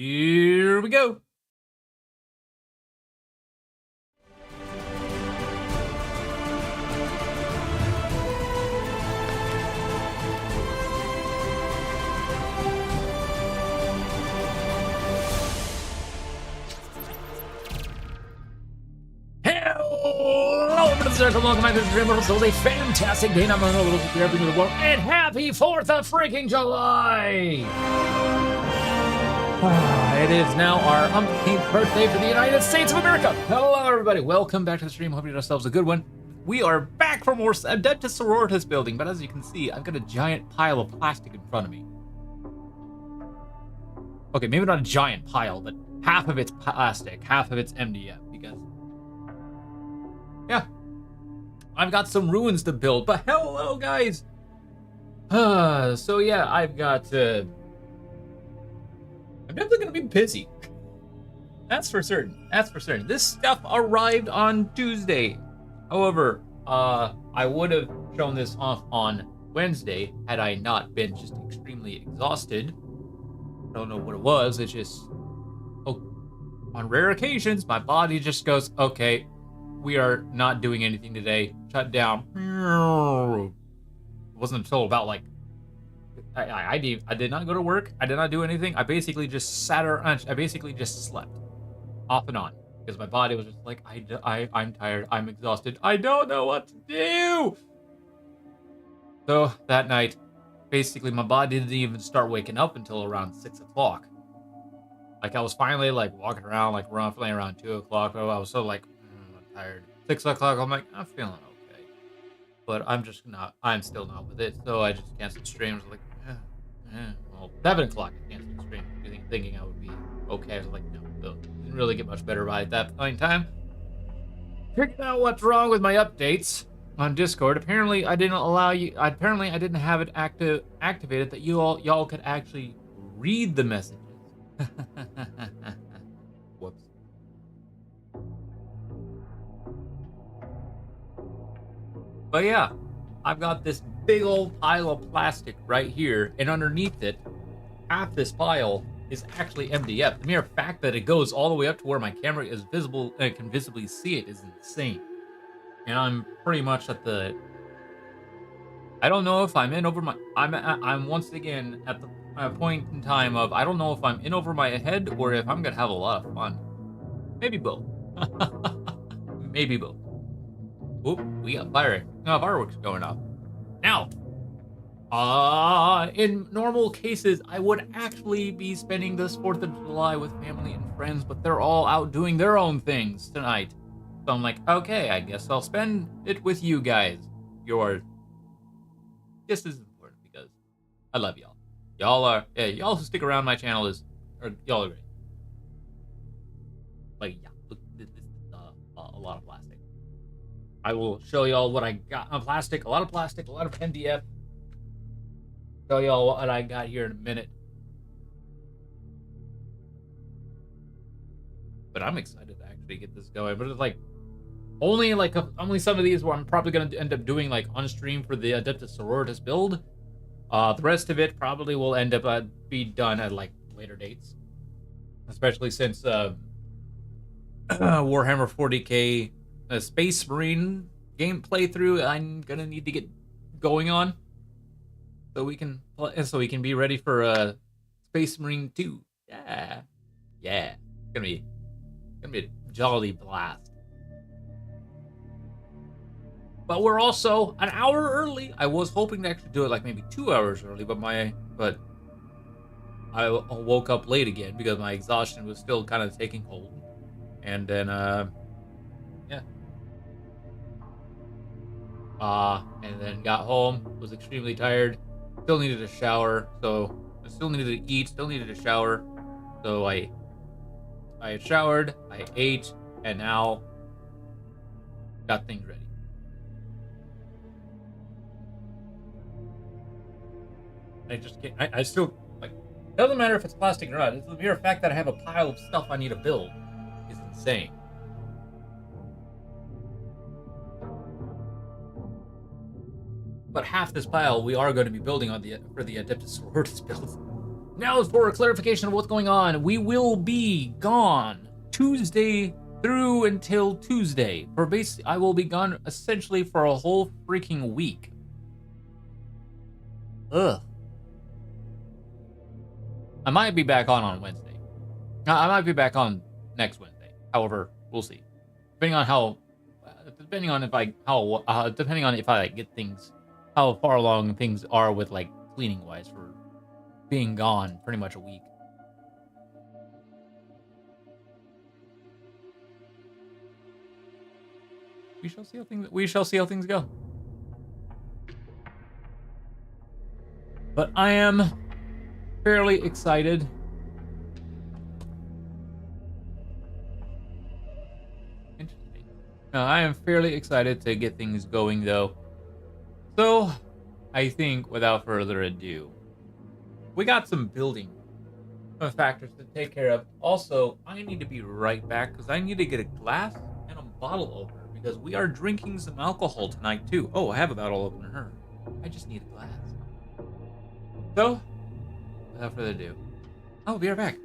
Here we go. Hello, everybody, circle. Welcome back to the stream. It was a fantastic day. I'm on a little here in the world. And happy 4th of freaking July! It is now our umpteenth birthday for the United States of America. Hello, everybody. Welcome back to the stream. Hope you had yourselves a good one. We are back for more Adepta Sororitas building, but as you can see, I've got a giant pile of plastic in front of me. Okay, maybe not a giant pile, but half of it's plastic, half of it's MDF, because... yeah. I've got some ruins to build, but hello, guys! So yeah, I've got... I'm definitely going to be busy. That's for certain. That's for certain. This stuff arrived on Tuesday. However, I would have shown this off on Wednesday had I not been just extremely exhausted. I don't know what it was. It's just... oh, on rare occasions, my body just goes, okay, we are not doing anything today. Shut down. It wasn't until about like... I did not go to work. I did not do anything. I basically just sat around. I basically just slept off and on because my body was just like, I'm tired. I'm exhausted. I don't know what to do. So that night, basically my body didn't even start waking up until around 6 o'clock. Like I was finally like walking around, like roughly around 2 o'clock. But I was so like, I'm tired. 6 o'clock, I'm like, I'm feeling okay. But I'm still not with it. So I just canceled streams like, well, 7 o'clock I canceled the stream, thinking I would be okay. I was like, no, didn't really get much better by at that point in time. Figured out what's wrong with my updates on Discord. Apparently, I didn't allow you. Apparently, I didn't have it activated that y'all could actually read the messages. Whoops. But yeah, I've got this big old pile of plastic right here, and underneath it, half this pile is actually MDF. The mere fact that it goes all the way up to where my camera is visible and can visibly see it is insane. And I'm pretty much at the. I don't know if I'm in over my. I'm once again at the point in time of I don't know if I'm in over my head or if I'm gonna have a lot of fun. Maybe both. Maybe both. Oop, we got fireworks going off. Now, in normal cases, I would actually be spending this 4th of July with family and friends, but they're all out doing their own things tonight. So I'm like, okay, I guess I'll spend it with you guys. You're just as important because I love y'all. Y'all who stick around my channel y'all are great. Like, yeah, look, this is a lot of plastic. I will show y'all what I got on plastic, a lot of MDF. Show y'all what I got here in a minute. But I'm excited to actually get this going. But it's like only some of these where I'm probably gonna end up doing like on stream for the Adepta Sororitas build. The rest of it probably will end up be done at like later dates, especially since Warhammer 40k Space Marine game playthrough I'm gonna need to get going on, so we can be ready for Space Marine 2. Yeah, it's gonna be a jolly blast. But we're also an hour early. I was hoping to actually do it like maybe 2 hours early, but I woke up late again because my exhaustion was still kind of taking hold. And then and then got home, was extremely tired, still needed a shower, so I still needed to eat, still needed a shower. So I had showered, I ate, and now got things ready. I still, like, it doesn't matter if it's plastic or not. It's the mere fact that I have a pile of stuff I need to build is insane. But half this pile we are going to be building for the Adepta Sororitas build. Now for a clarification of what's going on. We will be gone Tuesday through until Tuesday. I will be gone essentially for a whole freaking week. Ugh. I might be back on Wednesday. I might be back on next Wednesday. However, we'll see. Depending on if I like, get things, how far along things are with like cleaning wise for being gone pretty much a week. We shall see how things go. But I am fairly excited. Interesting. No, I am fairly excited to get things going, though. So, I think, without further ado, we got some building factors to take care of. Also, I need to be right back because I need to get a glass and a bottle opener because we are drinking some alcohol tonight, too. Oh, I have a bottle opener. I just need a glass. So, without further ado, I'll be right back.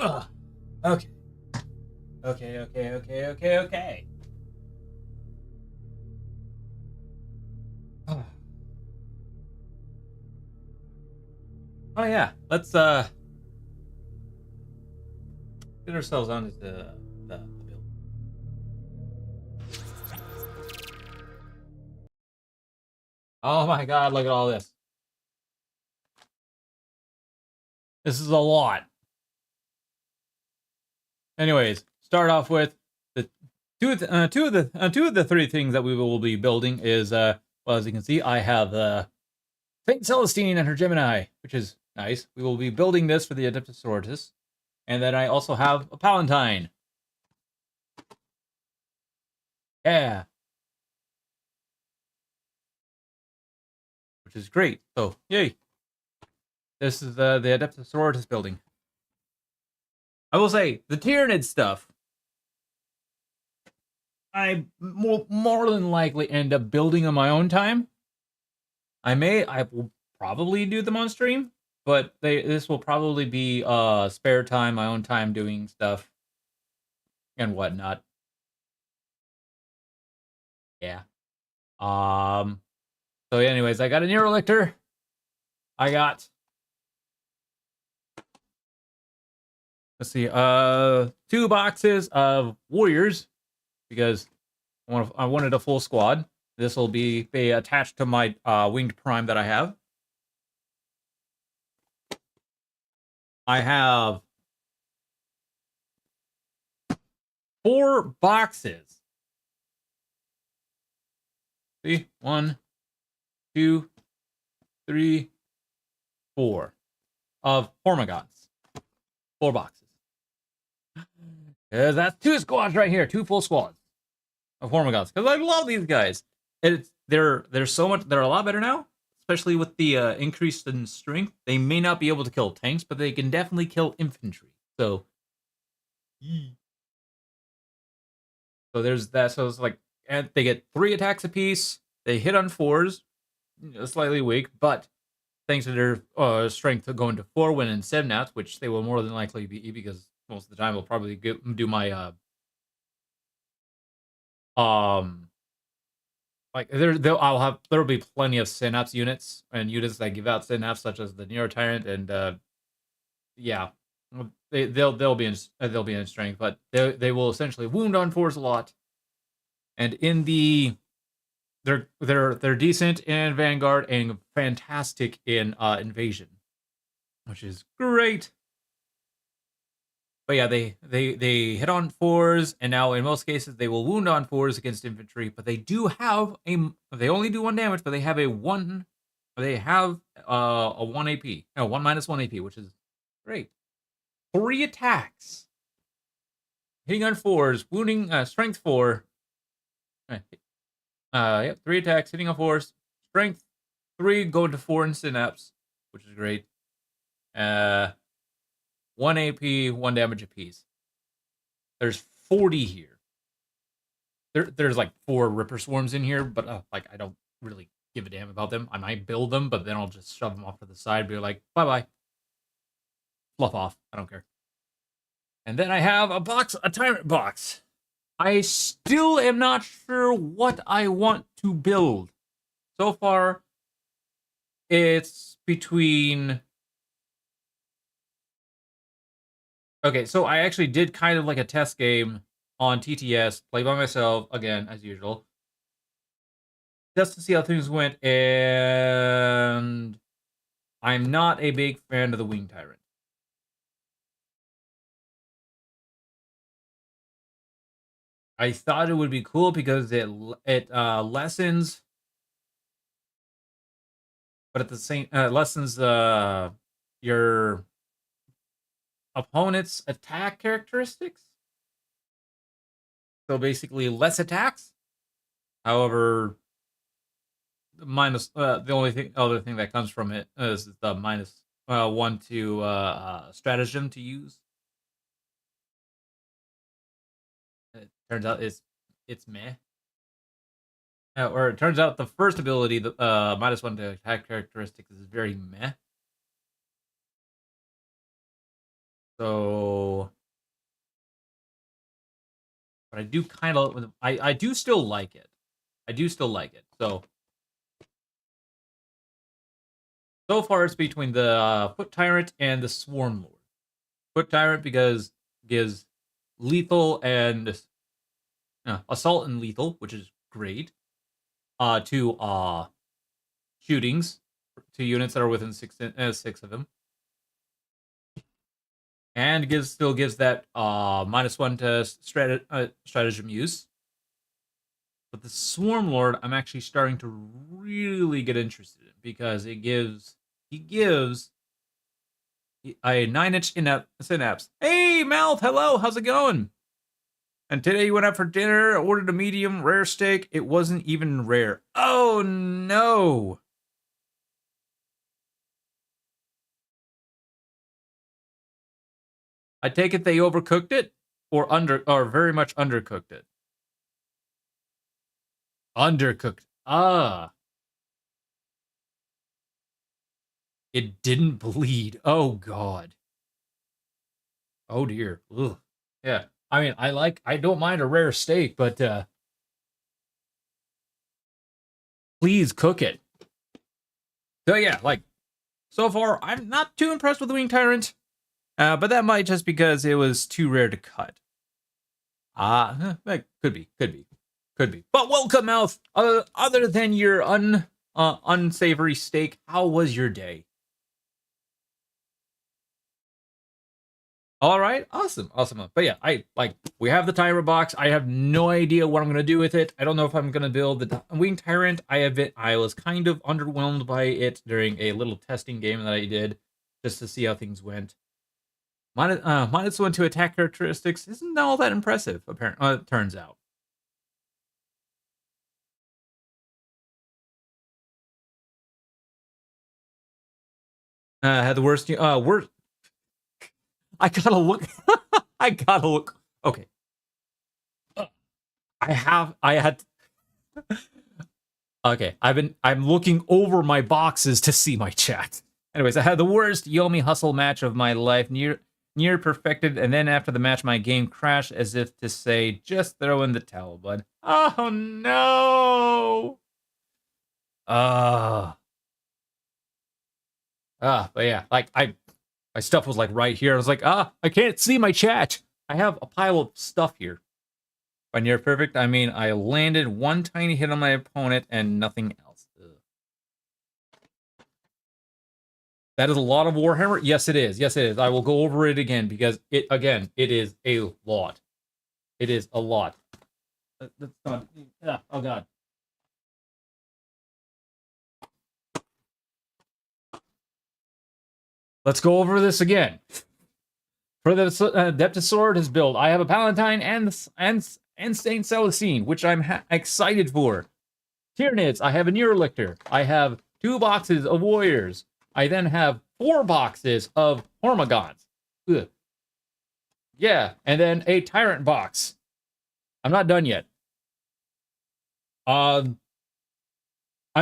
Ugh. Okay. Okay. Oh yeah, let's get ourselves onto the build. Oh my god, look at all this. This is a lot. Anyways, start off with the two of the three things that we will be building is well, as you can see, I have Saint Celestine and her Gemini, which is nice. We will be building this for the Adepta Sororitas. And then I also have a Palatine. Yeah. Which is great. So, yay. This is the Adepta Sororitas building. I will say, the Tyranid stuff, I will more than likely end up building on my own time. I will probably do them on stream, but this will probably be spare time, my own time doing stuff and whatnot. Yeah. So anyways, I got a Neurolictor. I got, let's see, 2 boxes of Warriors because I wanted a full squad. This will be attached to my Winged Prime that I have. I have 4 boxes. See, 1, 2, 3, 4 of Hormagaunts. 4 boxes. Because that's 2 squads right here, 2 full squads of Hormagaunts. Because I love these guys. They're a lot better now, especially with the increase in strength. They may not be able to kill tanks, but they can definitely kill infantry. So there's that. So it's like, and they get 3 attacks apiece. They hit on 4s, slightly weak, but thanks to their strength going to 4 when in 7 outs, which they will more than likely be because most of the time I'll probably do my like there'll be plenty of synapse units and units that give out synapse, such as the Neo Tyrant, and yeah, they'll be in strength, but they will essentially wound on 4s a lot, and in the they're decent in Vanguard and fantastic in Invasion, which is great. But yeah, they hit on 4s, and now in most cases they will wound on 4s against infantry. But they do have they only do 1 damage, but they have a 1 AP, no 1 -1 AP, which is great. 3 attacks, hitting on 4s, wounding strength 4. Yep, 3 attacks, hitting on 4s, strength 3, going to 4 in synapse, which is great. 1 AP, 1 damage apiece. There's 40 here. There's like 4 Ripper Swarms in here, but like I don't really give a damn about them. I might build them, but then I'll just shove them off to the side, be like, bye-bye. Fluff off. I don't care. And then I have a Tyrant box. I still am not sure what I want to build. So far, it's between... Okay, so I actually did kind of like a test game on TTS, play by myself, again, as usual, just to see how things went, and I'm not a big fan of the Wing Tyrant. I thought it would be cool because it lessens, but at the same lessens your opponent's attack characteristics. So basically, less attacks. However, minus the only other thing that comes from it is the -1 to stratagem to use. It turns out it's meh. Or it turns out the first ability, the -1 to attack characteristics, is very meh. So, but I do kind of, I do still like it. I do still like it. So far it's between the Foot Tyrant and the Swarm Lord. Foot Tyrant because it gives lethal and assault and lethal, which is great. To shootings to units that are within six of them, and still gives that -1 to stratagem use. But the Swarm Lord, I'm actually starting to really get interested in because he gives a 9-inch synapse. Hey, Mouth, hello, how's it going? And today you went out for dinner, ordered a medium rare steak. It wasn't even rare. Oh no! I take it they overcooked it, or very much undercooked it. Undercooked. Ah. It didn't bleed. Oh god. Oh dear. Ugh. Yeah. I mean, I don't mind a rare steak, but please cook it. So yeah, like so far I'm not too impressed with the Wing Tyrant. But that might just because it was too rare to cut. That could be. But welcome, Mouth. Other than your unsavory steak, how was your day? All right, awesome. But yeah, we have the Tyrant box. I have no idea what I'm gonna do with it. I don't know if I'm gonna build the Wing Tyrant. I was kind of underwhelmed by it during a little testing game that I did just to see how things went. -1 to attack characteristics isn't all that impressive. Apparently, it turns out. Had the worst. I gotta look. I gotta look. Okay. I had. Okay, I'm looking over my boxes to see my chat. Anyways, I had the worst Yomi hustle match of my life, near perfected, and then after the match, my game crashed as if to say, just throw in the towel, bud. Oh no! But yeah, like my stuff was like right here. I was like, I can't see my chat. I have a pile of stuff here. By near perfect, I mean I landed one tiny hit on my opponent and nothing else. Ugh. That is a lot of Warhammer. Yes, it is. Yes, it is. I will go over it again because it is a lot. It is a lot. That's not. Yeah. Oh god. Let's go over this again. For the Adepta Sororitas build, I have a Palatine and Saint Celestine, which I'm excited for. Tyranids, I have a Neurolictor. I have 2 boxes of Warriors. I then have 4 boxes of Hormagons. Ugh. Yeah, and then a Tyrant box. I'm not done yet. I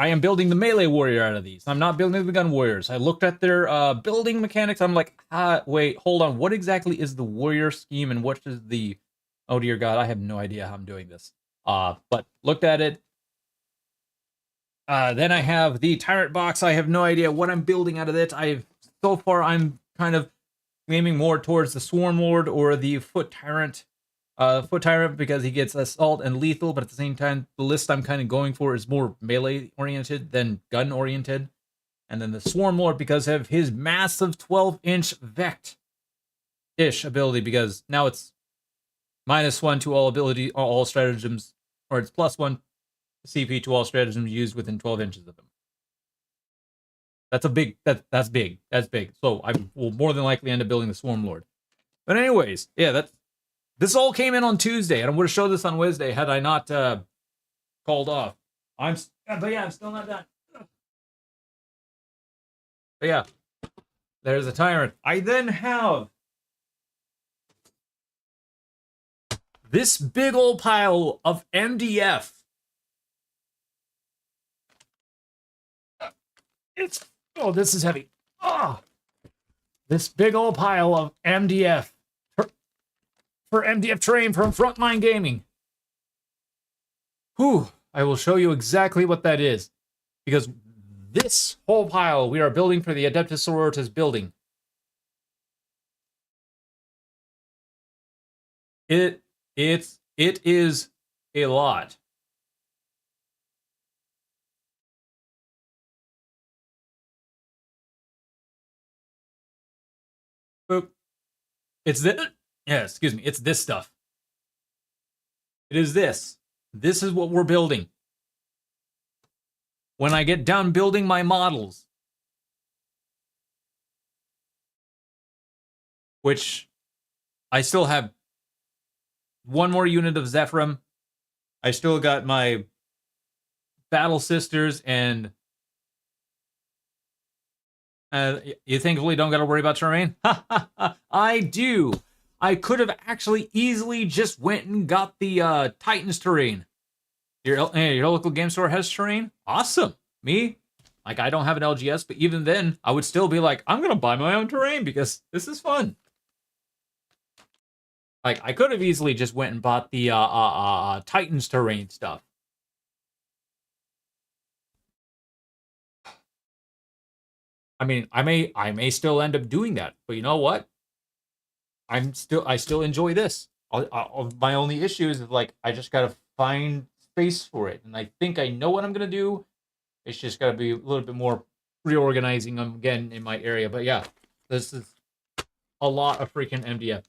am building the melee warrior out of these. I'm not building the gun warriors. I looked at their building mechanics. I'm like, wait, hold on. What exactly is the warrior scheme and what is the... Oh dear God, I have no idea how I'm doing this. But looked at it. Then I have the Tyrant box. I have no idea what I'm building out of it. So far I'm kind of aiming more towards the Swarm Lord or the Foot Tyrant. Foot Tyrant because he gets assault and lethal, but at the same time, the list I'm kind of going for is more melee oriented than gun oriented. And then the Swarm Lord because of his massive 12-inch Vect-ish ability, because now it's -1 to all stratagems, or it's +1 CP to all stratagems used within 12 inches of him. That's big. That's big. So I will more than likely end up building the Swarm Lord. But anyways, yeah, this all came in on Tuesday, and I would have showed this on Wednesday had I not called off. But yeah, I'm still not done. But yeah, there's a Tyrant. I then have this big old pile of MDF. This is heavy. this big old pile of MDF for MDF terrain from Frontline Gaming. Whew, I will show you exactly what that is. Because this whole pile we are building for the Adepta Sororitas building. It is a lot. Boop. It's this. Yeah, excuse me. It's this stuff. It is this. This is what we're building. When I get done building my models, which I still have one more unit of Zephyrim. I still got my Battle Sisters, and you thankfully don't got to worry about terrain? I do. I could have actually easily just went and got the Titans terrain. Your local game store has terrain? Awesome. Me? Like, I don't have an LGS, but even then, I would still be like, I'm going to buy my own terrain because this is fun. Like, I could have easily just went and bought the Titans terrain stuff. I mean, I may still end up doing that, but you know what? I still enjoy this. My only issue is like I just gotta find space for it, and I think I know what I'm gonna do. It's just gotta be a little bit more reorganizing again in my area. But yeah, this is a lot of freaking MDF.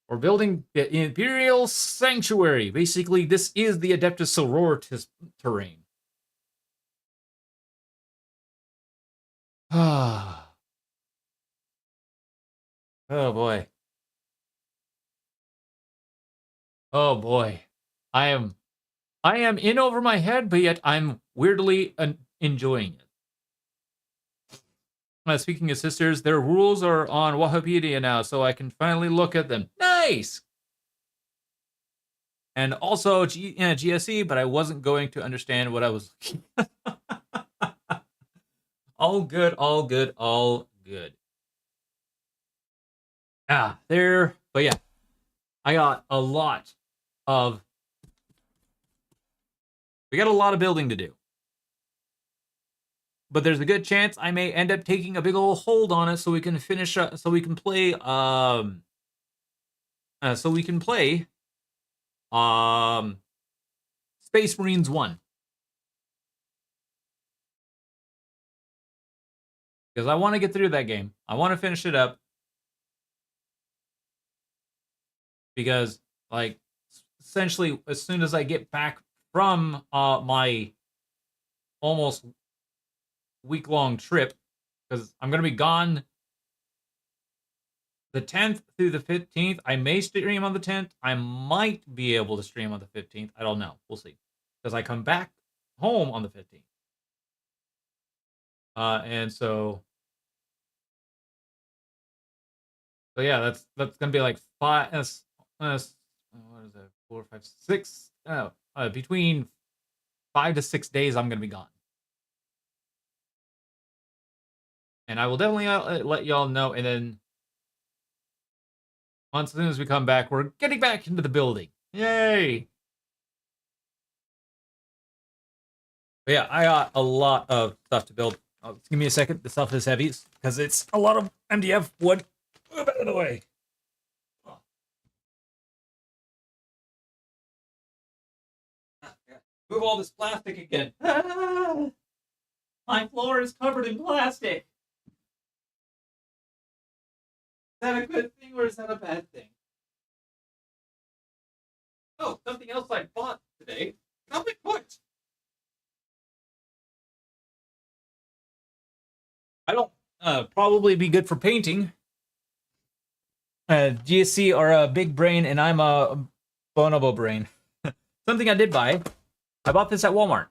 We're building the Imperial Sanctuary. Basically, this is the Adepta Sororitas terrain. Oh boy. Oh boy. I am in over my head, but yet I'm weirdly enjoying it. Speaking of sisters, their rules are on Wahapedia now, so I can finally look at them. Nice! And also GSE, but I wasn't going to understand what I was looking at. All good, all good, all good. There. But yeah, I got a lot of... We got a lot of building to do. But there's a good chance I may end up taking a big old hold on it so we can finish so we can play Space Marines 1. Because I want to get through that game. I want to finish it up. Because like essentially as soon as I get back from my almost week-long trip, because I'm going to be gone the 10th through the 15th. I may stream on the 10th. I might be able to stream on the 15th. I don't know. We'll see. Because I come back home on the 15th. And so yeah, that's going to be like what is it? 4, 5, 6. Between 5 to 6 days, I'm going to be gone. And I will definitely let y'all know. And then as soon as we come back, we're getting back into the building. Yay! But yeah, I got a lot of stuff to build. Give me a second. The stuff is heavy because it's a lot of MDF wood. Move out of the way. Move all this plastic again. My floor is covered in plastic. Is that a good thing or is that a bad thing? Oh, something else I bought today. Nothing put. I don't probably be good for painting. GSC are a big brain and I'm a bonobo brain. Something I did buy. I bought this at Walmart.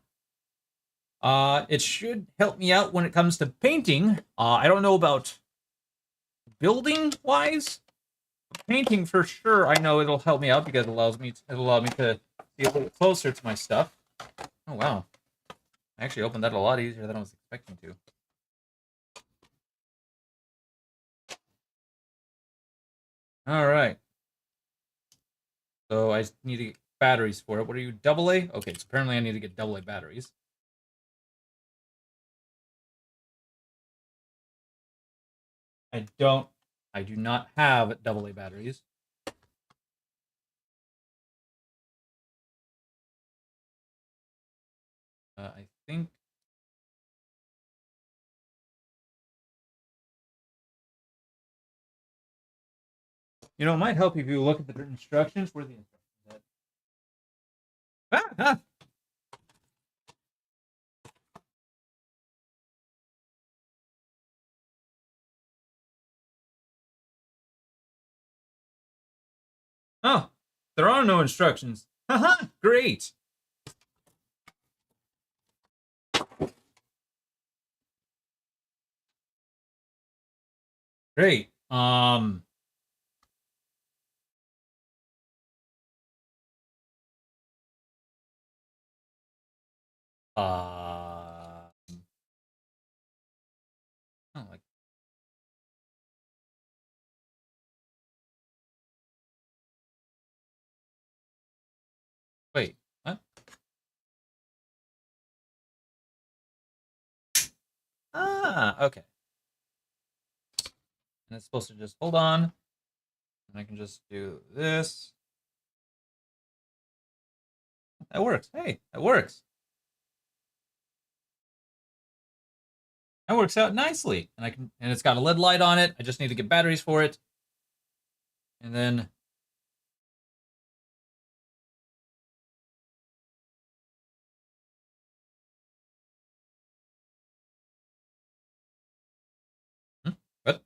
It should help me out when it comes to painting. I don't know about building wise. Painting for sure, I know it'll help me out because it'll allow me to be a little closer to my stuff. Oh wow. I actually opened that a lot easier than I was expecting to. All right. So I need to get batteries for it. What are you, double A? Okay, so apparently I need to get double A batteries. I do not have double A batteries. I think. You know, it might help if you look at the instructions. Where are the instructions at? Ah, Oh, there are no instructions. Haha, great. Great. Uh, oh, like, wait, what? Ah, okay. And it's supposed to just hold on, and I can just do this. That works. Hey, that works. That works out nicely. And it's got a LED light on it. I just need to get batteries for it. And then what?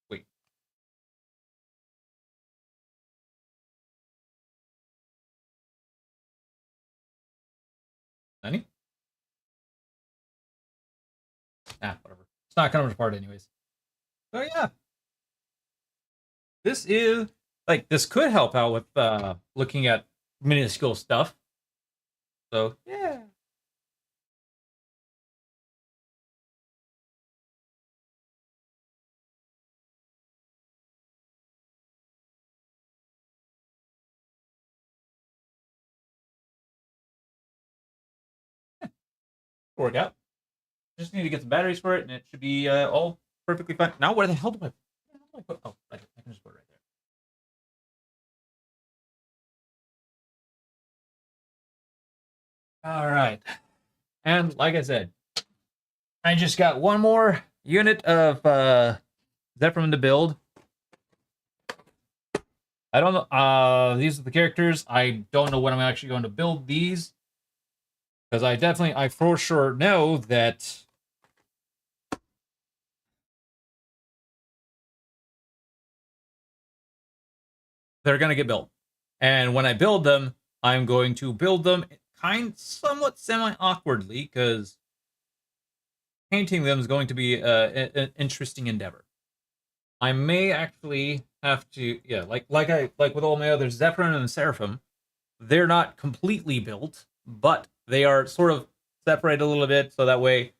Wait. Any? Ah, whatever. It's not coming apart anyways. So yeah. This is like this could help out with looking at minuscule stuff. So yeah. Work out. Just need to get some batteries for it, and it should be all perfectly fine. Now, where the hell do I put? Oh, I can just put it right there. All right. And like I said, I just got one more unit of Zephram to build. I don't know. These are the characters. I don't know when I'm actually going to build these because I for sure know that they're going to get built. And when I build them, I'm going to build them somewhat semi awkwardly because painting them is going to be an interesting endeavor. I may actually have to, yeah, like with all my other Zephyrin and Seraphim, they're not completely built, but they are sort of separated a little bit, so that way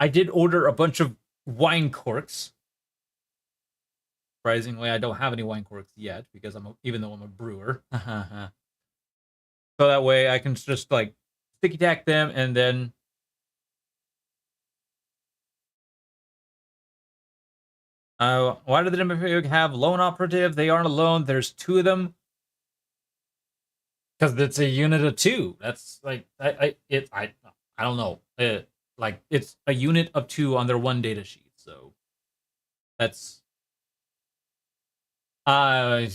I did order a bunch of wine corks. Surprisingly, I don't have any wine corks yet because even though I'm a brewer. So that way I can just like sticky tack them and then why do the Demophic have lone operative? They aren't alone. There's two of them. Because it's a unit of two. That's like I don't know. Like it's a unit of two on their one data sheet. So that's uh,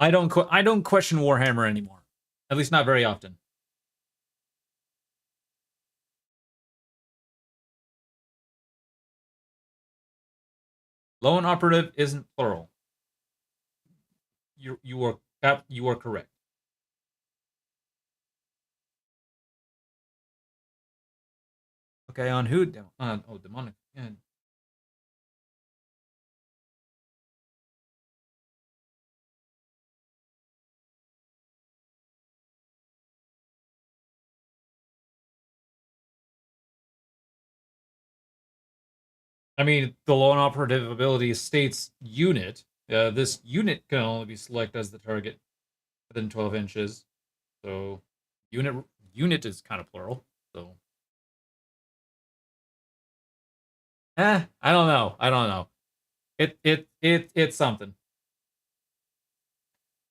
I don't question Warhammer anymore. At least not very often. Lone operative isn't plural. You are correct. Okay, on who? Oh, demonic. Yeah. I mean, the lone operative ability states unit. This unit can only be selected as the target within 12 inches. So unit is kind of plural. So I don't know. I don't know. It's something.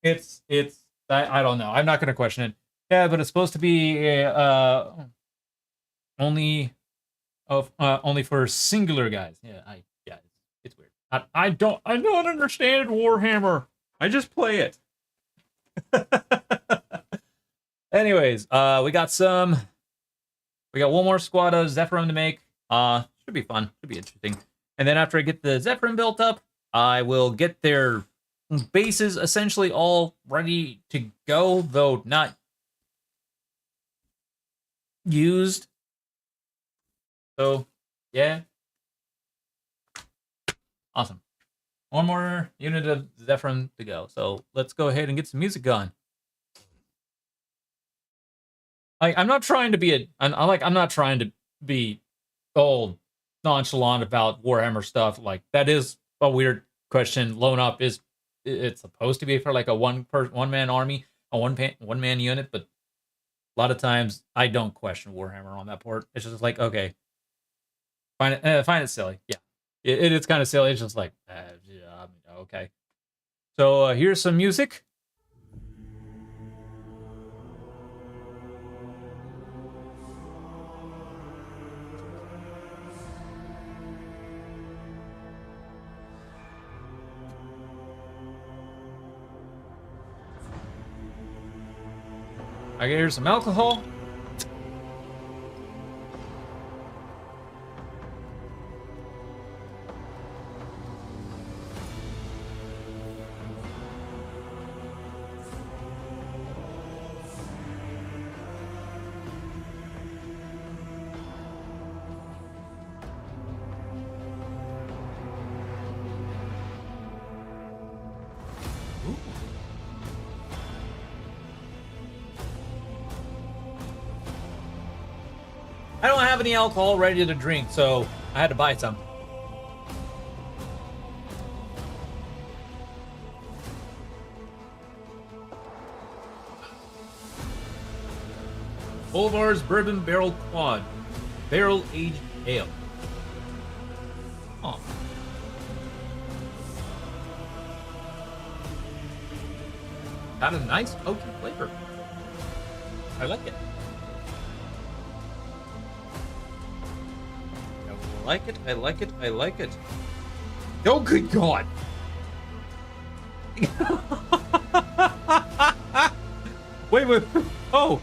I don't know. I'm not gonna question it. Yeah, but it's supposed to be only only for singular guys. Yeah, it's weird. I don't understand Warhammer. I just play it. Anyways, we got one more squad of Zephyrim to make. Should be fun. Should be interesting. And then after I get the Zephyrim built up, I will get their bases essentially all ready to go, though not used. So, yeah. Awesome. One more unit of Zephyrim to go. So let's go ahead and get some music going. I'm not trying to be I'm not trying to be all nonchalant about Warhammer stuff. Like, that is a weird question. Lone Up it's supposed to be for like a one man army, a one man unit, but a lot of times I don't question Warhammer on that part. It's just like, okay, find it silly. Yeah, it's kind of silly. It's just like, yeah, okay. So here's some music. I hear some alcohol. I don't have any alcohol ready to drink, so I had to buy some. Bolivar's Bourbon Barrel Quad. Barrel Aged Ale. Oh. Got a nice oaky flavor. I like it. I like it. Oh, good God. Wait. Oh.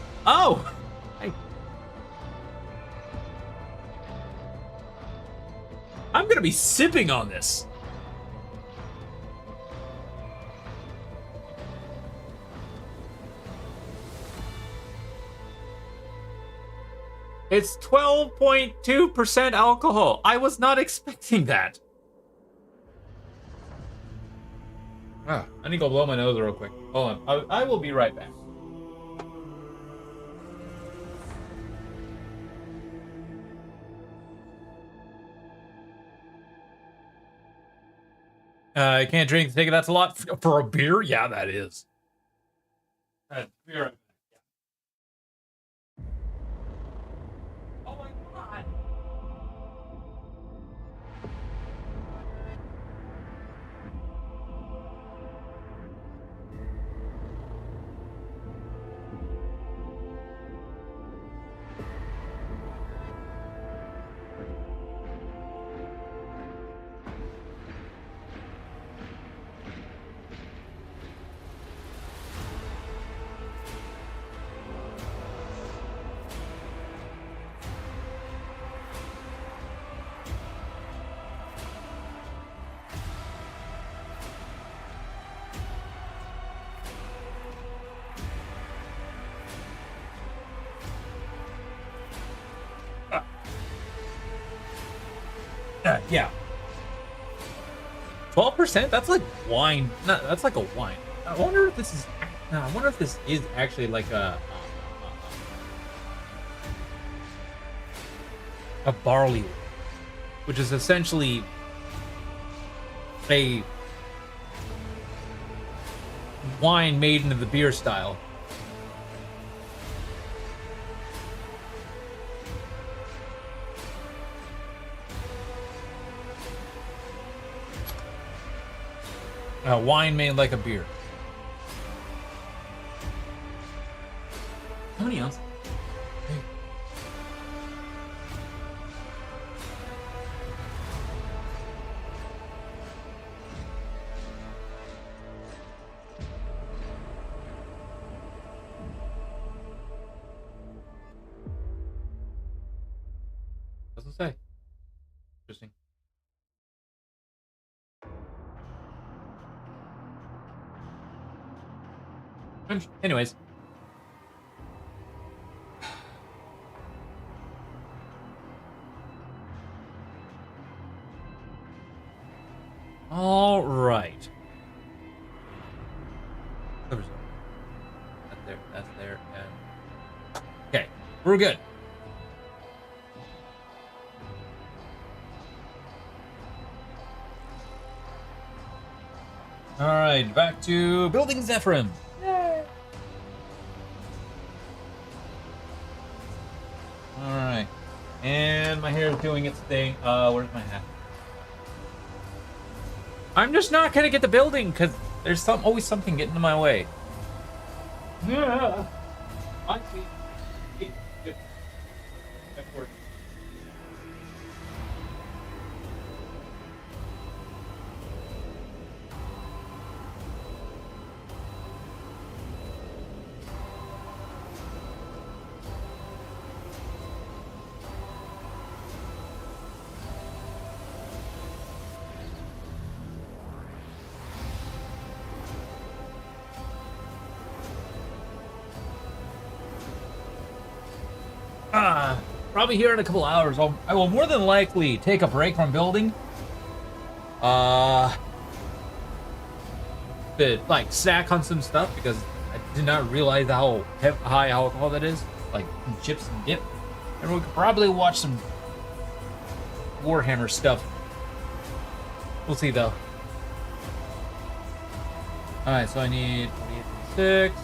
I'm gonna be sipping on this. It's 12.2% alcohol. I was not expecting that. I need to go blow my nose real quick. Hold on. I will be right back. I can't drink. Take it. That's a lot for a beer. Yeah, that is. Be right back. Oh my God. Yeah. 12%? That's like wine. No, that's like a wine. I wonder if this is actually like a barley wine. which is essentially a wine made into the beer style. Wine made like a beer. How many ounces? Hey. Doesn't say. Interesting. Anyways. All right. That's there, and okay, we're good. All right, back to building Zephyrim. Yay! All right, and my hair is doing its thing. Where's my hat? I'm just not gonna get the building because there's always something getting in my way. Yeah, I see. That works. Probably here in a couple hours. I will more than likely take a break from building. But like snack on some stuff because I did not realize how high alcohol that is. Like chips and dip. And we could probably watch some Warhammer stuff. We'll see though. Alright, so I need 6.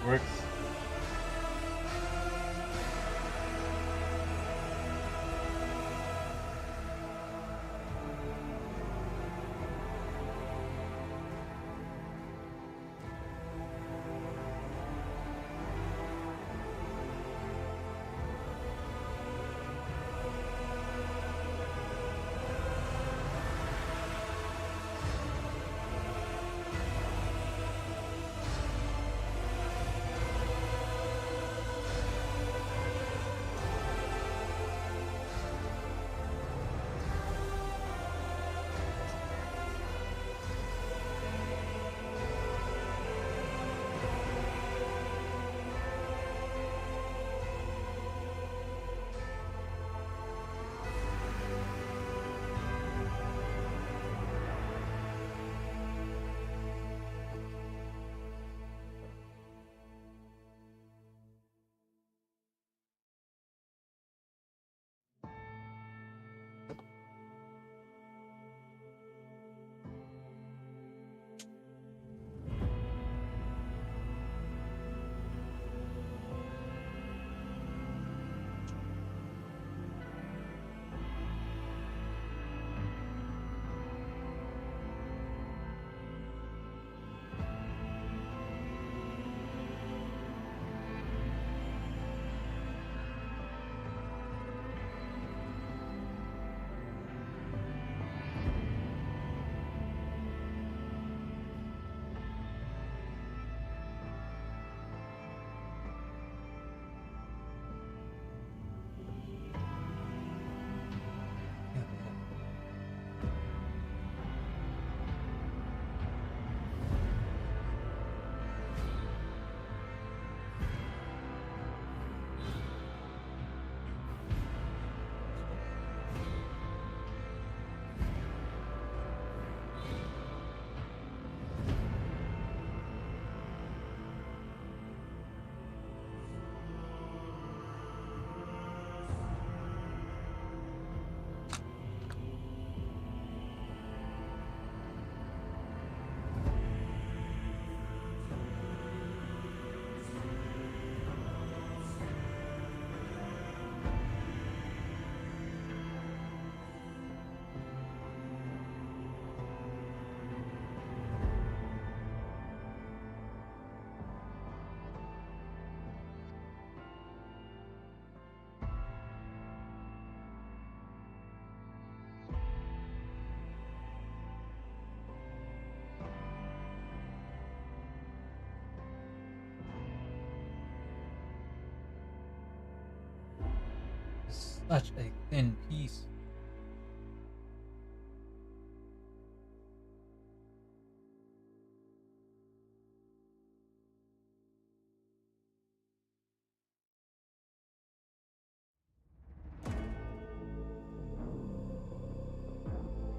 Works. Such a thin piece.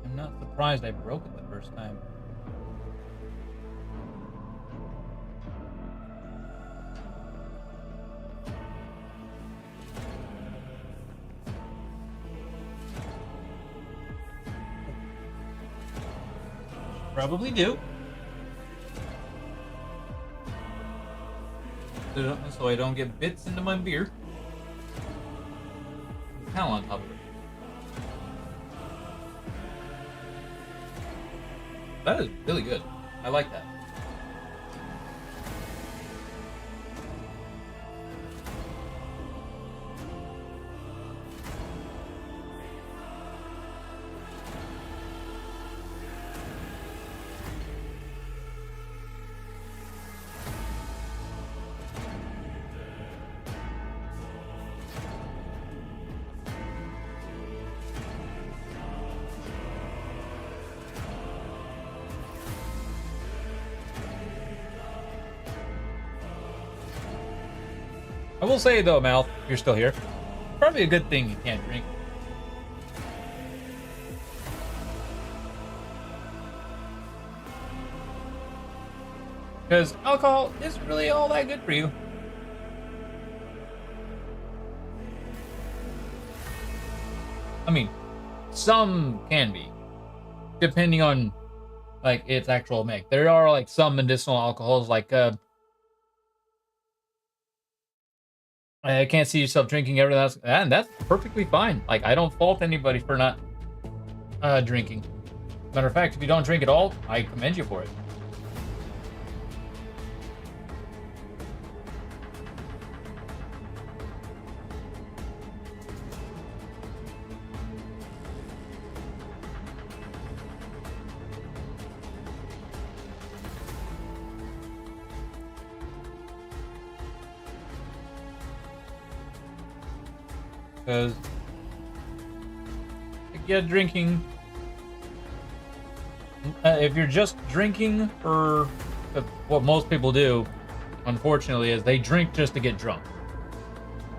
I'm not surprised I broke it the first time. Probably do. So I don't get bits into my beer. How on top of it. That is really good. I like that. I will say though, Mal, if you're still here, probably a good thing you can't drink. Because alcohol isn't really all that good for you. I mean, some can be, depending on like its actual make. There are like some medicinal alcohols like I can't see yourself drinking everything else, and that's perfectly fine. Like, I don't fault anybody for not drinking. Matter of fact, if you don't drink at all, I commend you for it. Because yeah, drinking. If you're just drinking for what most people do, unfortunately, is they drink just to get drunk,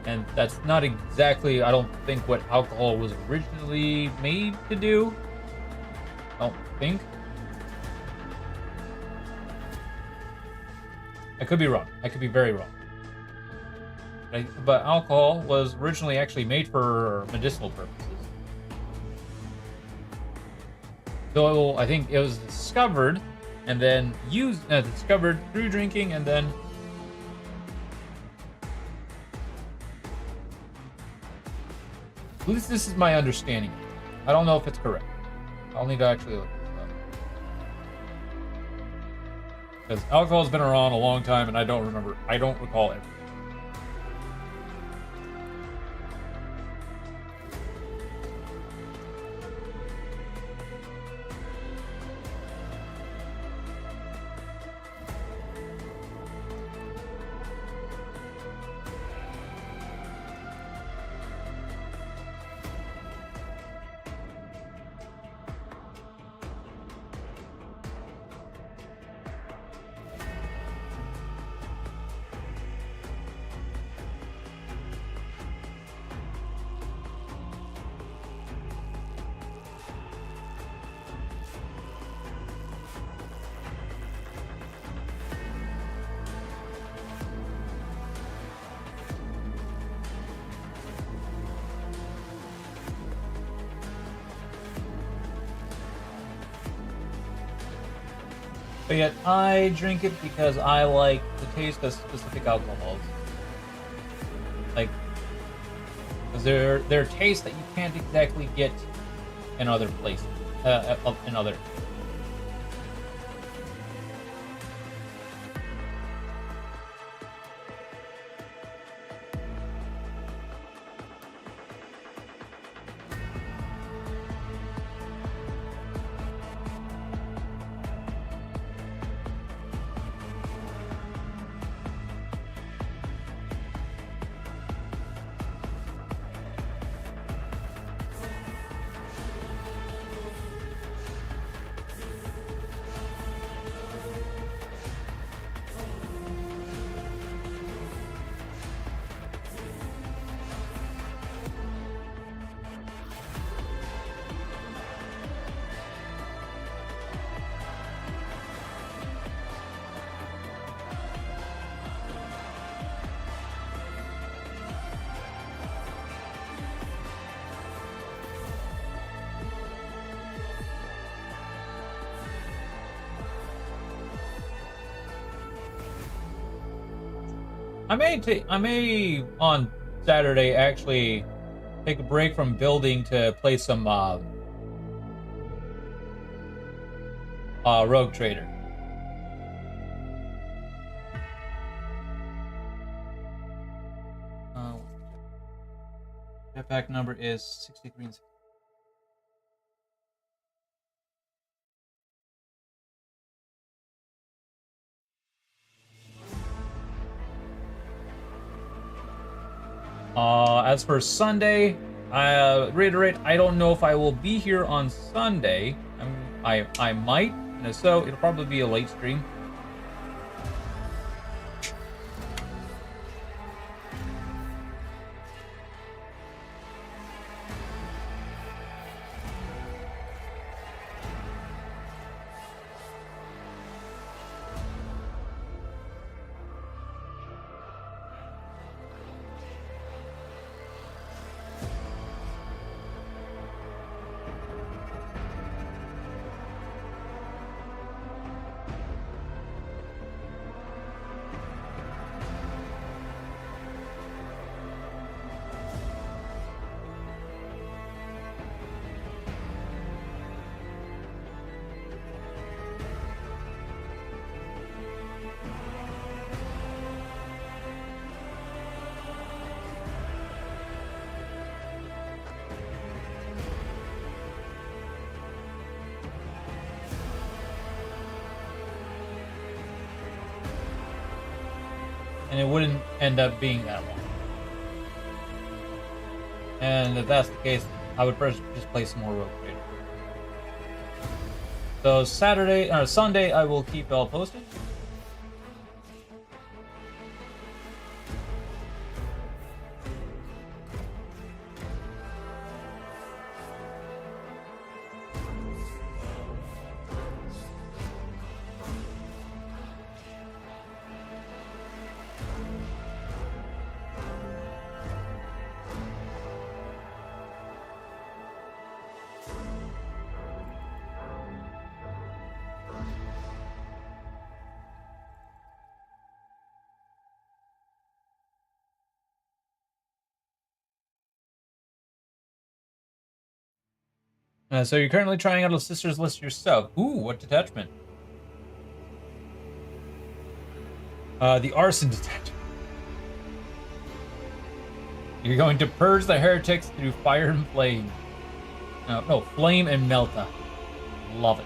and that's not exactly, I don't think, what alcohol was originally made to do. I don't think. I could be wrong. I could be very wrong. But alcohol was originally actually made for medicinal purposes. So I think it was discovered and then used, discovered through drinking, and then at least this is my understanding. I don't know if it's correct. I'll need to actually look this up. Because alcohol's been around a long time and I don't recall everything. But yet, I drink it because I like the taste of specific alcohols. Like, because they're tastes that you can't exactly get in other places, in other. I may on Saturday actually take a break from building to play some Rogue Trader. Jetpack number is 63 and 60. As for Sunday, I reiterate, I don't know if I will be here on Sunday. I might, and if so, it'll probably be a late stream. And it wouldn't end up being that long. And if that's the case, I would first just play some more Rogue Trader. So Sunday, I will keep y'all posted. So you're currently trying out a sister's list yourself. Ooh, what detachment? The arson detachment. You're going to purge the heretics through fire and flame. No, flame and melta. Love it.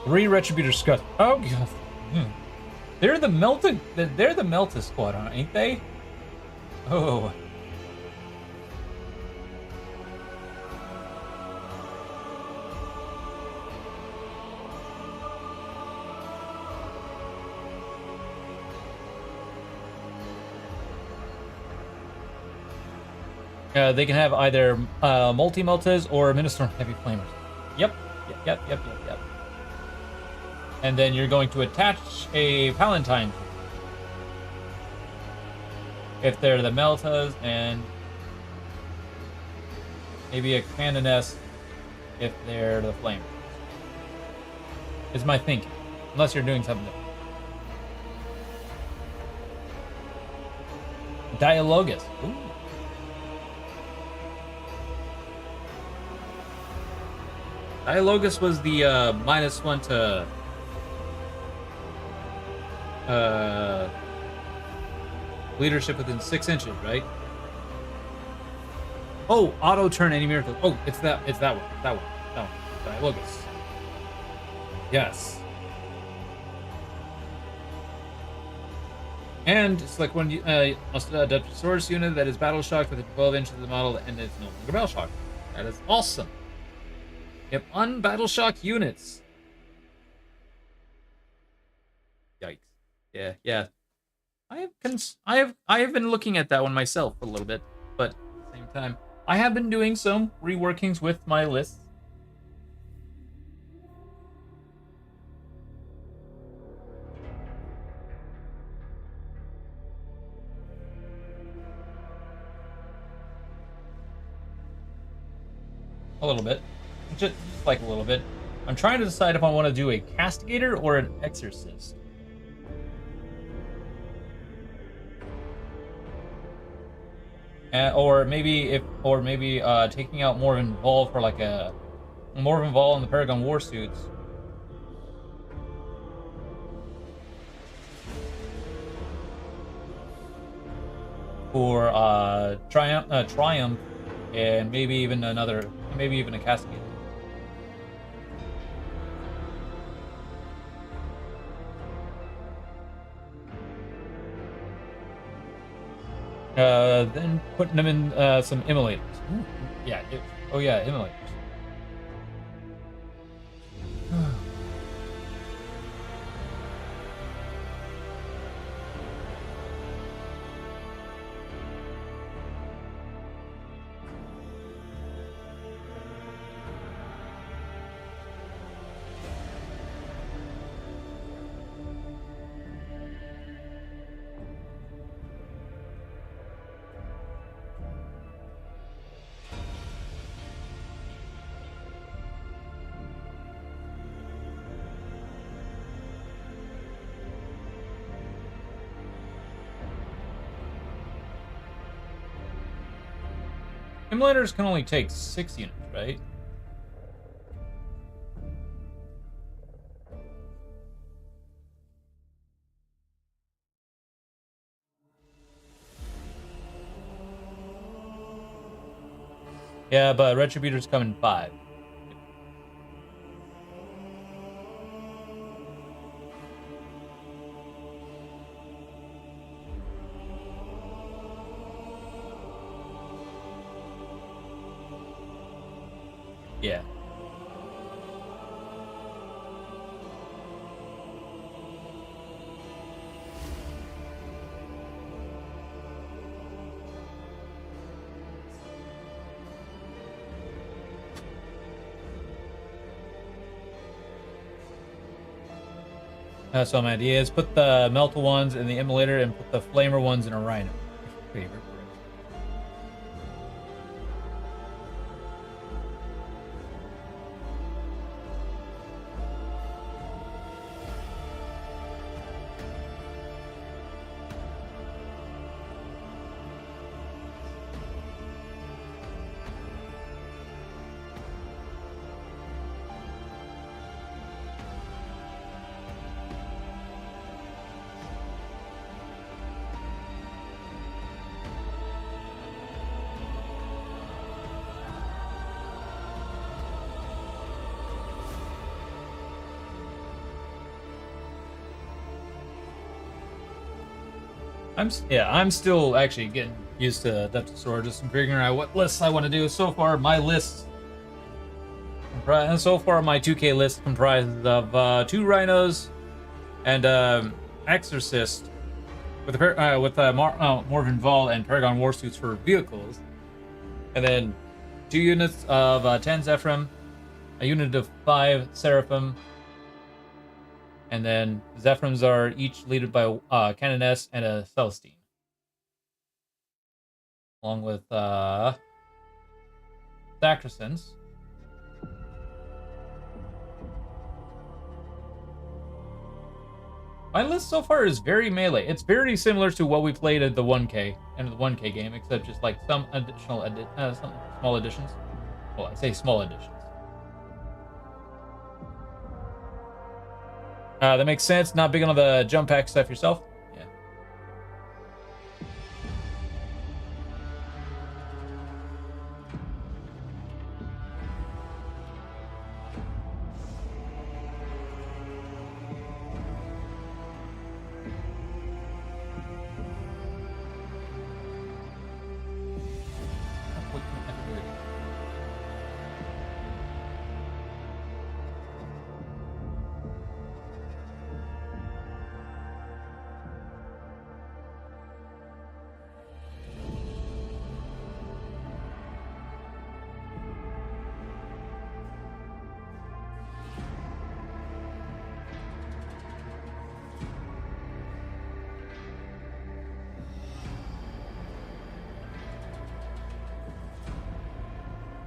Three Retributor Scuds. Oh god. They're the Melta squad, ain't they? Oh. They can have either multi-meltas or Minister Heavy Flamers. Yep. And then you're going to attach a Palatine if they're the Meltas, and maybe a Canoness if they're the Flamers. Is my thinking. Unless you're doing something different. Dialogus. Ooh. Dialogus was the -1 to leadership within 6 inches, right? Oh, auto turn any miracle. Oh, it's that one. Dialogus. Yes. And it's like when you Adepta Sororitas unit that is battle shocked within 12 inches of the model and it's no longer battle shocked. That is awesome. Yep, unbattle shock units. Yikes. Yeah. I have been looking at that one myself for a little bit, but at the same time, I have been doing some reworkings with my lists. little bit. Just like a little bit. I'm trying to decide if I want to do a castigator or an exorcist. Or maybe taking out Morven Vol for like a Morven Vol in the Paragon War suits. For Triumph, and maybe even a castigator. Then putting them in some immolators. Ooh, yeah. Immolators. Immolators can only take 6 units, right? Yeah, but Retributors come in 5. Yeah. So my idea is put the Melta ones in the Immolator and put the Flamer ones in a Rhino. Favorite. I'm still actually getting used to Adepta Sororitas and figuring out what lists I want to do. So far, my 2K list comprises of 2 Rhinos and Exorcist with Morven Vol and Paragon War suits for vehicles, and then 2 units of 10 Zephyrim, a unit of 5 Seraphim. And then Zephyrims are each led by Canoness and a Celestine. Along with Sacristans. My list so far is very melee. It's very similar to what we played at the 1K and the 1K game, except just like some additional some small additions. Well, I say small additions. That makes sense. Not big on the jump pack stuff yourself? Yeah.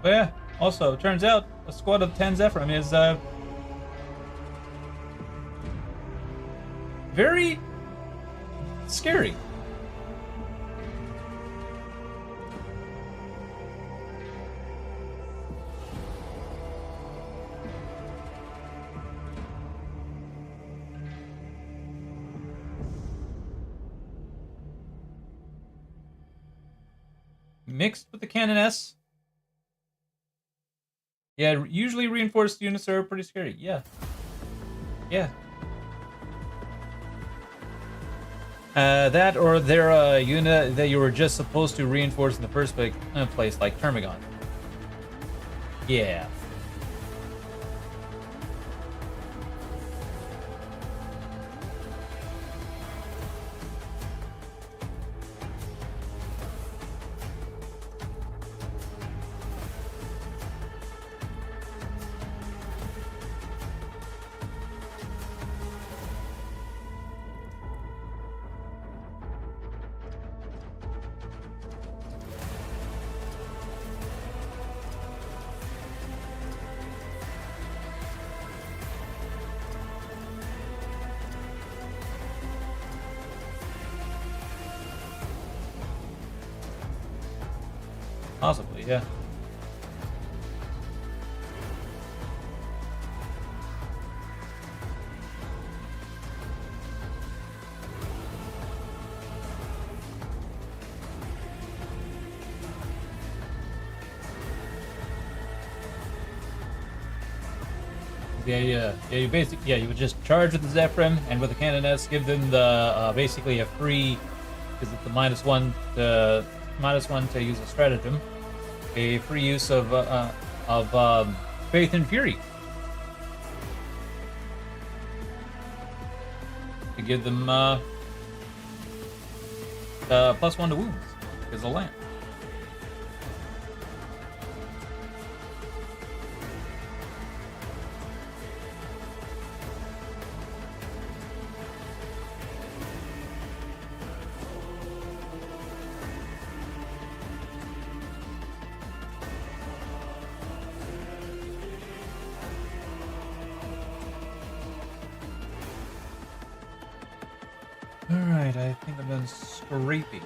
But yeah, Also, turns out a squad of 10 Zephyrim is very scary. Mixed with the Cannon S. Yeah, usually reinforced units are pretty scary. Yeah. Yeah. That or they're a unit that you were just supposed to reinforce in the first place, like Termagon. Yeah. Possibly, yeah. Yeah, you basically, you would just charge with the Zephyrim and with the Cannon S, give them the basically a free, because it's the -1 to use a stratagem, a free use of Faith and Fury to give them +1 to wounds because of land. Alright, I think I'm done scraping.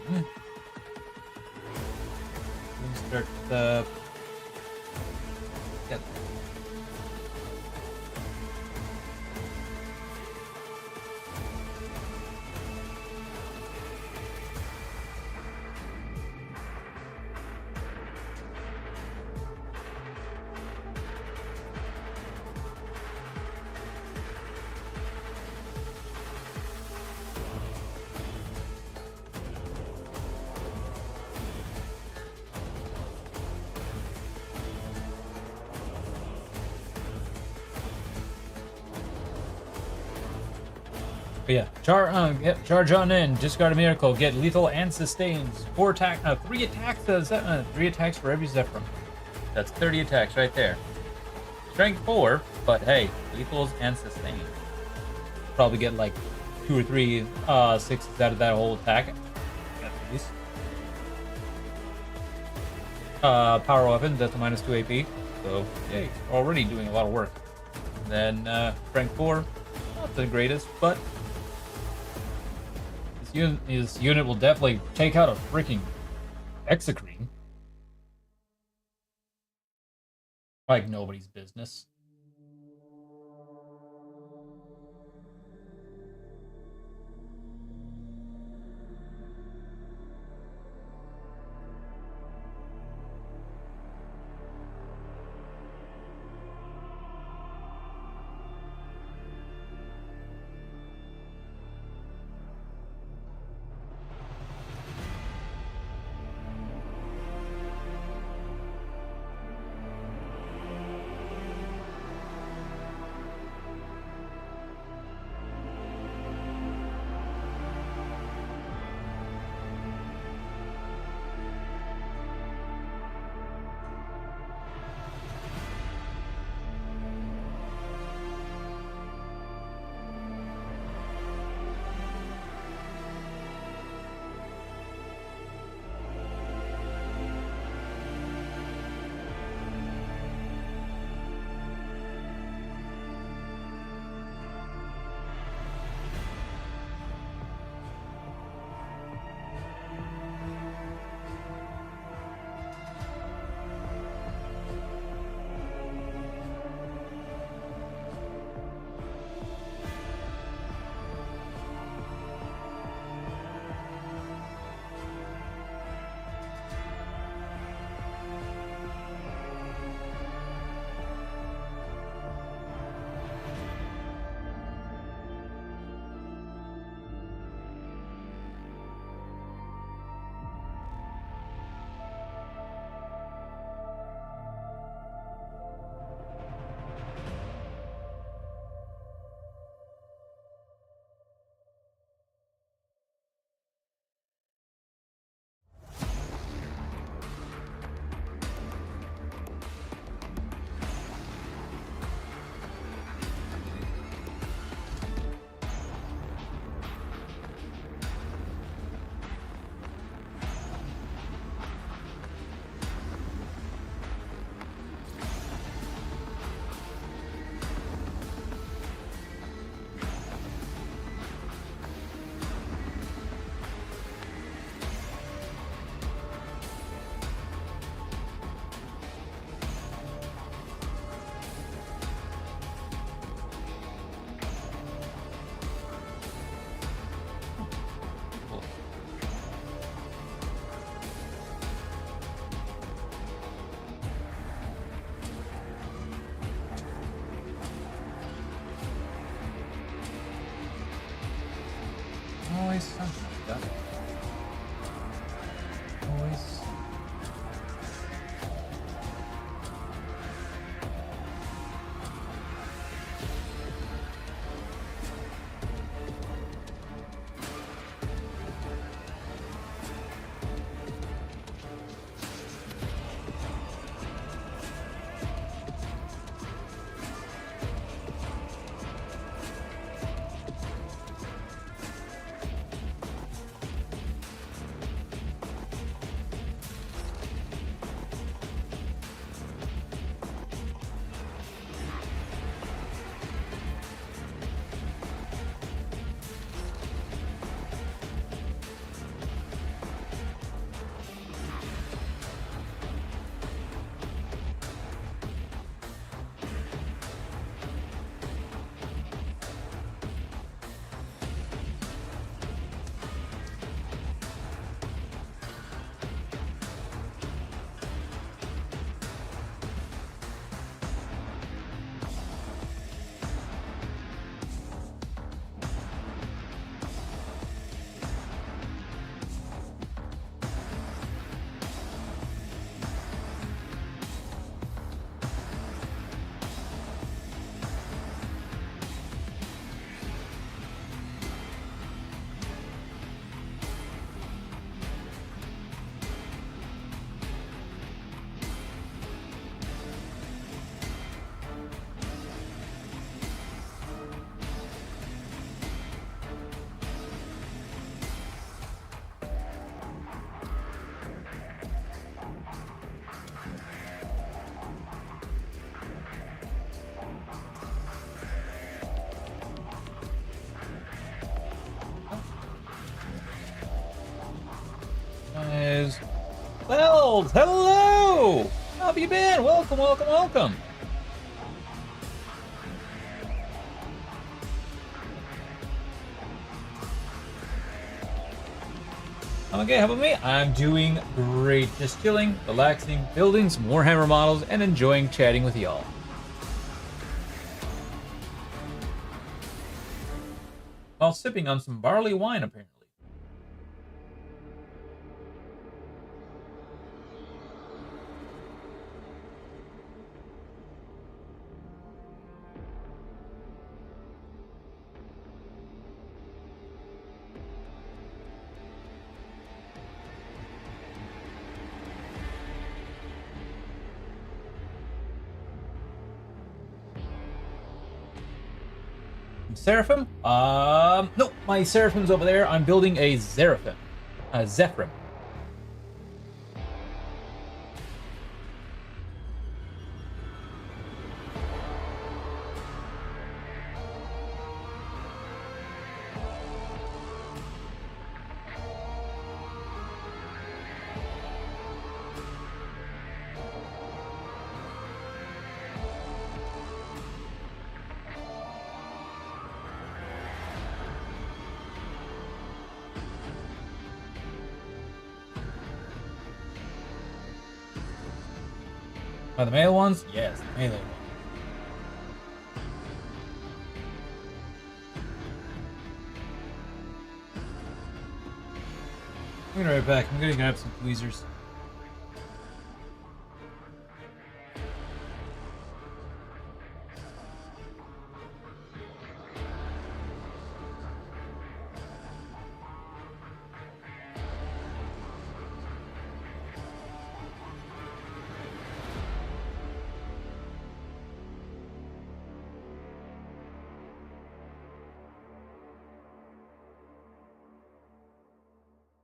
Let's start the... Yeah. But yeah, charge on in. Discard a miracle. Get lethal and sustains. 3 attacks. 3 attacks for every Zephyrim. That's 30 attacks right there. Strength 4, but hey, lethals and sustains. Probably get like 2 or 3 sixes out of that whole attack. At least. Power weapon. That's a -2 AP. So yay, already doing a lot of work. And then strength 4, not the greatest, but. His unit will definitely take out a freaking Exocrine. Like nobody's business. always something like that. Always. Wells, hello! How have you been? Welcome, welcome, welcome. Okay, how about me? I'm doing great. Just chilling, relaxing, building some Warhammer models, and enjoying chatting with y'all. While sipping on some barley wine, apparently. Seraphim? Nope, my Seraphim's over there. I'm building a Zeraphim. A Zephyrim. Are the male ones? Yes, the melee ones. I'm gonna be right back. I'm gonna grab some tweezers.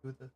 With the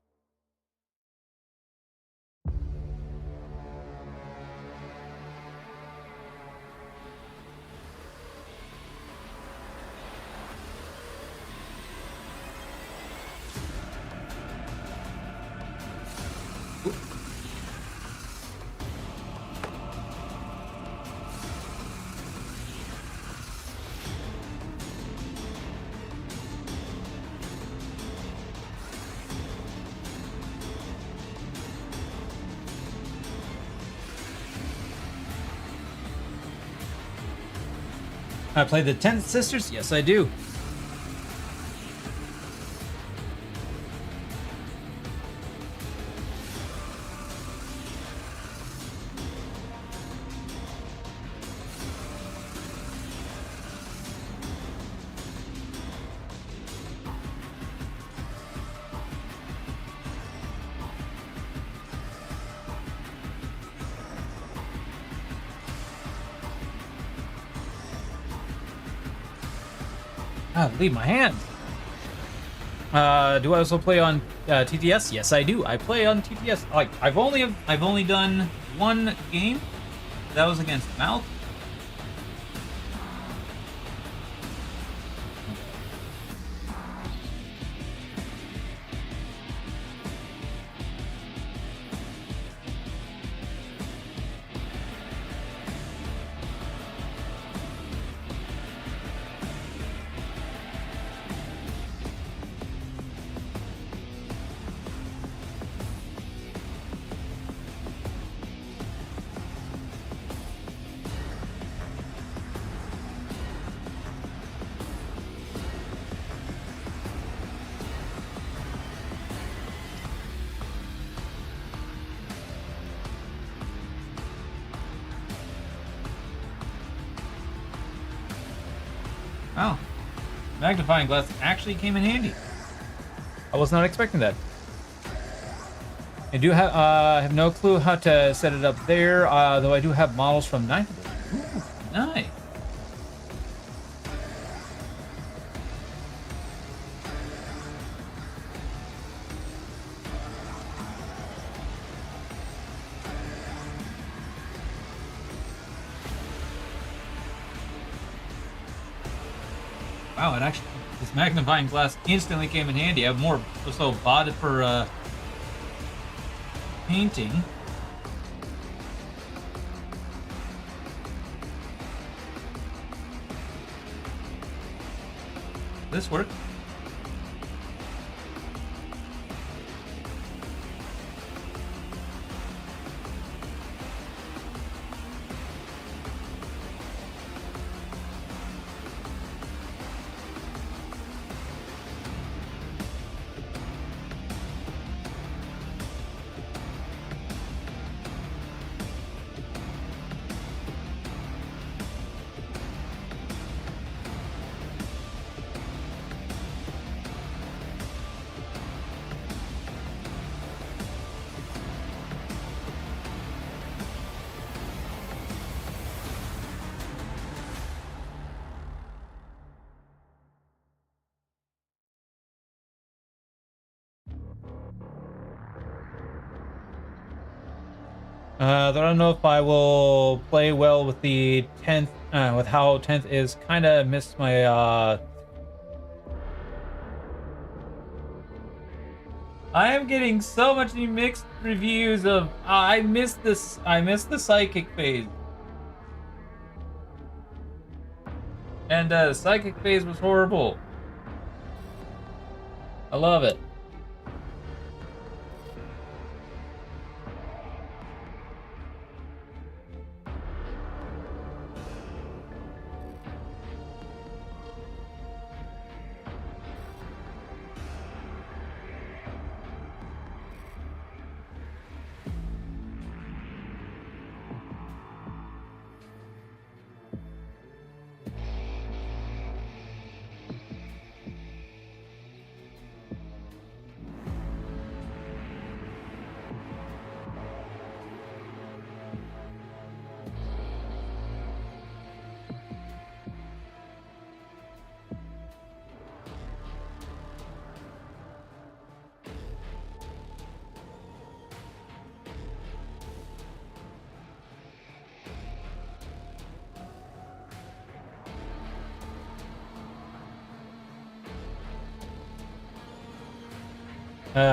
I play the 10th Sisters? Yes, I do. God, leave my hands. Do I also play on TTS? Yes, I do. I play on TTS. Like I've only done one game. That was against Mouth. Oh, magnifying glass actually came in handy. I was not expecting that. I do have no clue how to set it up there, though I do have models from 9th edition. Ooh, nice. Wow, this magnifying glass instantly came in handy. I have more so bought it for painting. This work. I don't know if I will play well with the 10th, with how 10th is. Kind of missed my, I am getting so much mixed reviews of, I missed the psychic phase. And, the psychic phase was horrible. I love it.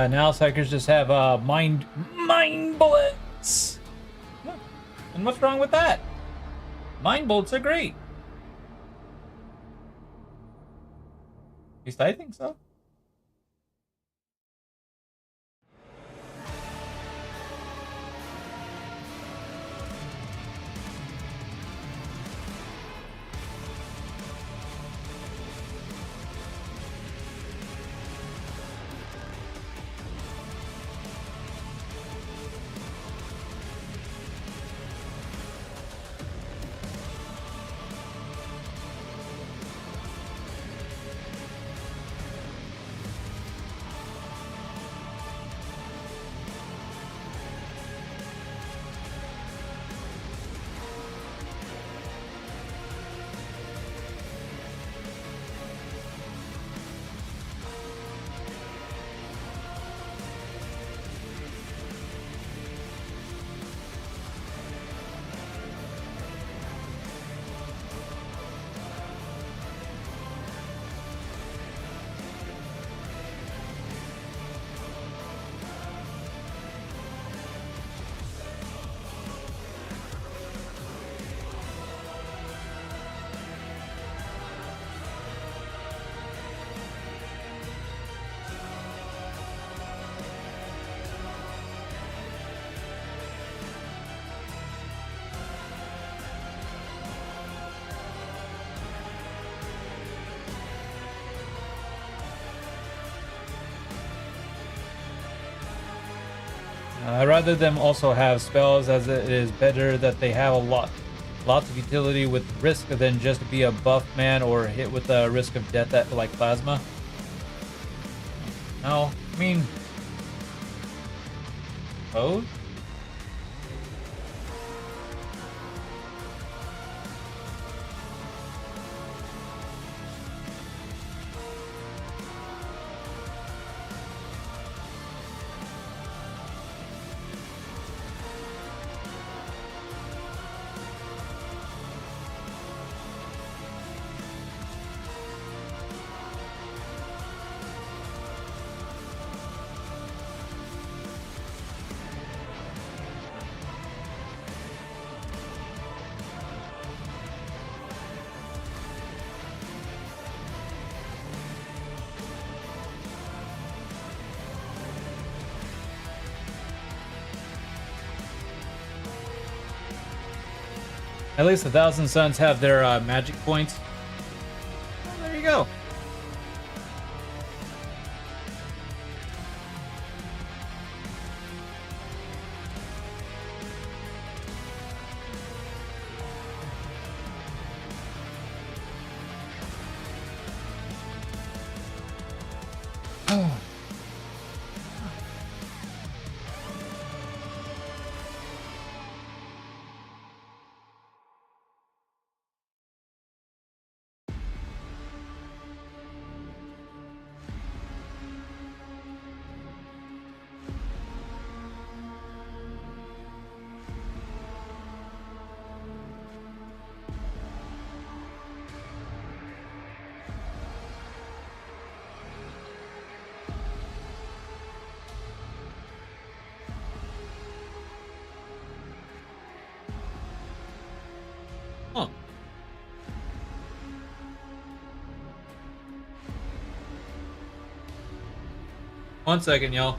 Now psychers just have mind bullets. And what's wrong with that? Mind bullets are great. At least I think so. I'd rather them also have spells, as it is better that they have lots of utility with risk than just be a buff man or hit with a risk of death at like plasma. No, I mean, oh. At least the Thousand Suns have their magic points. Well, there you go. Oh. Huh. One second, y'all.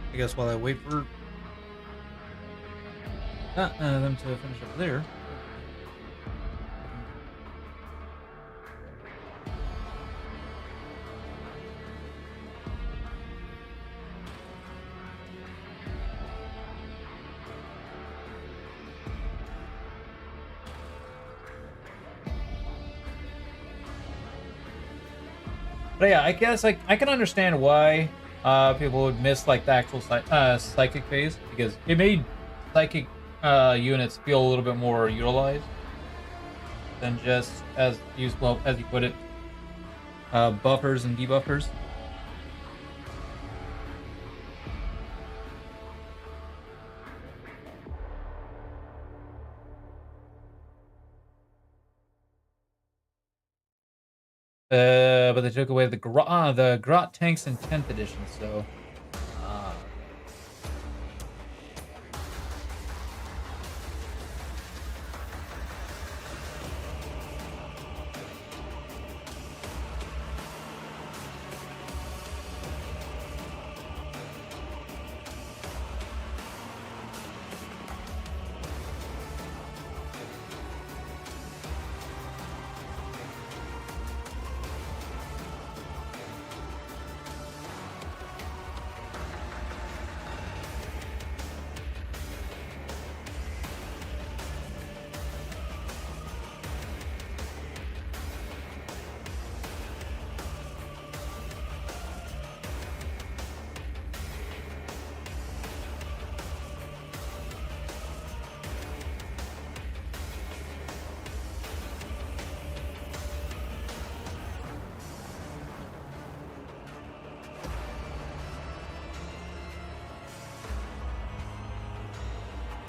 I guess while I wait for them to finish up there. But yeah, I guess like I can understand why people would miss like the actual psychic phase, because it made psychic units feel a little bit more utilized than just as you put it, buffers and debuffers. But they took away the Grot tanks in 10th edition, so.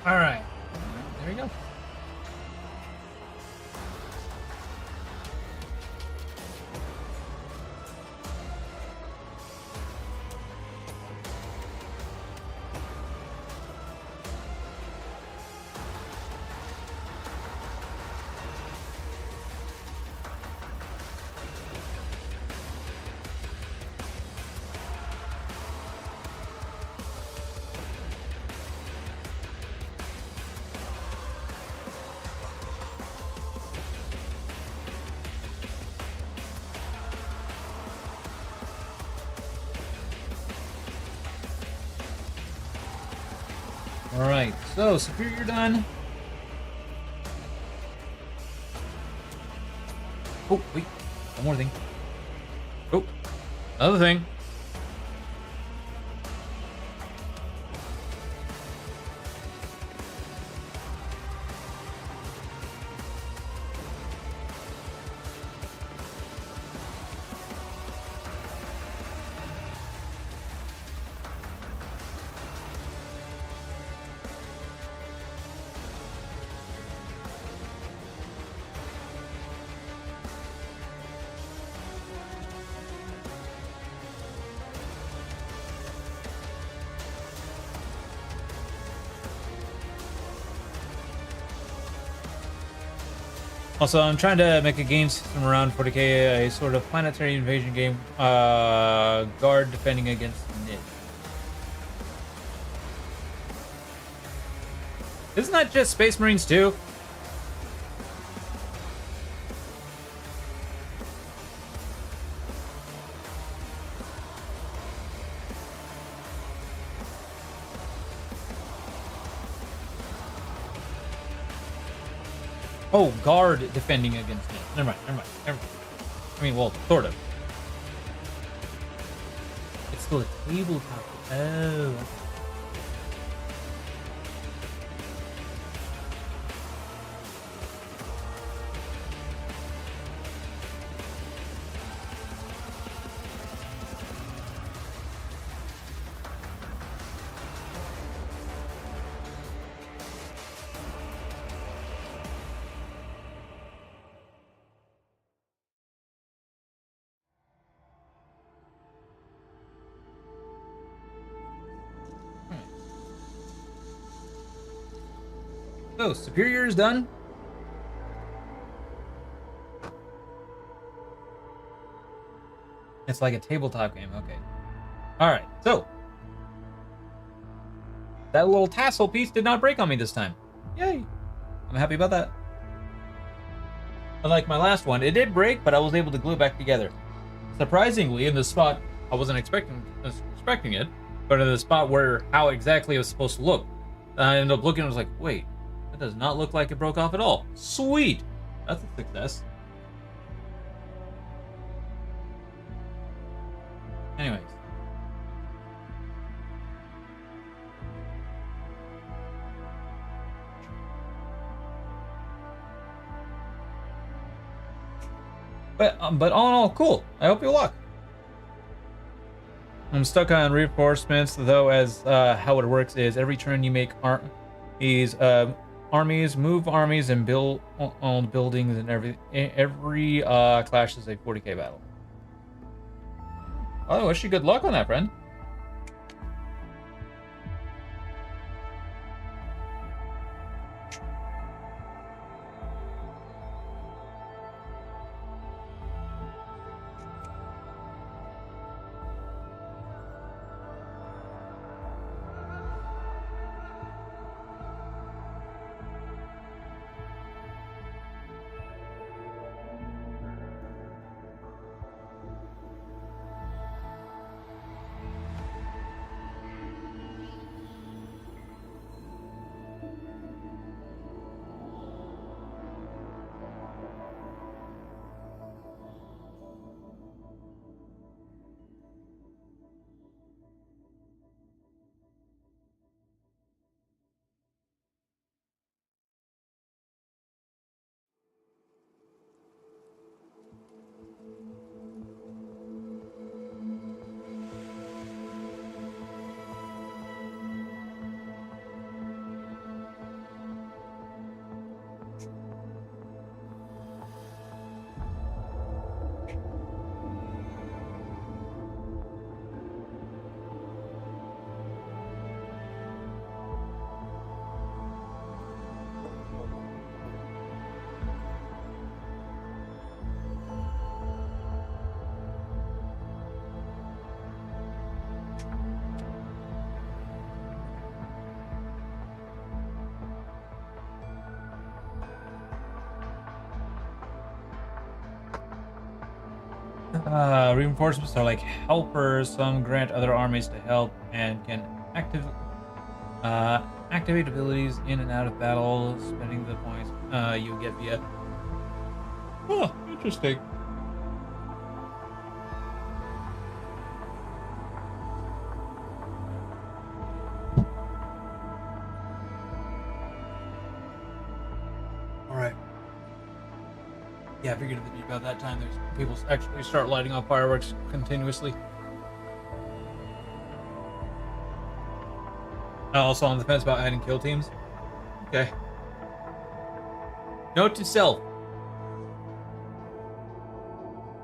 All right, there you go. Alright, so Superior done. Oh, wait. One more thing. Oh, another thing. Also, I'm trying to make a game system around 40k, a sort of planetary invasion game, guard defending against Nid. Isn't that just Space Marines too? Oh, guard defending against it. Never mind. I mean, well, sort of. It's still a tabletop. Oh. So, Superior is done. It's like a tabletop game, okay. Alright, so. That little tassel piece did not break on me this time. Yay! I'm happy about that. Unlike my last one, it did break, but I was able to glue it back together. Surprisingly, in the spot, I wasn't expecting it, but in the spot where how exactly it was supposed to look. I ended up looking and was like, wait. That does not look like it broke off at all. Sweet! That's a success. Anyways. But all in all, cool. I hope you luck. I'm stuck on reinforcements, though, as how it works is every turn you make armies, move armies, and build on buildings, and every clash is a 40k battle. Oh, I wish you good luck on that, friend. Reinforcements are like helpers. Some grant other armies to help and can Activate abilities in and out of battle, spending the points you get via. Oh, interesting. All right. Yeah, I figured it'd be about that time. There's people actually start lighting off fireworks continuously. Also on the fence about adding kill teams. Okay. Note to self.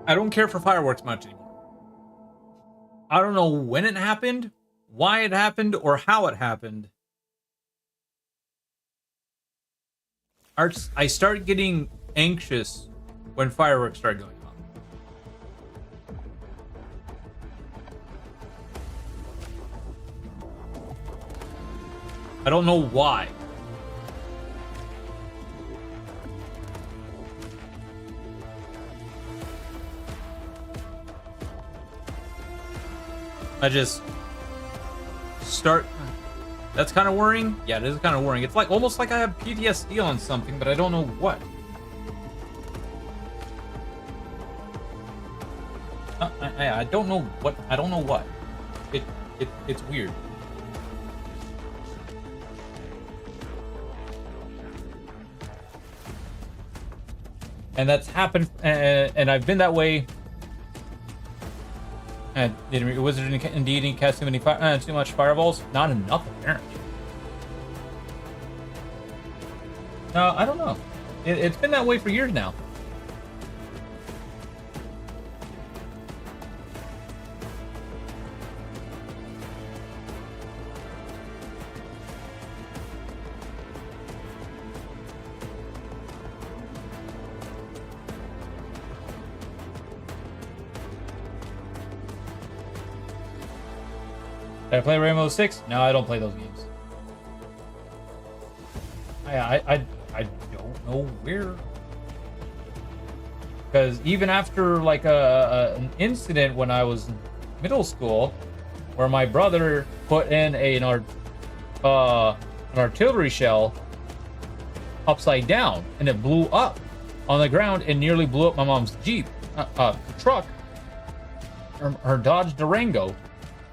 I don't care for fireworks much anymore. I don't know when it happened, why it happened, or how it happened. I start getting anxious when fireworks start going off. I don't know why. I just start. That's kind of worrying. Yeah, it is kind of worrying. It's like almost like I have PTSD on something, but I don't know what. I don't know what. I don't know what. It's weird. And that's happened, and I've been that way. And did Wizard indeed cast too much fireballs? Not enough, apparently. No, I don't know. It's been that way for years now. Did I play Rainbow Six? No, I don't play those games. I don't know where. Because even after like an incident when I was in middle school, where my brother put in an artillery shell upside down, and it blew up on the ground and nearly blew up my mom's Jeep truck, her Dodge Durango.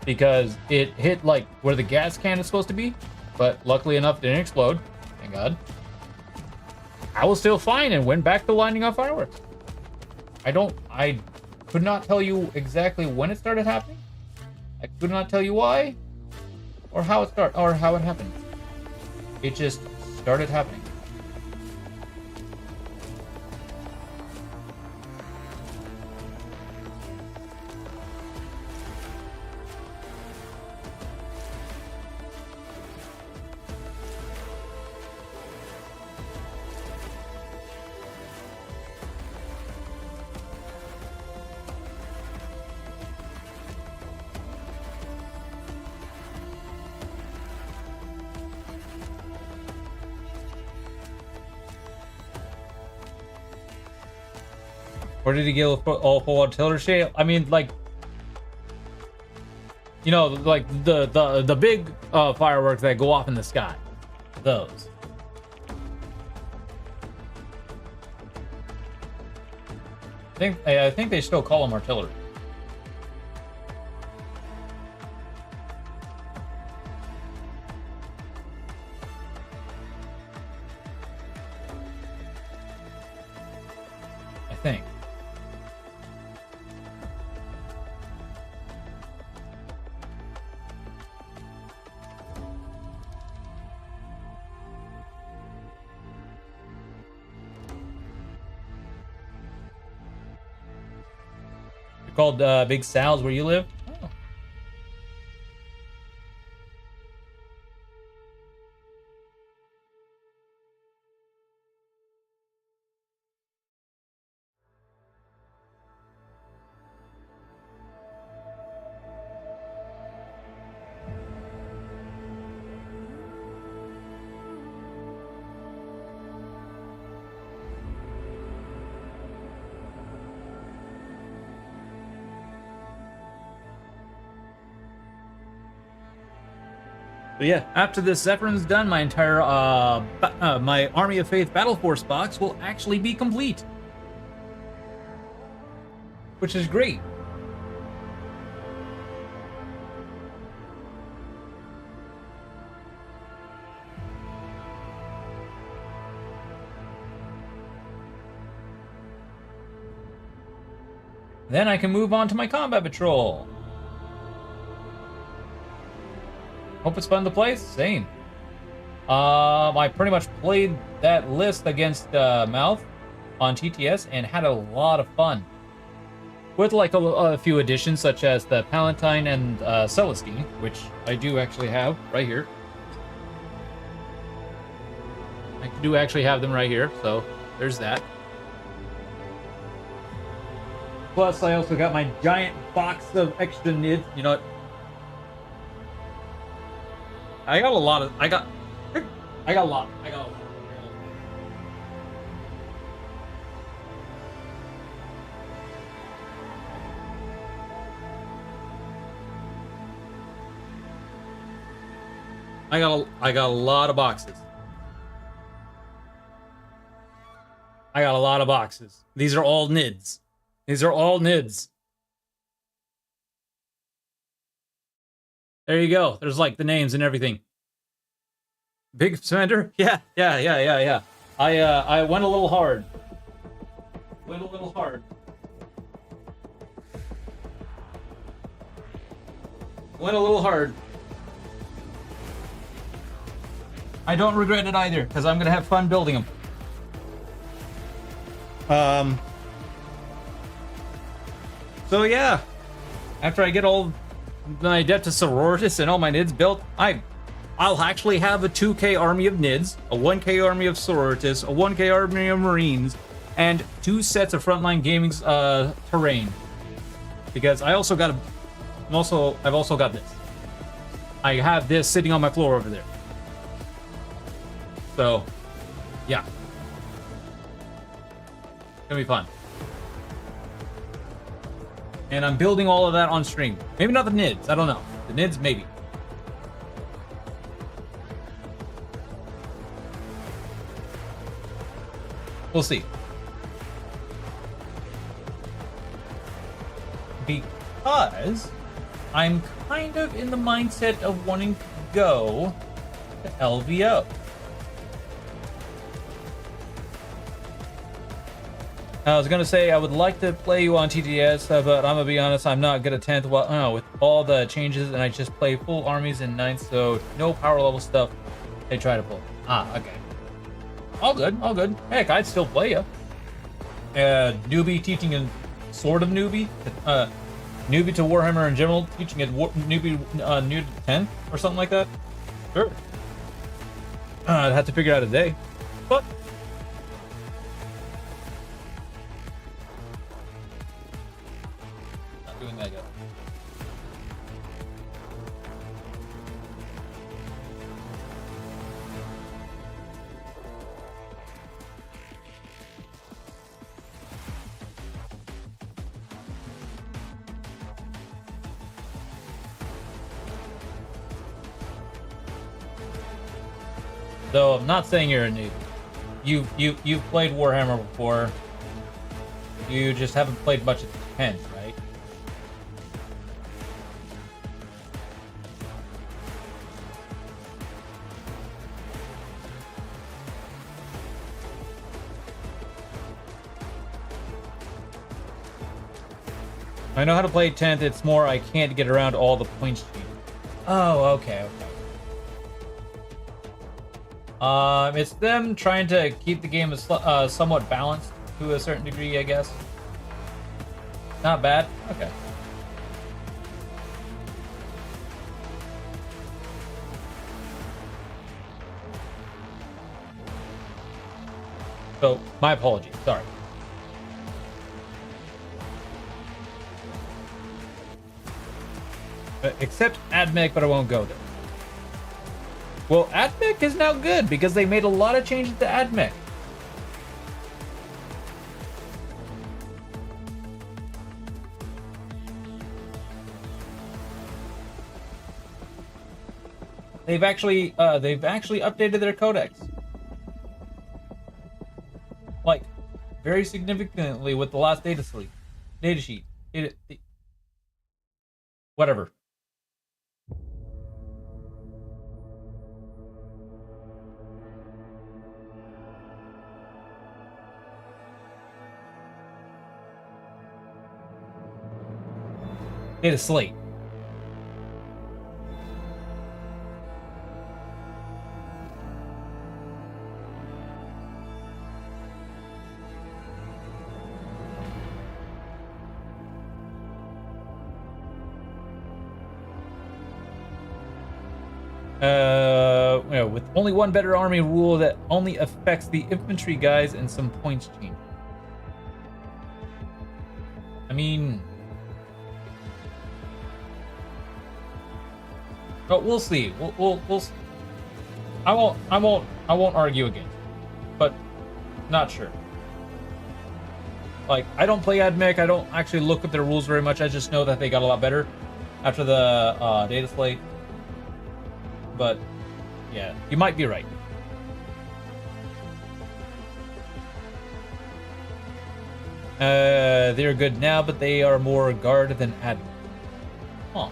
Because it hit like where the gas can is supposed to be, but luckily enough, it didn't explode. Thank God. I was still fine and went back to lighting off fireworks. I could not tell you exactly when it started happening. I could not tell you why, or how it happened. It just started happening. Where did he get all full artillery shell? I mean, like, you know, like the big fireworks that go off in the sky. Those. I think they still call them artillery. I think. Called Big Sal's where you live? Oh. But yeah, after this Zephyr's done, my entire my Army of Faith Battle Force box will actually be complete, which is great. Then I can move on to my combat patrol. Hope it's fun to play. Same. I pretty much played that list against Mouth on TTS and had a lot of fun. With like a few additions such as the Palatine and Celestine, which I do actually have right here. I do actually have them right here, so there's that. Plus, I also got my giant box of extra nids. You know what? I got a lot. I got a lot. I got a lot of boxes. I got a lot of boxes. These are all nids. These are all nids. There you go. There's like the names and everything. Big spender? Yeah. I went a little hard. Went a little hard. I don't regret it either, because I'm gonna have fun building them. So yeah, after I get all my Adepta Sororitas and all my nids built, I'll actually have a 2K army of nids, a 1K army of Sororitas, a 1K army of Marines, and 2 sets of Frontline Gaming's terrain. Because I've also got this. I have this sitting on my floor over there. So, yeah. It's gonna be fun. And I'm building all of that on stream. Maybe not the nids, I don't know. The nids, maybe. We'll see. Because I'm kind of in the mindset of wanting to go to LVO. I was gonna say I would like to play you on TTS, but I'm gonna be honest, I'm not good at 10th. Well, with all the changes, and I just play full armies in 9th, so no power level stuff. They try to pull. Okay. All good, all good. Heck, I'd still play you. Newbie teaching a sort of newbie. Newbie to Warhammer in general, teaching a newbie new to 10th or something like that. Sure. I'd have to figure out a day, but. Doing that yet. So I'm not saying you're a noob. You've played Warhammer before. You just haven't played much at the 10th, right? I know how to play 10th, it's more I can't get around all the points sheet. Oh, okay. It's them trying to keep the game somewhat balanced to a certain degree, I guess. Not bad. Okay. So, my apologies. Sorry. Except AdMech, but I won't go there. Well, AdMech is now good because they made a lot of changes to AdMech. they've actually updated their codex, like very significantly with the last data sheet. Whatever. Data slate. With only one better army rule that only affects the infantry guys and some points change. I mean, but we'll see. We'll see. I won't argue against it, but not sure. Like, I don't play AdMech. I don't actually look at their rules very much. I just know that they got a lot better after the data slate. But yeah, you might be right. They're good now, but they are more guard than AdMech. Huh.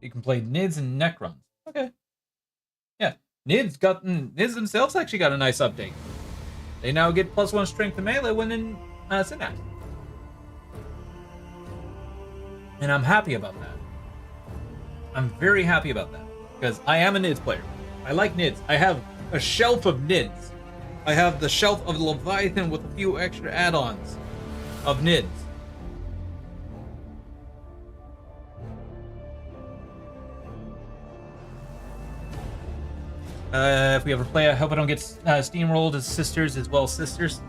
You can play Nids and Necrons. Okay. Yeah. Nids themselves actually got a nice update. They now get +1 strength to melee when in Synapse. And I'm happy about that. I'm very happy about that. Because I am a Nids player. I like Nids. I have a shelf of Nids. I have the shelf of Leviathan with a few extra add-ons of Nids. If we ever play, I hope I don't get steamrolled as sisters as well. Sisters.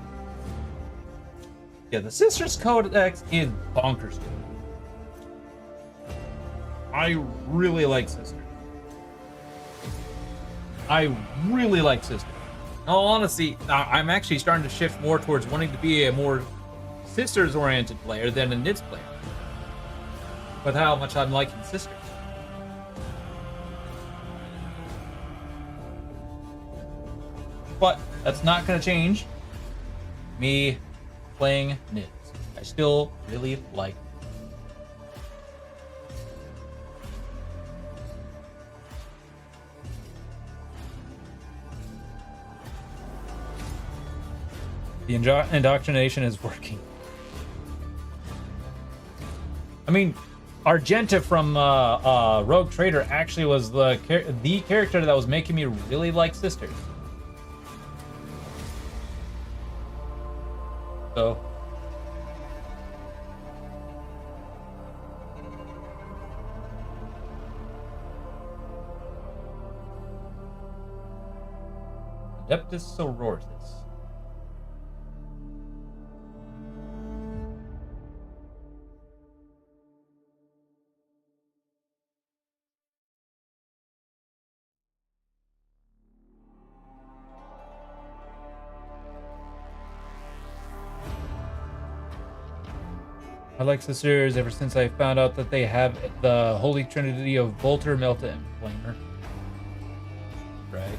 Yeah, the Sisters Codex is bonkers. I really like Sisters. I really like Sisters. In all honesty, I'm actually starting to shift more towards wanting to be a more Sisters-oriented player than a Nids player. With how much I'm liking Sisters. But that's not going to change me playing Nids. I still really like the indoctrination is working. I mean, Argenta from Rogue Trader actually was the character that was making me really like Sisters. So Adepta Sororitas. I like Sisters ever since I found out that they have the Holy Trinity of Bolter, Melta, and Flamer. Right.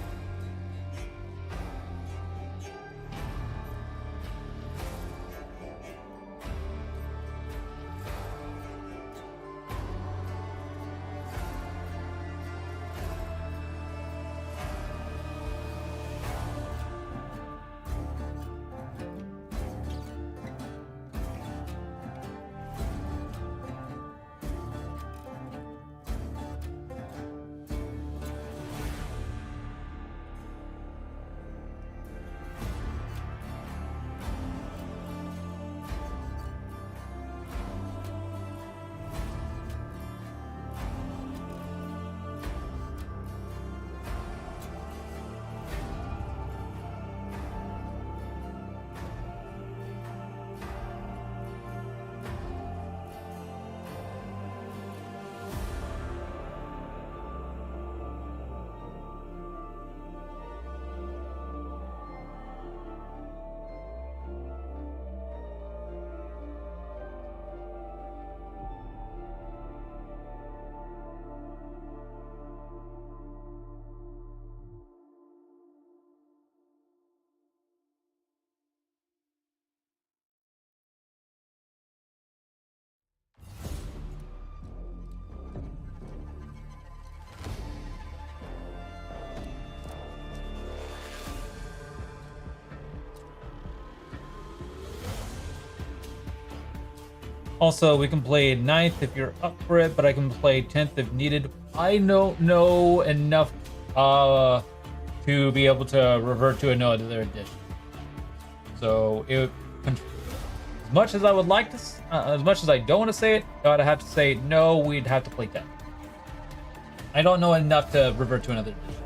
Also, we can play 9th if you're up for it, but I can play 10th if needed. I don't know enough to be able to revert to another edition. So, as much as I would like to, as much as I don't want to say it, I'd have to say no. We'd have to play 10th. I don't know enough to revert to another edition.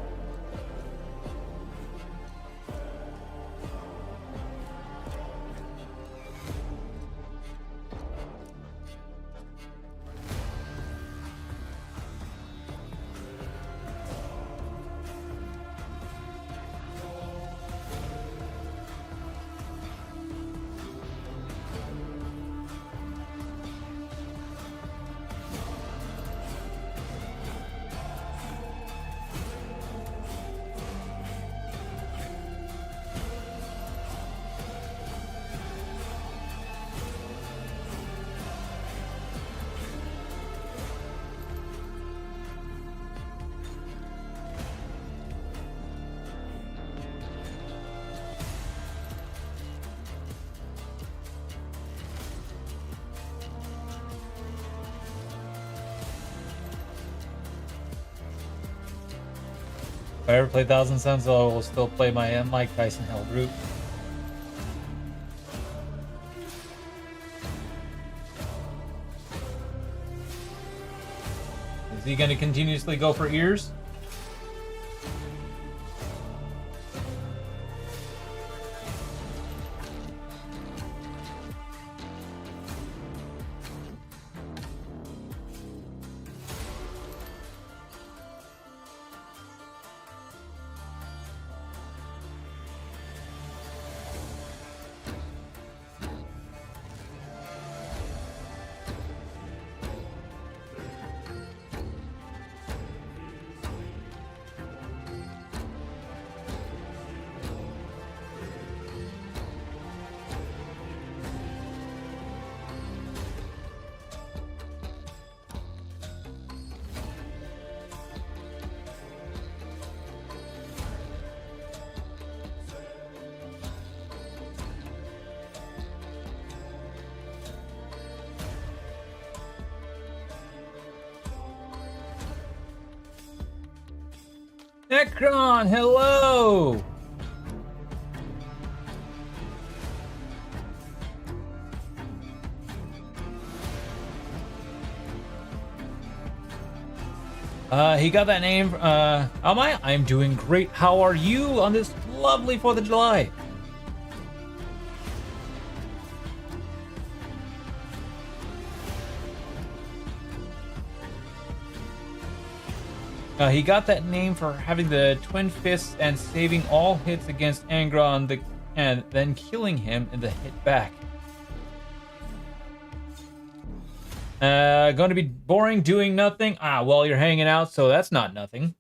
If I ever play Thousand Suns, I will still play my Mike Tyson held route. Is he going to continuously go for ears? Necron, hello! He got that name. How am I? I'm doing great. How are you on this lovely 4th of July? He got that name for having the twin fists and saving all hits against Angron and then killing him in the hit back. Going to be boring doing nothing? Well, you're hanging out, so that's not nothing.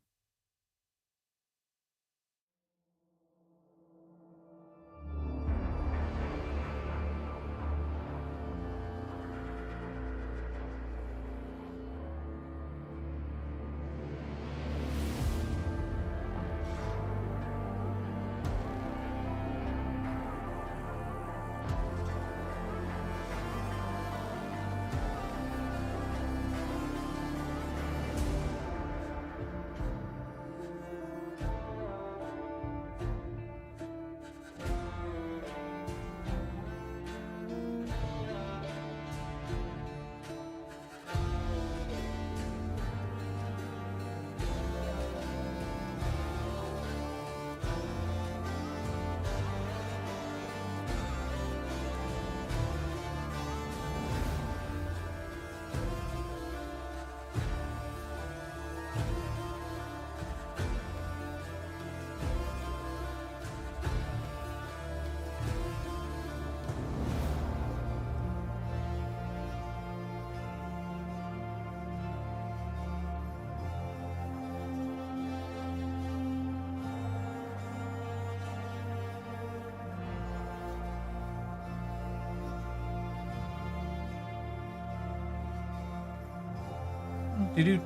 Do-do-do.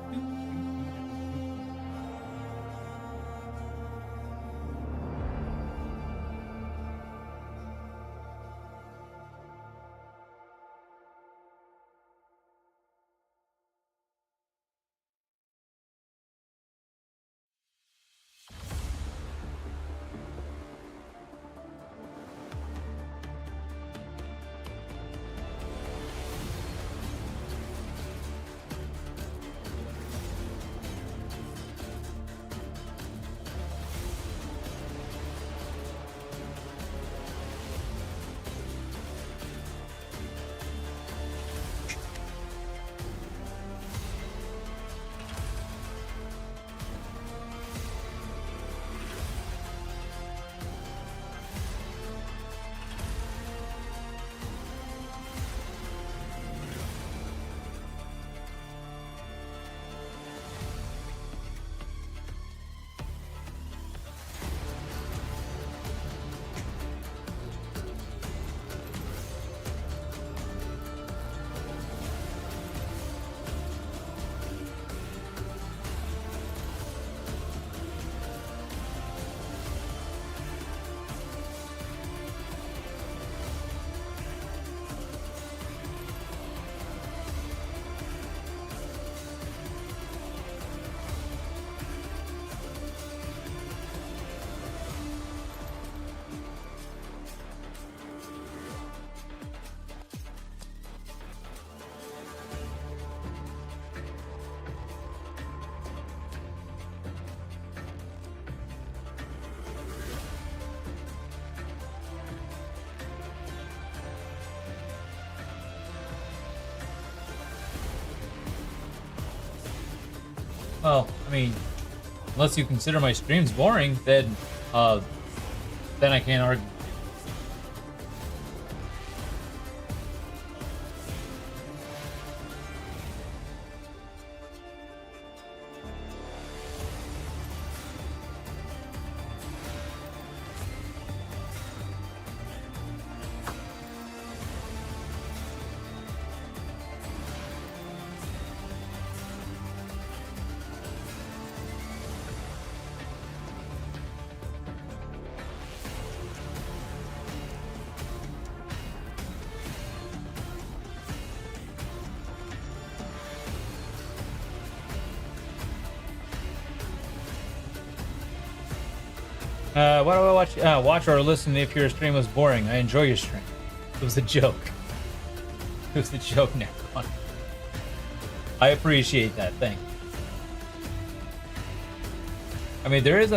Well, I mean, unless you consider my streams boring, then I can't argue. Why do I watch or listen if your stream was boring? I enjoy your stream. It was a joke. It was a joke, Necron. I appreciate that. Thank you. I mean, there is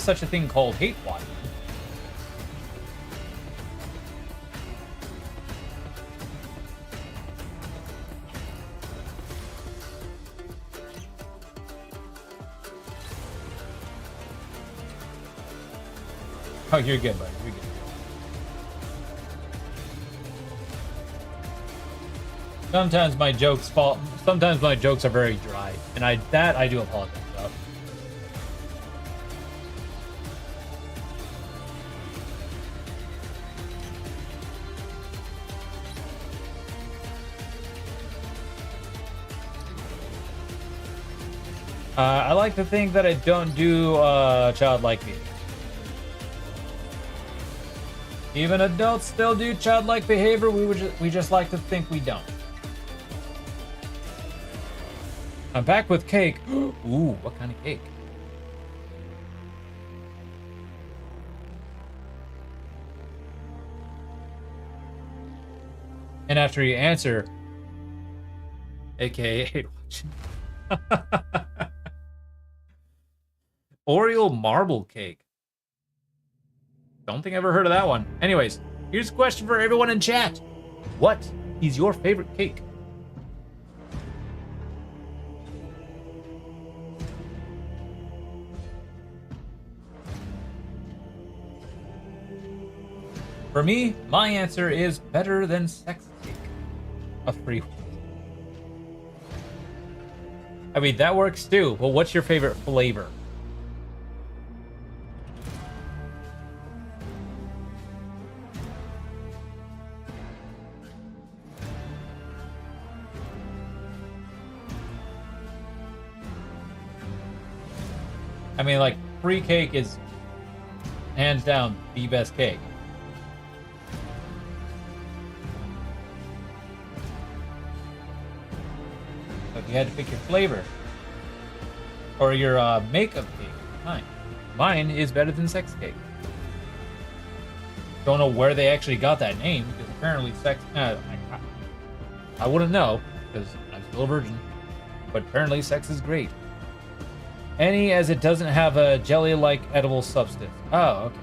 such a thing called hate watching. Oh, you're good, buddy. You're good. Sometimes my jokes are very dry, and I do apologize about. I like to think that I don't do childlike behavior. Even adults still do childlike behavior. We just like to think we don't. I'm back with cake. Ooh, what kind of cake? And after you answer, aka Oreo marble cake. Don't think I ever heard of that one. Anyways, here's a question for everyone in chat. What is your favorite cake? For me, my answer is better than sex cake. A free one. I mean, that works too, but what's your favorite flavor? I mean, like, free cake is hands down the best cake. So if you had to pick your flavor or your makeup cake, mine is better than sex cake. Don't know where they actually got that name because apparently sex. I wouldn't know because I'm still a virgin, but apparently sex is great. Any, as it doesn't have a jelly-like edible substance. Oh, okay.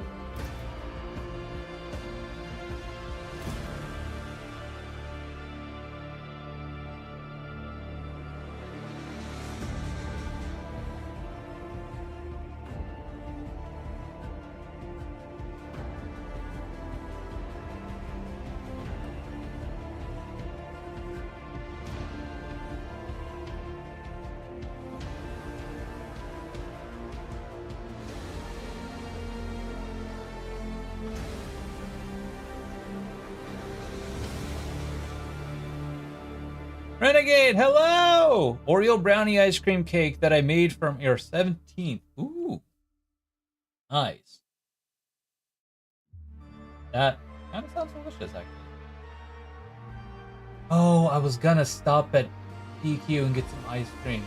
Renegade, hello! Oreo brownie ice cream cake that I made from your 17th. Ooh. Nice. That kind of sounds delicious, actually. Oh, I was gonna stop at DQ and get some ice cream.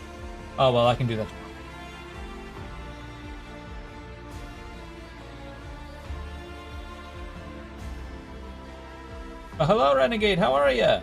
Oh, well, I can do that tomorrow. Hello, Renegade, how are ya?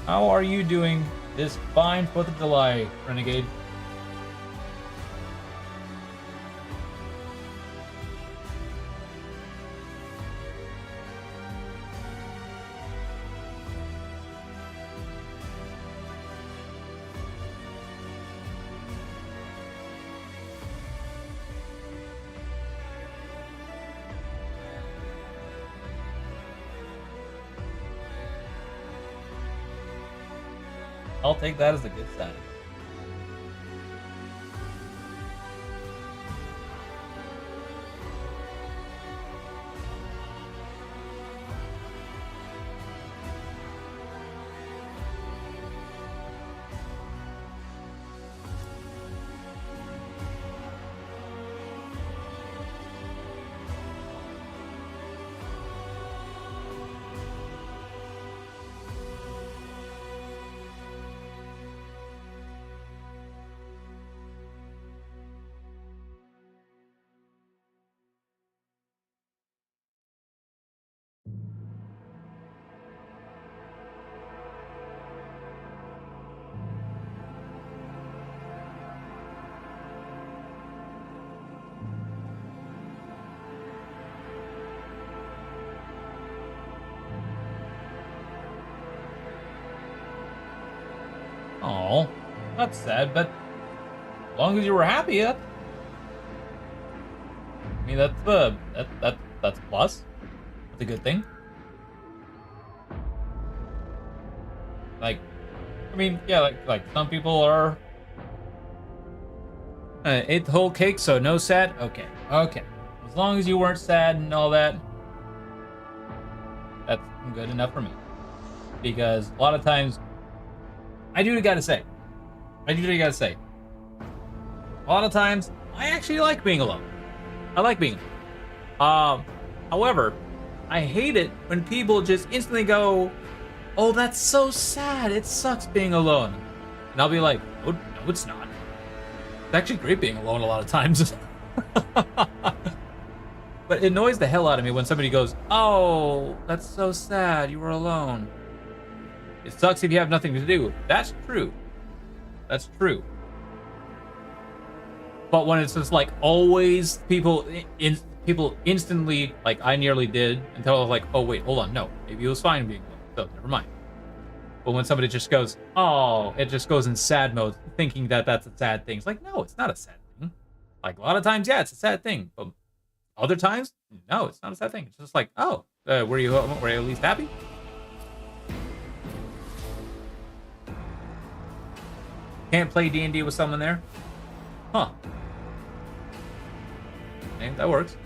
How are you doing this fine 4th of July, Renegade? I'll take that as a good sign. Oh, that's sad, but as long as you were happy, I mean, that's that's a plus. That's a good thing. Like, I mean, yeah, like some people are ate the whole cake, so no sad. Okay, okay. As long as you weren't sad and all that, that's good enough for me. Because a lot of times, I do gotta say, a lot of times I actually like being alone. I like being alone. However, I hate it when people just instantly go, "Oh, that's so sad. It sucks being alone," and I'll be like, "Oh, no, it's not. It's actually great being alone a lot of times." But it annoys the hell out of me when somebody goes, "Oh, that's so sad. You were alone. It sucks if you have nothing to do." That's true. That's true. But when it's just like always people instantly, like I nearly did, until I was like, "Oh wait, hold on, no, maybe it was fine being alone, so never mind." But when somebody just goes, "Oh," it just goes in sad mode, thinking that that's a sad thing. It's like, no, it's not a sad thing. Like a lot of times, yeah, it's a sad thing. But other times, no, it's not a sad thing. It's just like, oh, were you at least happy? Can't play D&D with someone there? Huh. Okay, that works.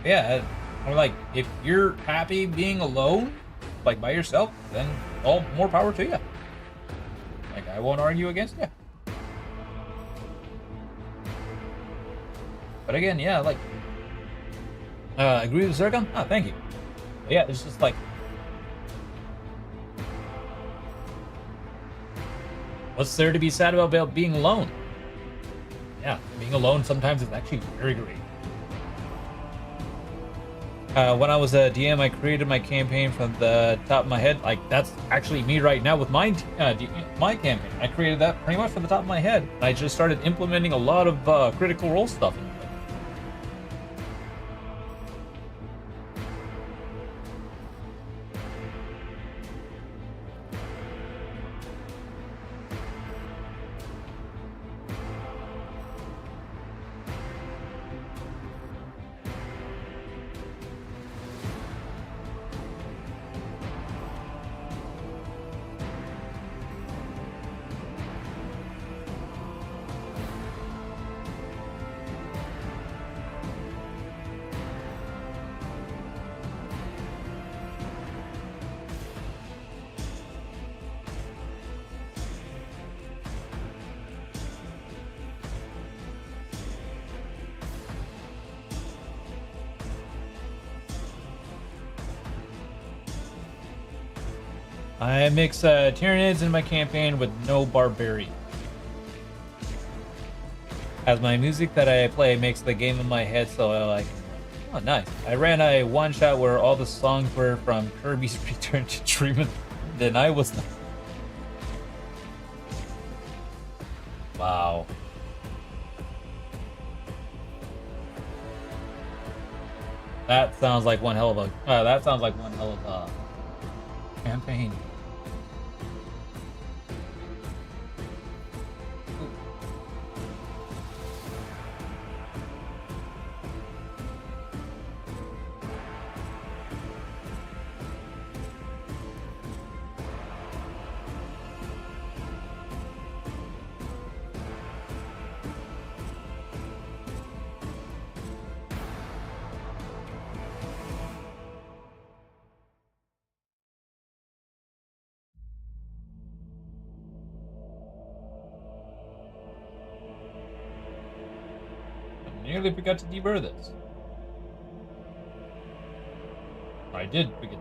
Yeah, I'm like, if you're happy being alone, like by yourself, then all more power to you. Like, I won't argue against you. But again, yeah, like, agree with Zergon? Ah, thank you. But yeah, it's just like, what's there to be sad about being alone? Yeah, being alone sometimes is actually very great. When I was a DM, I created my campaign from the top of my head. Like, that's actually me right now with my campaign. I created that pretty much from the top of my head. I just started implementing a lot of Critical Role stuff into it. I mix Tyranids in my campaign with no barbarian. As my music that I play makes the game in my head, so I like. Oh, nice. I ran a one-shot where all the songs were from Kirby's Return to Dreamland, and I was. Wow. That sounds like one hell of a. That sounds like one hell of a campaign. Nearly forgot to deburr this. I did forget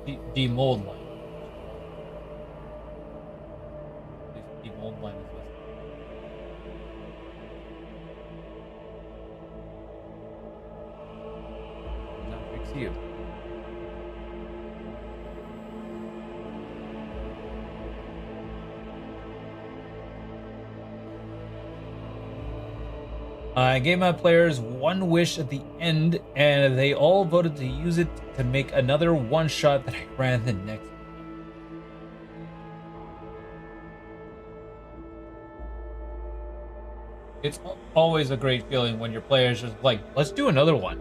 to demold line. Demold line is listed. Not fix you. I gave my players one wish at the end, and they all voted to use it to make another one-shot that I ran the next week. It's always a great feeling when your players just like, let's do another one.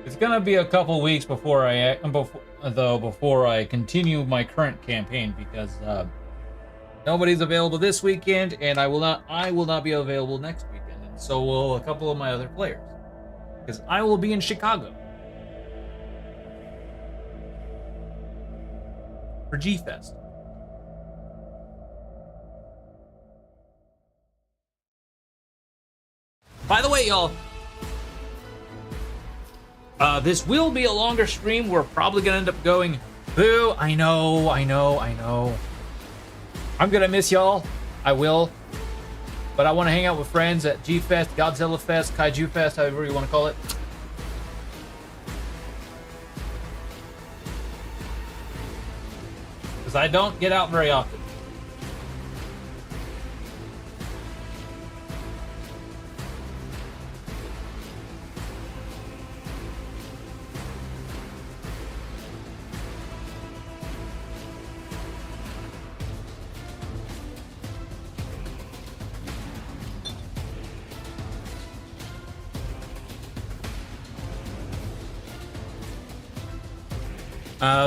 It's gonna be a couple weeks before I continue my current campaign, because nobody's available this weekend, and I will not be available next weekend, and so will a couple of my other players, because I will be in Chicago for G-Fest. By the way, y'all, this will be a longer stream. We're probably gonna end up going, boo, I know. I'm gonna miss y'all. I will. But I want to hang out with friends at G-Fest, Godzilla Fest, Kaiju Fest, however you want to call it. Because I don't get out very often.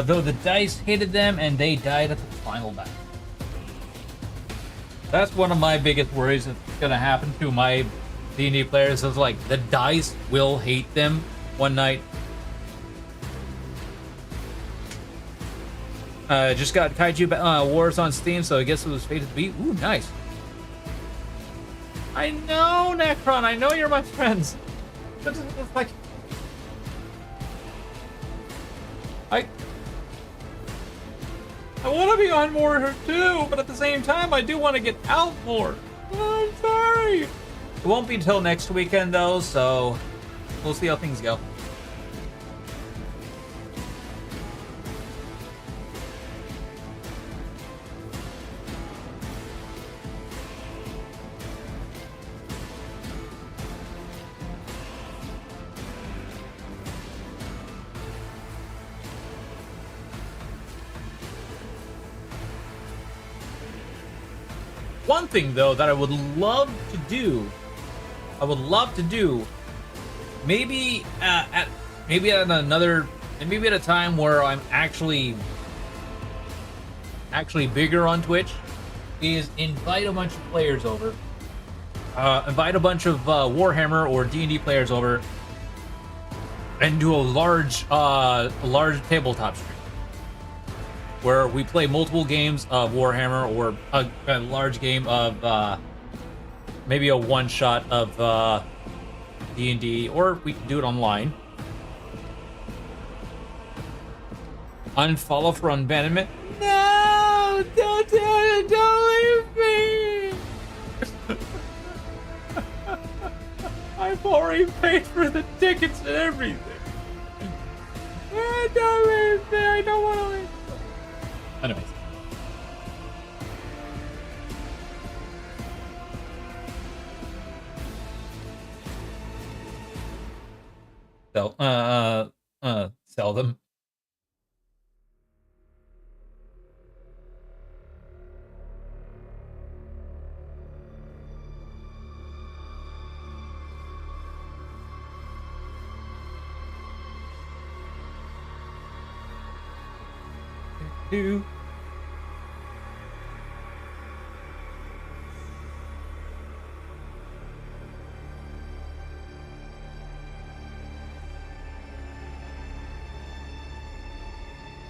Though the dice hated them and they died at the final battle. That's one of my biggest worries that's gonna happen to my D&D players, is like, the dice will hate them one night. Just got Kaiju Wars on Steam, so I guess it was fated to be. Ooh, nice. I know, Necron, I know you're my friends. It's like... I want to be on more too, but at the same time, I do want to get out more. Oh, I'm sorry. It won't be until next weekend, though, so we'll see how things go. One thing, though, that I would love to do, maybe at a time where I'm actually bigger on Twitch, is invite a bunch of players over. Invite a bunch of Warhammer or D&D players over, and do a large tabletop stream. where we play multiple games of Warhammer or a large game of maybe a one-shot of D&D, or we can do it online. Unfollow for unbanishment? No! Don't leave me! I've already paid for the tickets and everything. Don't leave me! I don't want to leave. Anyways. Sell them. Do.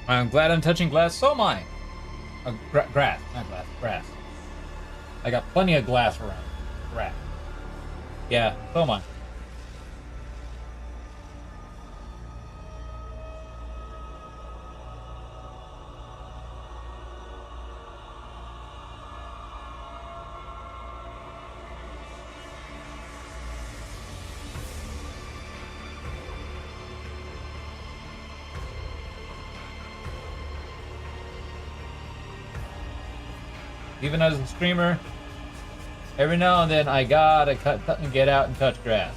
I'm glad I'm touching glass. So am I. Grass, not glass. Grass. I got plenty of glass around. Grass. Yeah, so am I. Even as a streamer, every now and then I gotta get out and touch grass.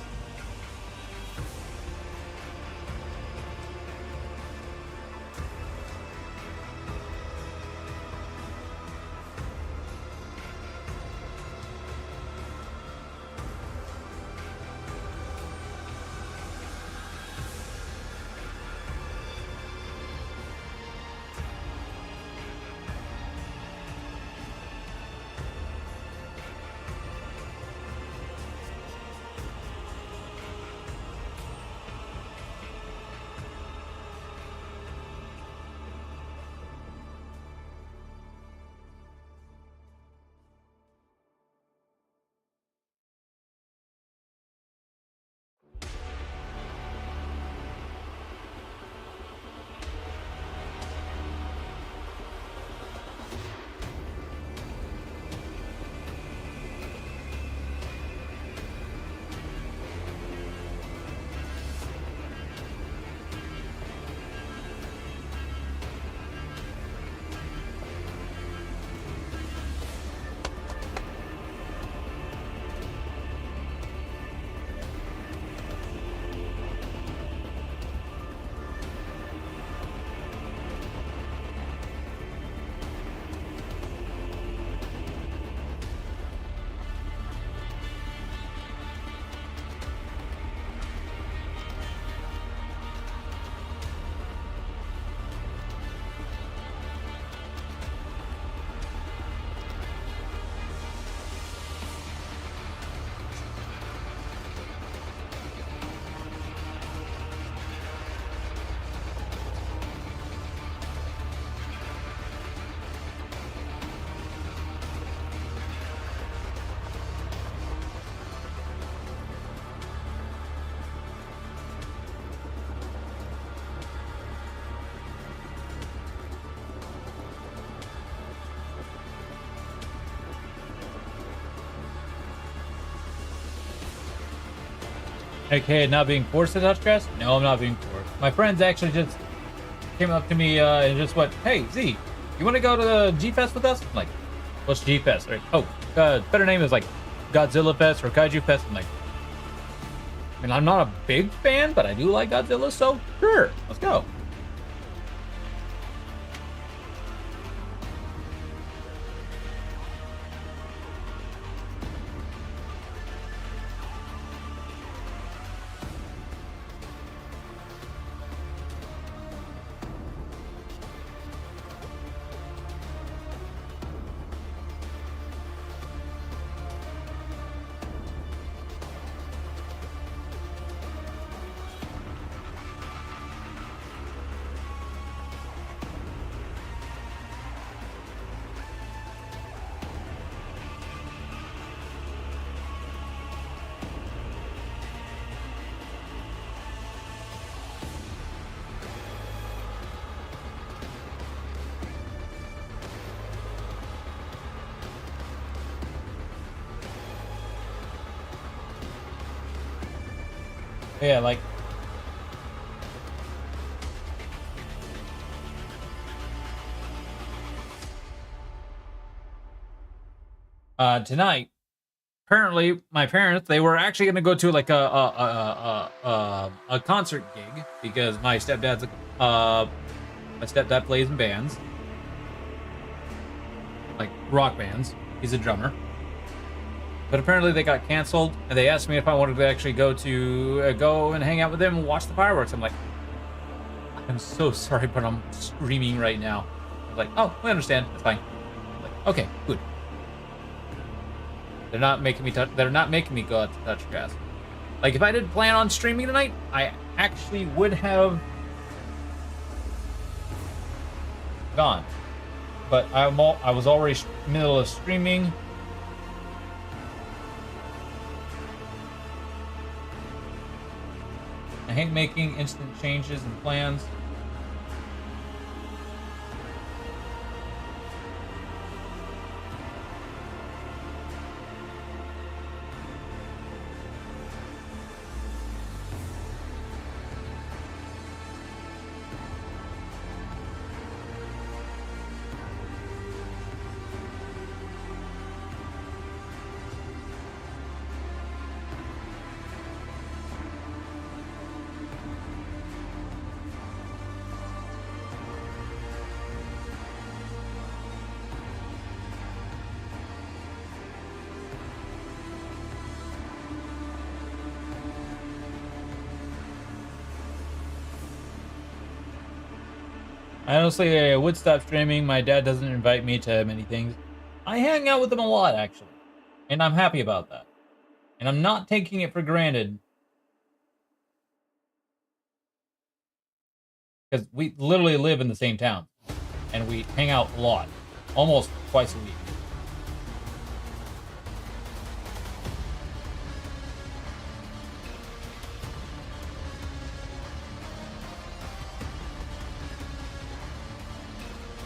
Okay, not being forced to touch grass? No, I'm not being forced. My friends actually just came up to me and just went, "Hey, Z, you want to go to the G-Fest with us?" I'm like, "What's G-Fest?" Right? Oh, better name is like Godzilla Fest or Kaiju Fest. I'm like, I mean, I'm not a big fan, but I do like Godzilla, so sure, let's go. yeah, like tonight. Apparently, my parents, they were actually going to go to like a concert gig because my stepdad plays in bands, like rock bands. He's a drummer. But apparently they got canceled, and they asked me if I wanted to actually go and hang out with them and watch the fireworks. I'm like, I'm so sorry, but I'm screaming right now. I'm like, oh, we understand. It's fine. I'm like, okay, good. They're not making me go out to touch grass. Like, if I didn't plan on streaming tonight, I actually would have gone. But I was already in the middle of streaming. I hate making instant changes and plans. Honestly, I would stop streaming. My dad doesn't invite me to many things. I hang out with him a lot, actually. And I'm happy about that. And I'm not taking it for granted. Because we literally live in the same town. And we hang out a lot. Almost twice a week.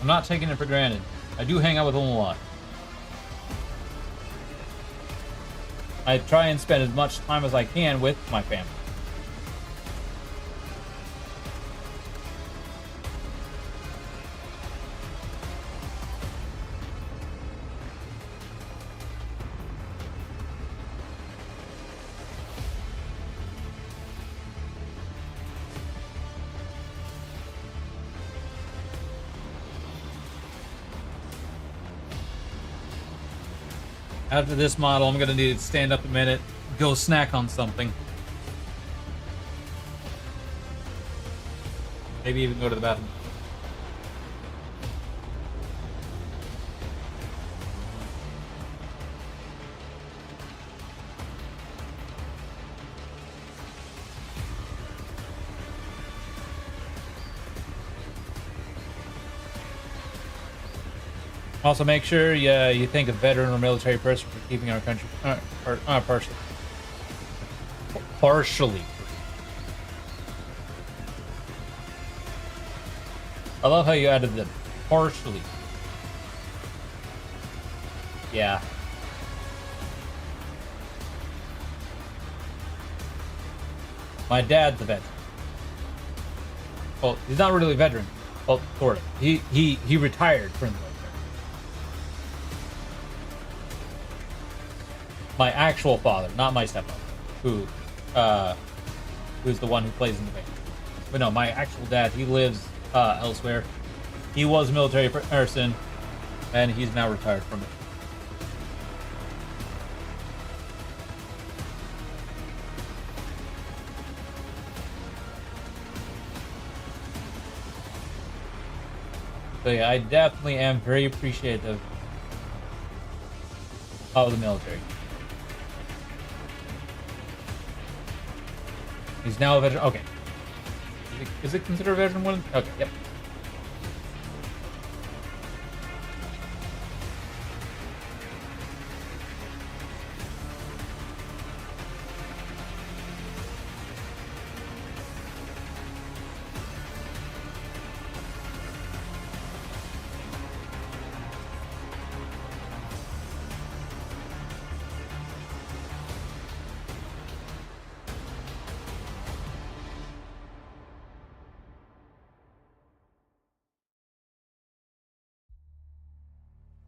I'm not taking it for granted. I do hang out with him a lot. I try and spend as much time as I can with my family. After this model, I'm gonna need to stand up a minute, go snack on something. Maybe even go to the bathroom. Also, make sure you thank a veteran or military person for keeping our country partially. I love how you added the partially. Yeah. My dad's a veteran. Well, he's not really a veteran. Well, sort of. He retired from the military. My actual father, not my stepfather, who's the one who plays in the band. But no, my actual dad, he lives elsewhere. He was a military person, and he's now retired from it. So yeah, I definitely am very appreciative of the military. He's now a veteran. Okay. Is it considered a veteran one? Okay, yep.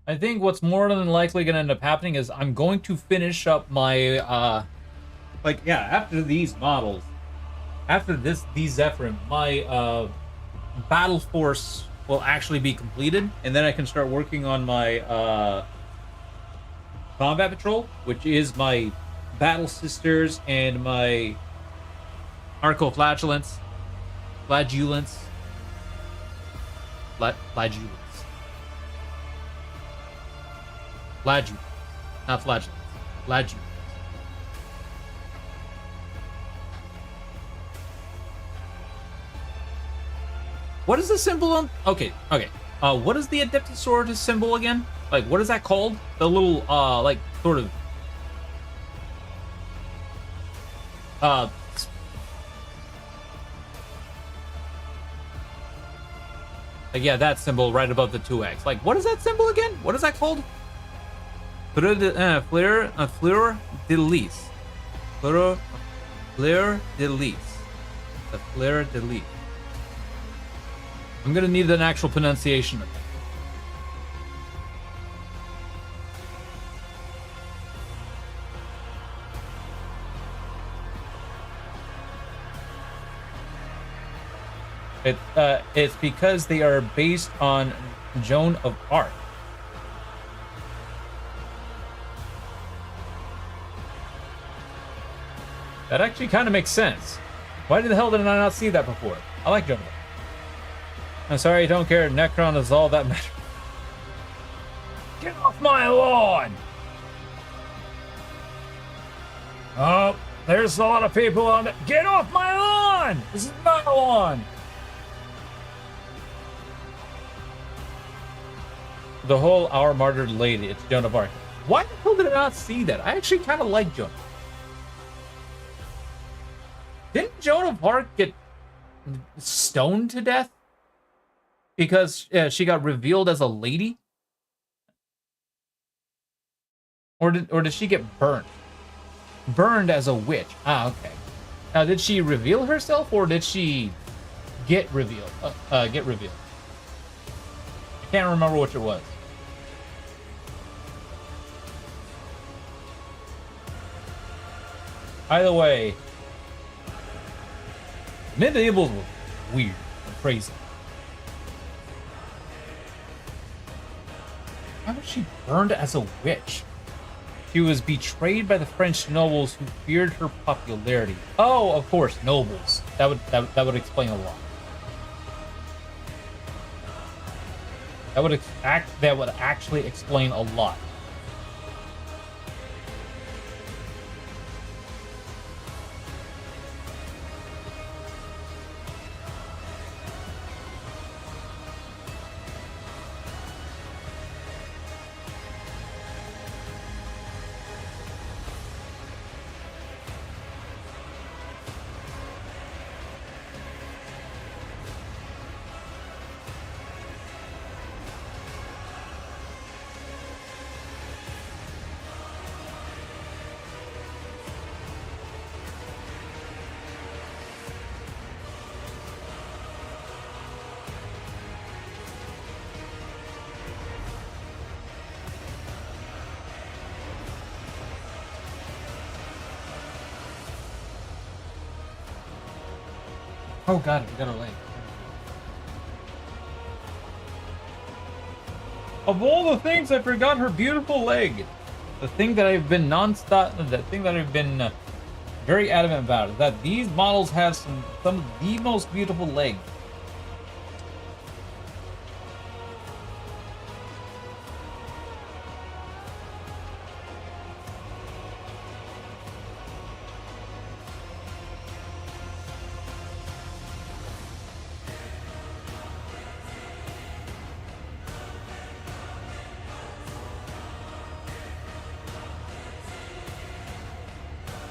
I think what's more than likely going to end up happening is I'm going to finish up my, after these models, after these Zephyrin, my, battle force will actually be completed, and then I can start working on my, combat patrol, which is my battle sisters and my arco-flatulence, flagulence, not flagellants, flagellants. What is the symbol on? Okay. What is the Adepta Sororitas symbol again? Like, what is that called? The little, sort of, yeah, that symbol right above the 2x. Like, what is that symbol again? What is that called? Fleur de lis. Fleur de lis. The fleur de lis. I'm gonna need an actual pronunciation of it. It's because they are based on Joan of Arc. That actually kind of makes sense. Why the hell did I not see that before? I like Joan of Arc. I'm sorry, I don't care. Necron is all that matters. Get off my lawn! Oh, there's a lot of people on it. Get off my lawn! This is my lawn! The whole Our Martyred Lady, it's Joan of Arc. Why the hell did I not see that? I actually kind of like Joan. Didn't Joan of Arc get stoned to death? Because she got revealed as a lady? Or did she get burned? Burned as a witch. Ah, okay. Now, did she reveal herself, or did she get revealed? Get revealed. I can't remember which it was. Either way, medievals were weird and crazy. Why was she burned as a witch? She was betrayed by the French nobles who feared her popularity. Oh, of course, nobles. That would explain a lot. That would actually explain a lot. Oh god, we got a leg. Of all the things, I forgot her beautiful leg. The thing that I've been very adamant about is that these models have some of the most beautiful legs.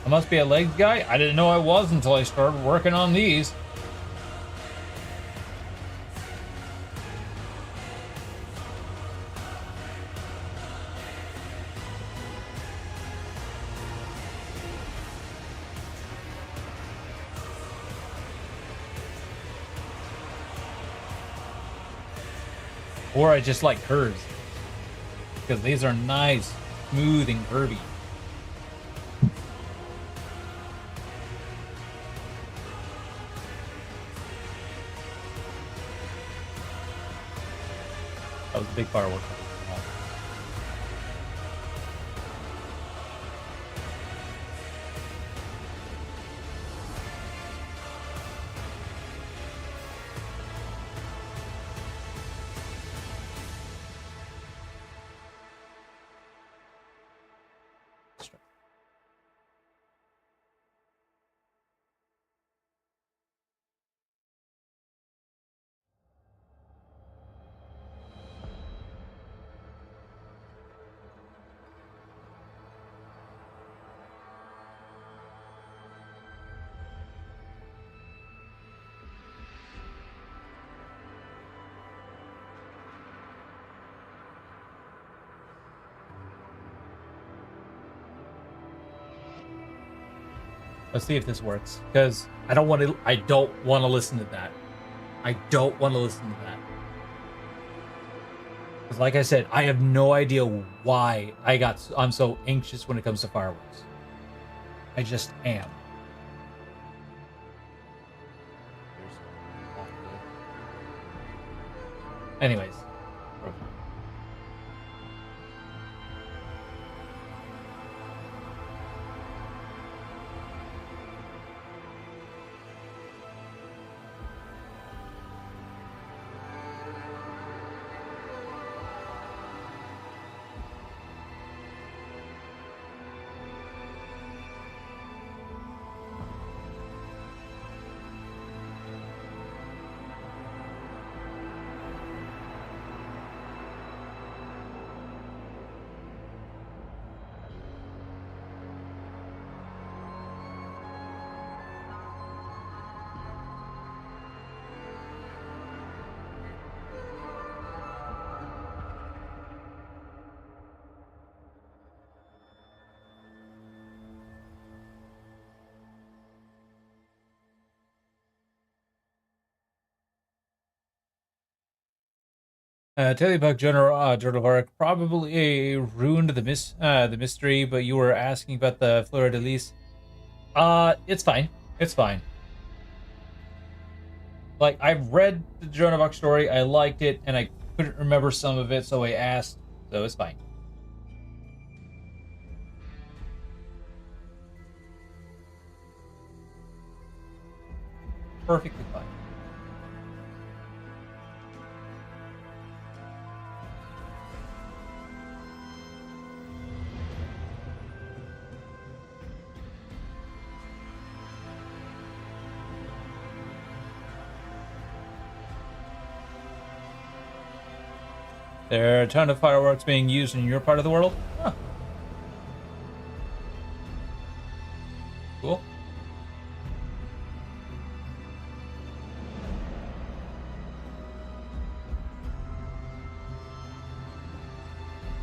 I must be a legs guy? I didn't know I was until I started working on these. Or I just like hers. because these are nice, smooth, and curvy. That was a big firework. Let's see if this works, because I don't want to listen to that. I don't want to listen to that. Because like I said, I have no idea why I'm so anxious when it comes to fireworks. I just am. Anyways. Tell you about Journal of Arc probably ruined the mystery, but you were asking about the Fleur de Lis. It's fine. It's fine. Like, I've read the Joan of Arc story, I liked it, and I couldn't remember some of it, so I asked, so it's fine. Perfectly fine. There are a ton of fireworks being used in your part of the world? Huh. Cool.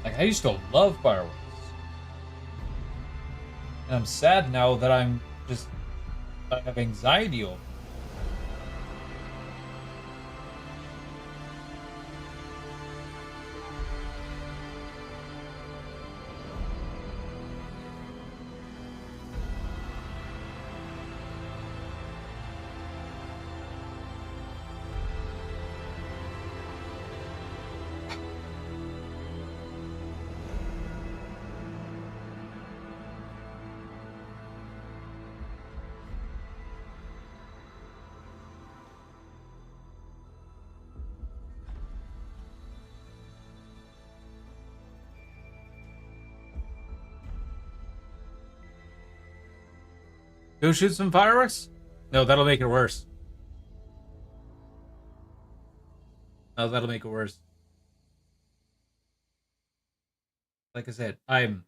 Like, I used to love fireworks. And I'm sad now that I have anxiety over it. Go shoot some fireworks? No, that'll make it worse. No, that'll make it worse. Like I said, I'm...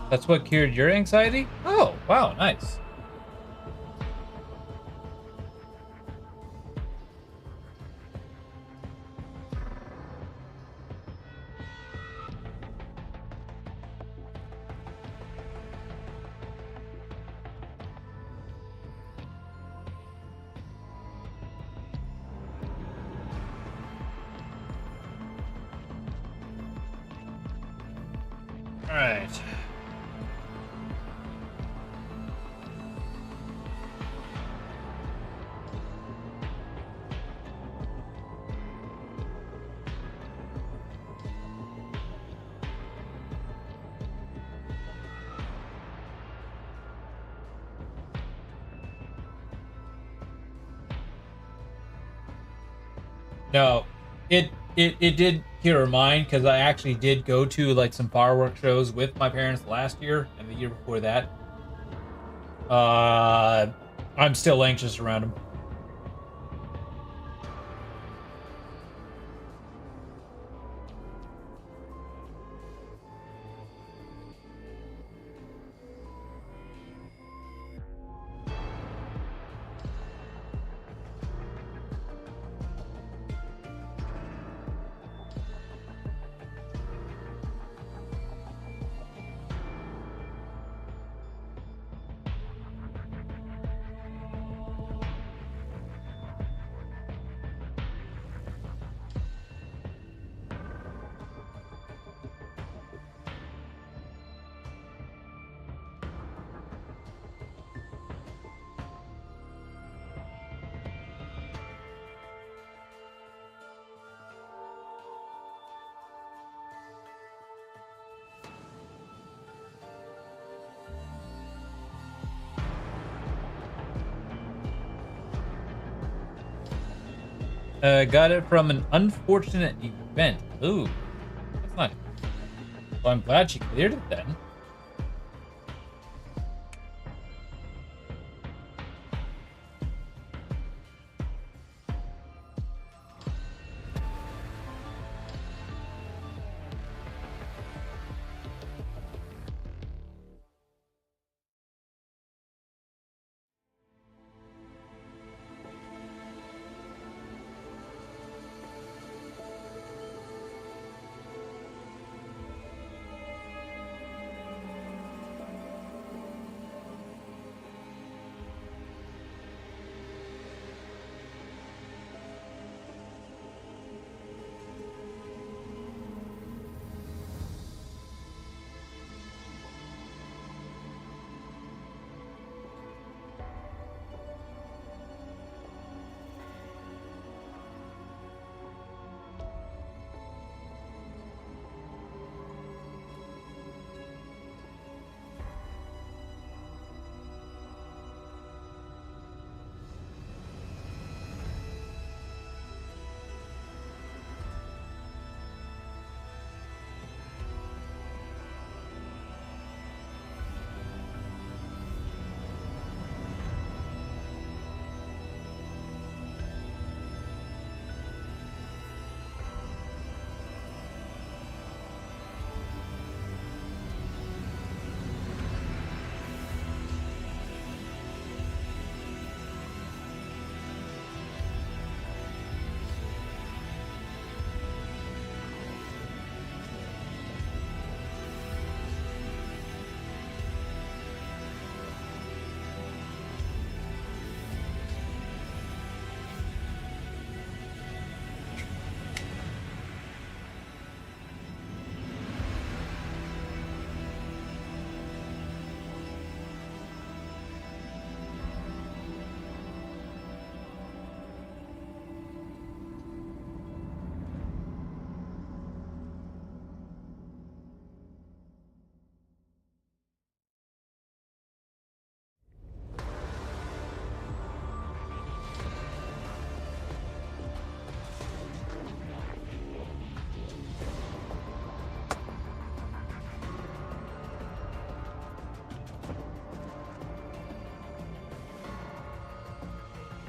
That's what cured your anxiety? Oh, wow, nice. All right. No, it did cure mine because I actually did go to like some fireworks shows with my parents last year and the year before that. I'm still anxious around them. Got it from an unfortunate event. Ooh, that's not. Well, I'm glad she cleared it then.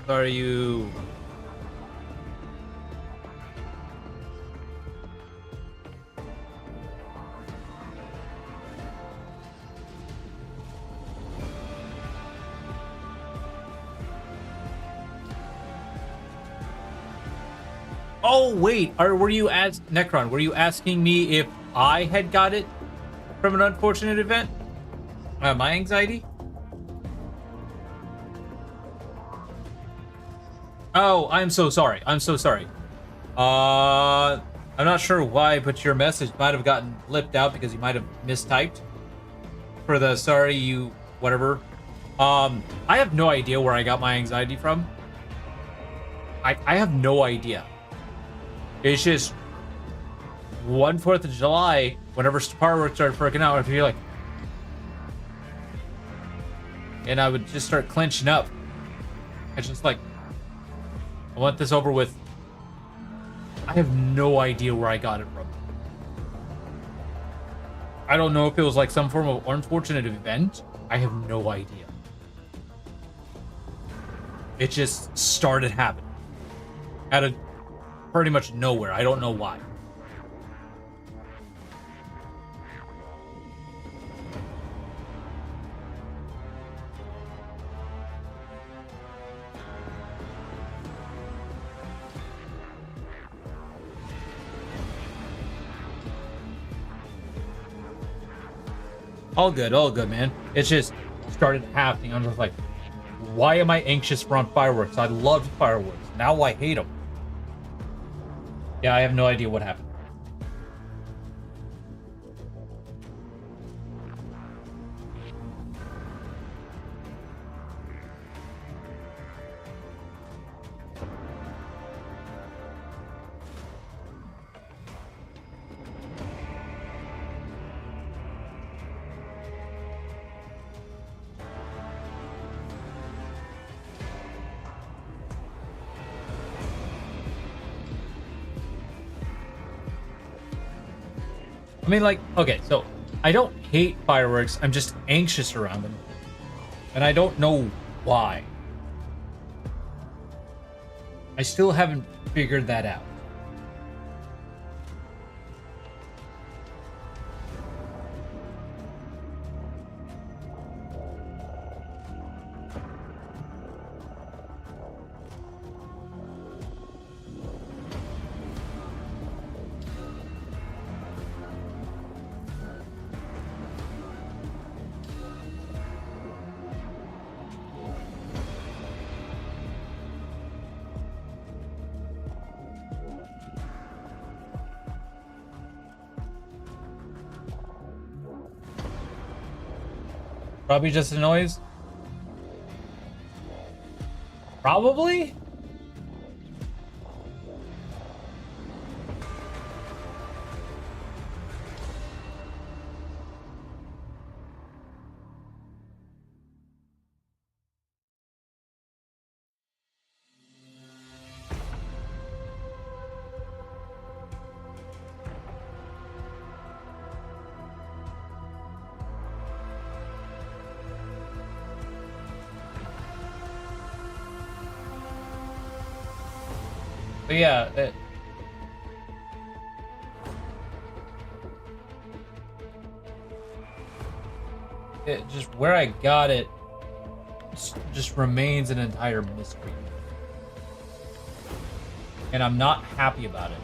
Are you? Oh wait, were you Necron? Were you asking me if I had got it from an unfortunate event? My anxiety? Oh, I'm so sorry. I'm so sorry. I'm not sure why, but your message might have gotten blipped out because you might have mistyped for the sorry you whatever. I have no idea where I got my anxiety from. I have no idea. It's just 4th of July, whenever fireworks started freaking out, I'd be like, and I would just start clenching up. It's just like, I want this over with. I have no idea where I got it from. I don't know if it was like some form of unfortunate event. I have no idea. It just started happening. Out of pretty much nowhere. I don't know why. All good, man. It's just started happening. I'm just like, why am I anxious around fireworks? I loved fireworks. Now I hate them. Yeah, I have no idea what happened. I mean, like, okay, so I don't hate fireworks. I'm just anxious around them. And I don't know why. I still haven't figured that out. Probably just a noise. Probably? But yeah, it just where I got it just remains an entire mystery. And I'm not happy about it.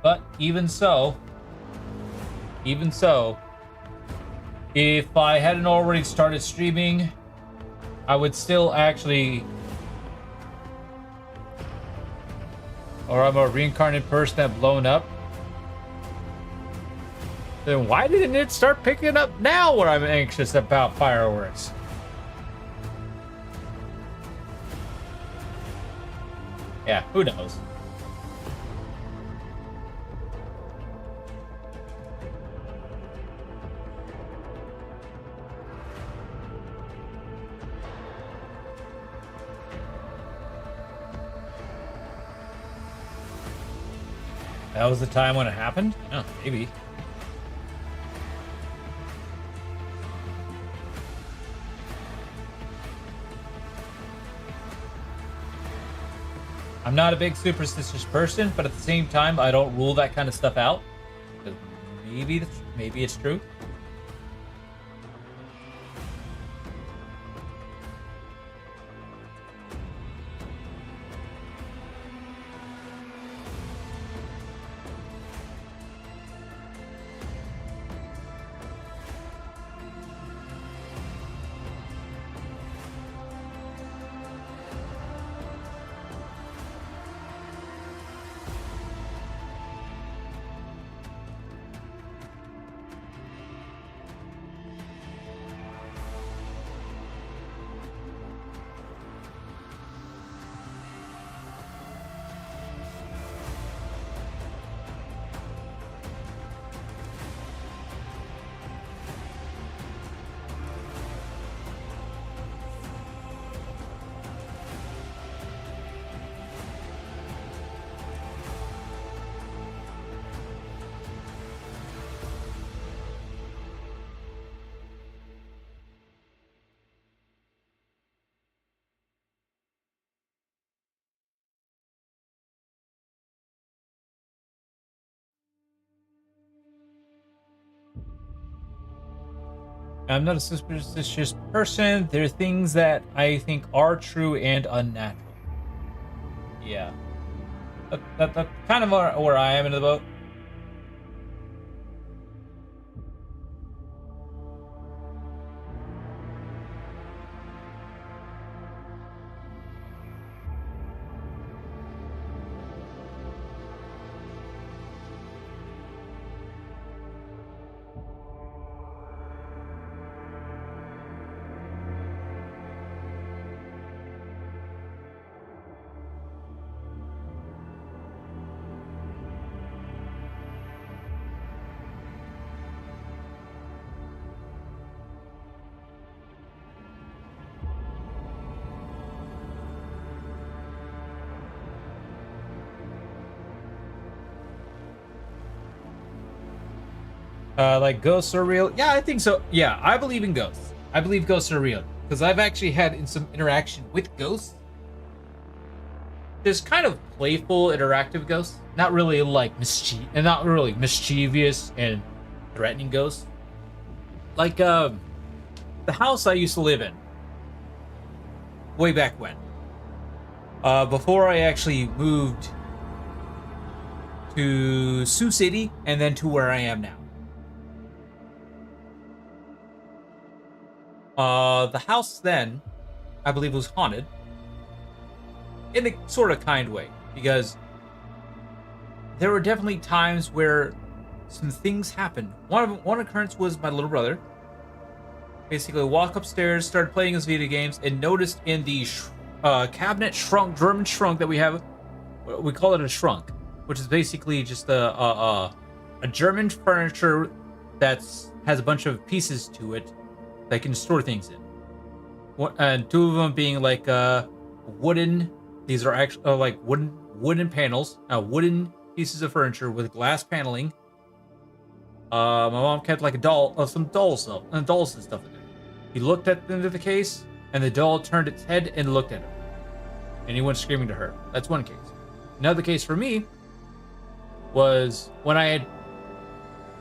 But even so, if I hadn't already started streaming, I would still actually, or I'm a reincarnated person that blown up. Then why didn't it start picking up now where I'm anxious about fireworks? Yeah, who knows? That was the time when it happened? Oh, maybe. I'm not a big superstitious person, but at the same time, I don't rule that kind of stuff out. Because maybe it's true. I'm not a superstitious person. There are things that I think are true and unnatural. Yeah. That's kind of where I am in the boat. Like ghosts are real? Yeah, I think so. Yeah, I believe in ghosts. I believe ghosts are real because I've actually had some interaction with ghosts. There's kind of playful, interactive ghosts, not really like not really mischievous and threatening ghosts. Like the house I used to live in, way back when. Before I actually moved to Sioux City and then to where I am now. The house then, I believe, was haunted. In a sort of kind way. Because there were definitely times where some things happened. One occurrence was my little brother. Basically, walk upstairs, started playing his video games, and noticed in the cabinet German shrunk that we have, we call it a shrunk, which is basically just a German furniture that has a bunch of pieces to it that can store things in. And two of them being like wooden. These are actually like wooden panels, wooden pieces of furniture with glass paneling. My mom kept like a doll, some dolls and stuff in there. He looked into the case, and the doll turned its head and looked at him. And he went screaming to her. That's one case. Another case for me was when I had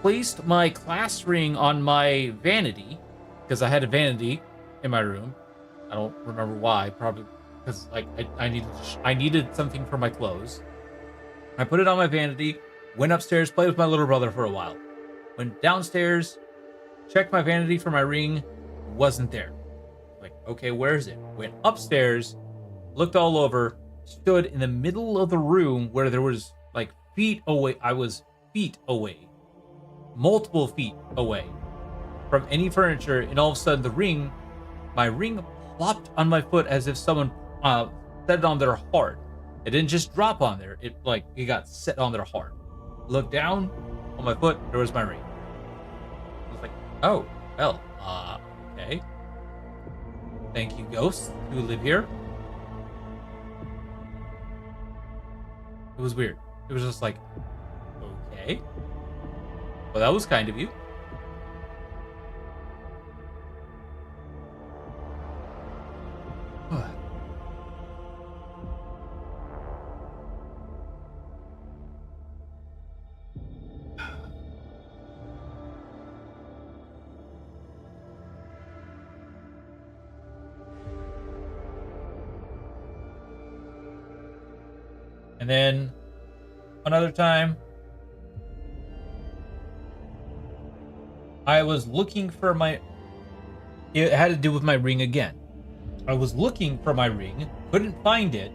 placed my class ring on my vanity, because I had a vanity in my room. I don't remember why. Probably because like I needed something for my clothes. I put it on my vanity. Went upstairs, played with my little brother for a while. Went downstairs, checked my vanity for my ring. Wasn't there. Like, okay, where is it? Went upstairs, looked all over, stood in the middle of the room where there was like feet away. I was feet away, multiple feet away from any furniture, and all of a sudden my ring plopped on my foot as if someone set it on their heart. It didn't just drop on there. It got set on their heart. Looked down on my foot. There was my ring. I was like, oh, well, okay. Thank you, ghosts who live here. It was weird. It was just like, okay. Well, that was kind of you. And then another time, I was looking for my... It had to do with my ring again. I was looking for my ring, couldn't find it.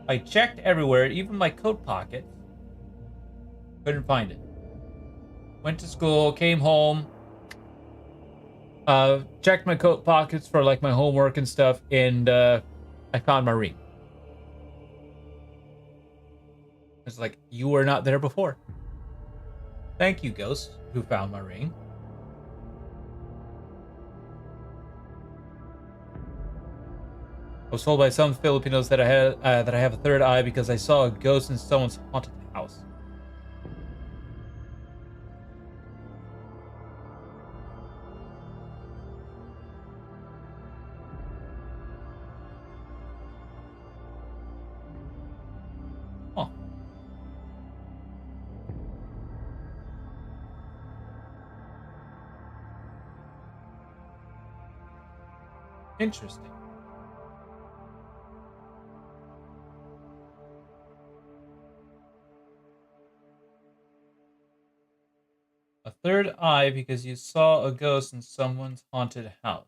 I checked everywhere, even my coat pockets. Couldn't find it. Went to school, came home, checked my coat pockets for like my homework and stuff, and I found my ring. It's like, you were not there before. Thank you, ghost, who found my ring. I was told by some Filipinos that I have a third eye because I saw a ghost in someone's haunted house. Huh. Interesting. A third eye because you saw a ghost in someone's haunted house.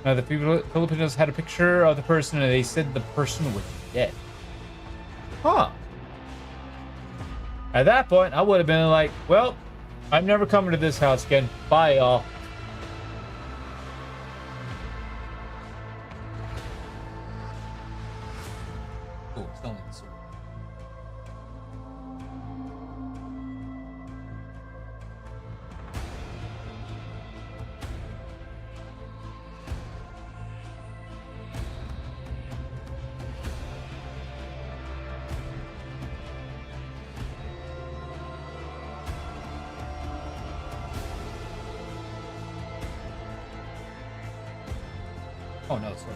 The Filipinos had a picture of the person and they said the person was dead. Huh. At that point, I would have been like, well, I'm never coming to this house again. Bye, y'all. Oh, it's only the sword. Oh no, it's right.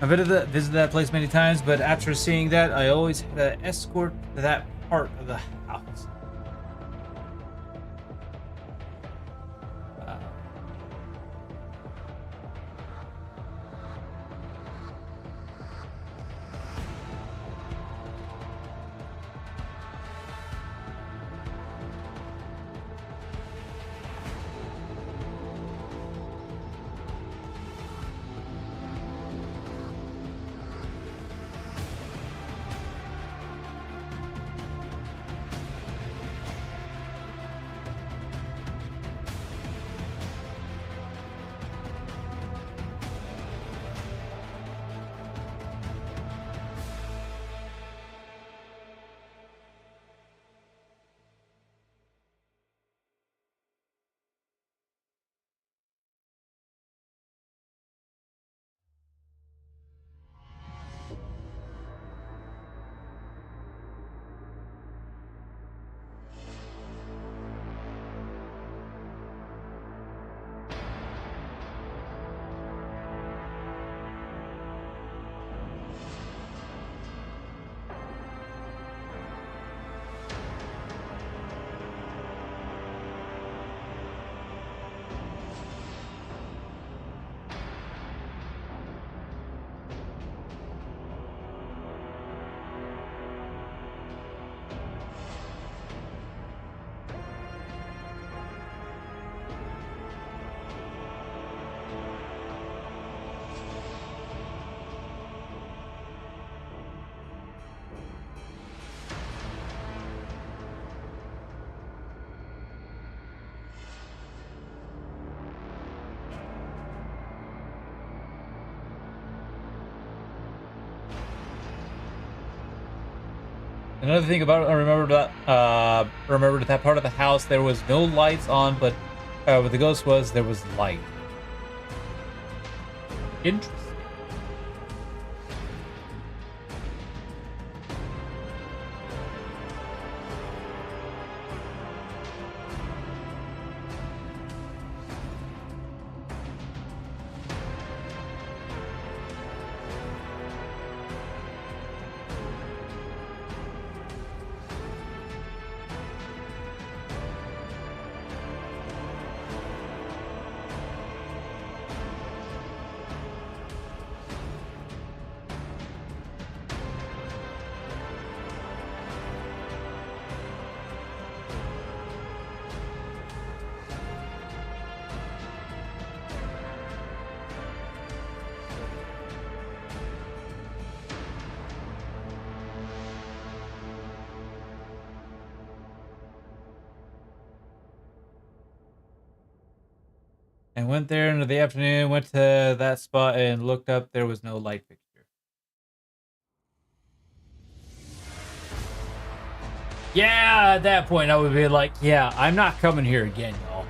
I've visited that place many times, but after seeing that, I always had to escort to that part of the house. Another thing about I remembered that part of the house there was no lights on, but where the ghost was, there was light. Interesting. And went there in the afternoon, went to that spot and looked up. There was no light fixture. Yeah, at that point, I would be like, yeah, I'm not coming here again, y'all.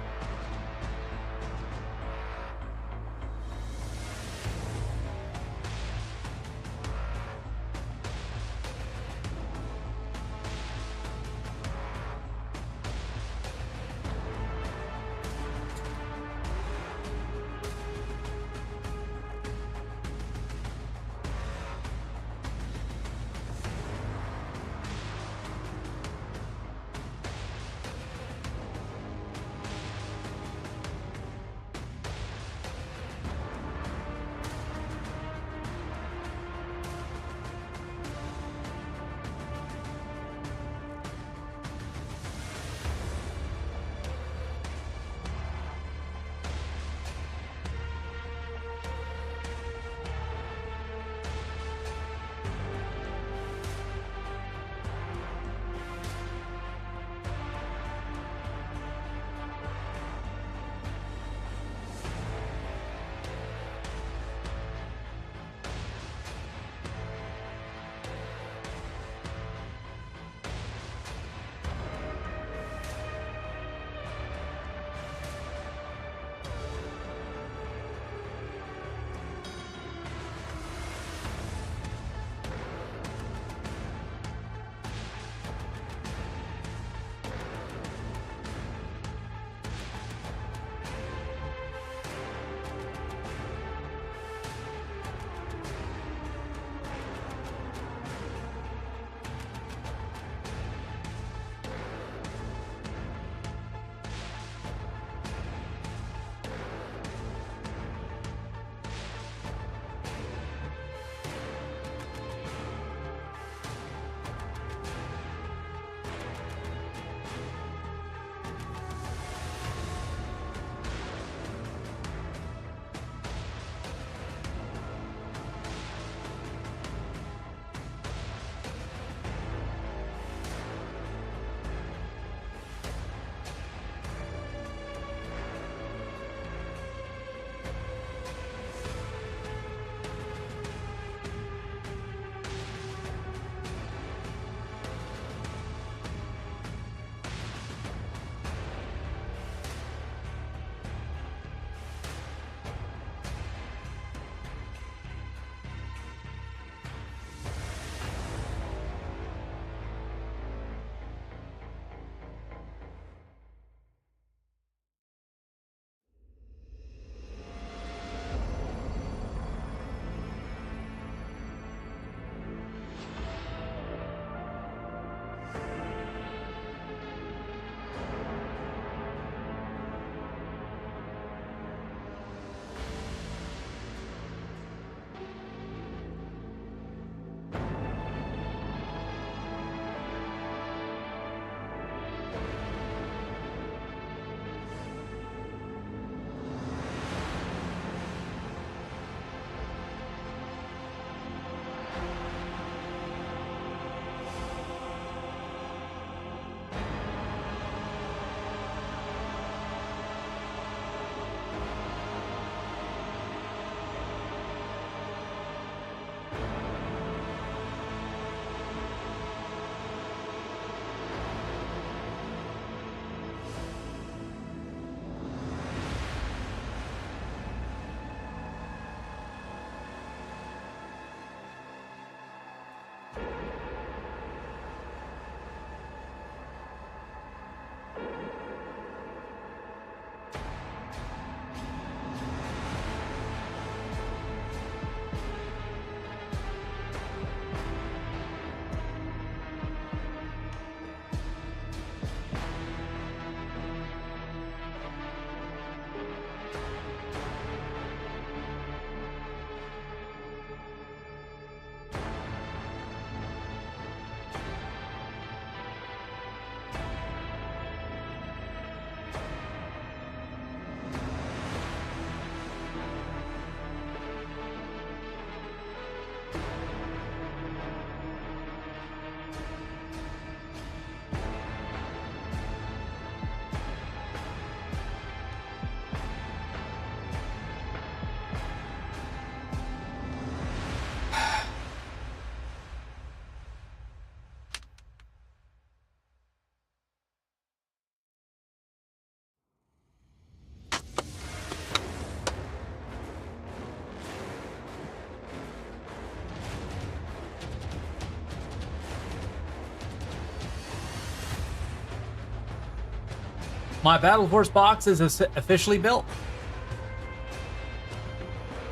My Battle Horse box is officially built.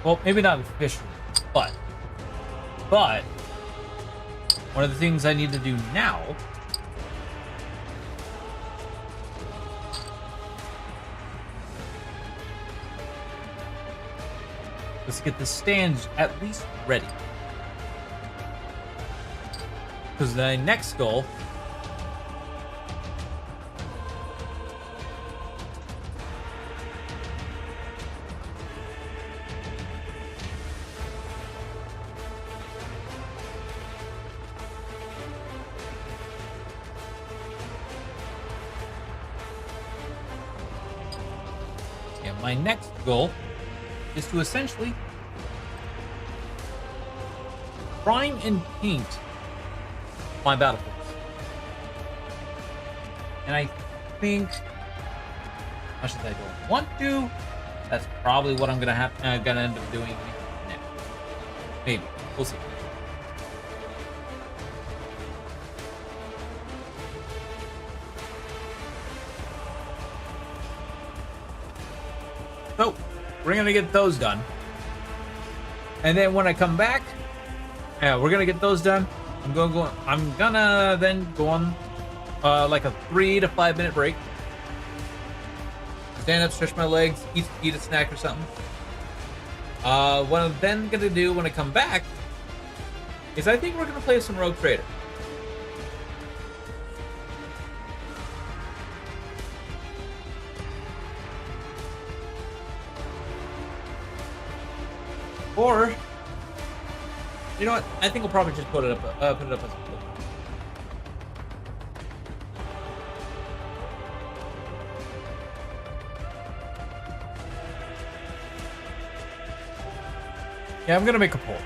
Well, maybe not officially, but one of the things I need to do now is get the stands at least ready. Because the next goal my next goal is to essentially prime and paint my battlefields. And I think, how should I go? Want to? That's probably what I'm gonna end up doing next. Maybe we'll see. So, we're gonna get those done. And then when I come back, we're gonna get those done. I'm gonna then go on like a 3 to 5 minute break. Stand up, stretch my legs, eat a snack or something. What I'm then gonna do when I come back is I think we're gonna play some Rogue Trader. Or, you know what? I think we'll probably just put it up as a clip. Yeah, I'm gonna make a poll.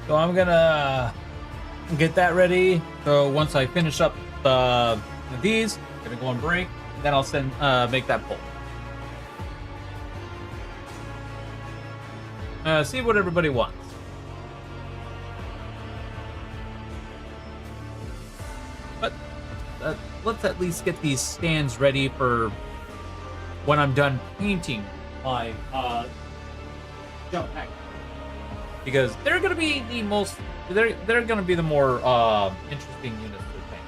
So I'm gonna get that ready. So once I finish up these, I'm gonna go on break, and then I'll make that poll. See what everybody wants. But let's at least get these stands ready for when I'm done painting my jump pack. Because they're gonna be the most, they're gonna be the more interesting units to paint.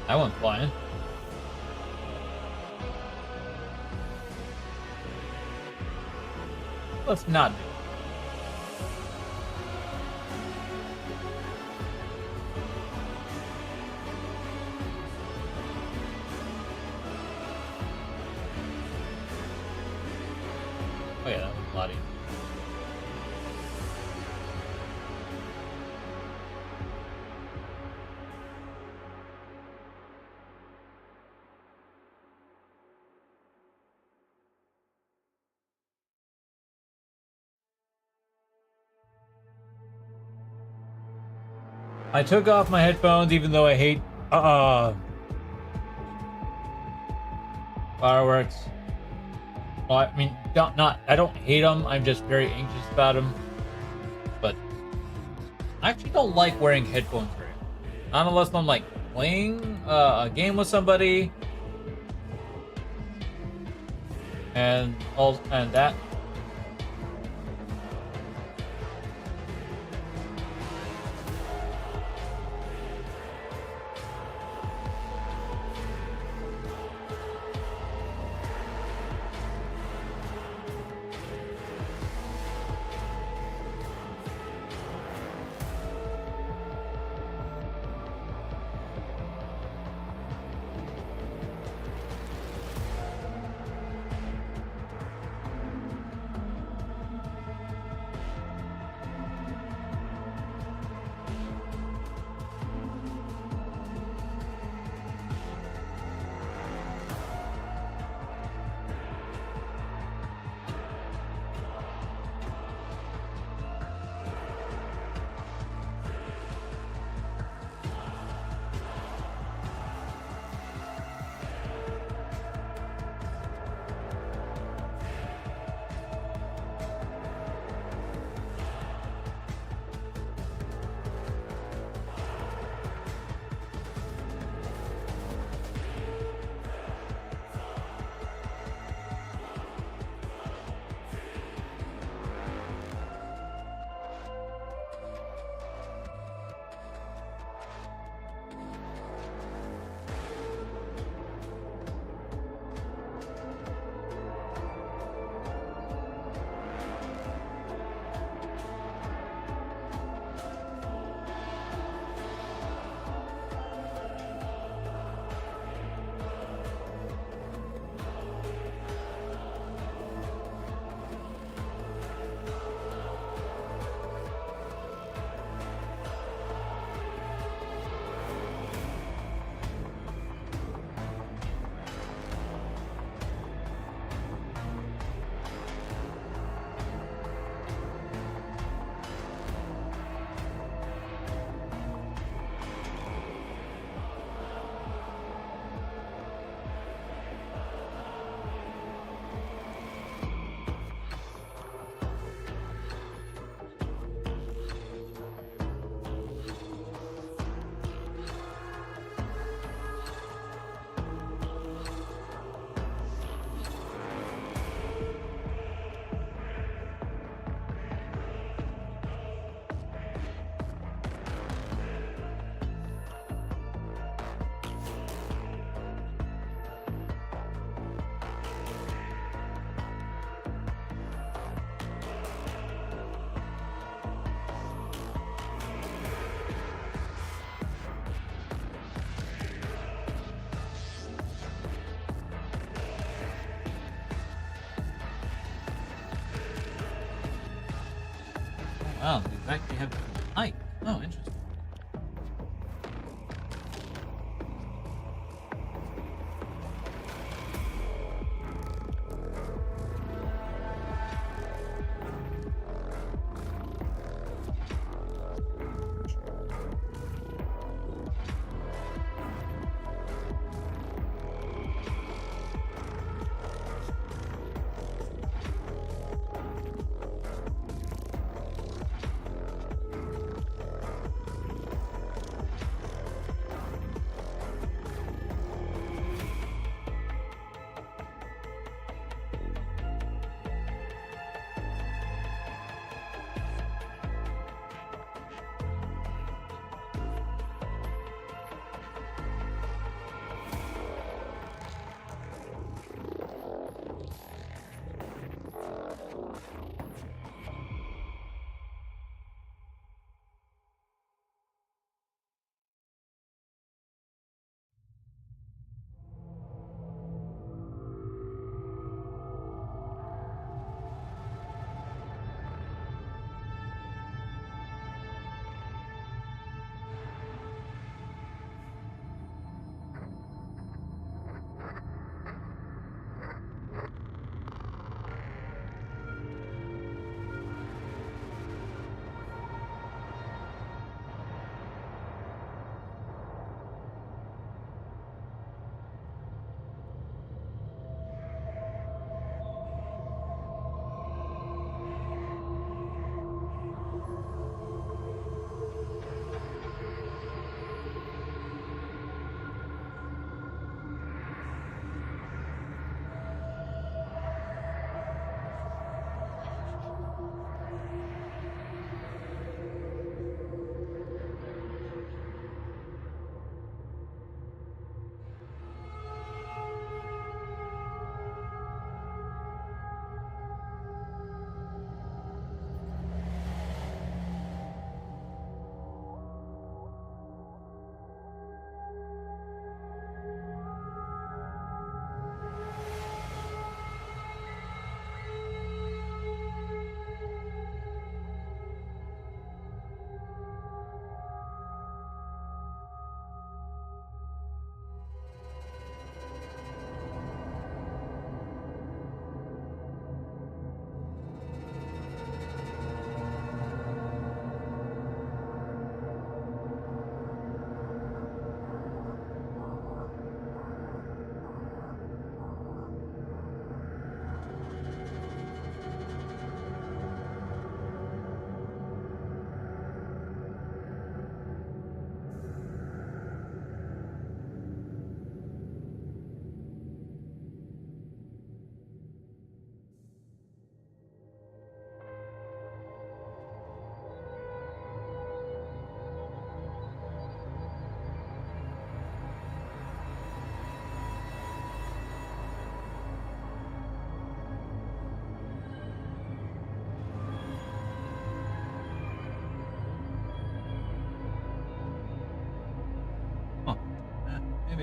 I went flying. Let's not do it. Oh yeah, that was a lot easier. I took off my headphones even though I hate fireworks. Well, I mean, I don't hate them. I'm just very anxious about them. But I actually don't like wearing headphones very much. Not unless I'm like playing a game with somebody, and that. Wow, they actually have height. Oh, interesting.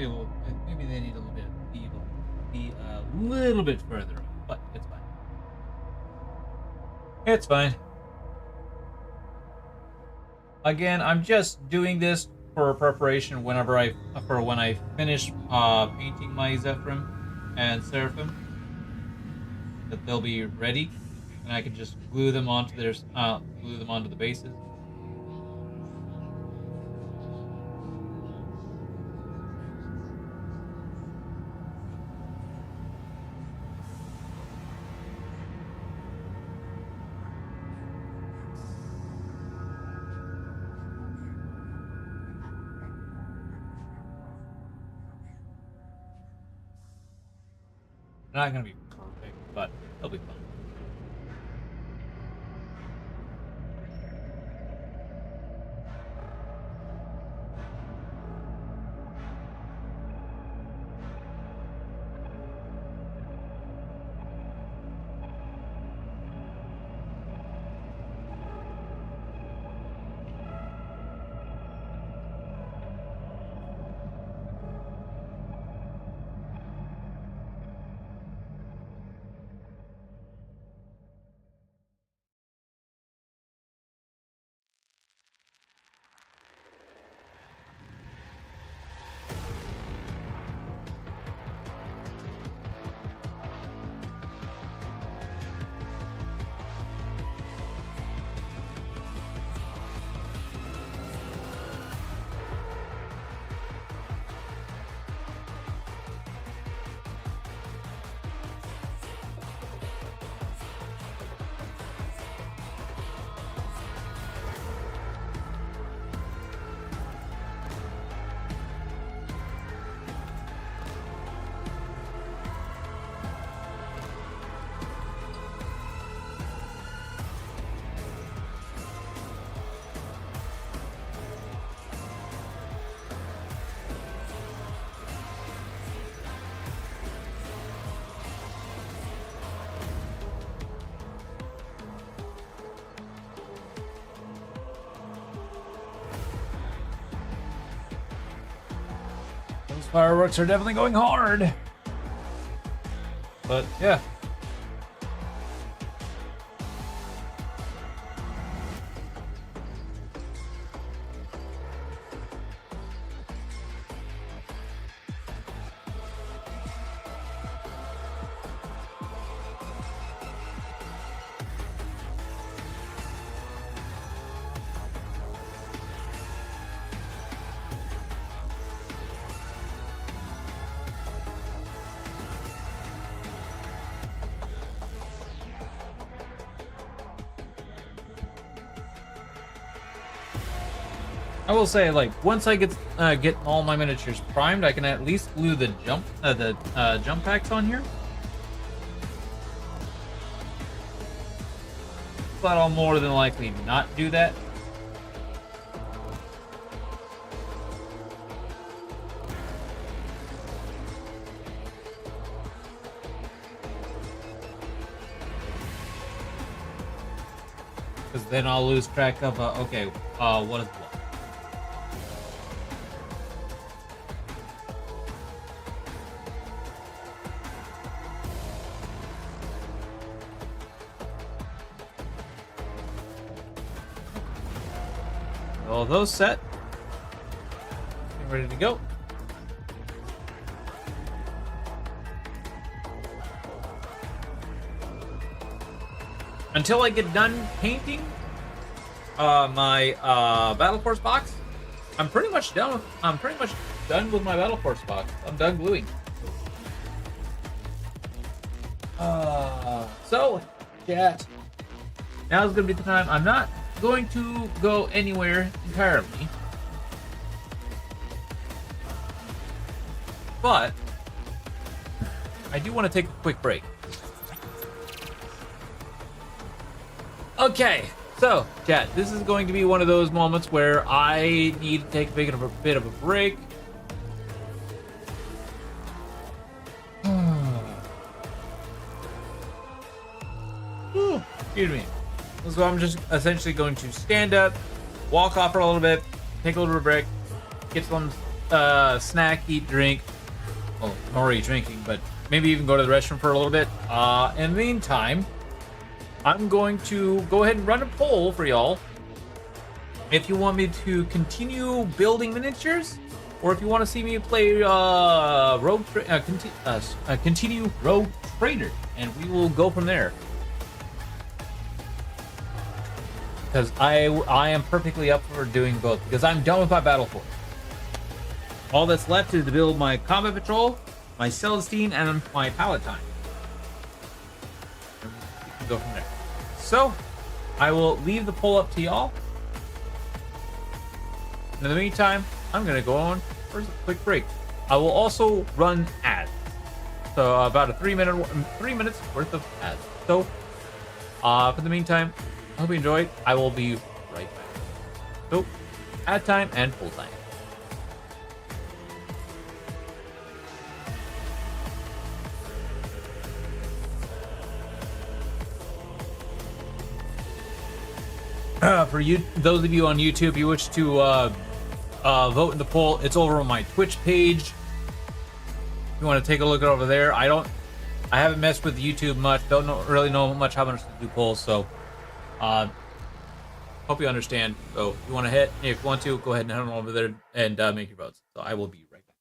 maybe they need a little bit be a little bit further up, but it's fine. It's fine. Again, I'm just doing this for preparation when I finish painting my Zephyrim and Seraphim, that they'll be ready, and I can just glue them onto the bases. They're not gonna be perfect, but they'll be fun. Those fireworks are definitely going hard. But yeah. I will say, like, once I get all my miniatures primed, I can at least glue the jump packs on here. But I'll more than likely not do that. Because then I'll lose track of, okay, what is what? All those set. Ready to go. Until I get done painting my Battle Force box, I'm pretty much done with my Battle Force box. I'm done gluing. So, chat. Now's gonna be the time. I'm not going to go anywhere entirely, but I do want to take a quick break. Okay, so chat, this is going to be one of those moments where I need to take a bit of a break. Excuse me. So I'm just essentially going to stand up, walk off for a little bit, take a little bit of a break, get some snack, eat, drink. Well, I'm already drinking, but maybe even go to the restroom for a little bit. In the meantime, I'm going to go ahead and run a poll for y'all. If you want me to continue building miniatures, or if you want to see me play continue Rogue Trader, and we will go from there. Because I am perfectly up for doing both, because I'm done with my Battle Force. All that's left is to build my Combat Patrol, my Celestine, and my Palatine. And we can go from there. So, I will leave the poll up to y'all. In the meantime, I'm going to go on for a quick break. I will also run ads. So, about a 3 minutes worth of ads. So, for the meantime, I hope you enjoyed. I will be right back. So, ad time and full time. For you, those of you on YouTube, you wish to vote in the poll, it's over on my Twitch page. If you want to take a look over there, I haven't messed with YouTube much. Don't really know much how much to do polls, so hope you understand. So if you want to go ahead and head on over there and make your votes. So I will be right back.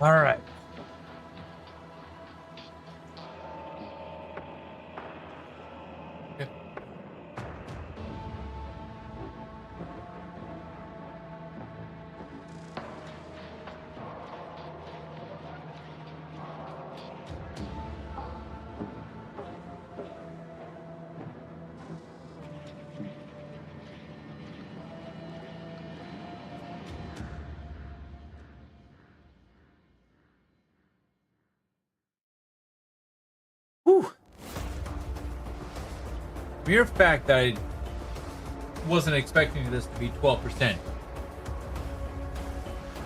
All right. Okay. Whew. Mere fact that I wasn't expecting this to be 12%.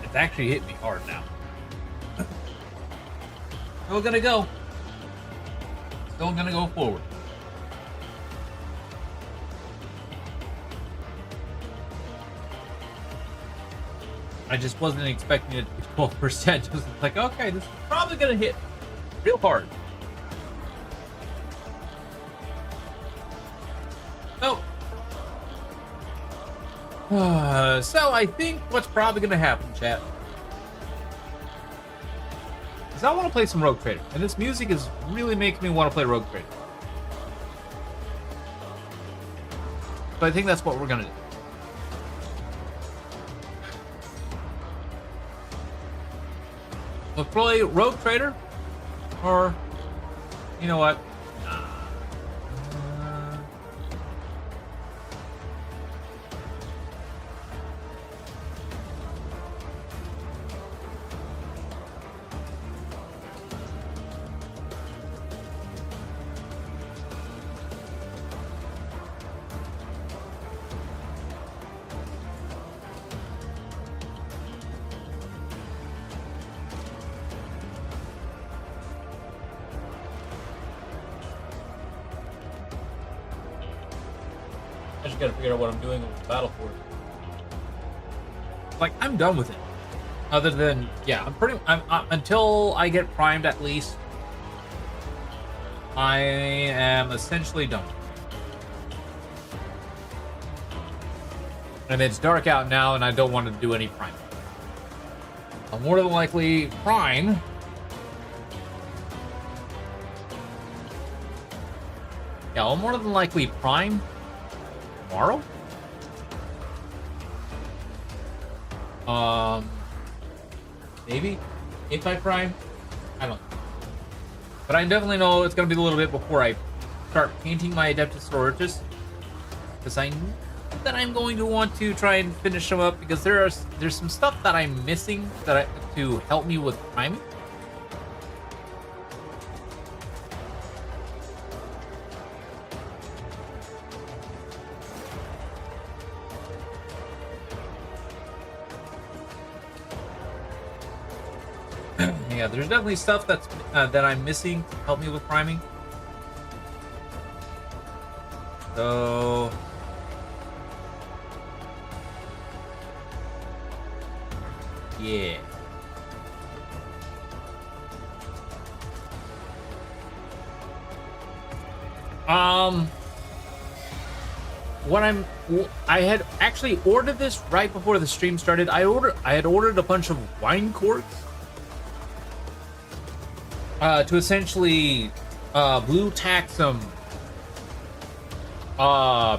It's actually hit me hard now. Still gonna go. Still gonna go forward. I just wasn't expecting it to be 12%. Just like, okay, this is probably gonna hit real hard. So I think what's probably going to happen, chat, is I want to play some Rogue Trader, and this music is really making me want to play Rogue Trader. So I think that's what we're going to do. We'll play Rogue Trader, or, you know what? I just gotta figure out what I'm doing with the battle force. Like, I'm done with it. Other than, yeah, I'm until I get primed at least, I am essentially done. And it's dark out now, and I don't want to do any priming. I'll more than likely prime. Yeah, I'll more than likely prime tomorrow. Maybe if I prime, I don't know. But I definitely know it's gonna be a little bit before I start painting my Adepta Sororitas, because I know that I'm going to want to try and finish them up, because there's some stuff that I'm missing to help me with priming. Yeah, there's definitely stuff that I'm missing to help me with priming. So yeah. I had actually ordered this right before the stream started. I had ordered a bunch of wine corks to essentially blue tack some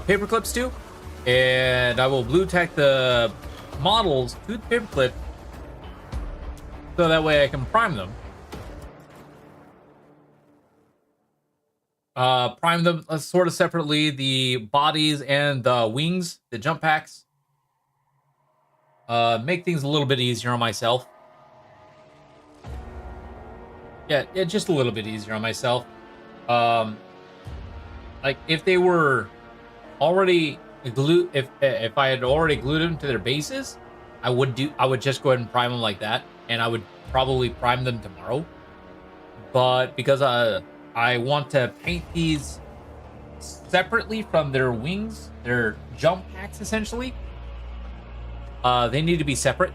paper clips to, and I will blue tack the models to the paper clip so that way I can prime them. Prime them sort of separately, the bodies and the wings, the jump packs. Make things a little bit easier on myself. Yeah, just a little bit easier on myself. Like if they were already glued, if I had already glued them to their bases, I would just go ahead and prime them like that, and I would probably prime them tomorrow. But because I want to paint these separately from their wings, their jump packs essentially, they need to be separate,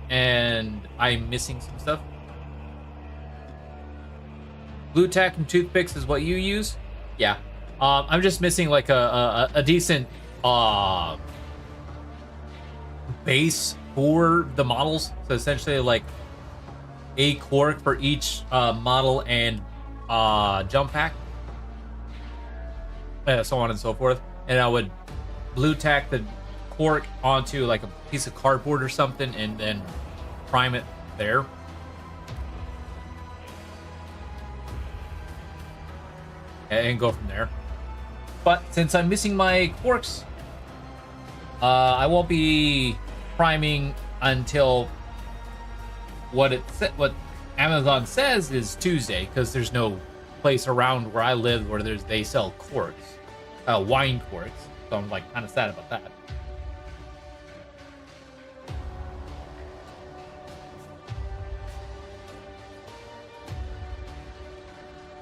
and I'm missing some stuff. Blue tack and toothpicks is what you use? Yeah. I'm just missing like a decent base for the models. So essentially, like, a cork for each model and jump pack, so on and so forth. And I would blue tack the cork onto like a piece of cardboard or something, and then prime it there. And go from there. But since I'm missing my corks, I won't be priming until what Amazon says is Tuesday, because there's no place around where I live where they sell corks, wine corks. So I'm like kind of sad about that.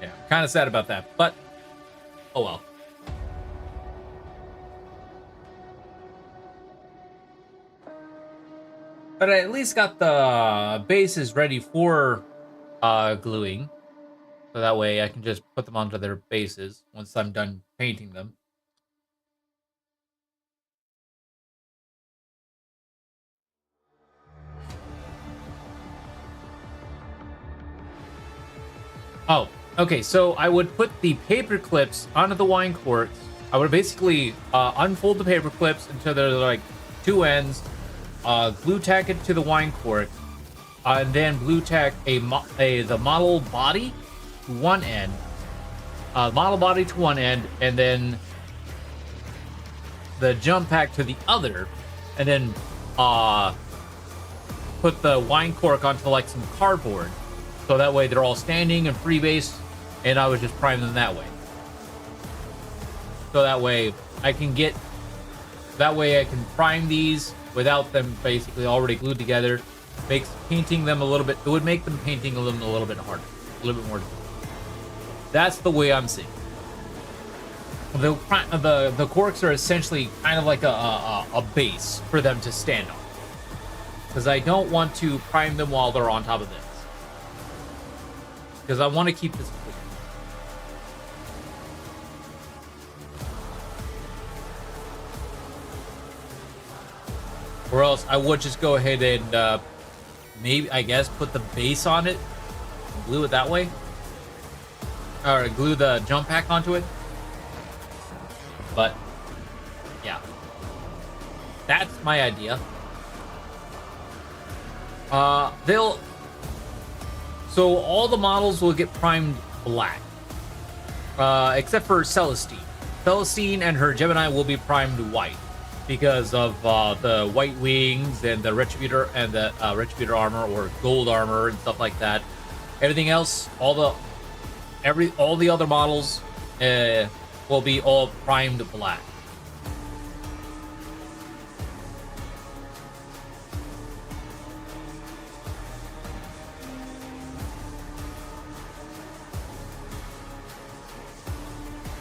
Yeah, I'm kind of sad about that, but oh well. But I at least got the bases ready for gluing. So that way I can just put them onto their bases once I'm done painting them. Oh, okay, so I would put the paper clips onto the wine corks. I would basically unfold the paper clips until they're like two ends, glue tack it to the wine cork, and then blue tack the model body to one end, and then the jump pack to the other, and then put the wine cork onto like some cardboard, so that way they're all standing and freebase, and I would just prime them that way. So that way I can prime these without them basically already glued together. Makes painting them a little bit. It would make them painting a little bit harder, a little bit more difficult. That's the way I'm seeing it. The corks are essentially kind of like a base for them to stand on, because I don't want to prime them while they're on top of this, because I want to keep this clear. Or else I would just go ahead and maybe, I guess, put the base on it and glue it that way, or glue the jump pack onto it. But yeah, that's my idea. So all the models will get primed black, except for Celestine. Celestine and her Gemini will be primed white because of the white wings and the Retributor and the Retributor armor or gold armor and stuff like that. Everything else, all the other models will be all primed black.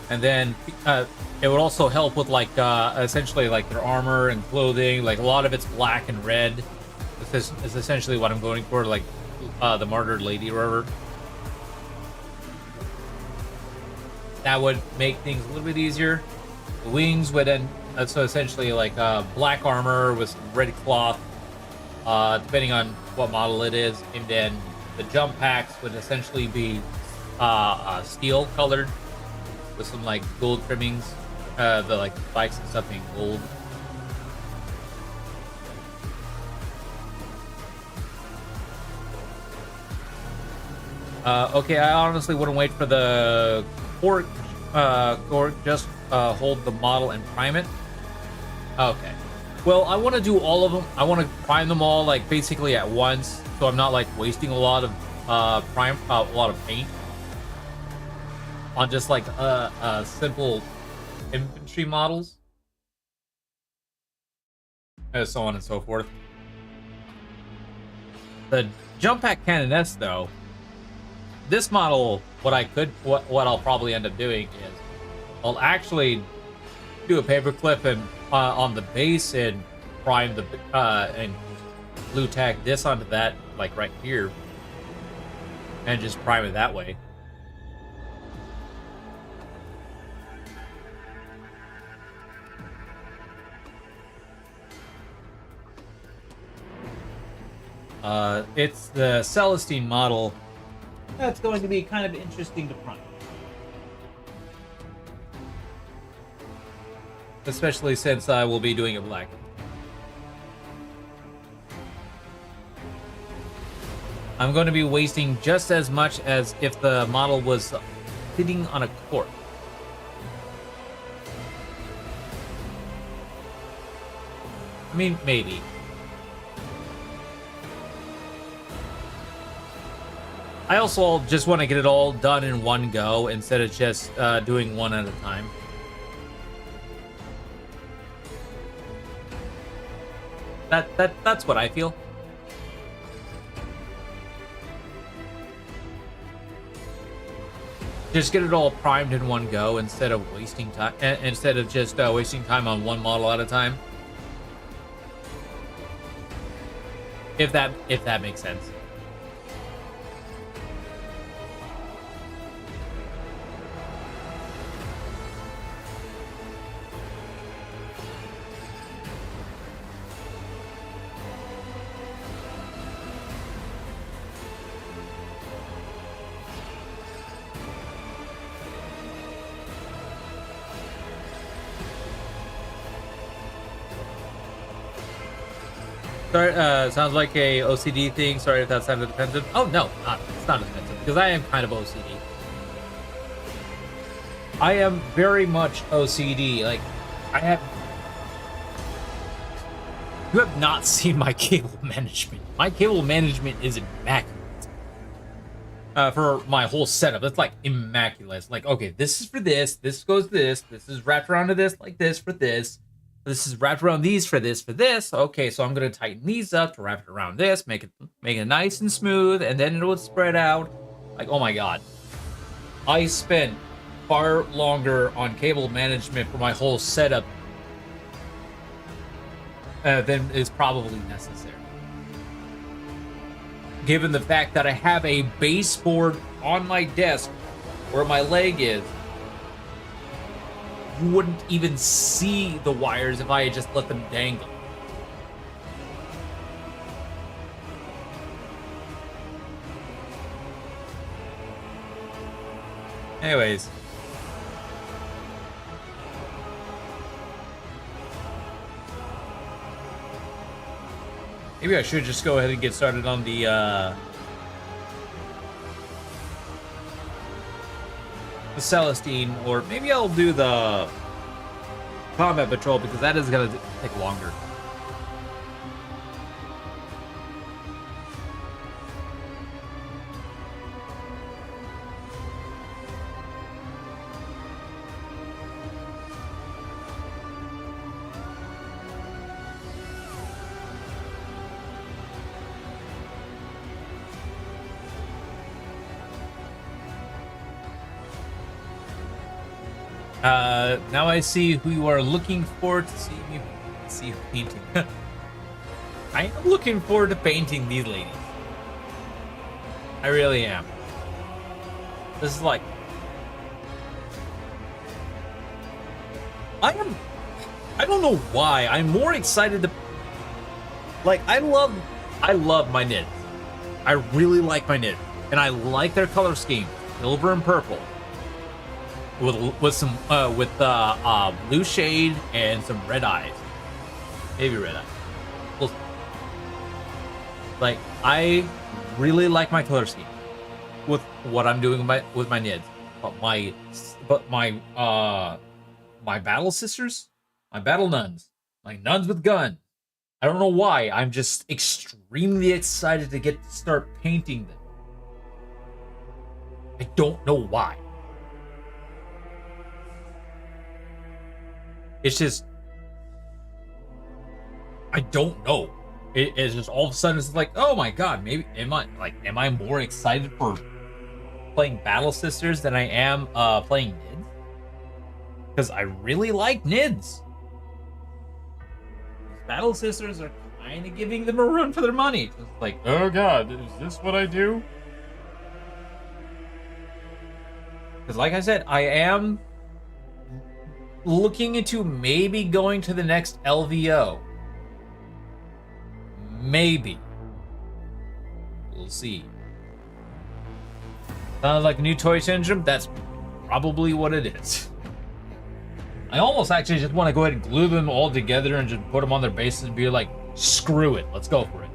And then it would also help with like essentially like their armor and clothing. Like a lot of it's black and red. This is essentially what I'm going for, like the Martyred Lady or whatever. That would make things a little bit easier. The wings would then, so essentially like black armor with red cloth, depending on what model it is. And then the jump packs would essentially be steel colored with some like gold trimmings, the like spikes and stuff being gold. Okay, I honestly wouldn't wait for the cork, or just hold the model and prime it. Okay. Well, I want to do all of them. I want to prime them all like basically at once, so I'm not like wasting a lot of a lot of paint on just like simple infantry models, and so on and so forth. The jump pack canoness, though, this model, what I'll probably end up doing is I'll actually do a paperclip and on the base and prime the and blue tack this onto that, like right here, and just prime it that way. It's the Celestine model that's going to be kind of interesting to prime. Especially since I will be doing it black. I'm going to be wasting just as much as if the model was sitting on a corpse. I mean, maybe. I also just want to get it all done in one go instead of just doing one at a time. That's what I feel. Just get it all primed in one go instead of wasting time. Instead of just wasting time on one model at a time. If that makes sense. Sorry, sounds like a OCD thing. Sorry if that sounded offensive. Oh, no, it's not offensive, because I am kind of OCD. I am very much OCD. Like, you have not seen my cable management. My cable management is immaculate. For my whole setup, it's like immaculate. It's like, okay, this is for this goes to this is wrapped around to this, like this for this. This is wrapped around these for this, for this. Okay, so I'm gonna tighten these up to wrap it around this, make it nice and smooth, and then it would spread out. Like, oh my god. I spent far longer on cable management for my whole setup than is probably necessary. Given the fact that I have a baseboard on my desk where my leg is, you wouldn't even see the wires if I had just let them dangle. Anyways. Maybe I should just go ahead and get started on the Celestine, or maybe I'll do the Combat Patrol, because that is going to take longer. Now I see who you are looking forward to see painting. I am looking forward to painting these ladies. I really am. This is like... I don't know why. I'm more excited to... Like, I love my Nids. I really like my Nids. And I like their color scheme. Silver and purple. With some blue shade and some red eyes, maybe red eyes. Well, like, I really like my color scheme with what I'm doing with my Nids, but my battle sisters, my battle nuns, my nuns with gun. I don't know why. I'm just extremely excited to get to start painting them. I don't know why. It's just, I don't know. It's just all of a sudden it's like, oh my god, maybe am I more excited for playing Battle Sisters than I am playing Nids? Because I really like Nids. Battle Sisters are kind of giving them a run for their money. It's like, oh god, is this what I do? Because like I said, I am looking into maybe going to the next LVO. Maybe. We'll see. Sounds like a new toy syndrome? That's probably what it is. I almost actually just want to go ahead and glue them all together and just put them on their bases and be like, screw it, let's go for it.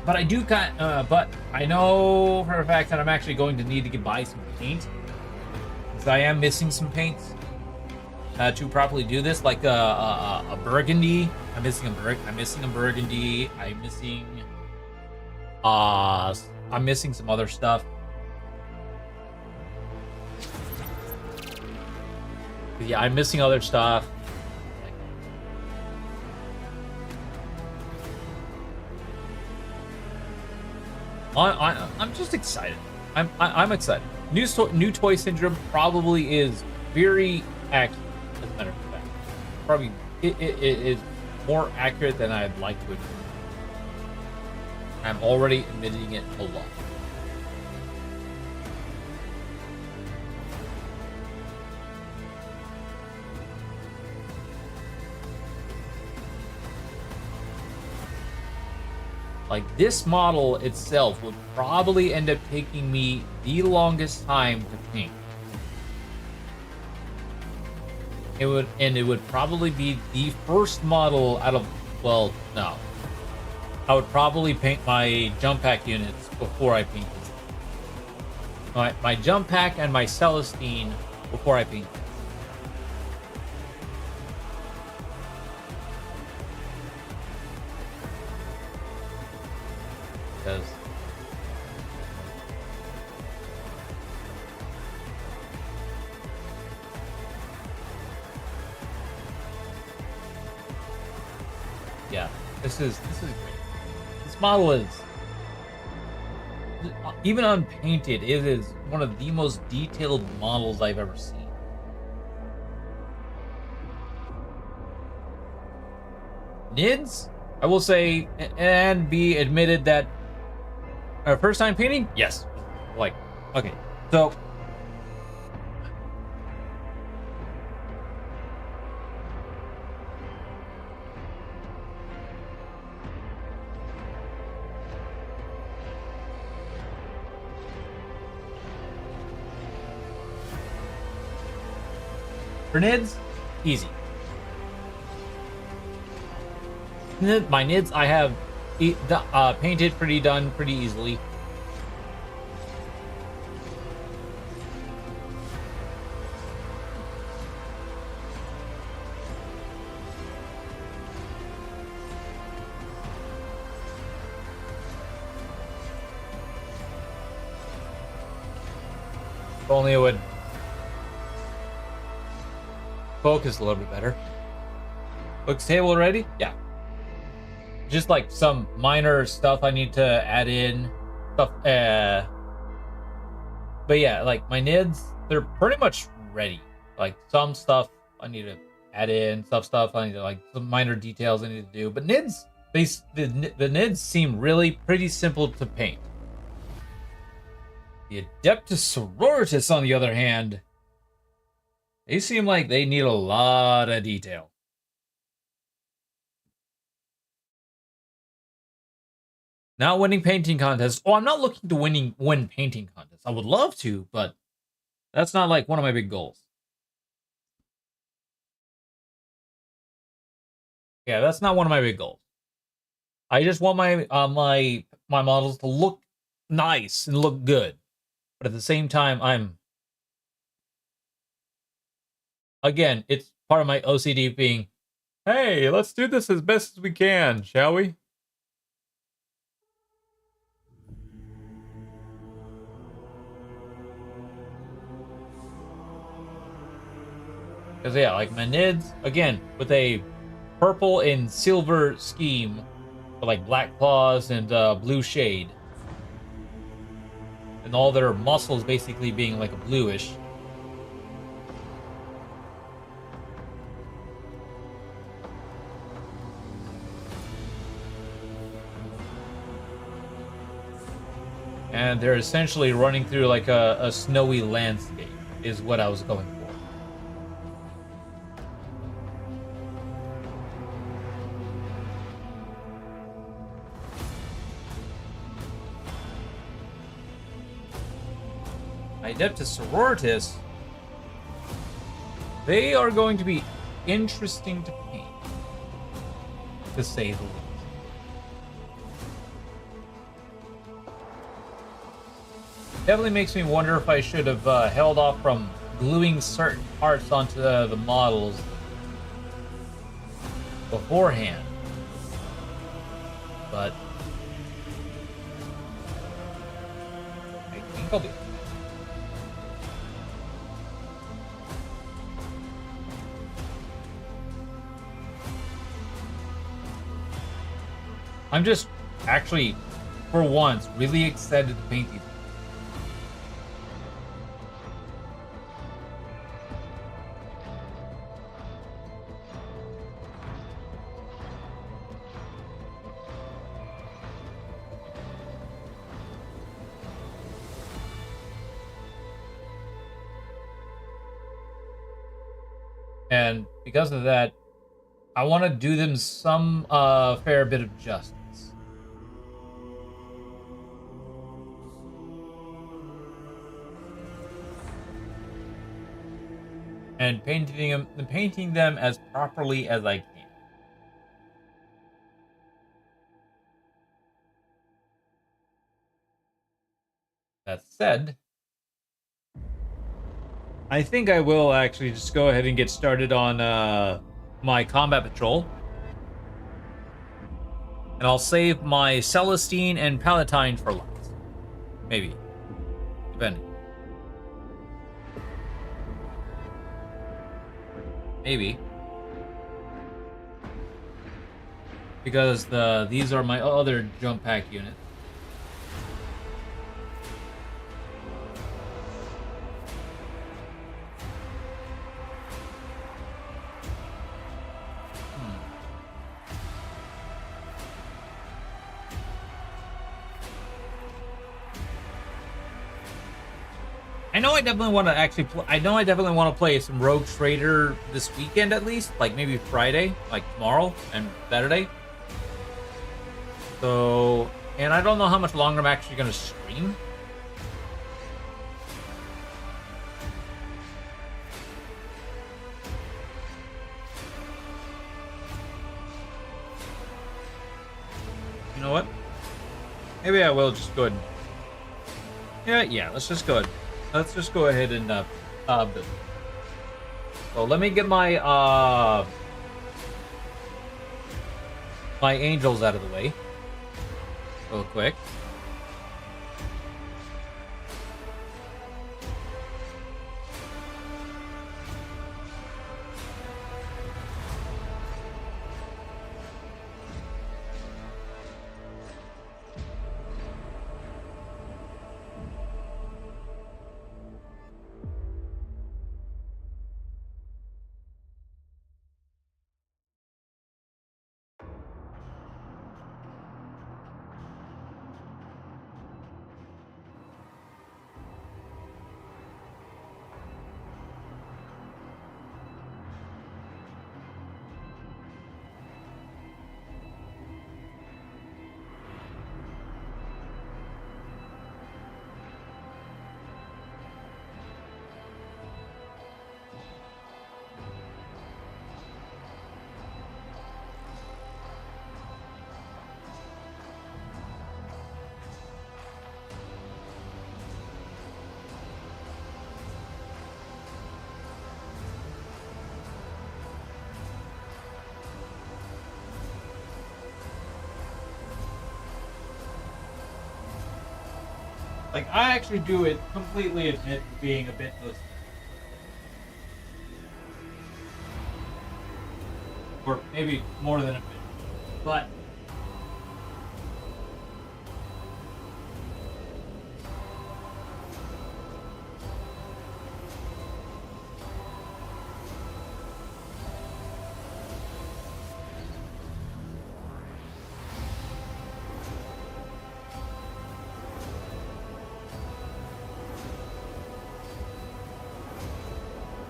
But I do but I know for a fact that I'm actually going to need to buy some paint. Because I am missing some paint to properly do this, like a burgundy. I'm missing a burgundy. I'm missing some other stuff. Yeah, I'm missing other stuff. I'm just excited. I'm excited. New toy syndrome probably is very accurate. As a matter of fact, probably it is more accurate than I'd like to admit. I'm already admitting it a lot. Like, this model itself would probably end up taking me the longest time to paint. It would probably be the first model out of, well, no. I would probably paint my jump pack units before I paint this. My jump pack and my Celestine before I paint this. Because yeah, this is great. This model is, even unpainted, it is one of the most detailed models I've ever seen. Nids, I will say, and be admitted that our first time painting, yes. Like, okay, so for Nids, easy. My Nids, I have painted done pretty easily. If only it would focus a little bit better. Looks stable already? Yeah. Just like some minor stuff I need to add in. Stuff, but yeah, like my Nids, they're pretty much ready. Like some stuff I need to add in, some stuff I need to, like, some minor details I need to do. But Nids, the Nids seem really pretty simple to paint. The Adepta Sororitas, on the other hand, they seem like they need a lot of detail. Not winning painting contests. Oh, I'm not looking to win painting contests. I would love to, but that's not like one of my big goals. Yeah, that's not one of my big goals. I just want my my models to look nice and look good. But at the same time, again, it's part of my OCD being, hey, let's do this as best as we can, shall we? Because, yeah, like my Nids, again, with a purple and silver scheme, with like black claws and blue shade. And all their muscles basically being like a bluish. And they're essentially running through like a snowy landscape, is what I was going for. Adepta Sororitas, they are going to be interesting to paint, to say the least. Definitely makes me wonder if I should have held off from gluing certain parts onto the models beforehand. But I think I'll be. I'm just actually, for once, really excited to paint these. And because of that, I want to do them some fair bit of justice. And painting them as properly as I can. That said, I think I will actually just go ahead and get started on my combat patrol. And I'll save my Celestine and Palatine for last. Maybe. Depending. Maybe. Because these are my other jump pack units. I know I definitely want to actually I know I definitely want to play some Rogue Trader this weekend at least, like maybe Friday, like tomorrow and Saturday. So, and I don't know how much longer I'm actually going to stream. You know what? Maybe I will just go ahead and... Yeah, let's just go ahead. Let's just go ahead and build. So let me get my my angels out of the way real quick. Like, I actually do it completely admit to being a bit OCD. Or maybe more than a bit. But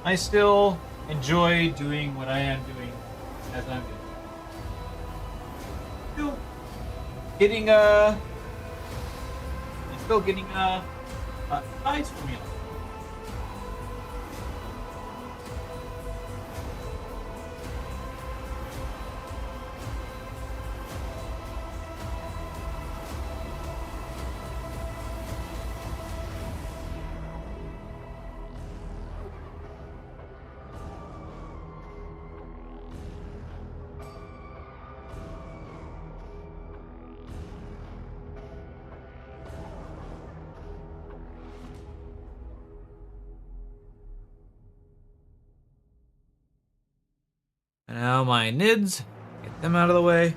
I still enjoy doing what I am doing as I'm doing. Still getting eyes for me. Now my nids, get them out of the way.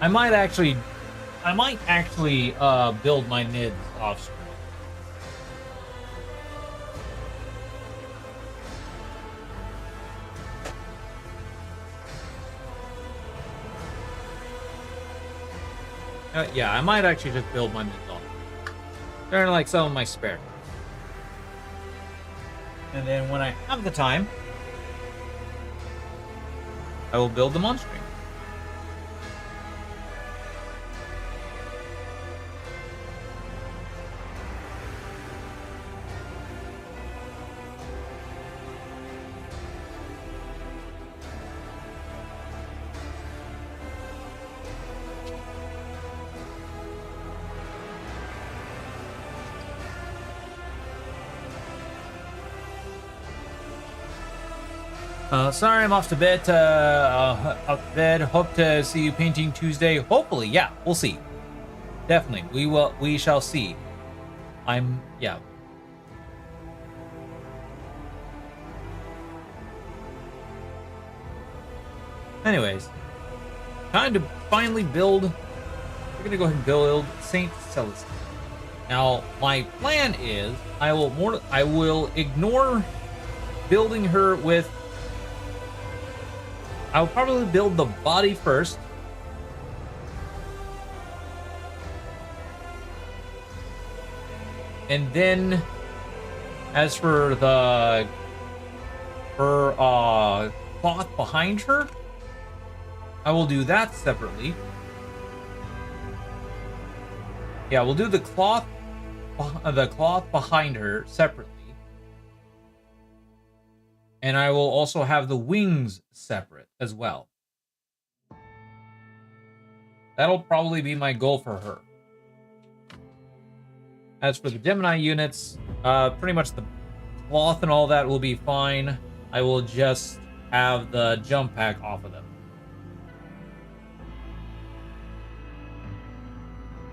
I might actually build my nids off screen. Yeah, I might actually just build my nids off. They're like some of my spare. And then when I have the time, I will build them on screen. Sorry, I'm off to bed. Off to bed. Hope to see you painting Tuesday. Hopefully, yeah, we'll see. Definitely, we shall see. Yeah. Anyways, time to finally build. We're gonna go ahead and build Saint Celestine. Now, my plan is I will ignore building her with. I'll probably build the body first. And then, as for her cloth behind her, I will do that separately. Yeah, we'll do the cloth behind her separately. And I will also have the wings separate as well. That'll probably be my goal for her. As for the Gemini units, pretty much the cloth and all that will be fine. I will just have the jump pack off of them.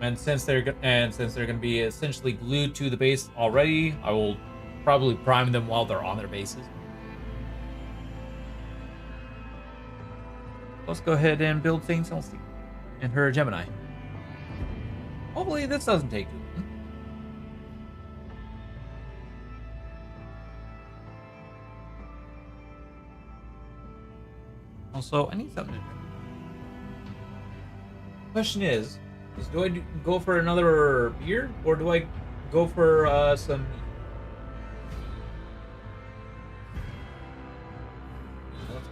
And since they're going to be essentially glued to the base already, I will probably prime them while they're on their bases. Let's go ahead and build Saint Celestine and her Gemini. Hopefully this doesn't take too long. Also, I need something to drink. Question is do I go for another beer or do I go for some?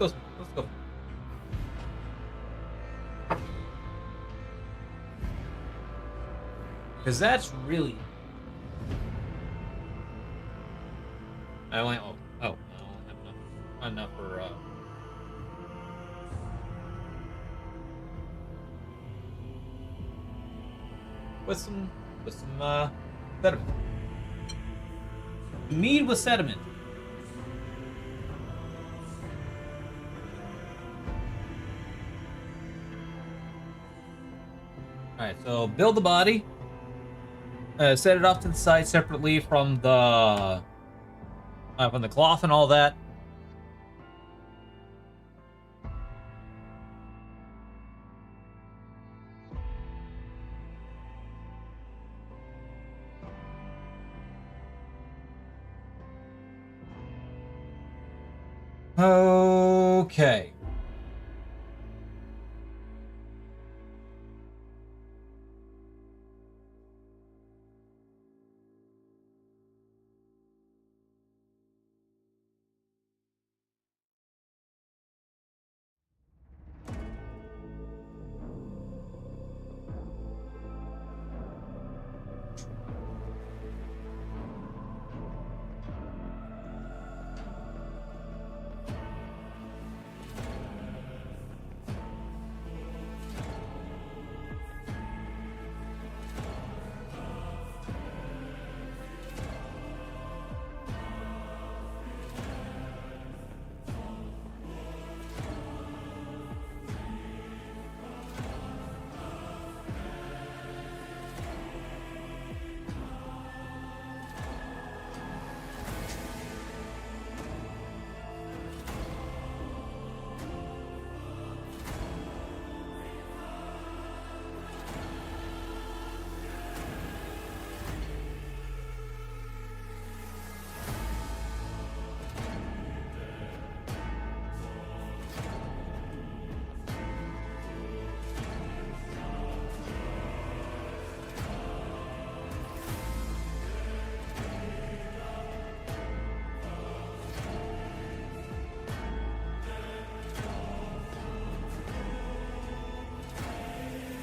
Let's go. Because that's really. I only have enough for with some sediment. Mead with sediment. Alright, so build the body. Set it off to the side separately from the cloth and all that. Okay.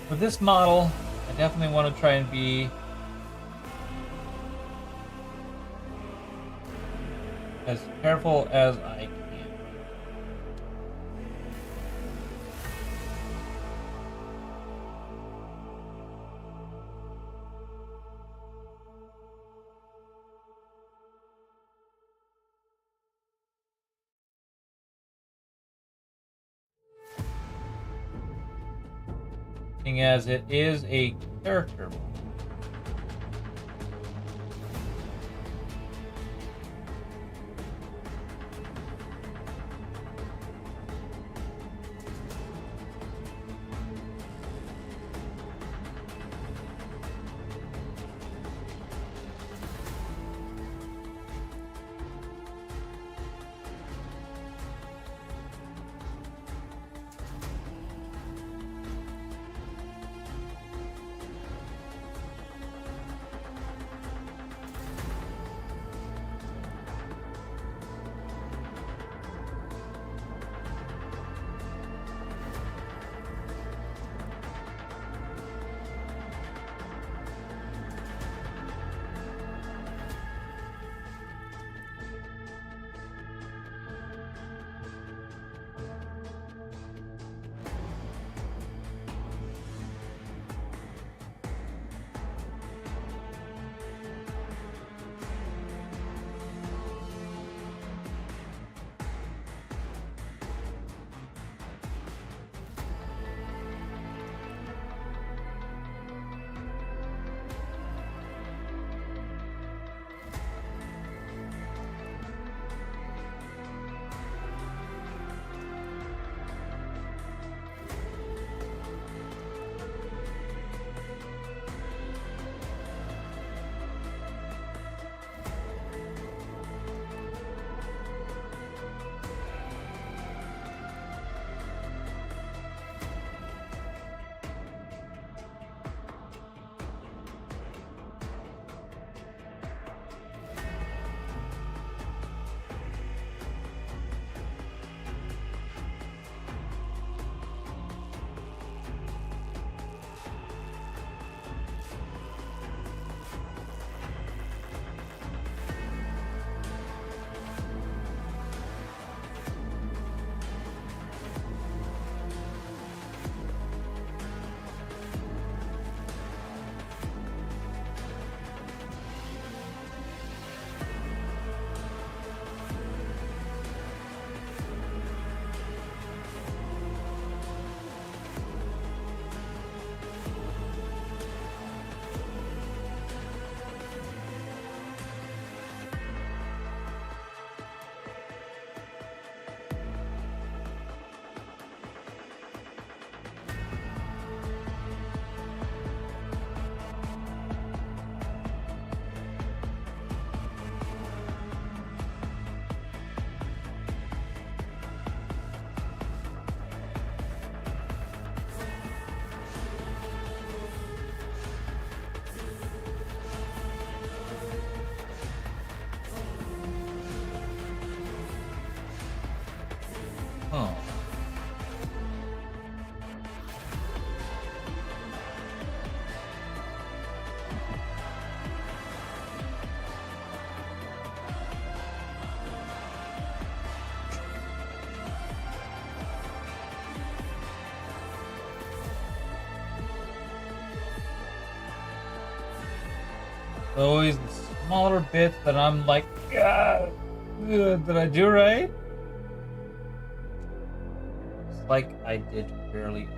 For this model, I definitely want to try and be as careful as I can. As it is a character. Oh. Always the smaller bits that I'm like, yeah, did I do right? It's like I did fairly okay.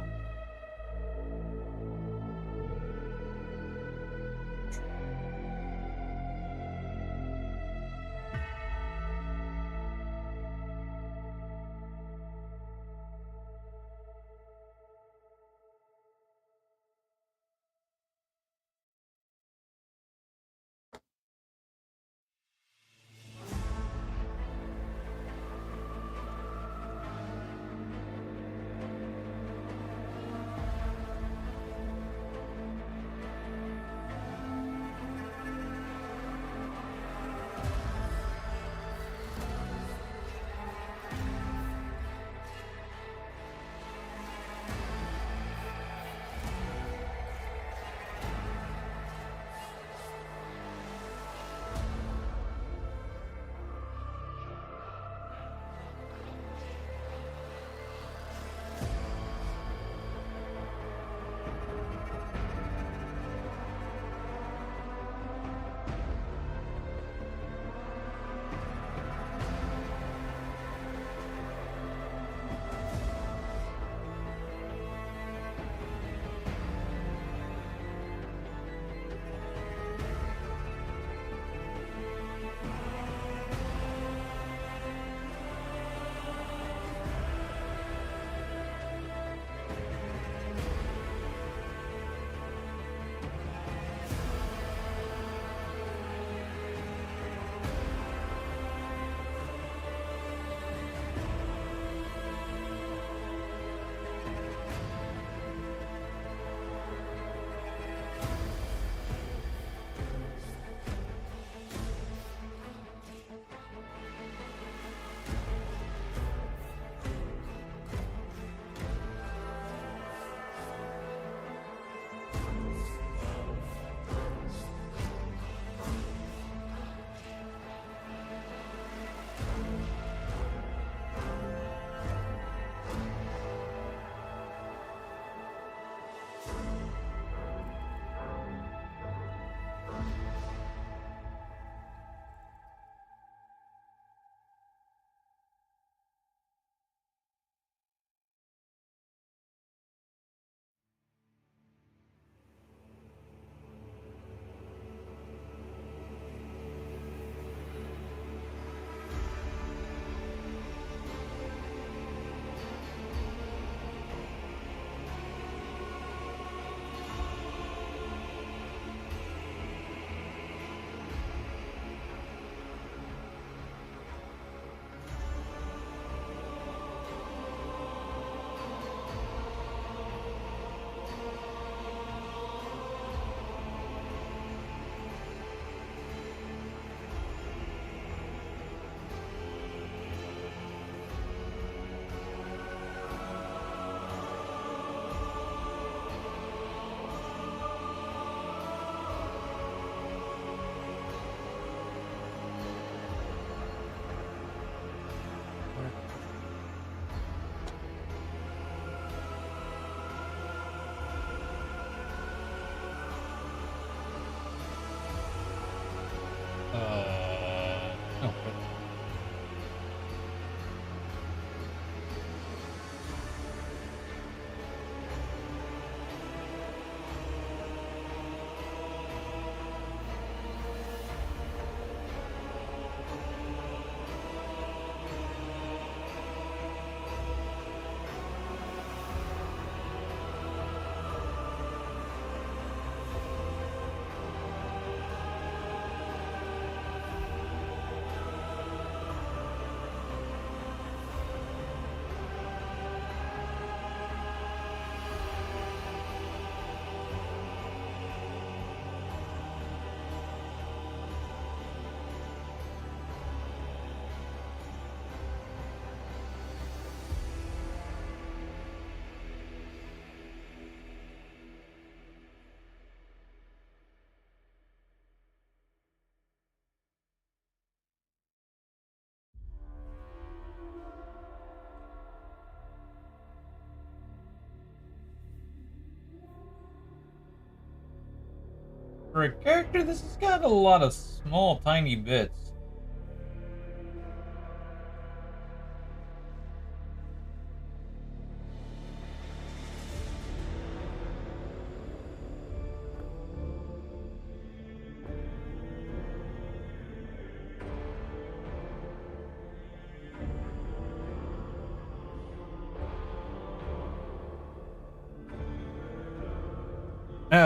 For a character, this has got a lot of small, tiny bits.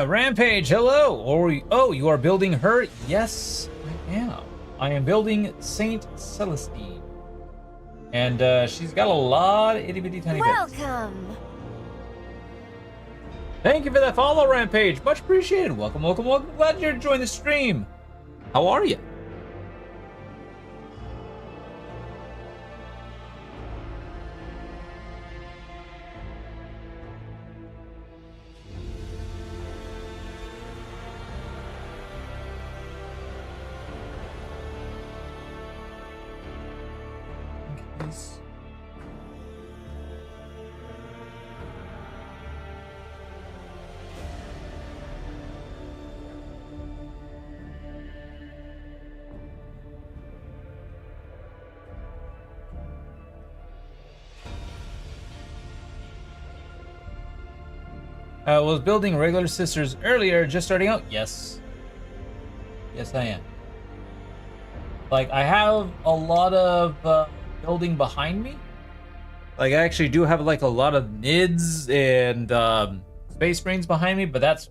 Rampage, hello! Oh, you are building her? Yes, I am. I am building Saint Celestine. And she's got a lot of itty bitty tiny bits. Welcome! Thank you for that follow, Rampage. Much appreciated. Welcome, welcome, welcome. Glad you're joining the stream. How are you? I was building regular sisters earlier, just starting out. Yes. Yes, I am. Like, I have a lot of building behind me. Like, I actually do have, like, a lot of NIDs and Space Marines behind me, but that's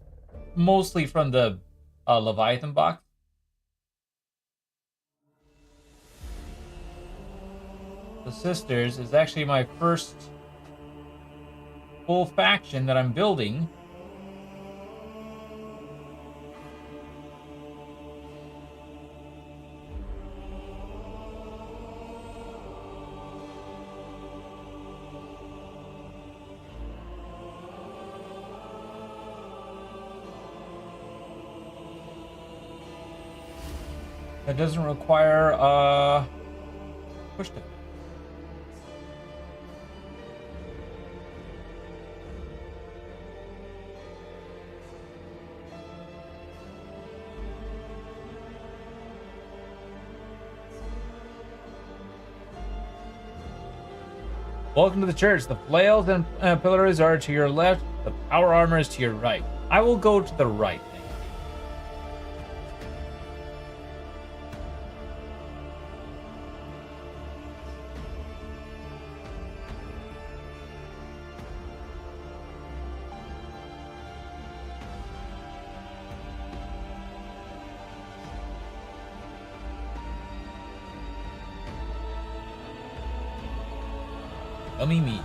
mostly from the Leviathan box. The Sisters is actually my first full faction that I'm building. That doesn't require push to. Welcome to the church. The flails and pillars are to your left. The power armor is to your right. I will go to the right. Yummy meat.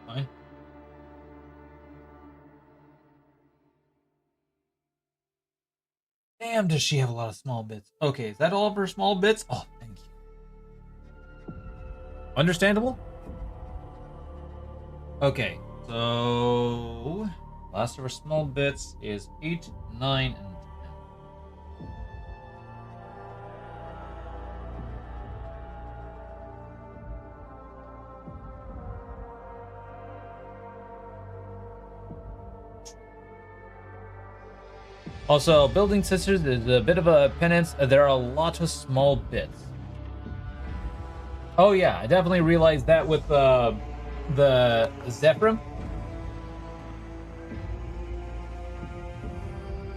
Fine. Damn, does she have a lot of small bits? Okay, is that all of her small bits? Oh, thank you. Understandable? Okay, so last of her small bits is 8, 9, and 10. Also, building sisters is a bit of a penance. There are a lot of small bits. Oh yeah, I definitely realized that with the Zephyrim.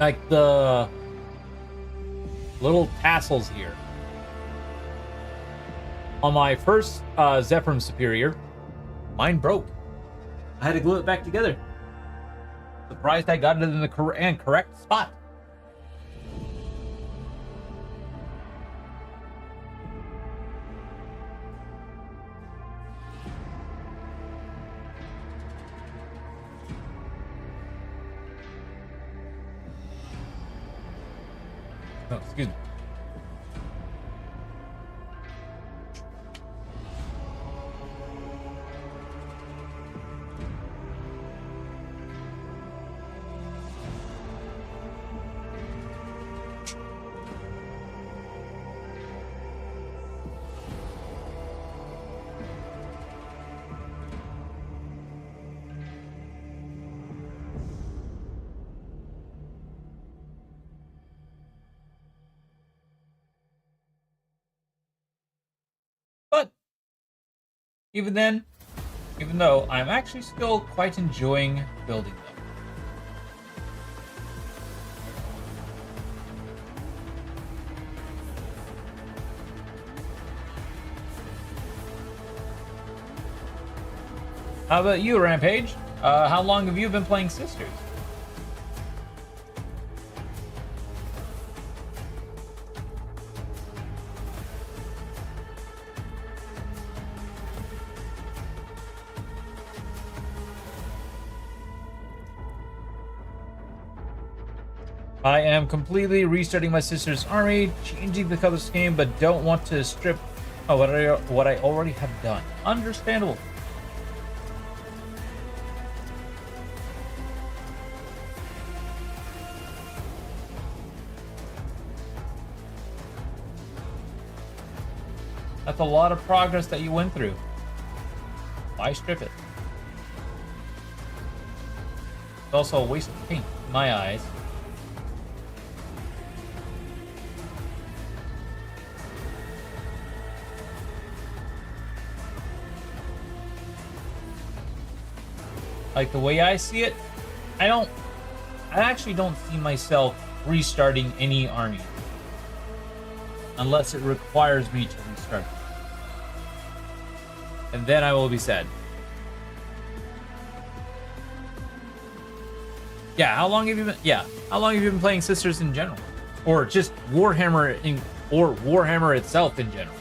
Like the little tassels here. On my first Zephyrim Superior, mine broke. I had to glue it back together. Surprised I got it in the correct spot. Even then, even though I'm actually still quite enjoying building them. How about you, Rampage? How long have you been playing Sisters? I am completely restarting my sister's army, changing the color scheme, but don't want to strip what I already have done. Understandable. That's a lot of progress that you went through. Why strip it? It's also a waste of paint in my eyes. Like the way I see it, I actually don't see myself restarting any army. Unless it requires me to restart. And then I will be sad. Yeah, how long have you been playing Sisters in general? Or just Warhammer or Warhammer itself in general?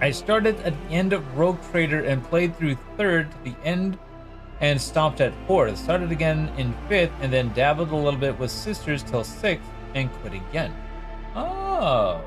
I started at the end of Rogue Trader and played through 3rd to the end and stopped at 4th. Started again in 5th and then dabbled a little bit with Sisters till 6th and quit again. Oh.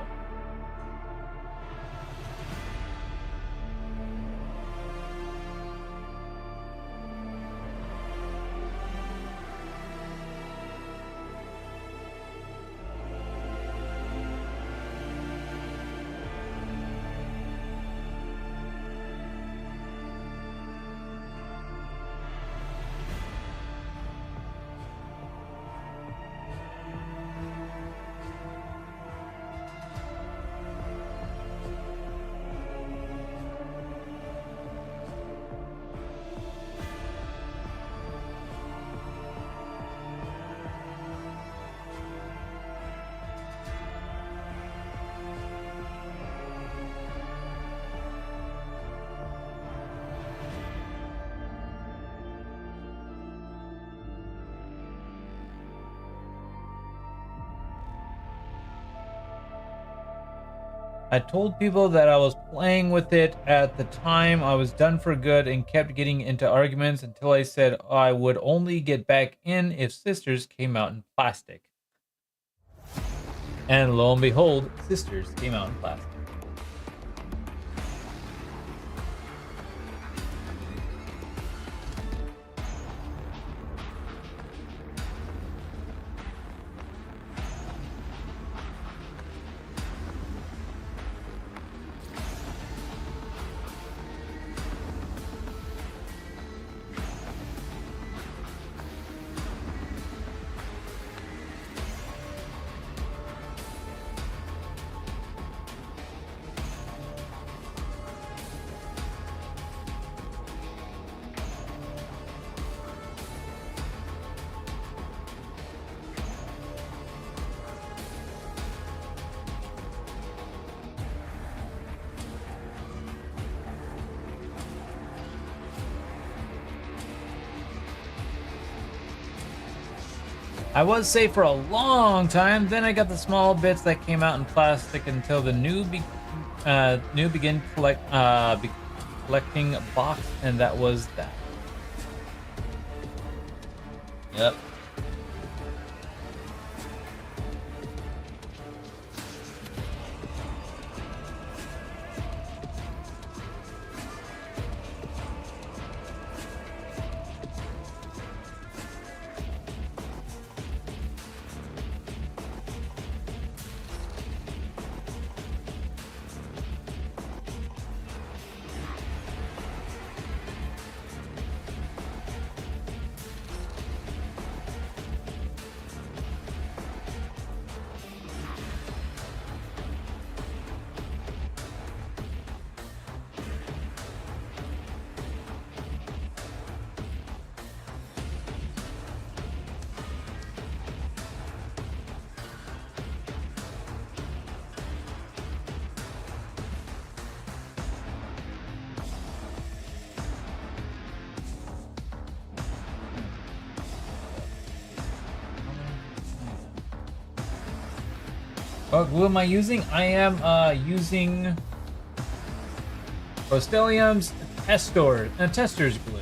I told people that I was playing with it at the time. I was done for good and kept getting into arguments until I said I would only get back in if Sisters came out in plastic. And lo and behold, Sisters came out in plastic. I was safe for a long time, then I got the small bits that came out in plastic until the new begin collecting a box, and that was that. Yep. What glue am I using? I am using Rostelium's Tester's glue.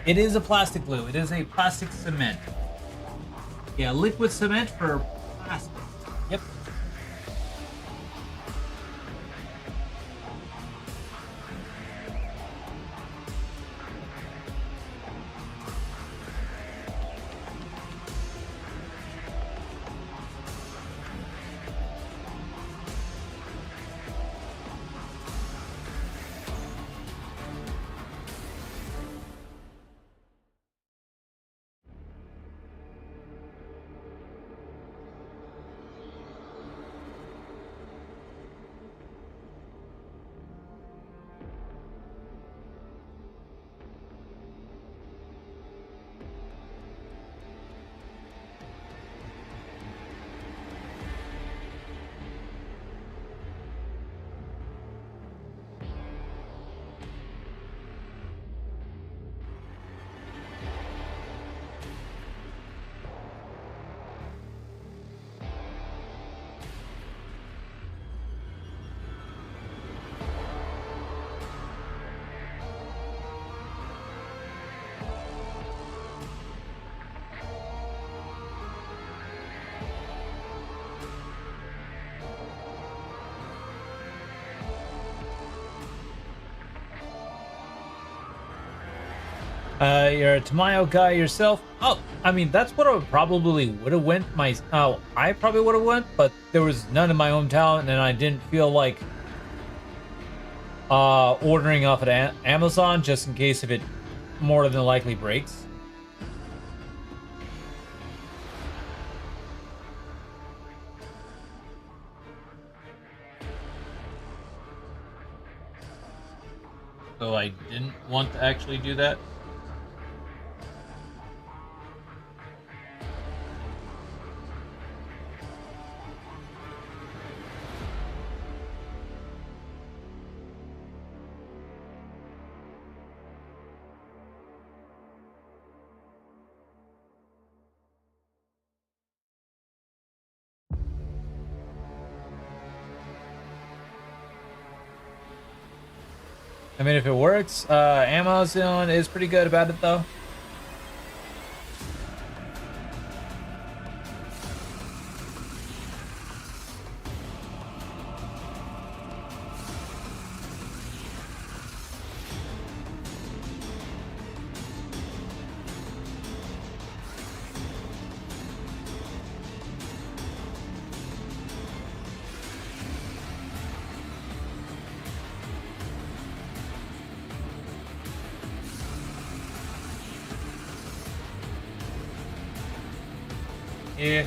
It is a plastic glue. It is a plastic cement. Yeah, liquid cement for plastic. Yep. You're a Tamayo guy yourself. Oh, I mean, that's what I probably would have went. I probably would have went, but there was none in my hometown, and I didn't feel like ordering off at Amazon just in case if it more than likely breaks. so I didn't want to actually do that. I mean, if it works, Amazon is pretty good about it, though. Yeah.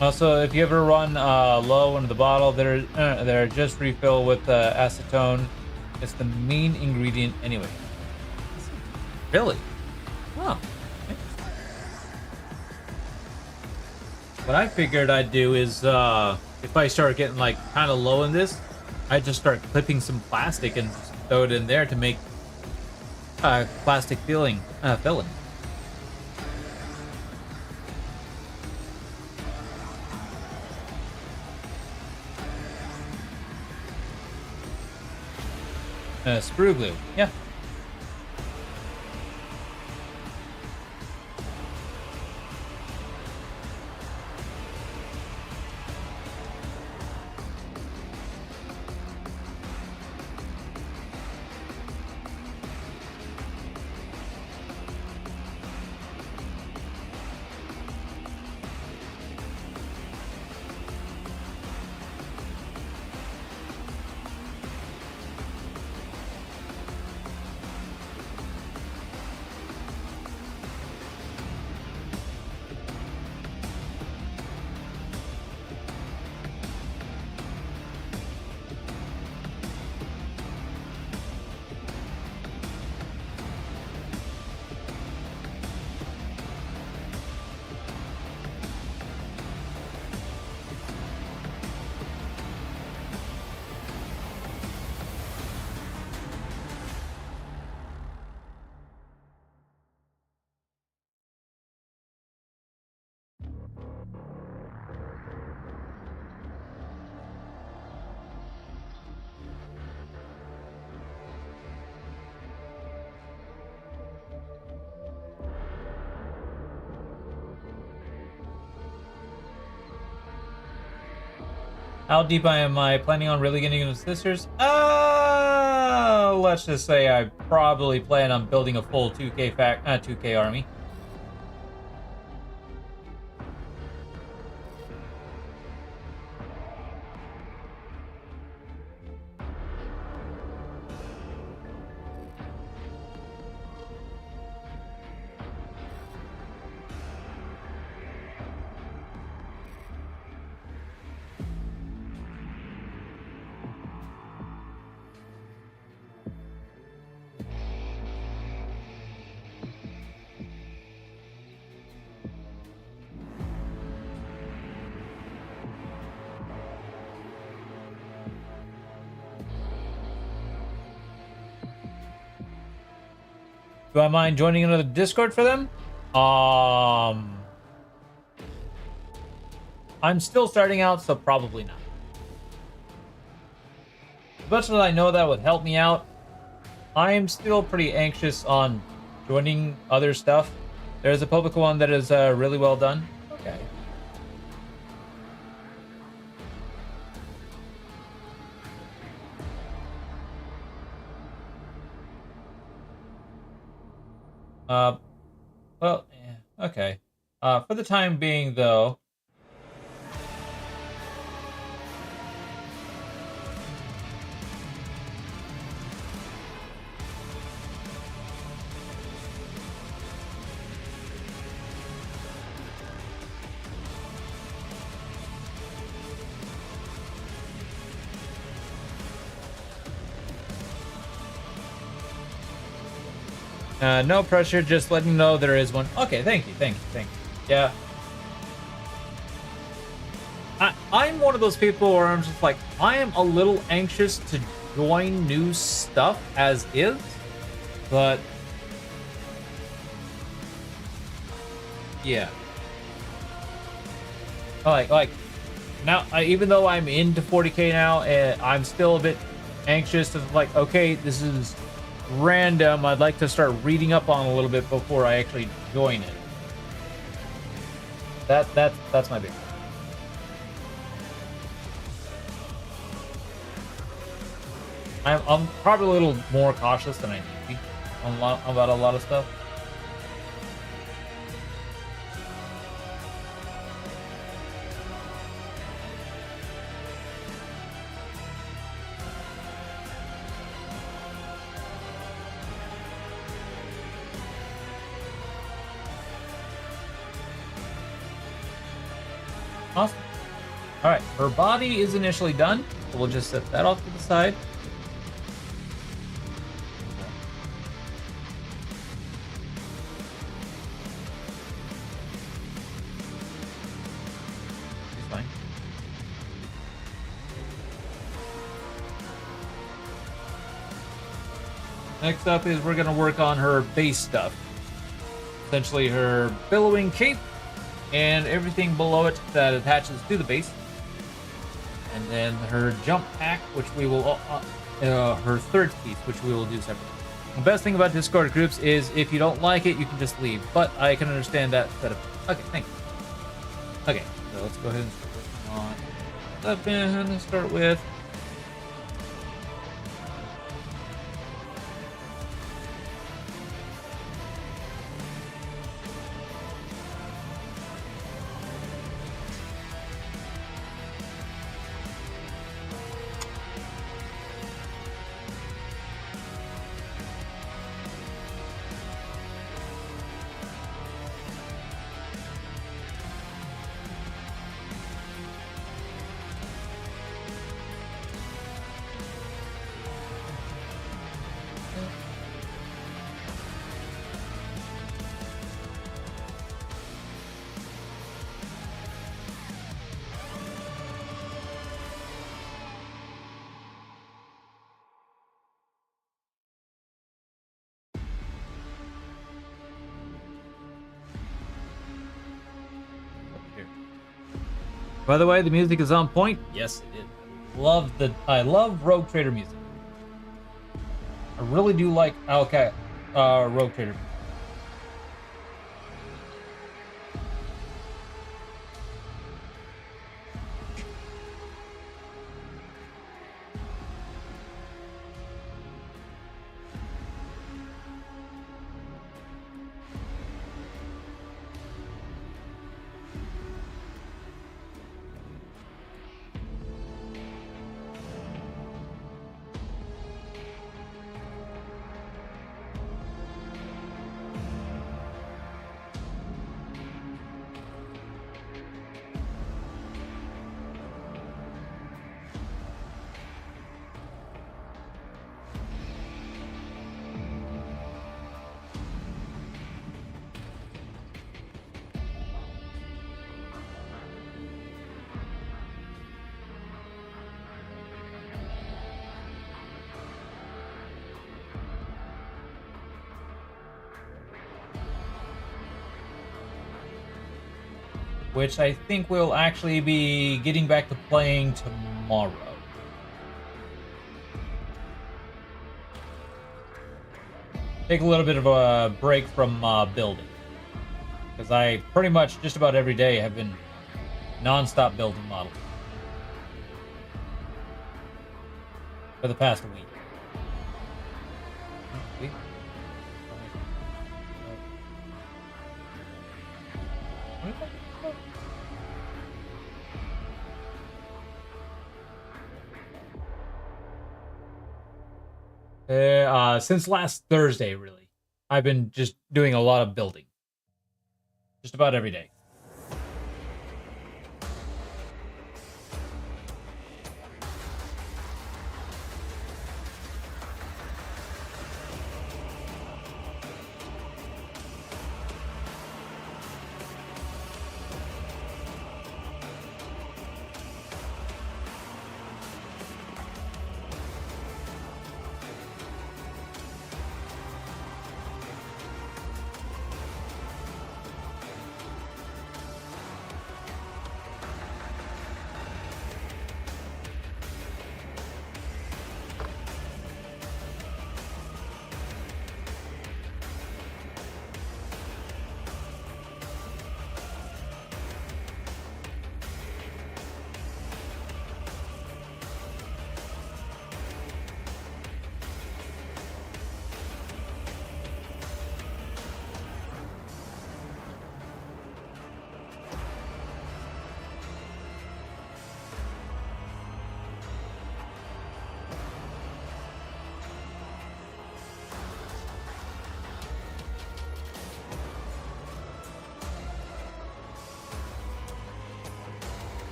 Also, if you ever run low into the bottle, they're just refill with acetone. It's the main ingredient anyway. Really? Huh. What I figured I'd do is, if I start getting like kind of low in this, I'd just start clipping some plastic and throw it in there to make plastic filling. Sprue glue. Yeah. How deep am I planning on really getting into sisters? Let's just say I probably plan on building a full 2K army. Do I mind joining another Discord for them? I'm still starting out, so probably not. As much as I know that would help me out, I'm still pretty anxious on joining other stuff. There's a public one that is really well done. Okay. Well, yeah, okay. For the time being, though, no pressure, just letting you know there is one. Okay, thank you. Yeah. I'm one of those people where I'm just like, I am a little anxious to join new stuff as is, but yeah. Like now, even though I'm into 40k now, I'm still a bit anxious to like, okay, this is random. I'd like to start reading up on a little bit before I actually join it. That's my big one. I'm probably a little more cautious than I need to be about a lot of stuff. Awesome. All right, her body is initially done, so we'll just set that off to the side. She's fine. Next up is we're gonna work on her base stuff. Essentially her billowing cape and everything below it that attaches to the base. And then her jump pack, which we will, her third piece, which we will do separately. The best thing about Discord groups is if you don't like it, you can just leave. But I can understand that setup. Okay, thank you. Okay, so let's go ahead and start on weapon and start with. By the way, the music is on point. Yes, it is. I love Rogue Trader music. I really do like Rogue Trader. which I think we'll actually be getting back to playing tomorrow. Take a little bit of a break from building, because I pretty much just about every day have been non-stop building models for the past week. Since last Thursday, really. I've been just doing a lot of building. Just about every day.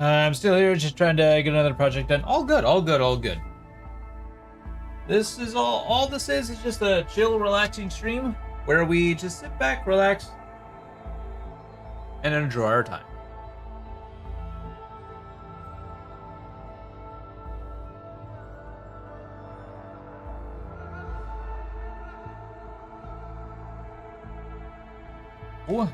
I'm still here, just trying to get another project done. All good, all good, all good. This is all this is just a chill, relaxing stream where we just sit back, relax, and enjoy our time. Ooh.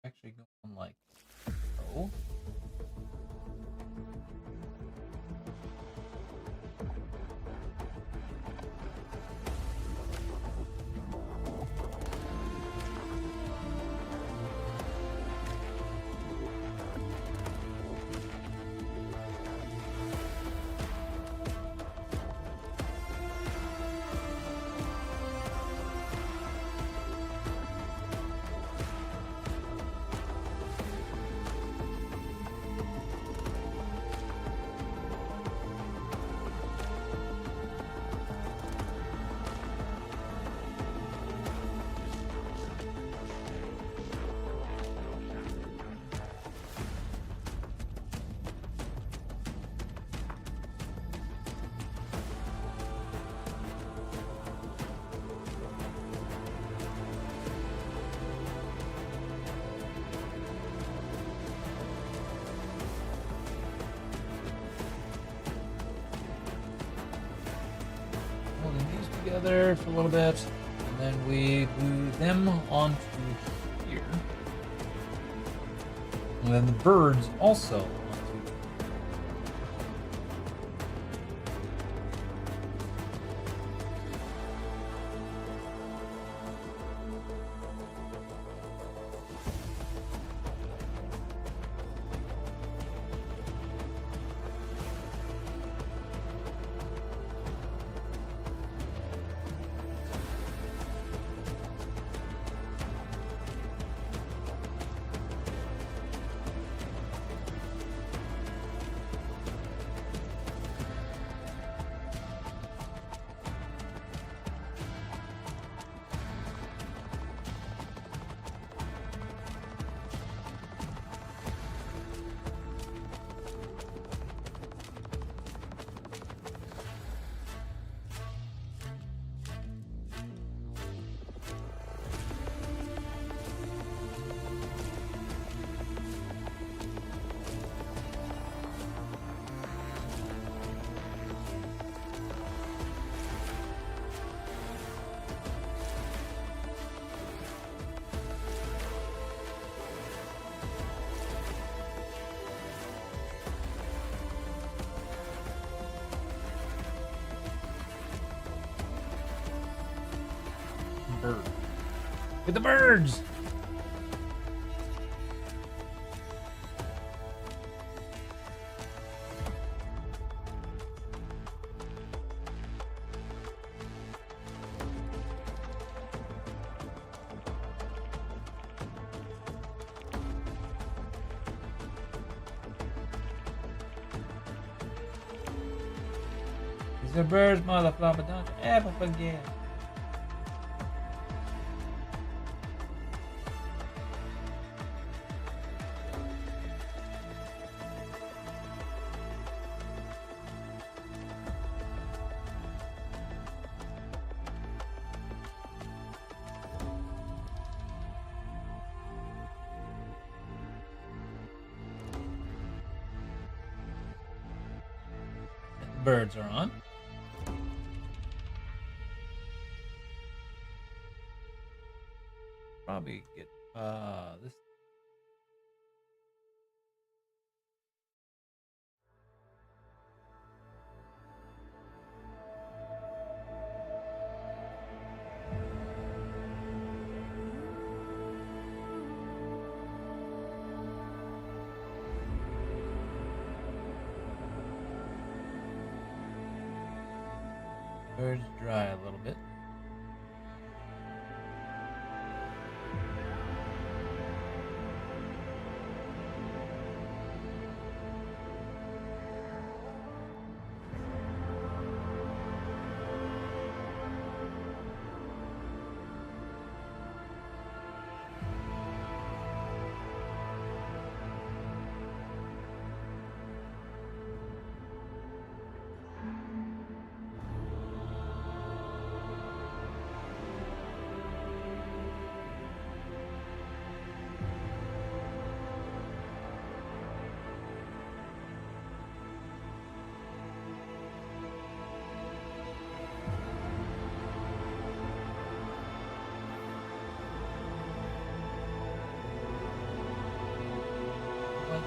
Actually going like so. Together for a little bit, and then we move them onto here, and then the birds also onto. Get the birds! The birds, motherfucker, don't you ever forget. The birds are on. Probably get this. Birds dry a little bit.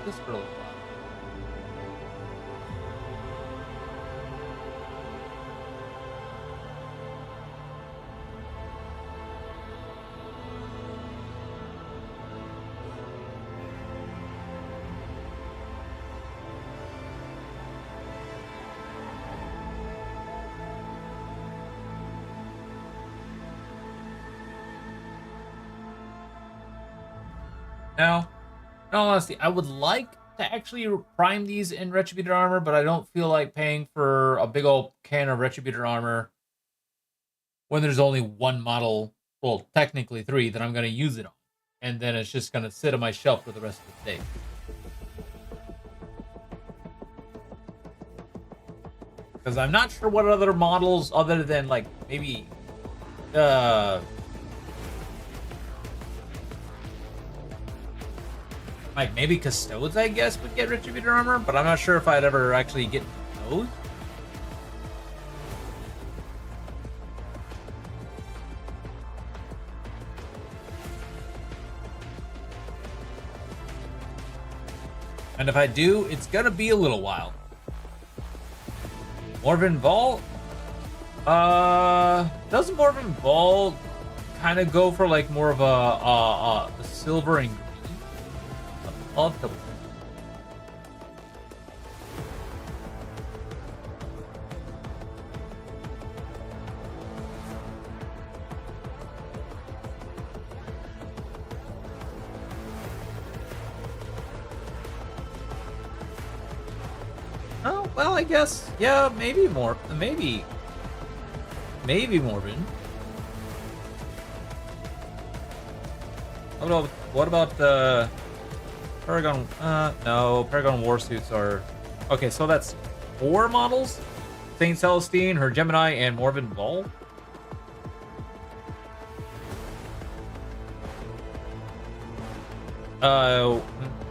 This for a little while. Now, in all honesty, I would like to actually prime these in Retributor armor, but I don't feel like paying for a big old can of Retributor armor when there's only one model, well, technically 3, that I'm going to use it on. And then it's just going to sit on my shelf for the rest of the day. Because I'm not sure what other models, other than, like, maybe... like, maybe Custodes, I guess, would get Retributor armor, but I'm not sure if I'd ever actually get those. And if I do, it's gonna be a little while. Morven Vault? Doesn't Morven Vault kind of go for, like, more of a silver and green? I'll double check. Oh, well, I guess, yeah, maybe more, maybe Morbin. What about the Paragon? No, Paragon Warsuits are... Okay, so that's 4 models? Saint Celestine, her Gemini, and Morven Vol?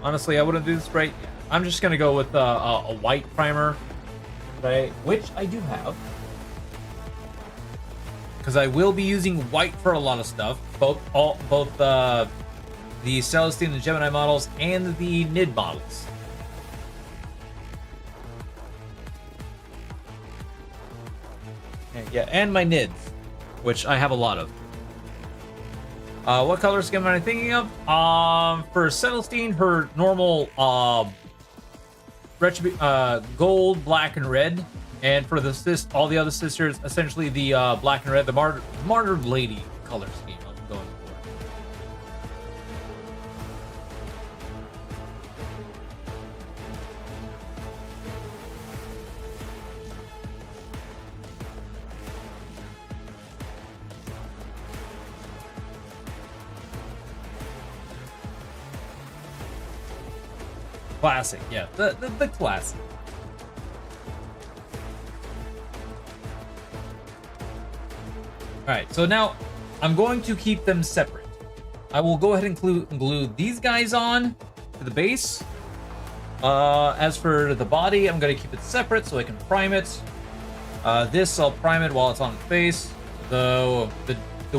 Honestly, I wouldn't do this right. I'm just gonna go with a white primer, right? Which I do have. Because I will be using white for a lot of stuff. Both the Celestine and Gemini models and the Nid models. Yeah, and my Nids, which I have a lot of. What color scheme am I thinking of? For Celestine, her normal gold, black, and red. And for all the other sisters, essentially the black and red, the martyred lady color scheme I'm going for. Classic, yeah, the classic. Alright, so now I'm going to keep them separate. I will go ahead and glue these guys on to the base. As for the body, I'm going to keep it separate so I can prime it. This, I'll prime it while it's on its face. The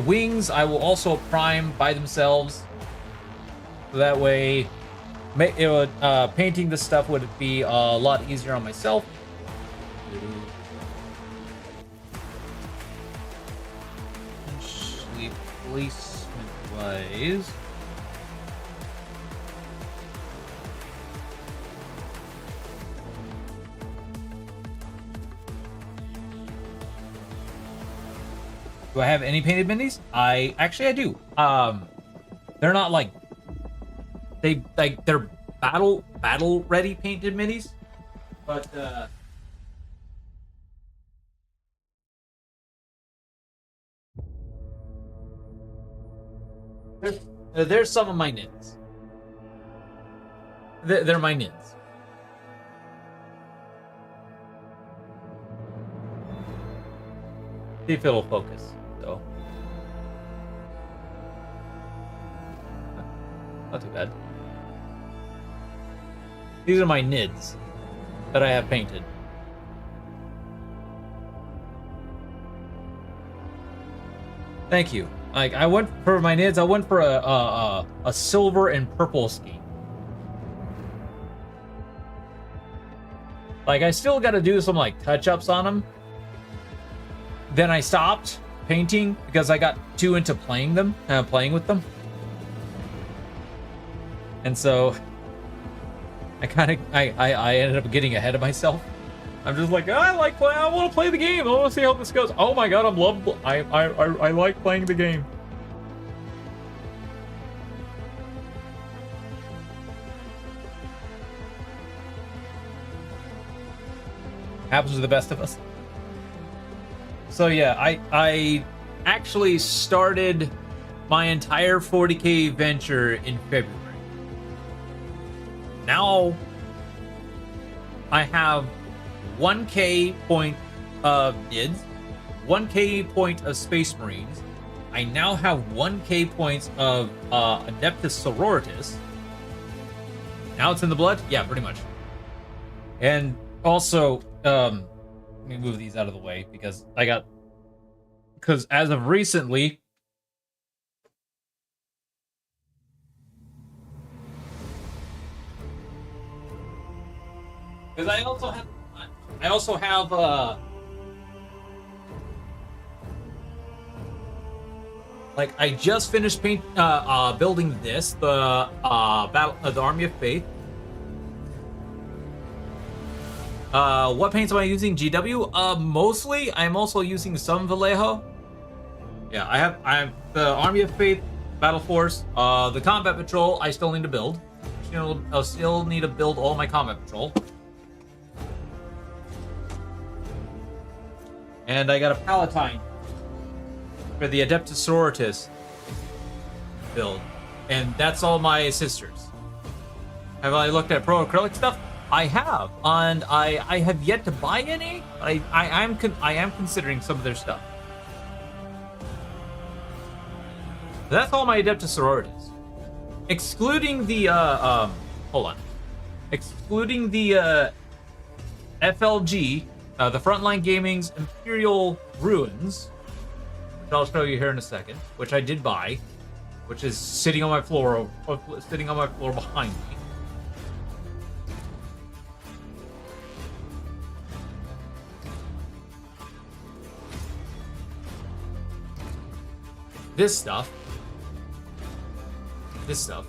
wings, I will also prime by themselves. So that way, painting this stuff would be a lot easier on myself. Placement wise, do I have any painted minis? I do. They're not like they're battle ready painted minis, but there's some of my nins. They're my nins. See if it'll focus, though. Not too bad. These are my nids that I have painted. Thank you. Like, I went for my nids, I went for a silver and purple scheme. Like, I still got to do some like touch-ups on them. Then I stopped painting because I got too into playing with them. And so I ended up getting ahead of myself. I'm just like, I want to play the game. I want to see how this goes. Oh my god, I like playing the game. Happens to the best of us. So yeah, I actually started my entire 40k venture in February. Now I have 1k point of NIDS, 1k point of Space Marines. I now have 1k points of Adepta Sororitas. Now it's in the blood? Yeah, pretty much. And also, let me move these out of the way because as of recently, because I also have like I just finished building this, the Army of Faith. What paints am I using? GW? Mostly. I'm also using some Vallejo. Yeah, I have the Army of Faith, Battle Force, the Combat Patrol. I still need to build. I'll still need to build all my Combat Patrol. And I got a Palatine for the Adepta Sororitas build, and that's all my sisters. Have I looked at pro acrylic stuff? I have, and I have yet to buy any. But I am considering some of their stuff. That's all my Adepta Sororitas, excluding the excluding the FLG, the Frontline Gaming's Imperial Ruins, which I'll show you here in a second, which I did buy, which is sitting on my floor behind me. This stuff, this stuff.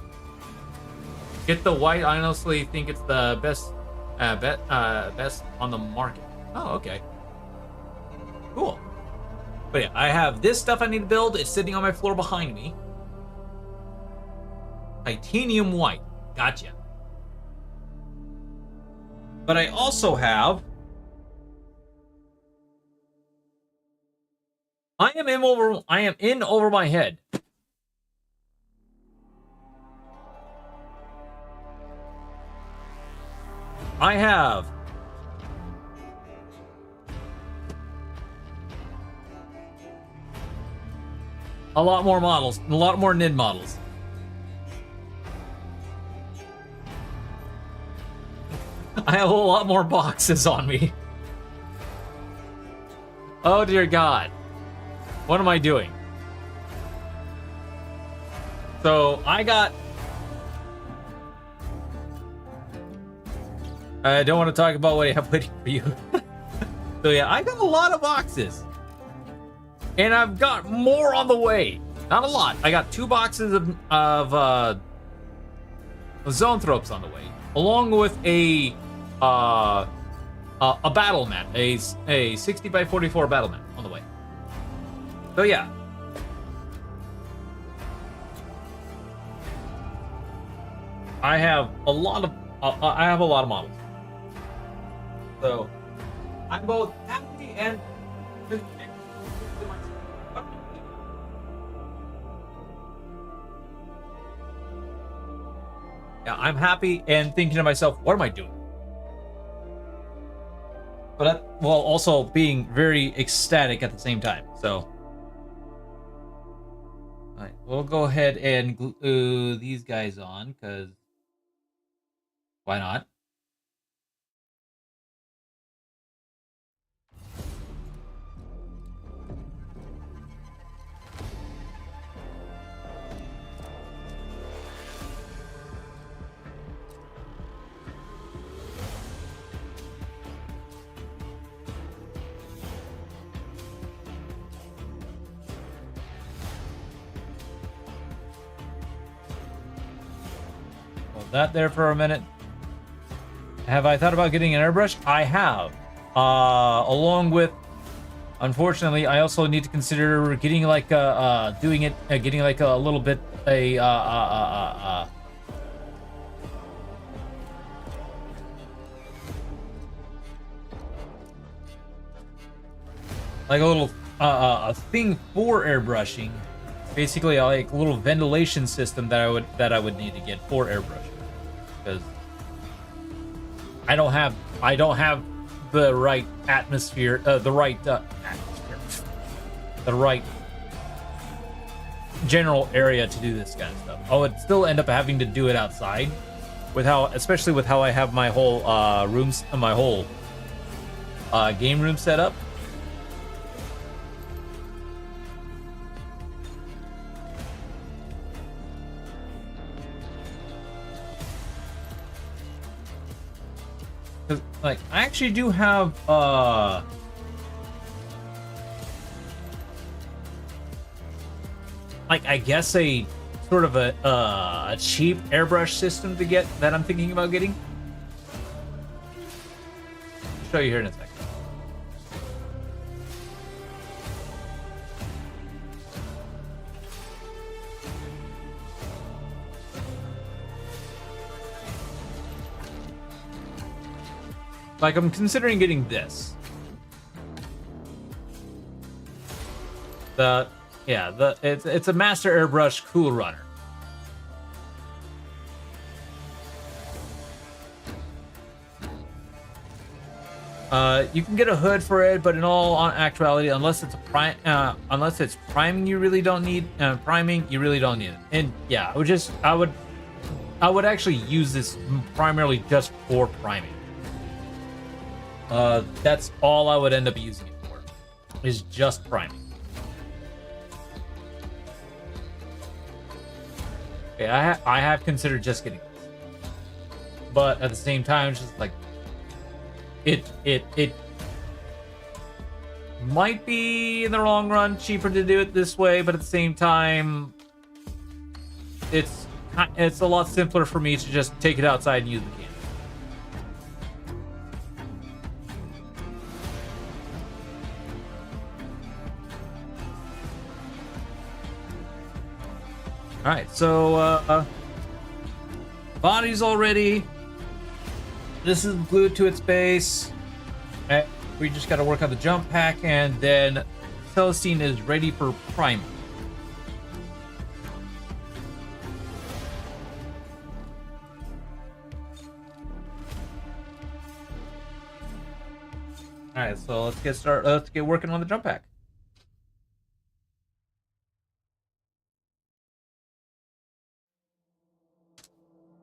Get the white. I honestly think it's the best, best on the market. Oh, okay. Cool. But yeah, I have this stuff I need to build. It's sitting on my floor behind me. Titanium white. Gotcha. But I also have... I am in over my head. I have a lot more models, a lot more NID models. I have a lot more boxes on me. Oh dear God. What am I doing? So I don't want to talk about what I have waiting for you. So yeah, I got a lot of boxes. And I've got more on the way. Not a lot. I got 2 boxes of Zoanthropes on the way, along with a battle mat, a 60 by 44 battle mat on the way. So yeah. I have a lot of models. So I'm both happy and yeah, I'm happy and thinking to myself, what am I doing? But while also being very ecstatic at the same time. So all right, we'll go ahead and glue these guys on, because why not? That there for a minute. Have I thought about getting an airbrush? I have. Along with, unfortunately, I also need to consider getting like getting like a little bit like a little a thing for airbrushing. Basically, like a little ventilation system that I would need to get for airbrushing. Because I don't have the right atmosphere, the right general area to do this kind of stuff. I would still end up having to do it outside, especially with how I have my whole game room set up. Cause like I actually do have like I guess a sort of a cheap airbrush system to get that I'm thinking about getting. I'll show you here in a second. Like, I'm considering getting this. It's a Master Airbrush Cool Runner. You can get a hood for it, but in all actuality, unless it's priming, you really don't need priming. You really don't need it. And yeah, I would actually use this primarily just for priming. That's all I would end up using it for, is just priming. Okay, I have considered just getting this, but at the same time, it's just like it might be in the long run cheaper to do it this way, but at the same time, it's it's a lot simpler for me to just take it outside and use the can. All right, so body's all ready. This is glued to its base. And we just got to work on the jump pack, and then Celestine is ready for primer. All right, so let's get started. Let's get working on the jump pack.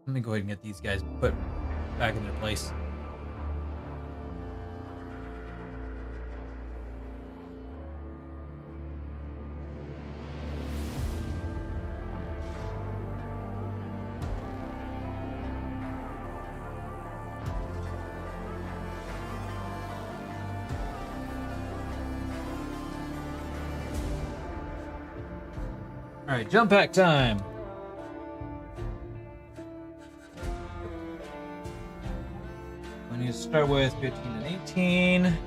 Let me go ahead and get these guys put back in their place. All right, jump pack time. We need to start with 15 and 18.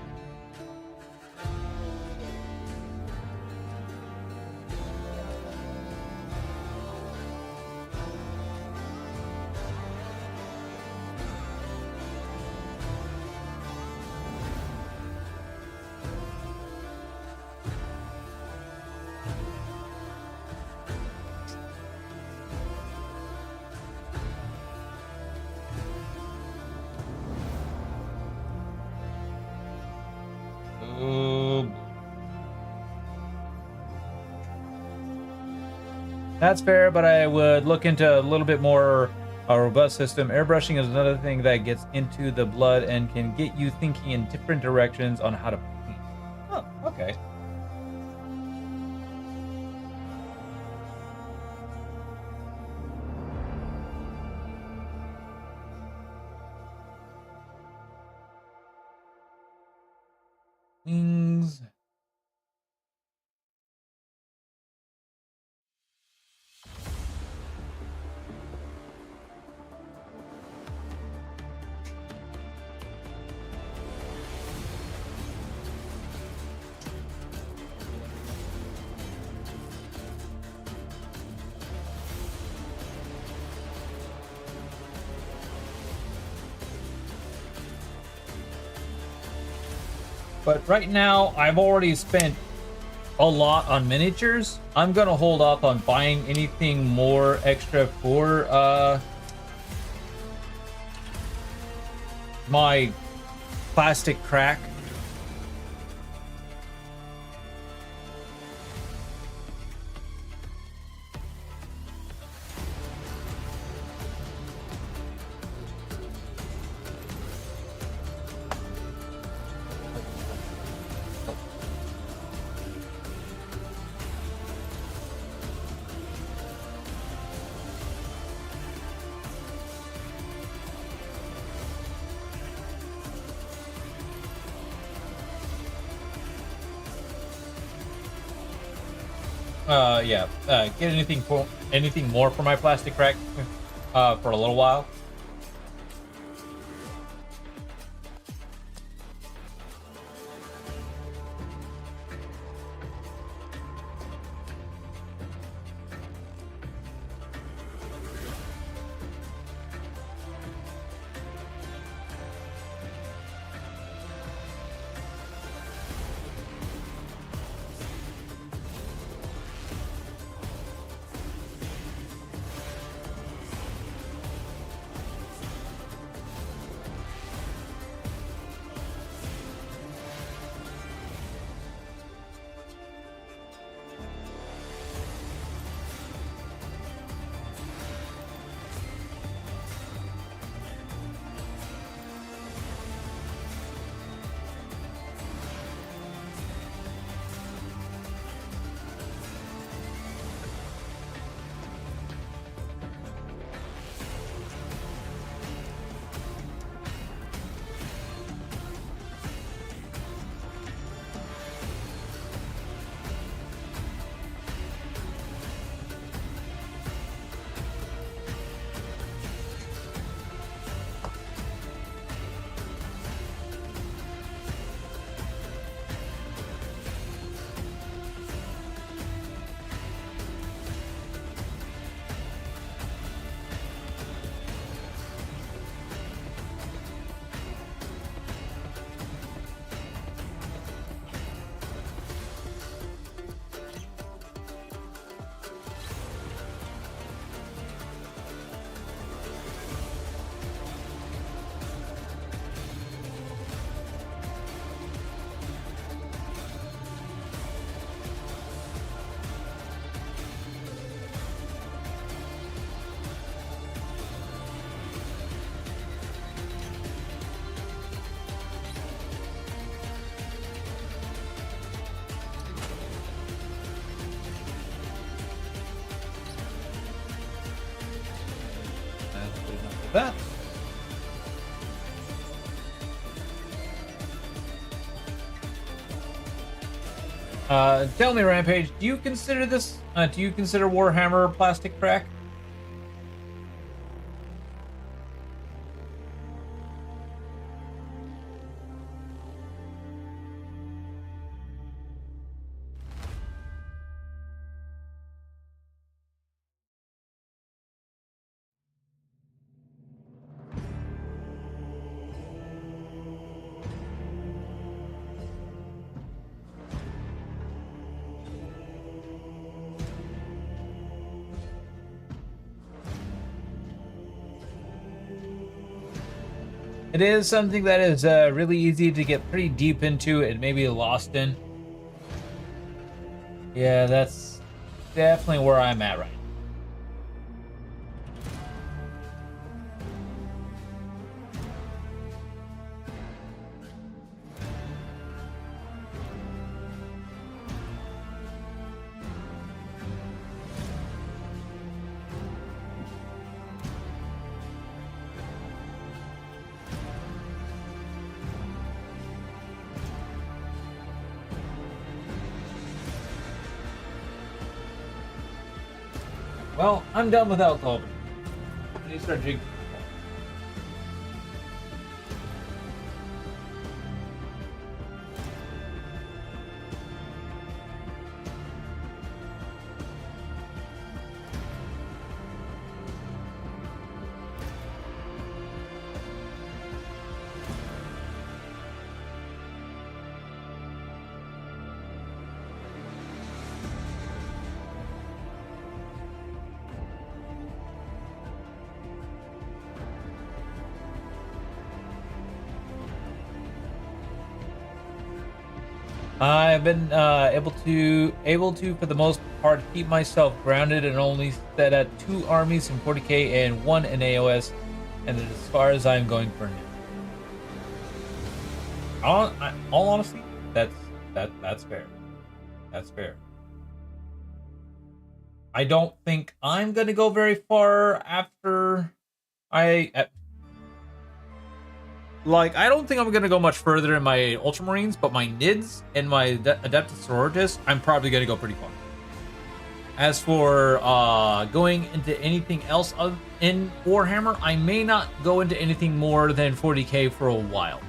That's fair, but I would look into a little bit more a robust system. Airbrushing is another thing that gets into the blood and can get you thinking in different directions on how to paint. Oh, okay. Wings. But right now, I've already spent a lot on miniatures. I'm gonna hold off on buying anything more extra for my plastic crack. Get anything more for my plastic crack for a little while. that. Tell me, Rampage, do you consider this, do you consider Warhammer plastic crack? It is something that is really easy to get pretty deep into and maybe lost in. Yeah, that's definitely where I'm at right now. Well, I'm done with alcohol. I need to start drinking. I've been able to for the most part keep myself grounded and only set at 2 armies in 40k and 1 in AOS, and as far as I'm going for now. All honesty, that's fair. That's fair. I don't think I'm gonna go very far after I don't think I'm gonna go much further in my Ultramarines, but my NIDs and my Adepta Sororitas, I'm probably gonna go pretty far. As for going into anything else in Warhammer, I may not go into anything more than 40k for a while.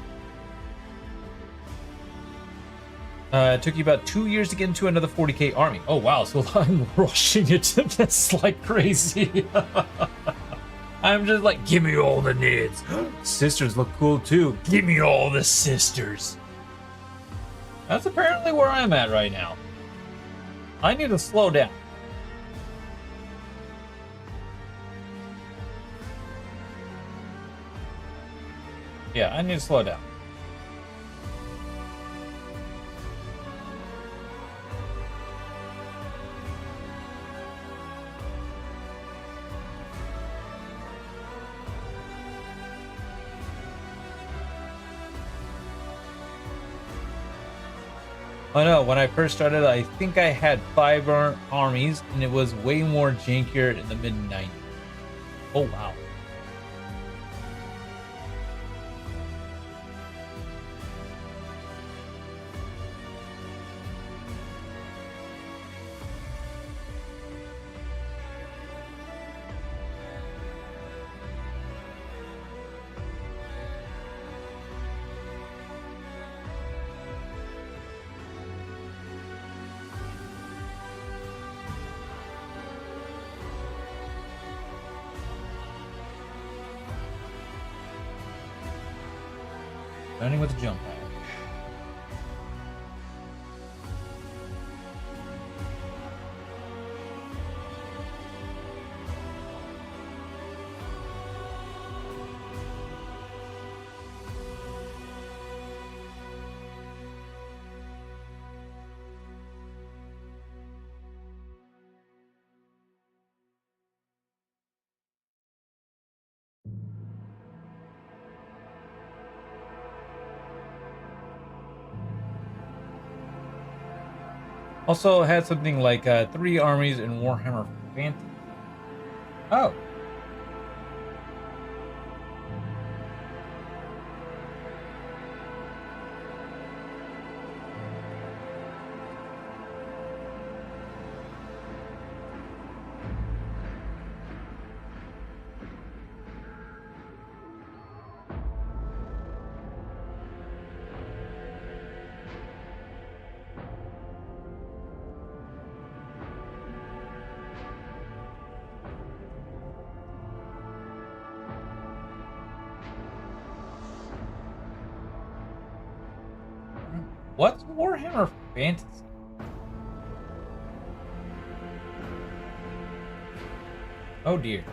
It took you about 2 years to get into another 40k army. Oh wow, so I'm rushing it. That's like crazy. I'm just like, give me all the nids. Sisters look cool too. Give me all the sisters. That's apparently where I'm at right now. I need to slow down. Yeah, I need to slow down. I know, when I first started, I think I had 5 armies, and it was way more jankier in the mid-90s. Oh, wow. Running with a jump pad. Also had something like 3 armies in Warhammer Fantasy. Oh. What's Warhammer Fantasy? Oh dear.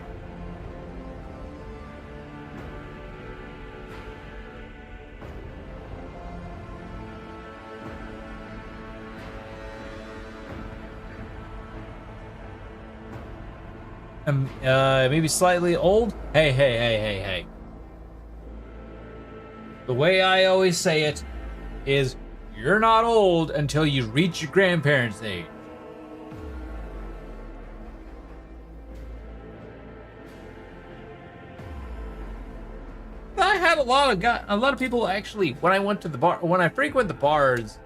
Maybe slightly old? Hey. The way I always say it is, you're not old until you reach your grandparents' age. I had a lot of people actually, when I went to the bar, when I frequent the bars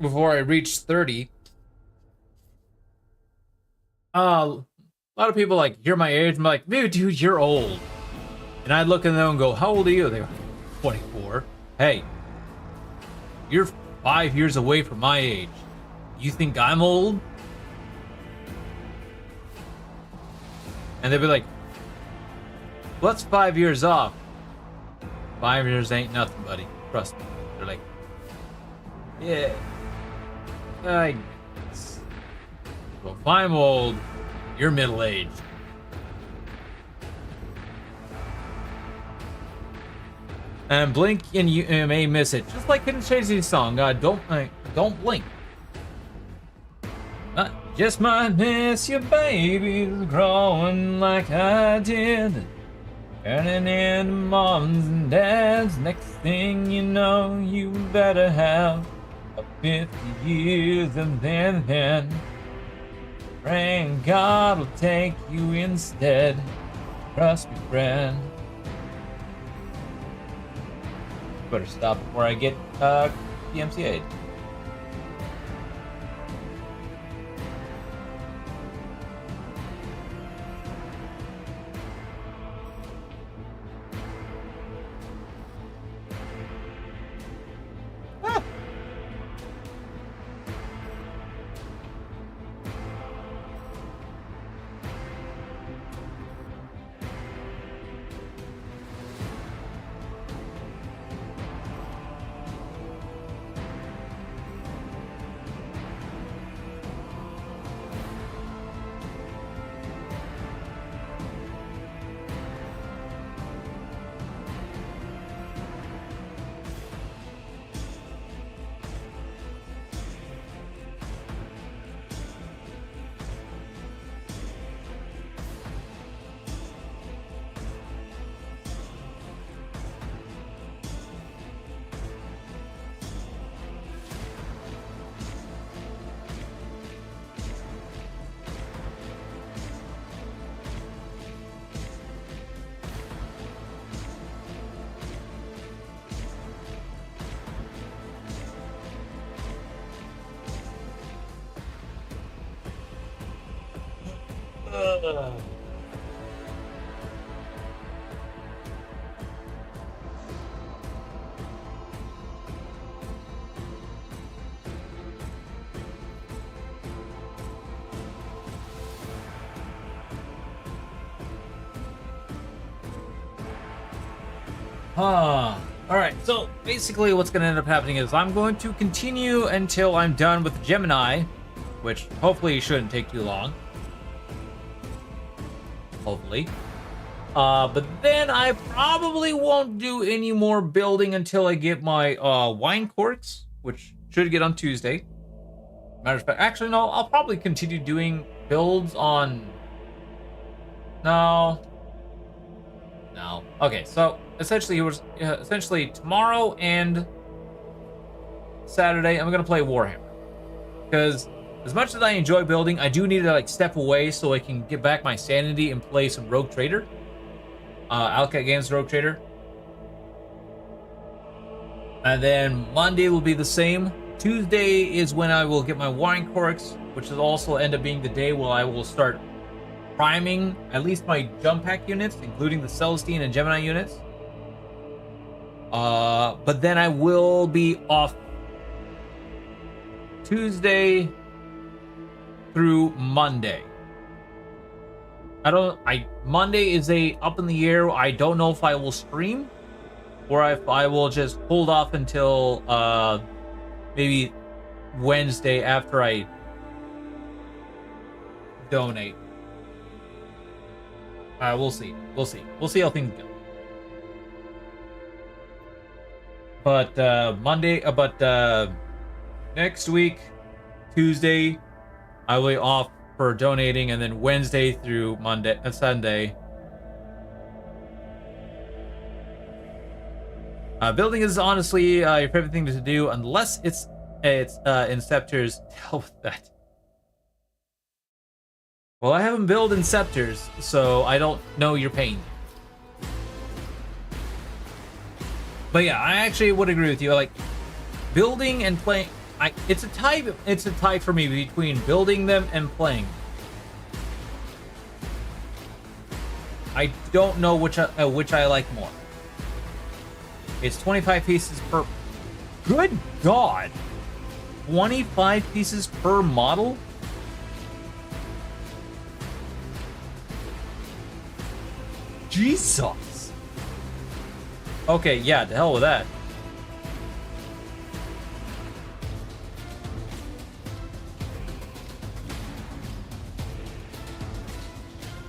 before I reached 30, a lot of people like hear my age. I'm like, dude, you're old. And I'd look at them and go, how old are you? They go, 24. Hey, you're 5 years away from my age. You think I'm old? And they'd be like, what's 5 years off? 5 years ain't nothing, buddy. Trust me. They're like, yeah, I guess. Well, if I'm old, you're middle-aged. And blink and you may miss it. Just like in Chazy's song, don't blink. I just might miss your babies growing like I did. Turning into moms and dads. Next thing you know, you better have a 50 years and then praying God will take you instead. Trust me, friend. Better stop before I get PMCA'd. Alright, so basically what's going to end up happening is I'm going to continue until I'm done with Gemini, which hopefully shouldn't take too long. Hopefully. But then I probably won't do any more building until I get my wine corks, which should get on Tuesday. Matter of fact, actually no, I'll probably continue doing builds on... No. Okay, so essentially tomorrow and Saturday I'm gonna play Warhammer, because as much as I enjoy building, I do need to like step away so I can get back my sanity and play some Rogue Trader. Alcat Games Rogue Trader. And then Monday will be the same. Tuesday is when I will get my wine corks, which will also end up being the day where I will start priming at least my jump pack units, including the Celestine and Gemini units. But then I will be off Tuesday through Monday. Monday is up in the air. I don't know if I will stream or if I will just hold off until maybe Wednesday after I donate. We'll see. We'll see. We'll see how things go. But next week, Tuesday, I will be off for donating, and then Wednesday through Sunday. Building is honestly your favorite thing to do, unless it's Inceptors. Hell with that. Well, I haven't built Inceptors, so I don't know your pain. But yeah, I actually would agree with you. Like, building and playing, it's a tie for me between building them and playing. I don't know which I like more. It's 25 pieces per. Good God, 25 pieces per model. Jesus. Okay, yeah, the hell with that.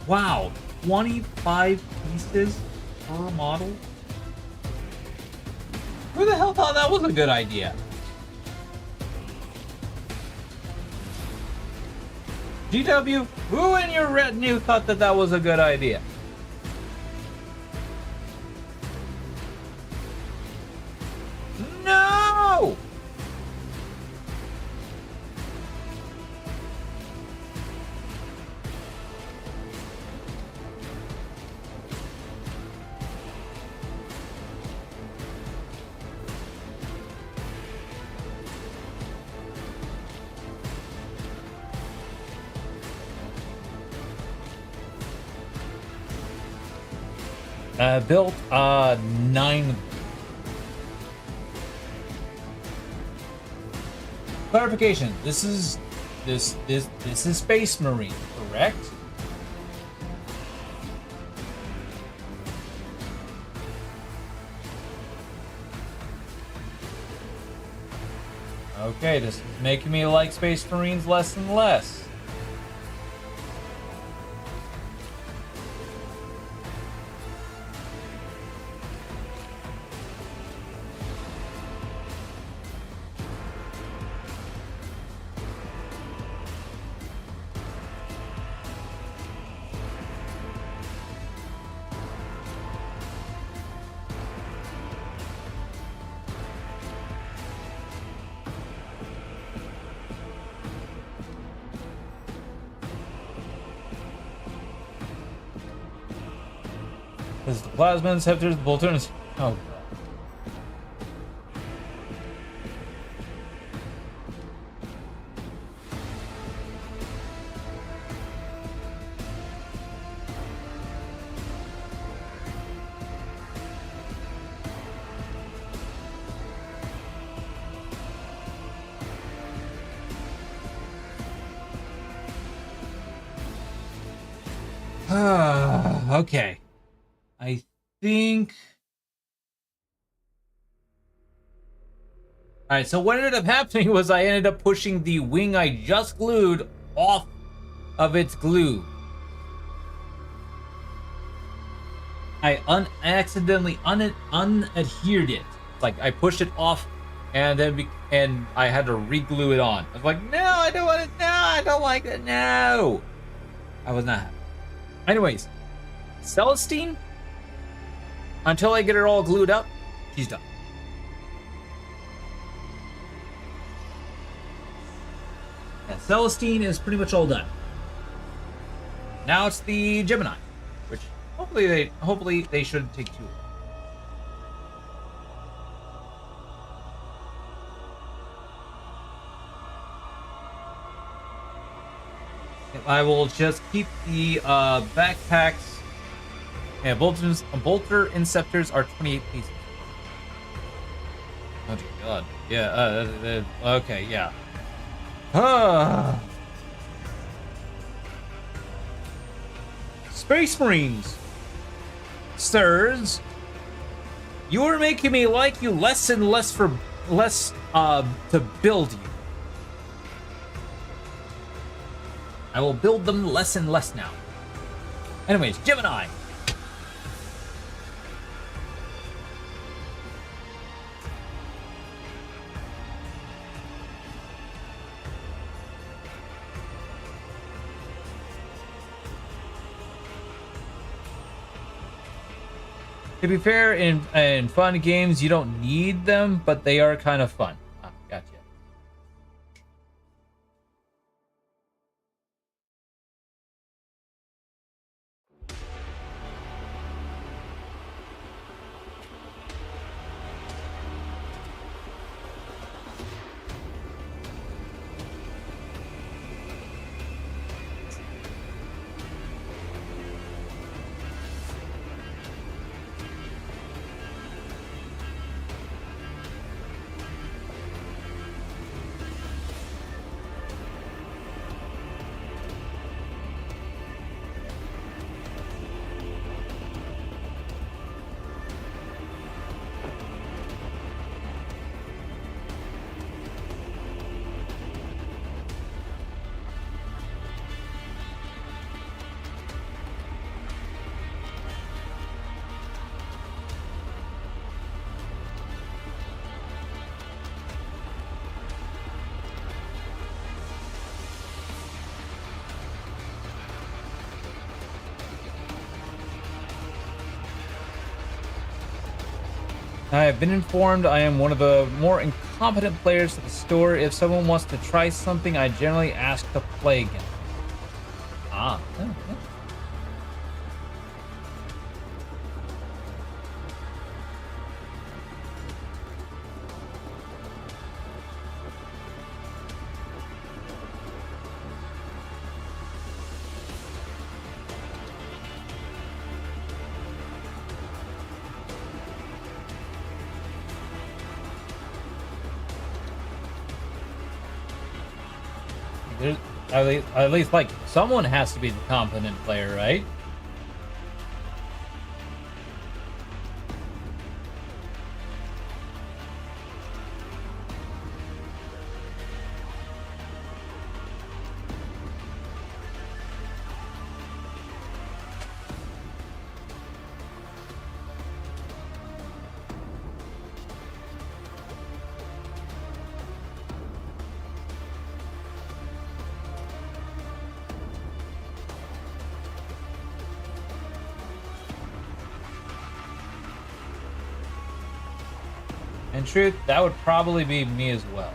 Wow, 25 pieces per model? Who the hell thought that was a good idea? GW, who in your retinue thought that was a good idea? No! Built 9. Clarification: This is Space Marine, correct? Okay, this is making me like Space Marines less and less. This is the Plasma Inceptors, the Bolters. Oh. Okay. I think. Alright, so what ended up happening was I ended up pushing the wing I just glued off of its glue. I accidentally unadhered it. Like, I pushed it off and then and I had to re-glue it on. I was like, no, I don't want it. No, I don't like it. No. I was not happy. Anyways, Celestine, until I get her all glued up, she's done. Yeah, Celestine is pretty much all done. Now it's the Gemini, which hopefully they shouldn't take too long. I will just keep the backpacks. Yeah, bolter inceptors are 28 pieces. Oh dear God. Yeah. Okay. Yeah. Space Marines. Sirs. You are making me like you less and less for less to build you. I will build them less and less now. Anyways, Gemini. To be fair, in fun games, you don't need them, but they are kind of fun. Ah, gotcha. I have been informed I am one of the more incompetent players at the store. If someone wants to try something, I generally ask to play again. Ah. Okay. At least, like, someone has to be the competent player, right? In truth, that would probably be me as well.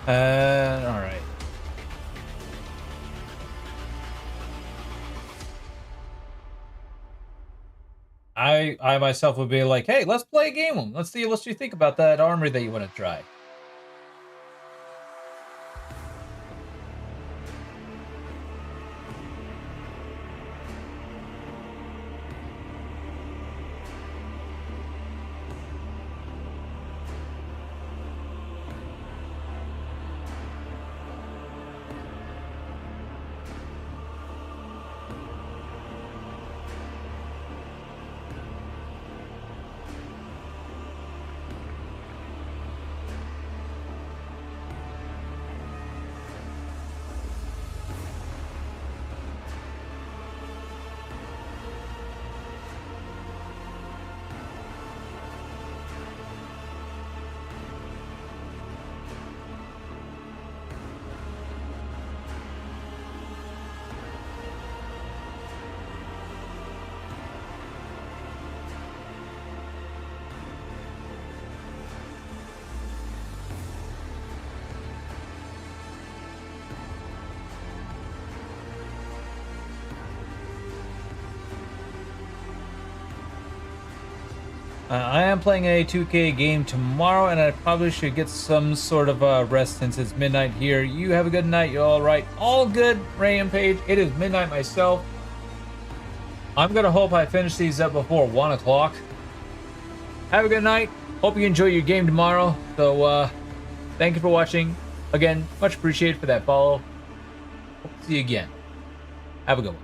All right. I myself would be like, hey, let's play a game. Let's see what you think about that armory that you want to try. I am playing a 2K game tomorrow, and I probably should get some sort of rest since it's midnight here. You have a good night. You all right? All good, Ray and Paige. It is midnight myself. I'm gonna hope I finish these up before 1 o'clock. Have a good night. Hope you enjoy your game tomorrow. So, thank you for watching. Again, much appreciated for that follow. Hope to see you again. Have a good one.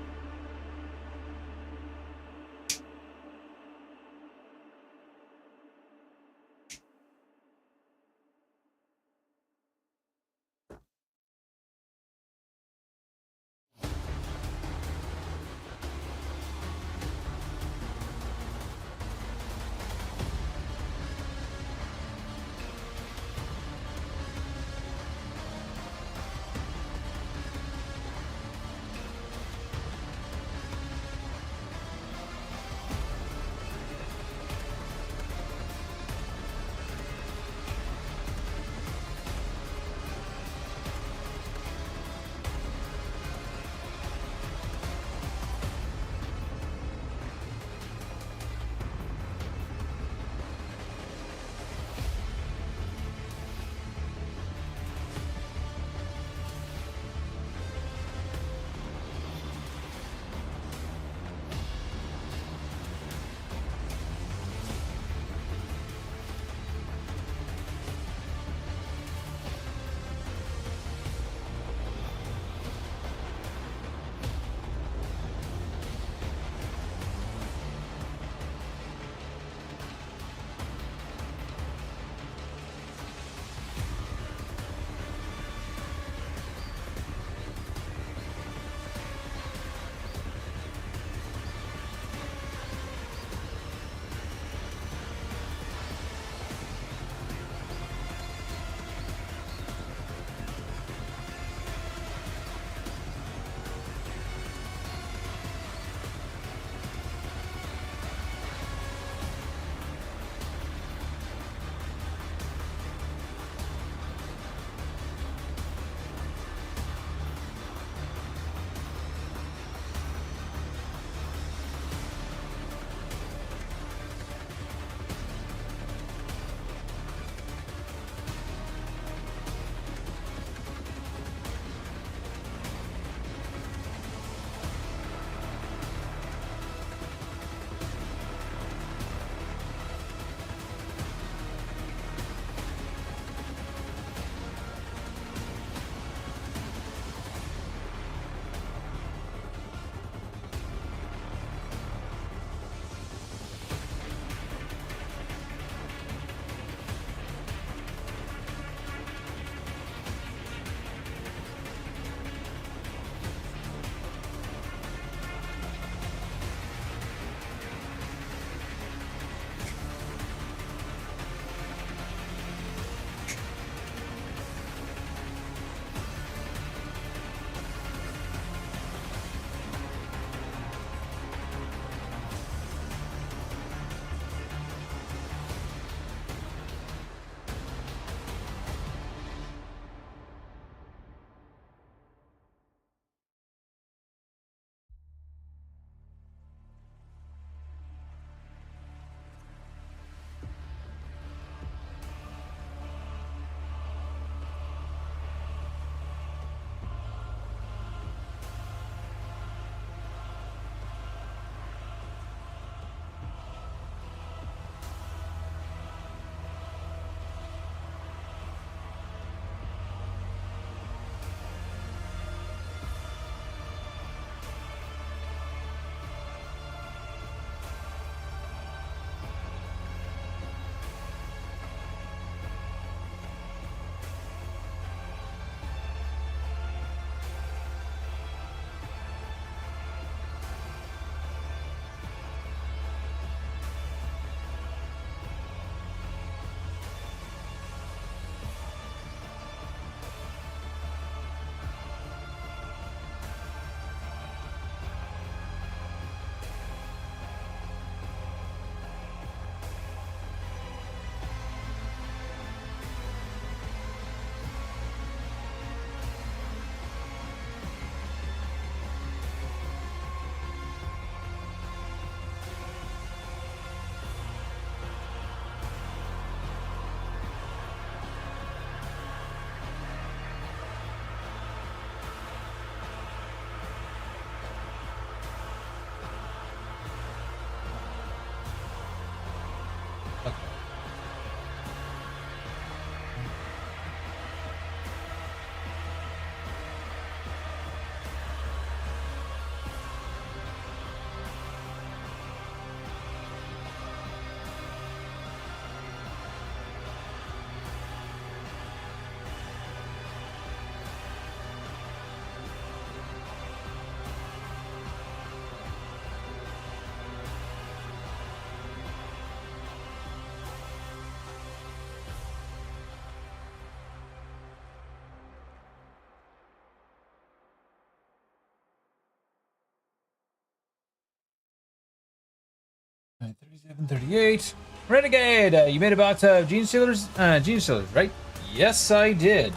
37, 38. Renegade, you made about Gene Stealers? Gene Stealers, right? Yes, I did.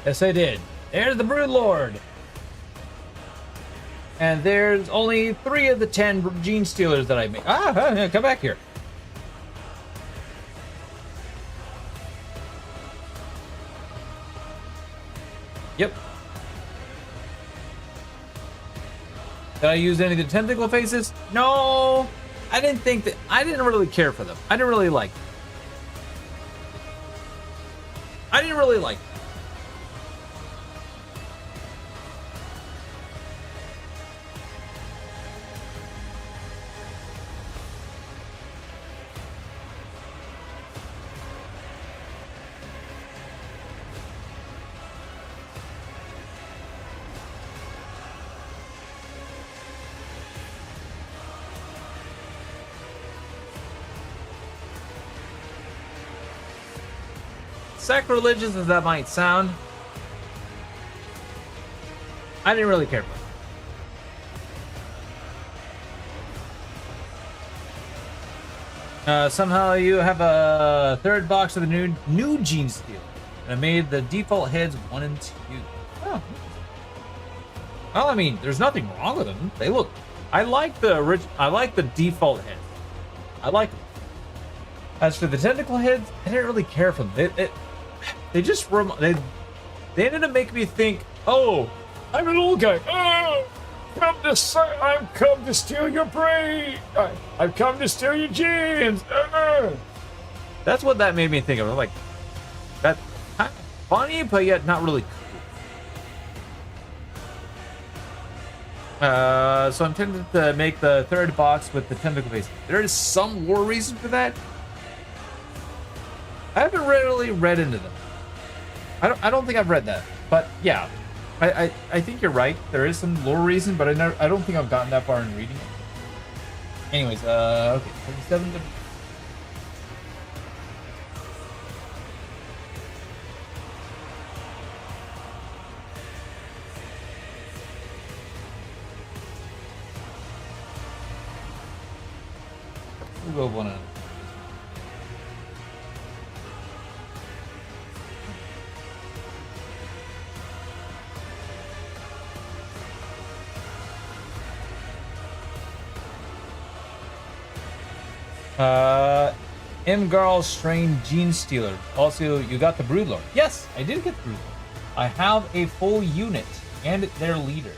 Yes, I did. There's the Broodlord. And there's only 3 of the 10 Gene Stealers that I made. Come back here. Yep. Did I use any of the tentacle faces? No. I didn't really care for them. I didn't really like them. Sacrilegious as that might sound, I didn't really care for it. Somehow you have a 3rd box of the new Gene Steel. And I made the default heads 1 and 2. Oh. Well, I mean, there's nothing wrong with them. They look. I like the default heads. I like them. As for the tentacle heads, I didn't really care for them. They just they ended up making me think, oh, I'm an old guy. Oh, I've come to steal your brain. I've come to steal your genes. That's what that made me think of. I'm like, that's kind of funny, but yet not really cool. So I'm tempted to make the 3rd box with the tentacle face. There is some lore reason for that. I haven't really read into them. I don't think I've read that, but yeah, I think you're right. There is some lore reason, but I don't think I've gotten that far in reading it. Anyways, okay, 37. We'll go one of them. Imgarl Strain Gene Stealer. Also, you got the Broodlord. Yes, I did get the Broodlord. I have a full unit and their leader.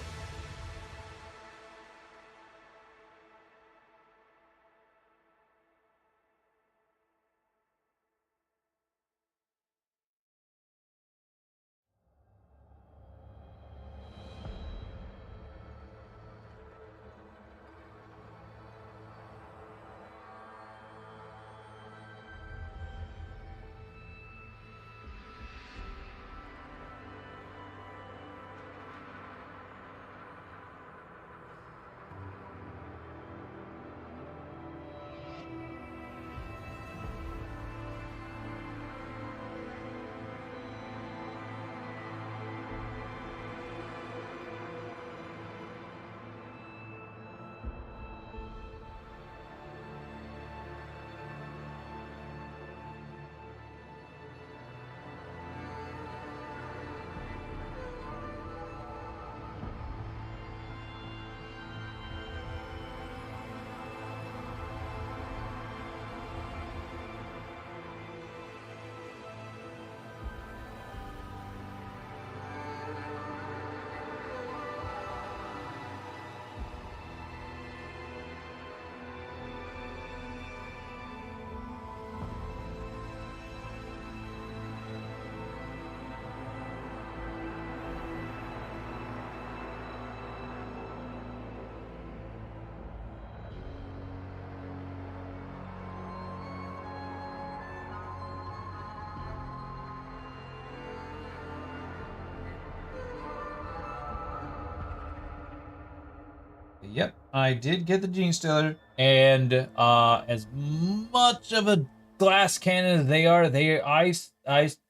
Yep, I did get the Gene Stealer, and as much of a glass cannon as they are,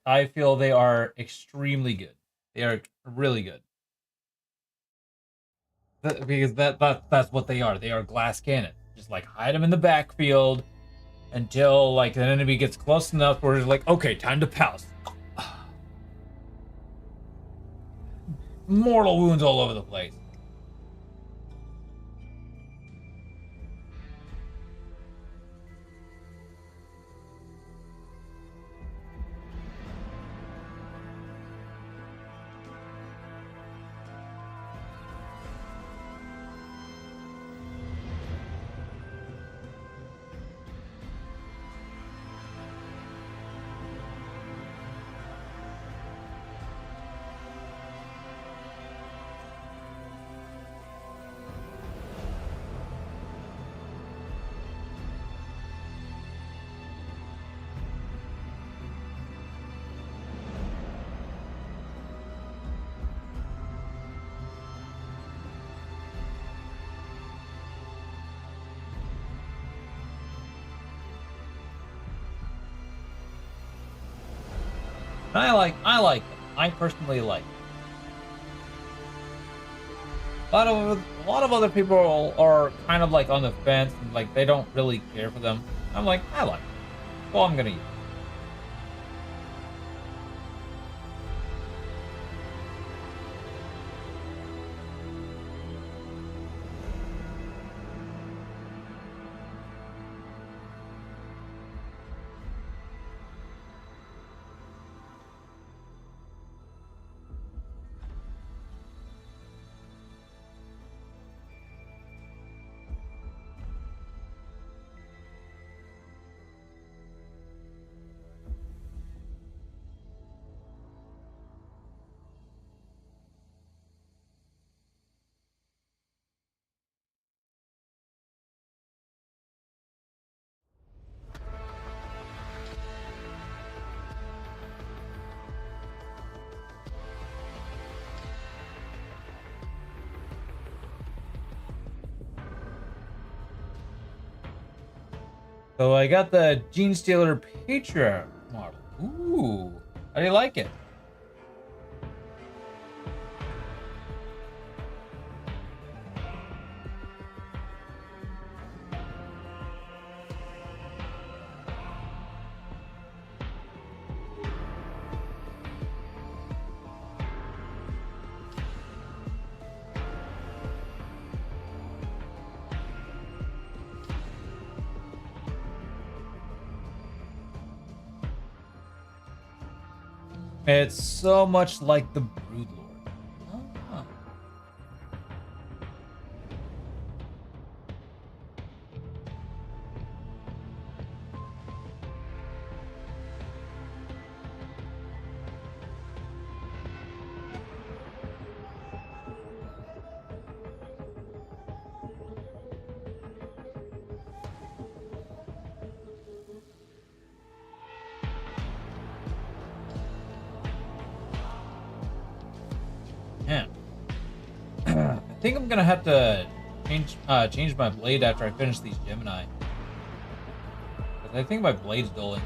I feel they are extremely good. They are really good. Because that's what they are. They are glass cannons. Just like hide them in the backfield until like an enemy gets close enough where it's like, okay, time to pounce. Mortal wounds all over the place. I like them. I personally like them. A lot of other people are kind of like on the fence and like they don't really care for them. I'm like, I like them. Well, I'm gonna use them. So I got the Gene Stealer Patriarch model. Ooh, how do you like it? It's so much like the Broodlord. Oh. Yeah. I think I'm gonna have to change my blade after I finish these Gemini. I think my blade's dulling.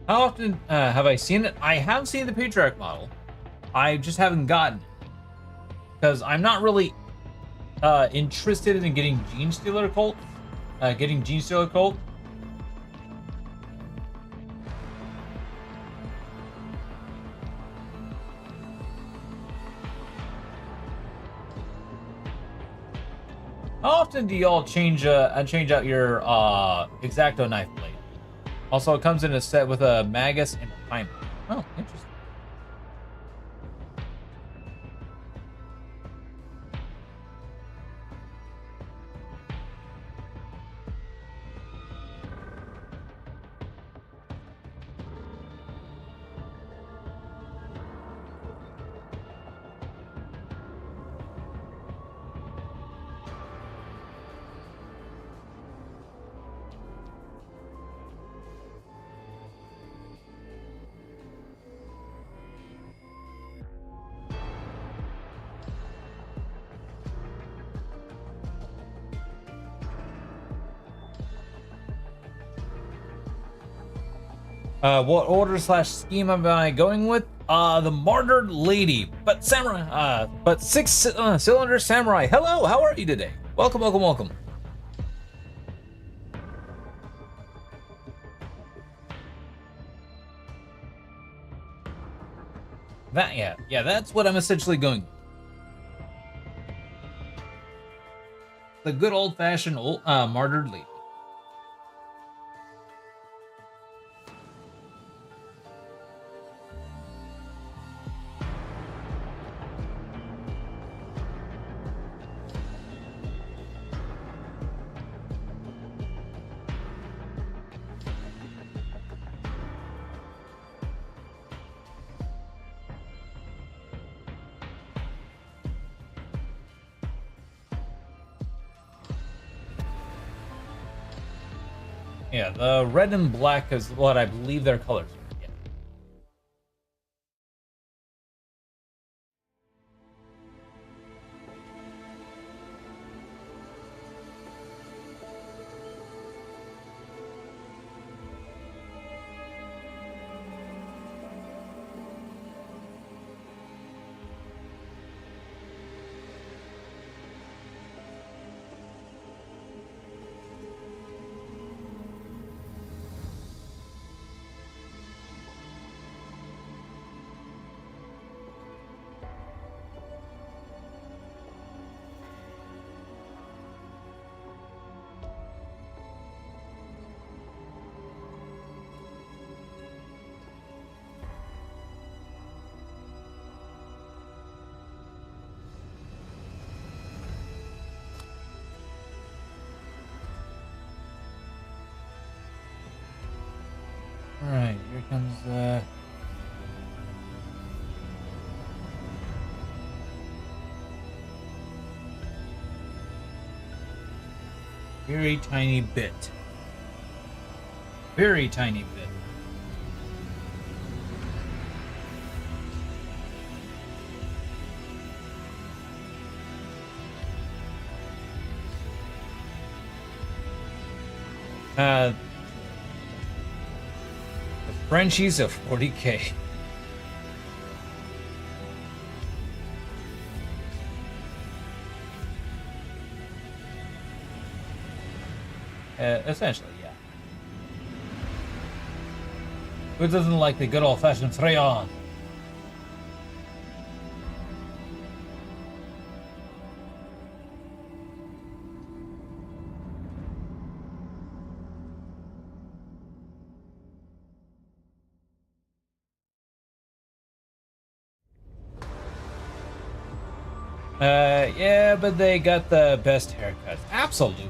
How often have I seen it? I have seen the Patriarch model. I just haven't gotten it because I'm not really interested in getting Gene Stealer Colt. Getting Gene Stealer Colt. How often do y'all change out your X-Acto knife blade? Also, it comes in a set with a Magus and a Primer. Oh, interesting. What order slash scheme am I going with? The Martyred Lady, but samurai, but cylinder samurai. Hello, how are you today? Welcome, welcome, welcome. Yeah, that's what I'm essentially going with. The good old-fashioned Martyred Lady. Yeah, the red and black is what I believe their colors are. Alright, here comes very tiny bit. Very tiny bit. The Frenchies of 40k. Essentially, yeah. Who doesn't like the good old-fashioned Freon? Yeah, but they got the best haircuts. Absolutely.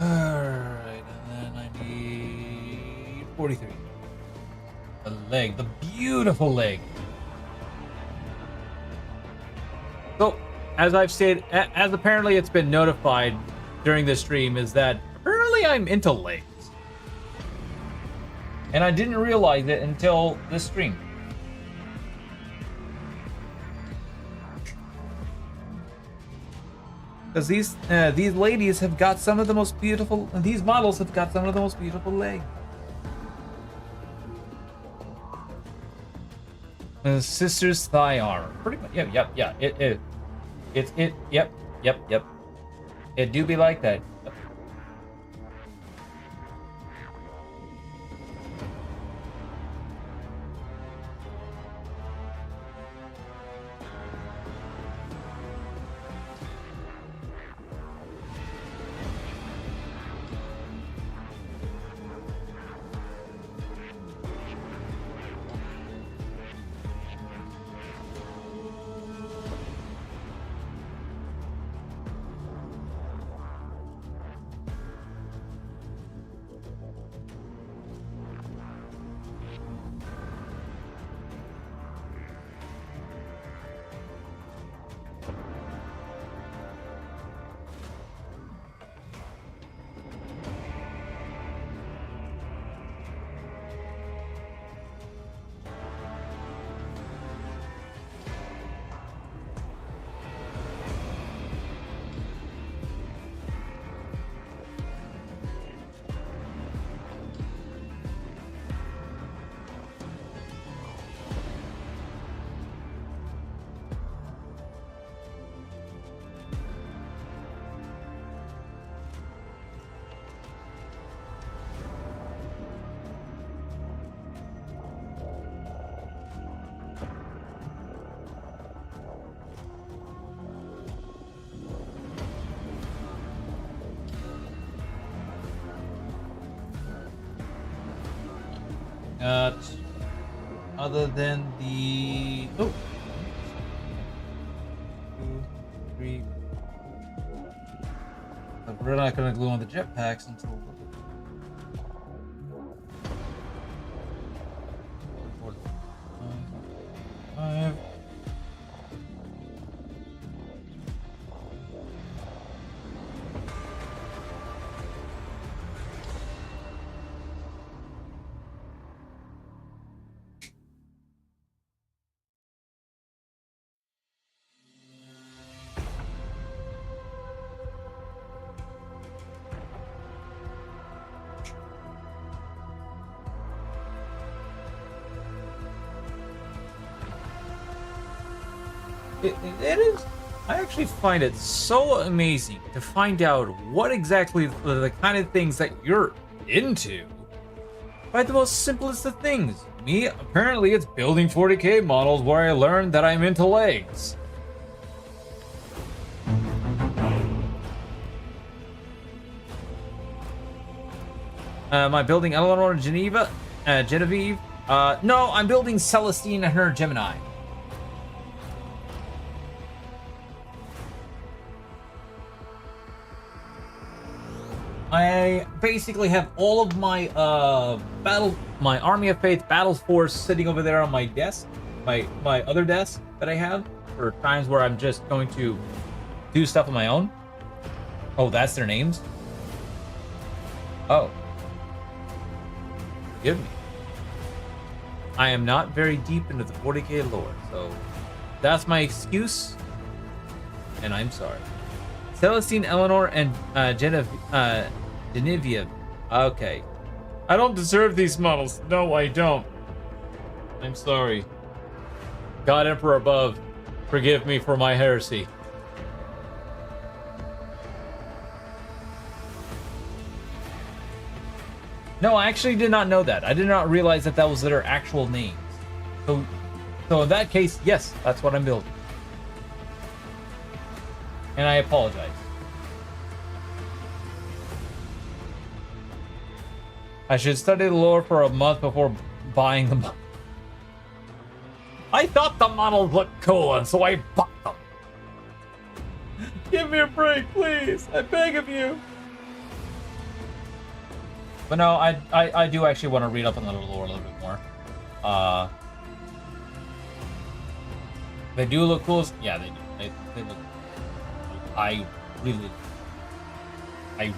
Alright, and then I need 43. The leg, the beautiful leg. So, as I've stated, as apparently it's been notified during this stream, is that apparently I'm into legs. And I didn't realize it until this stream. Because these ladies have got some of the most beautiful, these models have got some of the most beautiful legs. Sister's thigh armor. Pretty much, yeah. Yep. It do be like that. got other than the two, three. But we're not gonna glue on the jetpacks until five. It is. I actually find it so amazing to find out what exactly the kind of things that you're into by the most simplest of things. Me, apparently it's building 40k models where I learned that I'm into legs. Am I building Eleanor Genevieve? No, I'm building Celestine and her Gemini. I basically have all of my my Army of Faith battle force sitting over there on my desk, my other desk that I have for times where I'm just going to do stuff on my own. Oh, that's their names? Oh. Forgive me. I am not very deep into the 40k lore, so that's my excuse, and I'm sorry. Celestine, Eleanor, and Genevieve. Okay. I don't deserve these models. No, I don't. I'm sorry. God Emperor above, forgive me for my heresy. No, I actually did not know that. I did not realize that that was their actual names. So in that case, yes, that's what I'm building. And I apologize. I should study the lore for a month before buying them. I thought the models looked cool, and so I bought them. Give me a break, please. I beg of you. But no, I do actually want to read up on the lore a little bit more. They do look cool. Yeah, they do. They look. I really like it.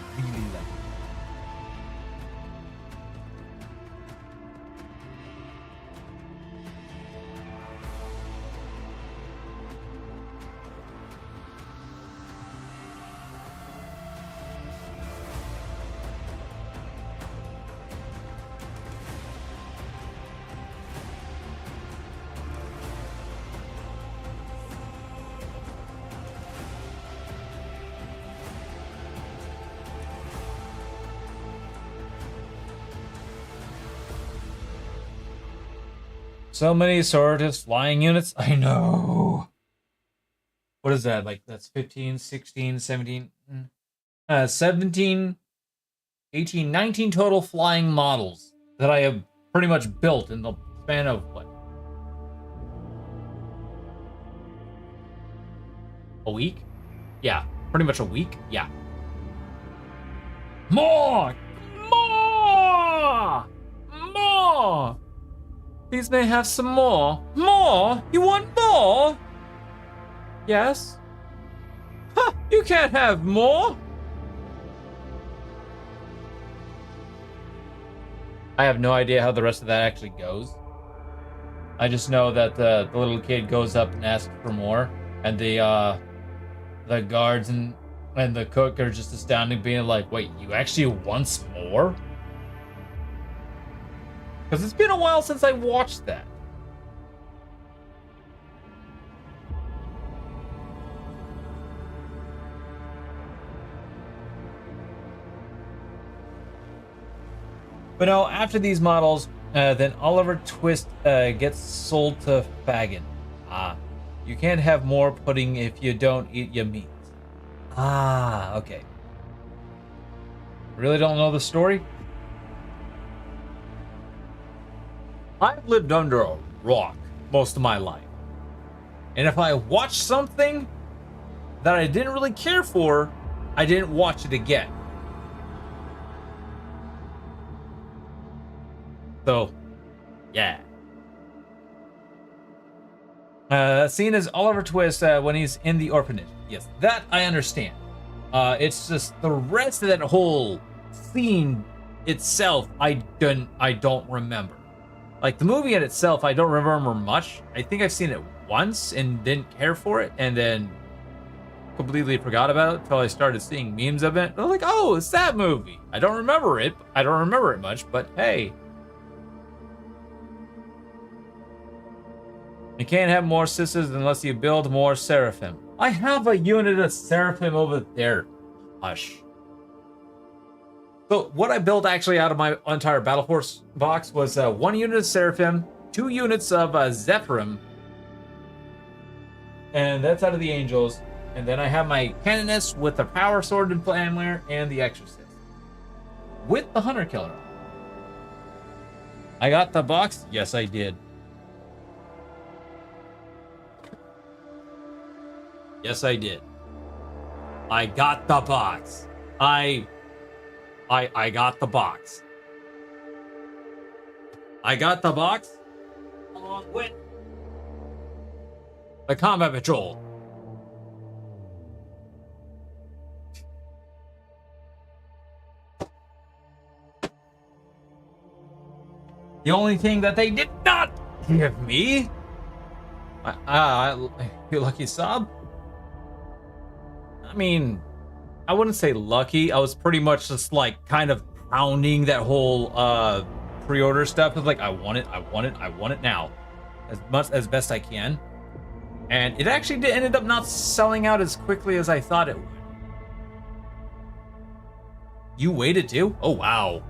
So many Sororitas flying units. I know. What is that? Like, that's 15, 16, 17, 17, 18, 19 total flying models that I have pretty much built in the span of, what? A week? Yeah, pretty much a week. Yeah. More! More! More! These may have some more. More? You want more? Yes? Huh, you can't have more! I have no idea how the rest of that actually goes. I just know that the little kid goes up and asks for more, and the guards and the cook are just astounded, being like, wait, you actually want some more? Because it's been a while since I watched that. But no, after these models, then Oliver Twist gets sold to Fagin. You can't have more pudding if you don't eat your meat. Okay. Really don't know the story? I've lived under a rock most of my life. And if I watch something that I didn't really care for, I didn't watch it again. So, yeah. Scene is Oliver Twist when he's in the orphanage. Yes, that I understand. It's just the rest of that whole scene itself, I don't remember. Like the movie in itself, I don't remember much. I think I've seen it once and didn't care for it, and then completely forgot about it until I started seeing memes of it. I'm like, oh, it's that movie. I don't remember it. I don't remember it much, but hey. You can't have more sisters unless you build more seraphim. I have a unit of seraphim over there. Hush. So what I built actually out of my entire Battle Force box was 1 unit of seraphim, 2 units of Zephyrim, and that's out of the angels. And then I have my Canoness with the Power Sword and Flamler and the Exorcist with the Hunter Killer. I got the box? Yes, I did. Yes, I did. I got the box. I got the box. I got the box along with the combat patrol. The only thing that they did not give me, you lucky sub. I mean, I wouldn't say lucky. I was pretty much just like kind of pounding that whole pre-order stuff. It's like I want it now, as best I can. And it actually ended up not selling out as quickly as I thought it would. You waited too? Oh wow.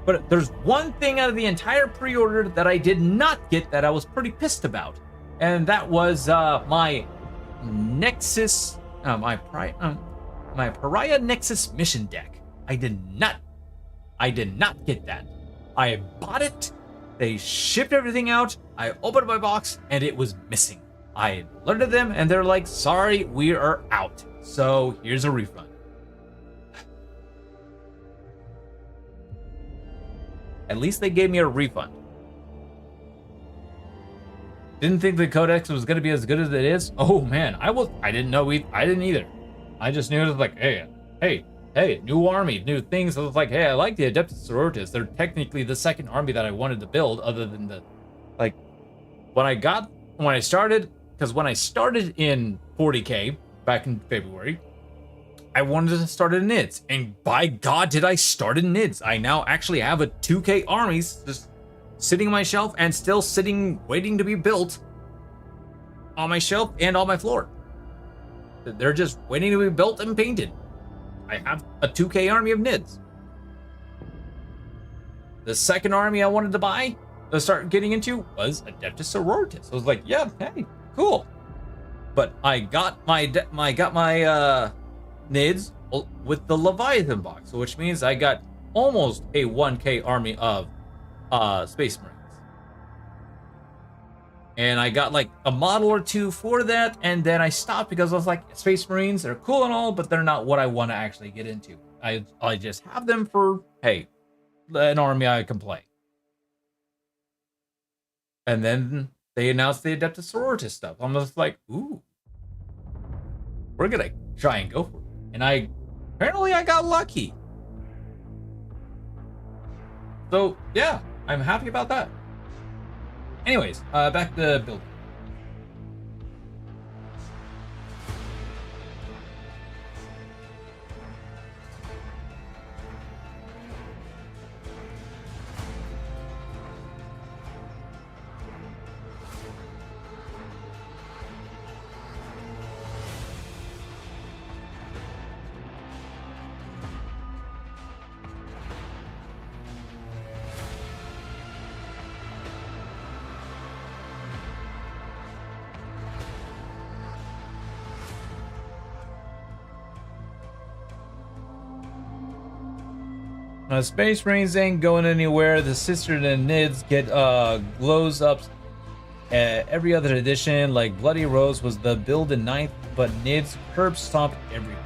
But there's one thing out of the entire pre-order that I did not get that I was pretty pissed about, and that was my Nexus, my Pariah Nexus mission deck. I did not get that. I bought it. They shipped everything out. I opened my box and it was missing. I alerted them and they're like, "Sorry, we are out. So here's a refund." At least they gave me a refund. Didn't think the codex was going to be as good as it is. Oh man, I didn't know. I didn't either. I just knew it was like, hey, new army, new things. I was like, hey, I like the Adepta Sororitas. They're technically the second army that I wanted to build, other than the, like, when I started in 40K back in February, I wanted to start in NIDS, and by God, did I start in NIDS. I now actually have a 2K armies just sitting on my shelf and still sitting, waiting to be built on my shelf and on my floor. They're just waiting to be built and painted. I have a 2K army of NIDS. The second army I wanted to buy, to start getting into, was Adepta Sororitas. I was like, yeah, hey, cool. But I got my NIDS with the Leviathan box, which means I got almost a 1K army of Space Marines. And I got like a model or two for that, and then I stopped because I was like, Space Marines, they're cool and all, but they're not what I want to actually get into. I just have them for, hey, an army I can play. And then they announced the Adepta Sororitas stuff. I'm just like, ooh, we're gonna try and go for it. And apparently I got lucky. So yeah, I'm happy about that. Anyways, back to building. Space Marines ain't going anywhere. The Sisters and Nids get glows ups every other edition. Like Bloody Rose was the build in 9th, but Nids curb stomped everywhere.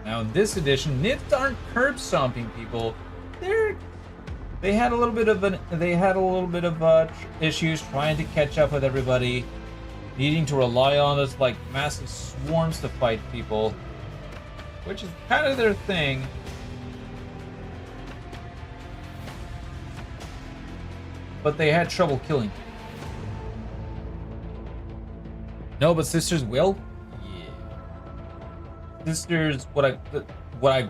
Now in this edition, Nids aren't curb stomping people. They had a little bit of issues trying to catch up with everybody, needing to rely on those like massive swarms to fight people, which is kind of their thing. But they had trouble killing people. No, but Sisters will. Sisters, what I've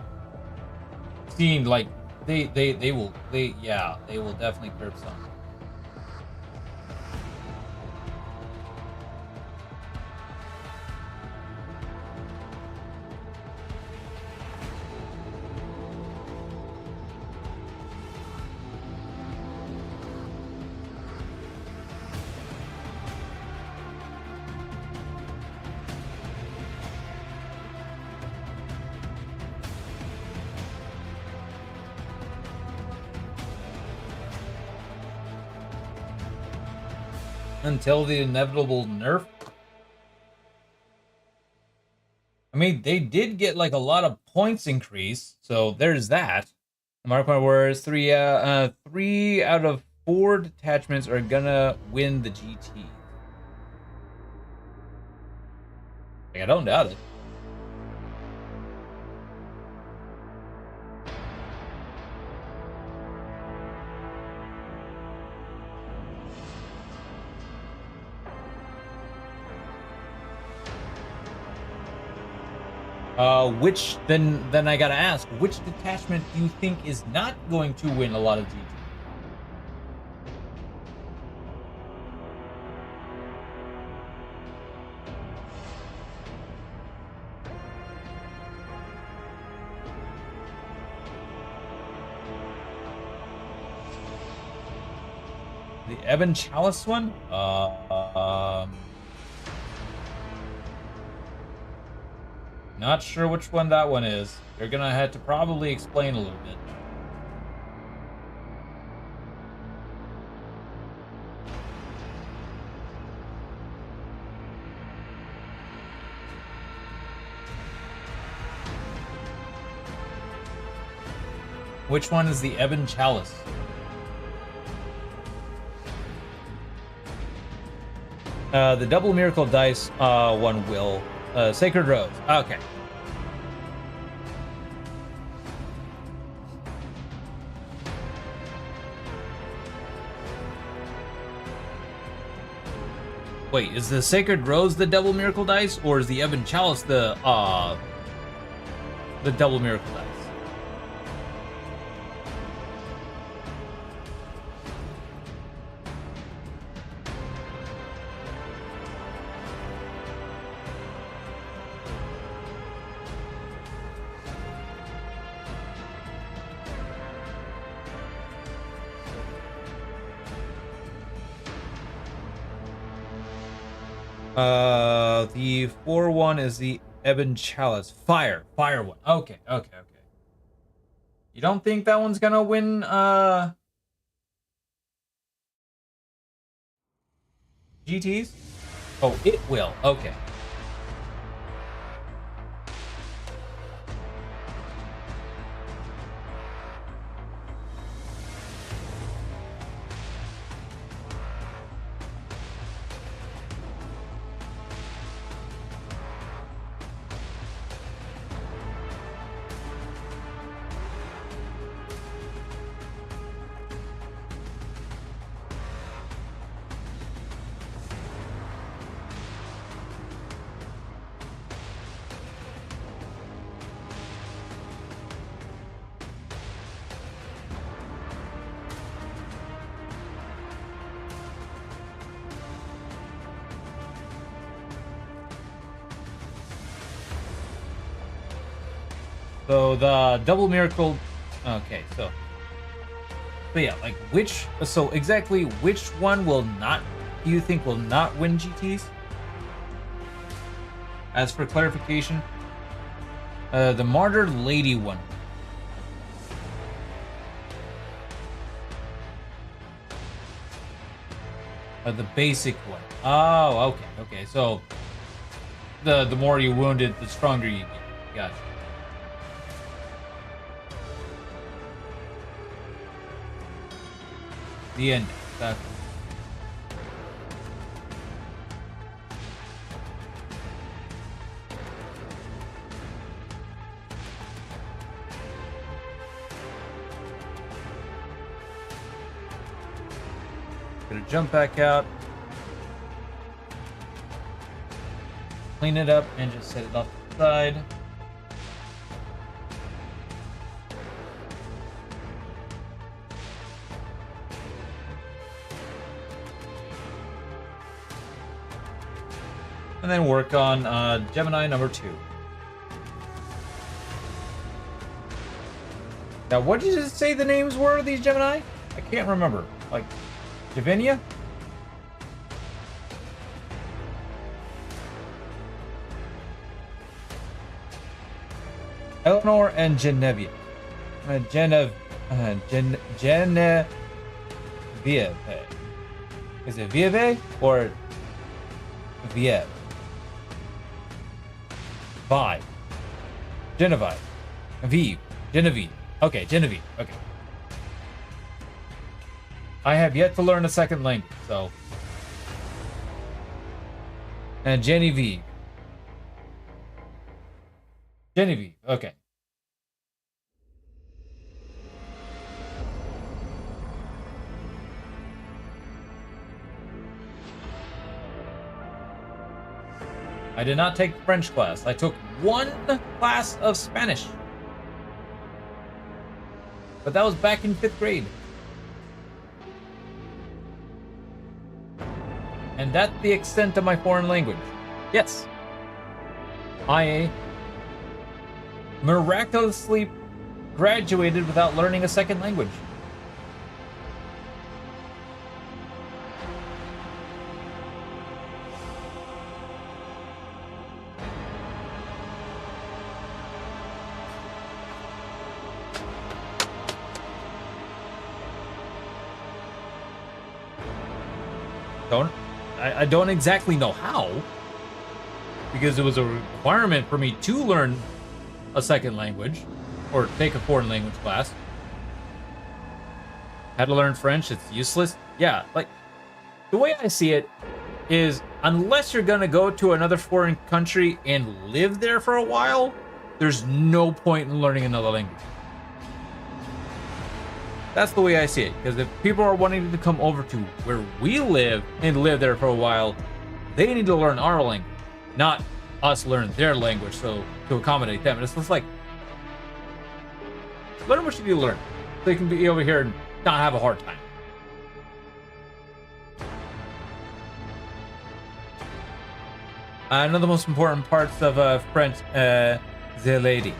seen, like they will definitely curb some. Until the inevitable nerf. I mean, they did get like a lot of points increase, so there's that. Mark my words, 3 out of 4 detachments are gonna win the GT. Like, I don't doubt it. Then I gotta ask, which detachment do you think is not going to win a lot of GT? The Ebon Chalice one? Not sure which one that one is. You're gonna have to probably explain a little bit. Which one is the Ebon Chalice? The double miracle dice one will. Sacred Rose. Okay. Wait, is the Sacred Rose the double miracle dice, or is the Ebon Chalice the double miracle dice? The 4-1 is the Ebon Chalice. Fire one. Okay. You don't think that one's gonna win, GTs? Oh, it will. Okay. So the double miracle. Okay, so. But yeah, like so exactly which one will not, do you think will not win GTs? As for clarification, the Martyr Lady one. The basic one. Oh, okay. So the more you wounded, the stronger you get. Gotcha. The end. Exactly. Gonna jump back out, clean it up, and just set it off to the side. And then work on Gemini number 2. Now, what did you just say the names were of these Gemini? I can't remember. Like, Javinia? Eleanor and Genevieve. Genevieve. Is it Vieve or Vieve? Vi. Genevieve. Vive. Genevieve. Okay, Genevieve. Okay. I have yet to learn a second language, so. And Genevieve. Genevieve. Okay. I did not take French class. I took one class of Spanish. But that was back in 5th grade. And that's the extent of my foreign language. Yes. I miraculously graduated without learning a second language. I don't exactly know how, because it was a requirement for me to learn a second language or take a foreign language class. Had to learn French, it's useless. Yeah, like the way I see it is, unless you're gonna go to another foreign country and live there for a while, there's no point in learning another language. That's the way I see it, because if people are wanting to come over to where we live and live there for a while, they need to learn our language, not us learn their language so to accommodate them. And it's just like, learn what you need to learn so you can be over here and not have a hard time. One of the most important parts of French, the lady.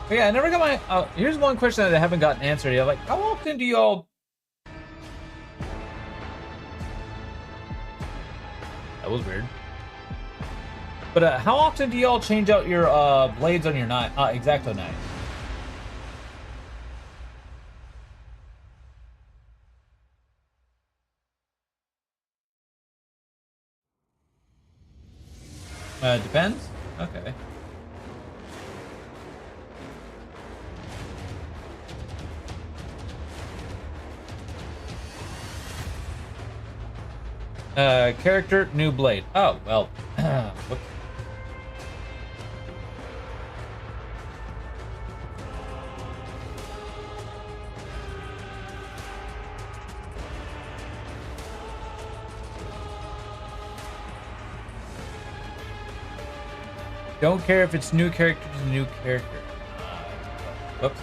But yeah, I never got my. Here's one question that I haven't gotten answered yet. Like, how often do y'all? That was weird. But how often do y'all change out your blades on your knife? Exacto knife. Depends. Okay. Character, new blade. Oh, well. Whoops. Don't care if it's new character to new character. Whoops.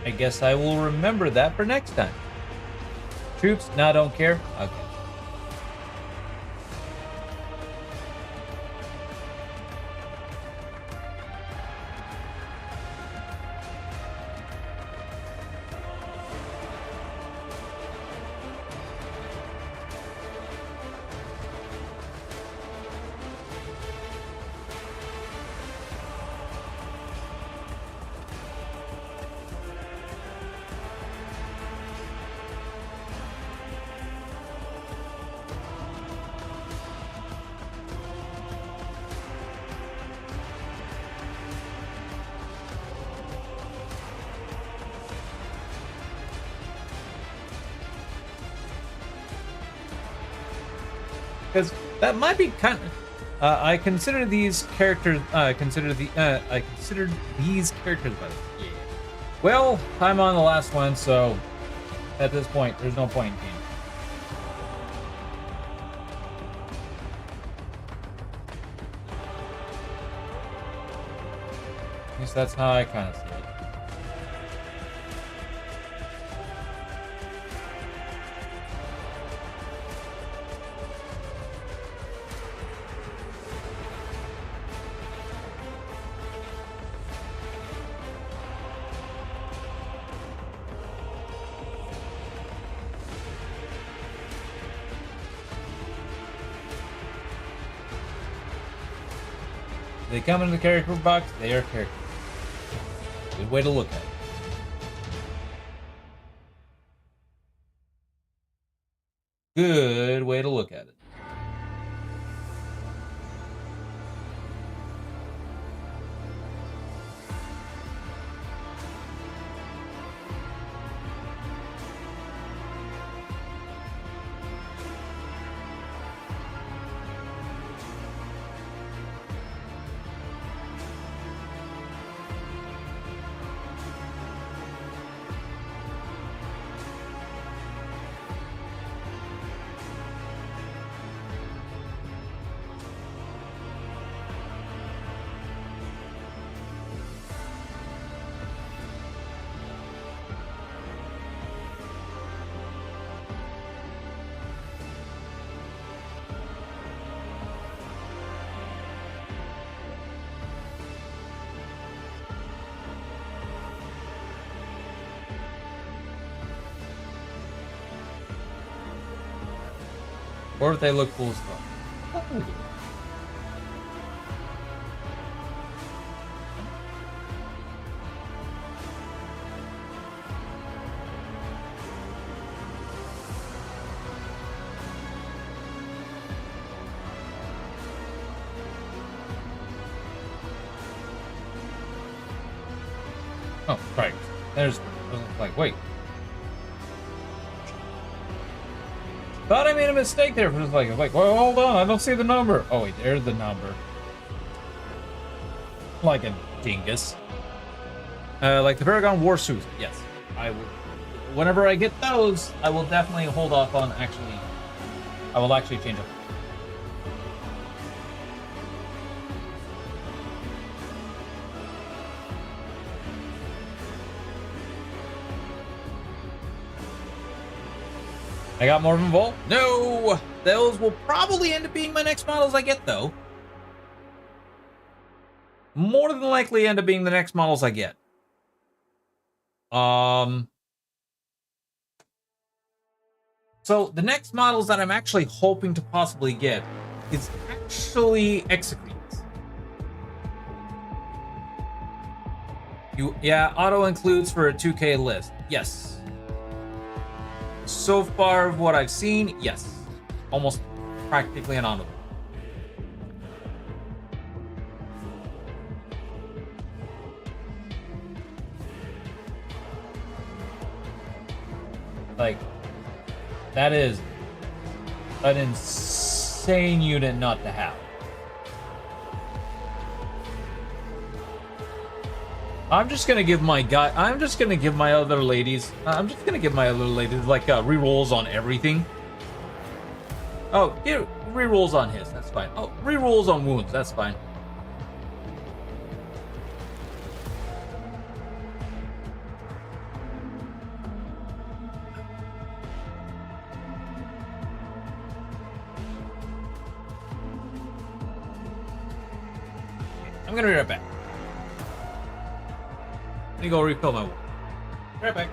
I guess I will remember that for next time. Troops? No, don't care. Okay. Because that might be kind of. I consider these characters. I considered these characters. By the way. Yeah. Well, I'm on the last one, so at this point, there's no point in game. At least that's how I kind of see it. They come in the character box, they are characters. Good way to look at it. Good way to look at it. Or if they look cool as fuck. Oh, right. There's. I was like, wait. Thought I made a mistake there. For just like, well, hold on. I don't see the number. Oh wait, there's the number. Like a dingus. Like the Paragon War Suit. Yes, I will. Whenever I get those, I will definitely hold off on actually. I will actually change them. I got more of them Volt? No! Those will probably end up being my next models I get, though. More than likely end up being the next models I get. So the next models that I'm actually hoping to possibly get is actually Execretes. Yeah, auto includes for a 2K list. Yes. So far of what I've seen, yes. Almost practically an auto. Like, that is an insane unit not to have. I'm just gonna give my other ladies like rerolls on everything. Oh, here, rerolls on his, that's fine. Oh, rerolls on wounds, that's fine. I'm gonna be right back. Let me go refill my water. Right back.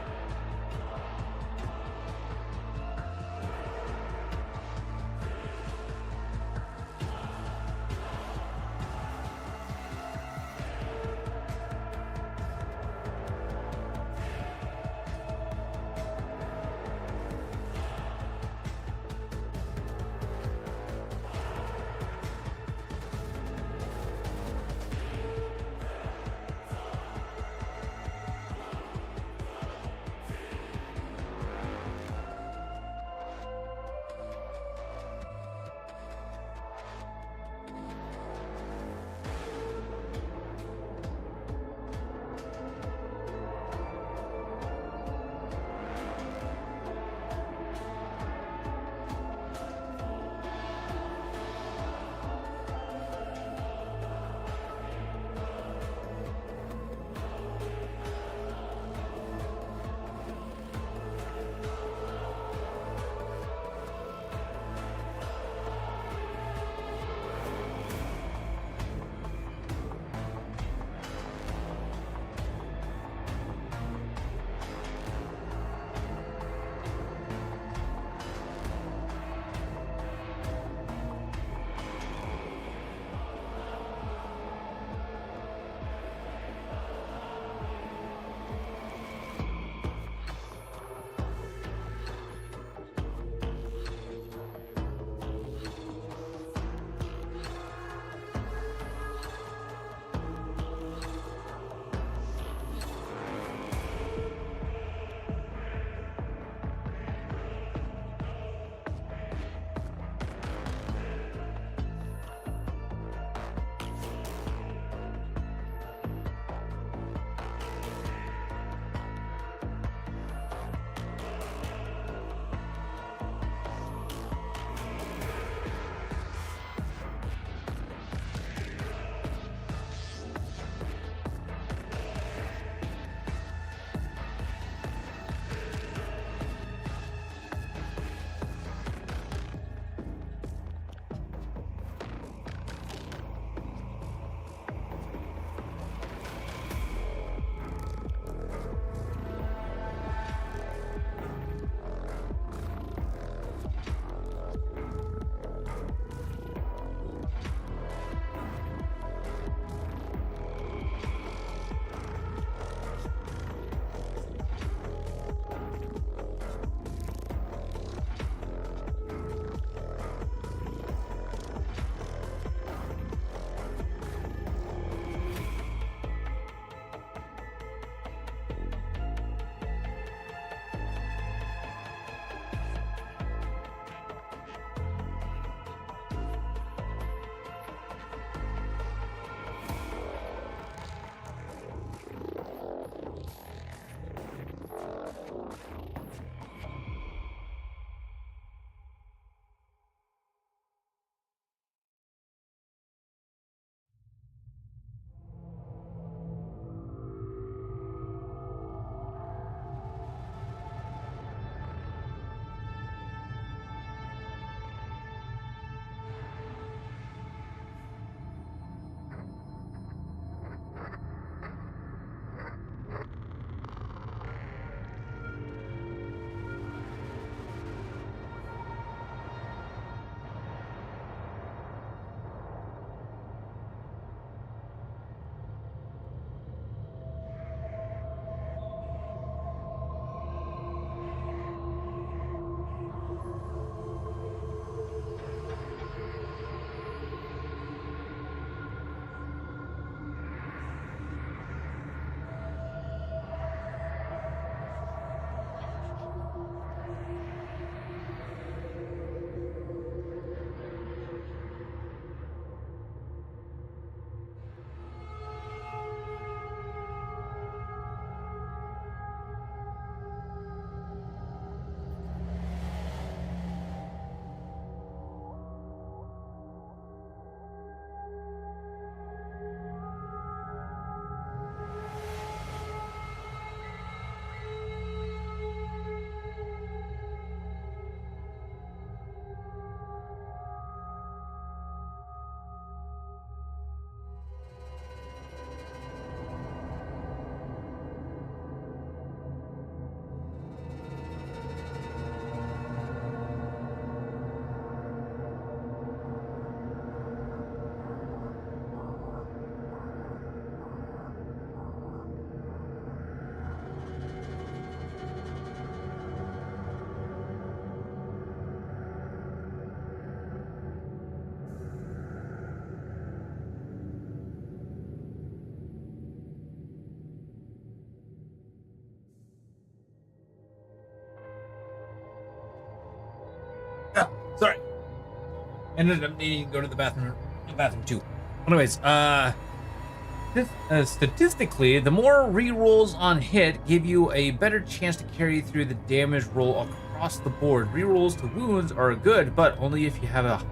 Sorry. Ended up needing to go to the bathroom too. Anyways, statistically, the more rerolls on hit give you a better chance to carry through the damage roll across the board. Rerolls to wounds are good, but only if you have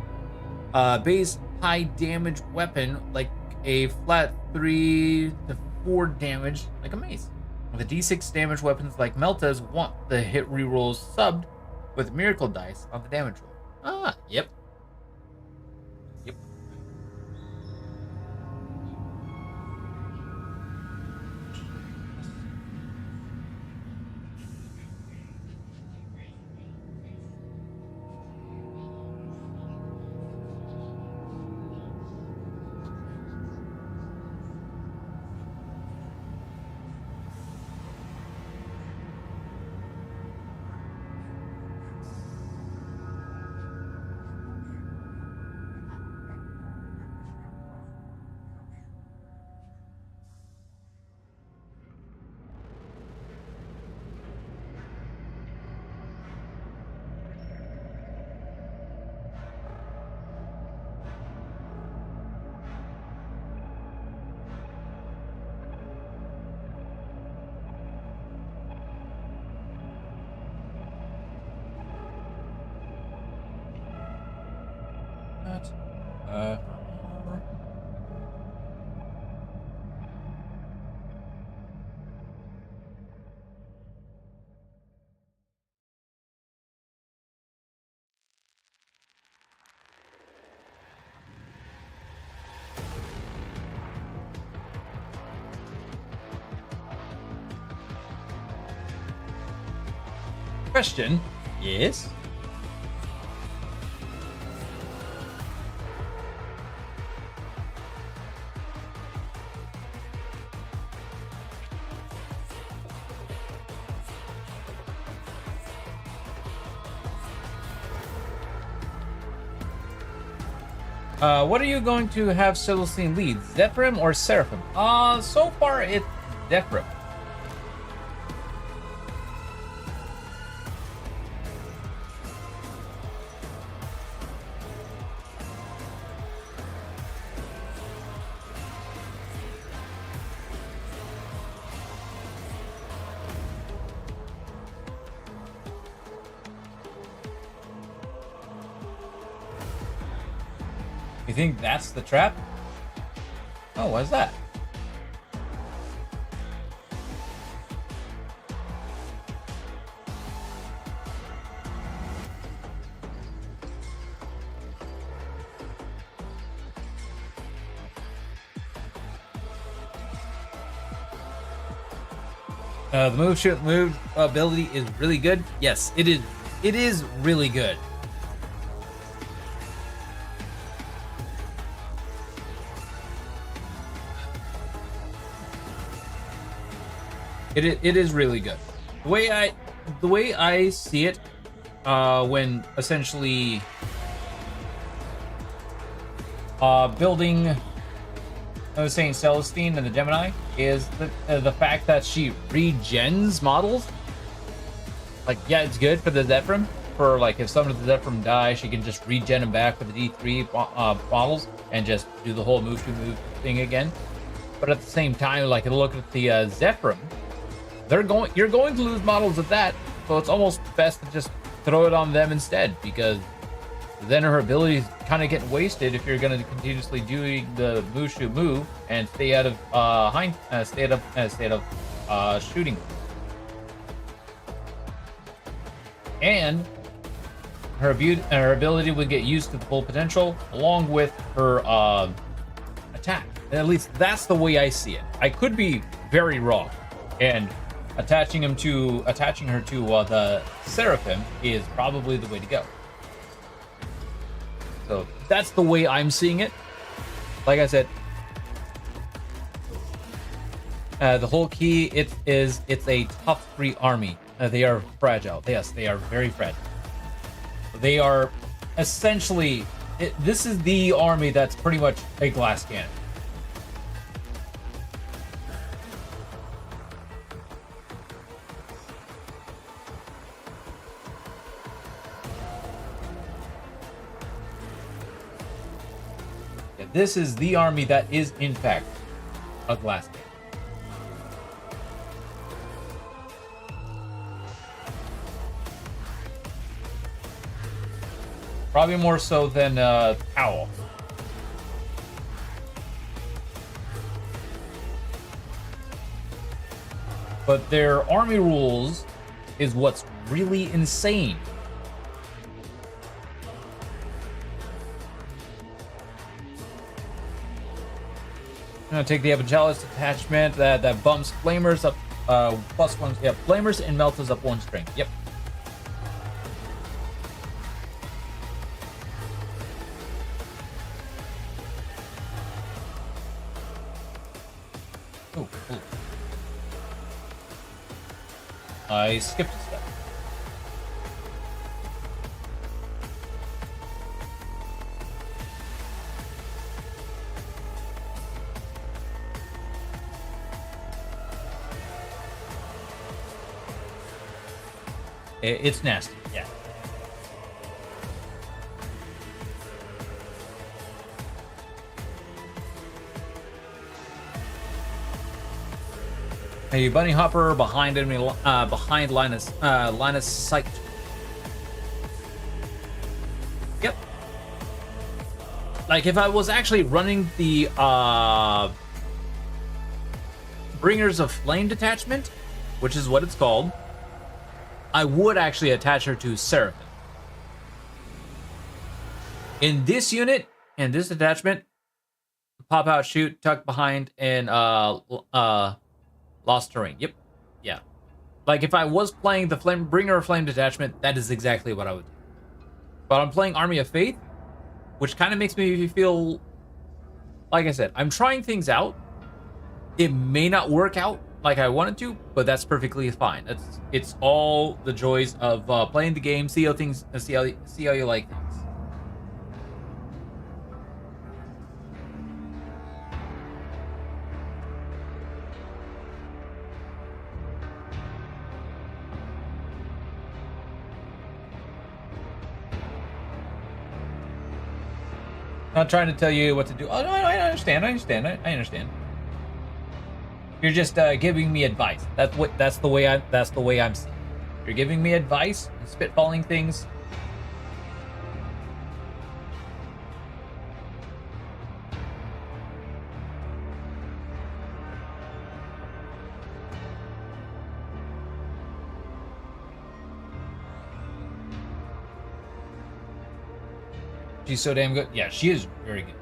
a base high damage weapon like a flat 3 to 4 damage like a mace. The d6 damage weapons like Meltas want the hit rerolls subbed with miracle dice on the damage roll. Ah, yep. Question. Yes. What are you going to have Celestine lead? Zephyrim or Seraphim? So far it's Zephyrim. You think that's the trap? Oh, what's that? The move ability is really good. Yes, it is. It is really good. It is really good. The way I see it, when essentially building, I was saying Celestine and the Gemini, is the fact that she regens models. Like, yeah, it's good for the Zephyrim. For like, if some of the Zephyrim die, she can just regen them back for the D3 models and just do the whole move thing again. But at the same time, like, look at the Zephyrim. You're going to lose models of that, so it's almost best to just throw it on them instead, because then her abilities kind of get wasted if you're going to continuously doing the move and stay out of shooting. And her ability would get used to the full potential along with her attack. At least that's the way I see it. I could be very wrong, and attaching her to the Seraphim is probably the way to go. So that's the way I'm seeing it. Like I said, the whole key it's a tough free army. They are fragile. Yes, they are very fragile. They are essentially this is the army that's pretty much a glass cannon. this is the army that is, in fact, a glass cannon. Probably more so than Owl. But their army rules is what's really insane. I'm gonna take the Evangelist attachment that bumps flamers up +1. Yeah, flamers and melters up 1 string. Yep. Oh, cool. I skipped a step. It's nasty, yeah. A bunny hopper behind enemy, behind Linus sight. Yep. Like if I was actually running the Bringers of Flame detachment, which is what it's called, I would actually attach her to Seraphim. In this unit, in this attachment, pop out, shoot, tuck behind, and lost terrain. Yep. Yeah. Like if I was playing the Bringer of Flame detachment, that is exactly what I would do. But I'm playing Army of Faith, which kind of makes me feel, like I said, I'm trying things out. It may not work out like I wanted to, but that's perfectly fine. It's all the joys of playing the game, see how you like things. Not trying to tell you what to do. Oh no, I understand. I understand. You're just giving me advice. That's the way I'm seeing. You're giving me advice and spitballing things. She's so damn good. Yeah, she is very good.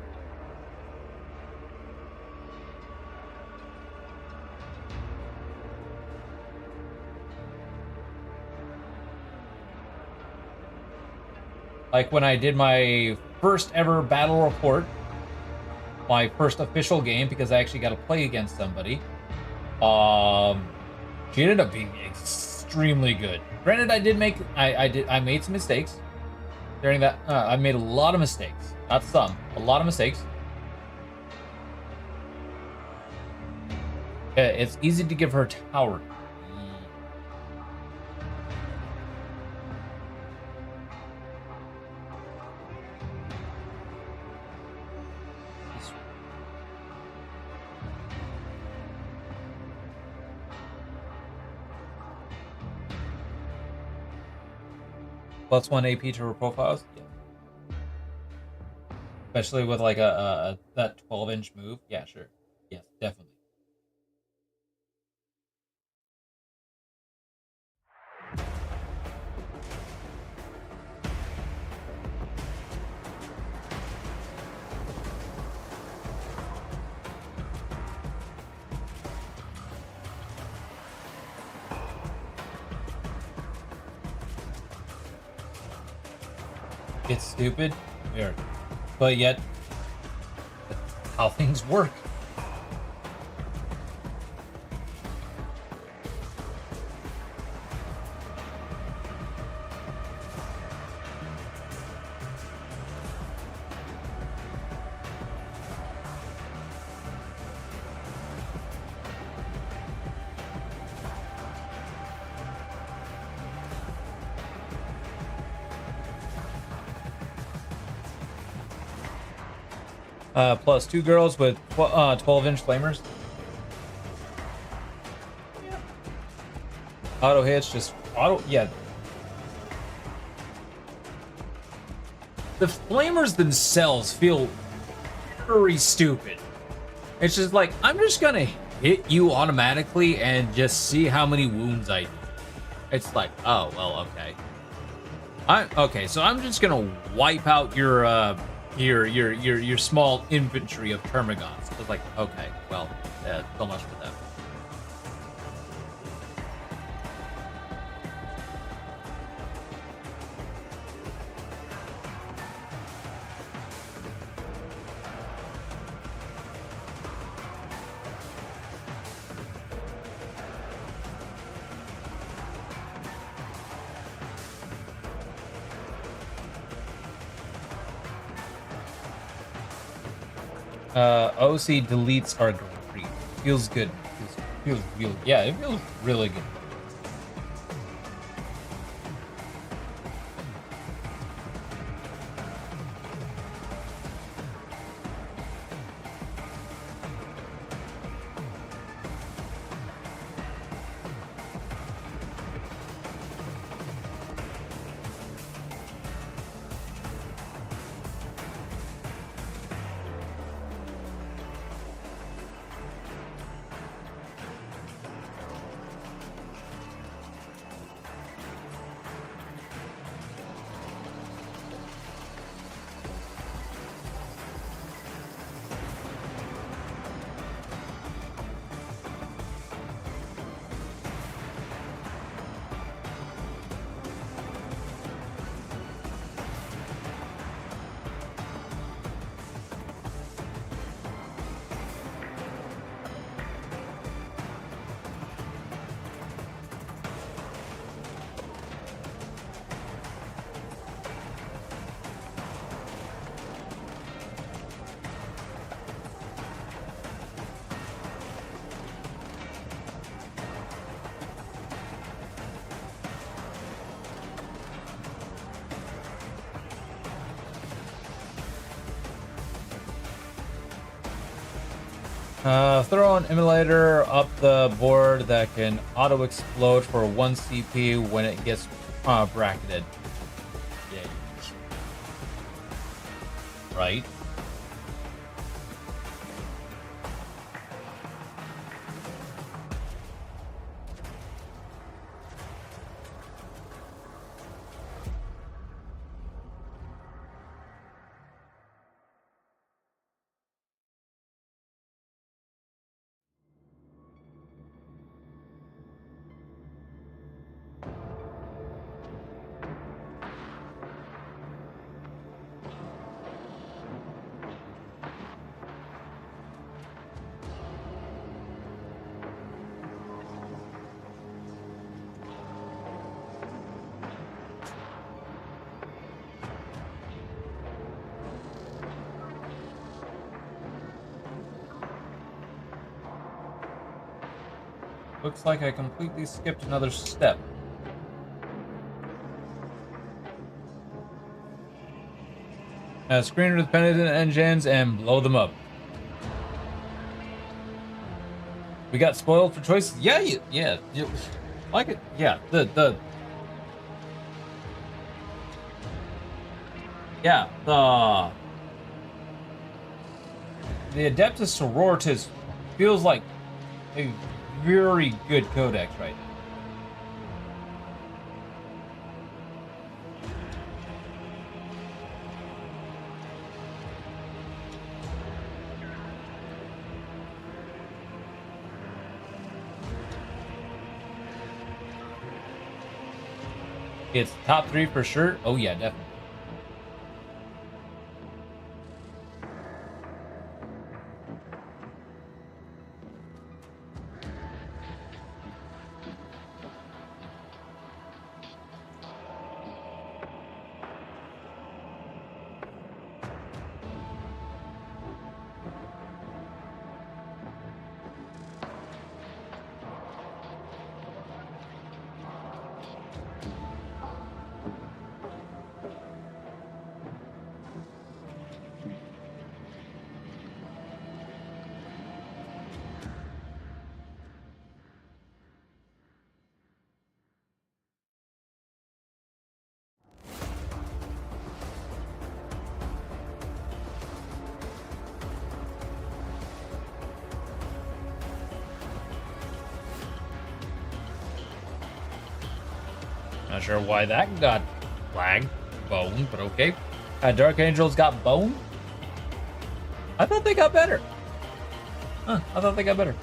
Like when I did my first ever battle report, my first official game, because I actually got to play against somebody. She ended up being extremely good. Granted, I made some mistakes during that. I made a lot of mistakes, not some, a lot of mistakes. It's easy to give her tower. +1 AP to her profiles, yeah. Especially with like that 12-inch move, yeah, sure, yes, definitely. It's stupid, weird, but yet that's how things work. Plus 2 girls with 12-inch flamers. Yeah. Auto hits, just auto. Yeah. The flamers themselves feel very stupid. It's just like, I'm just gonna hit you automatically and just see how many wounds I do. It's like, oh, well, okay. Okay, so I'm just gonna wipe out your small infantry of Termagants. It's like, okay, well, so much for that. OC deletes are great. Feels good. Feels real. Yeah, it feels really good. Throw an emulator up the board that can auto-explode for 1 CP when it gets bracketed. Yeah. Right? Looks like I completely skipped another step. Screen with penitent engines and blow them up. We got spoiled for choices. Yeah, yeah, like it. Yeah, the Adepta Sororitas feels like a very good codex right now. It's top 3 for sure. Oh yeah, definitely. Not sure why that got flagged. Bone, but okay. Dark Angels got bone? I thought they got better. Huh, I thought they got better.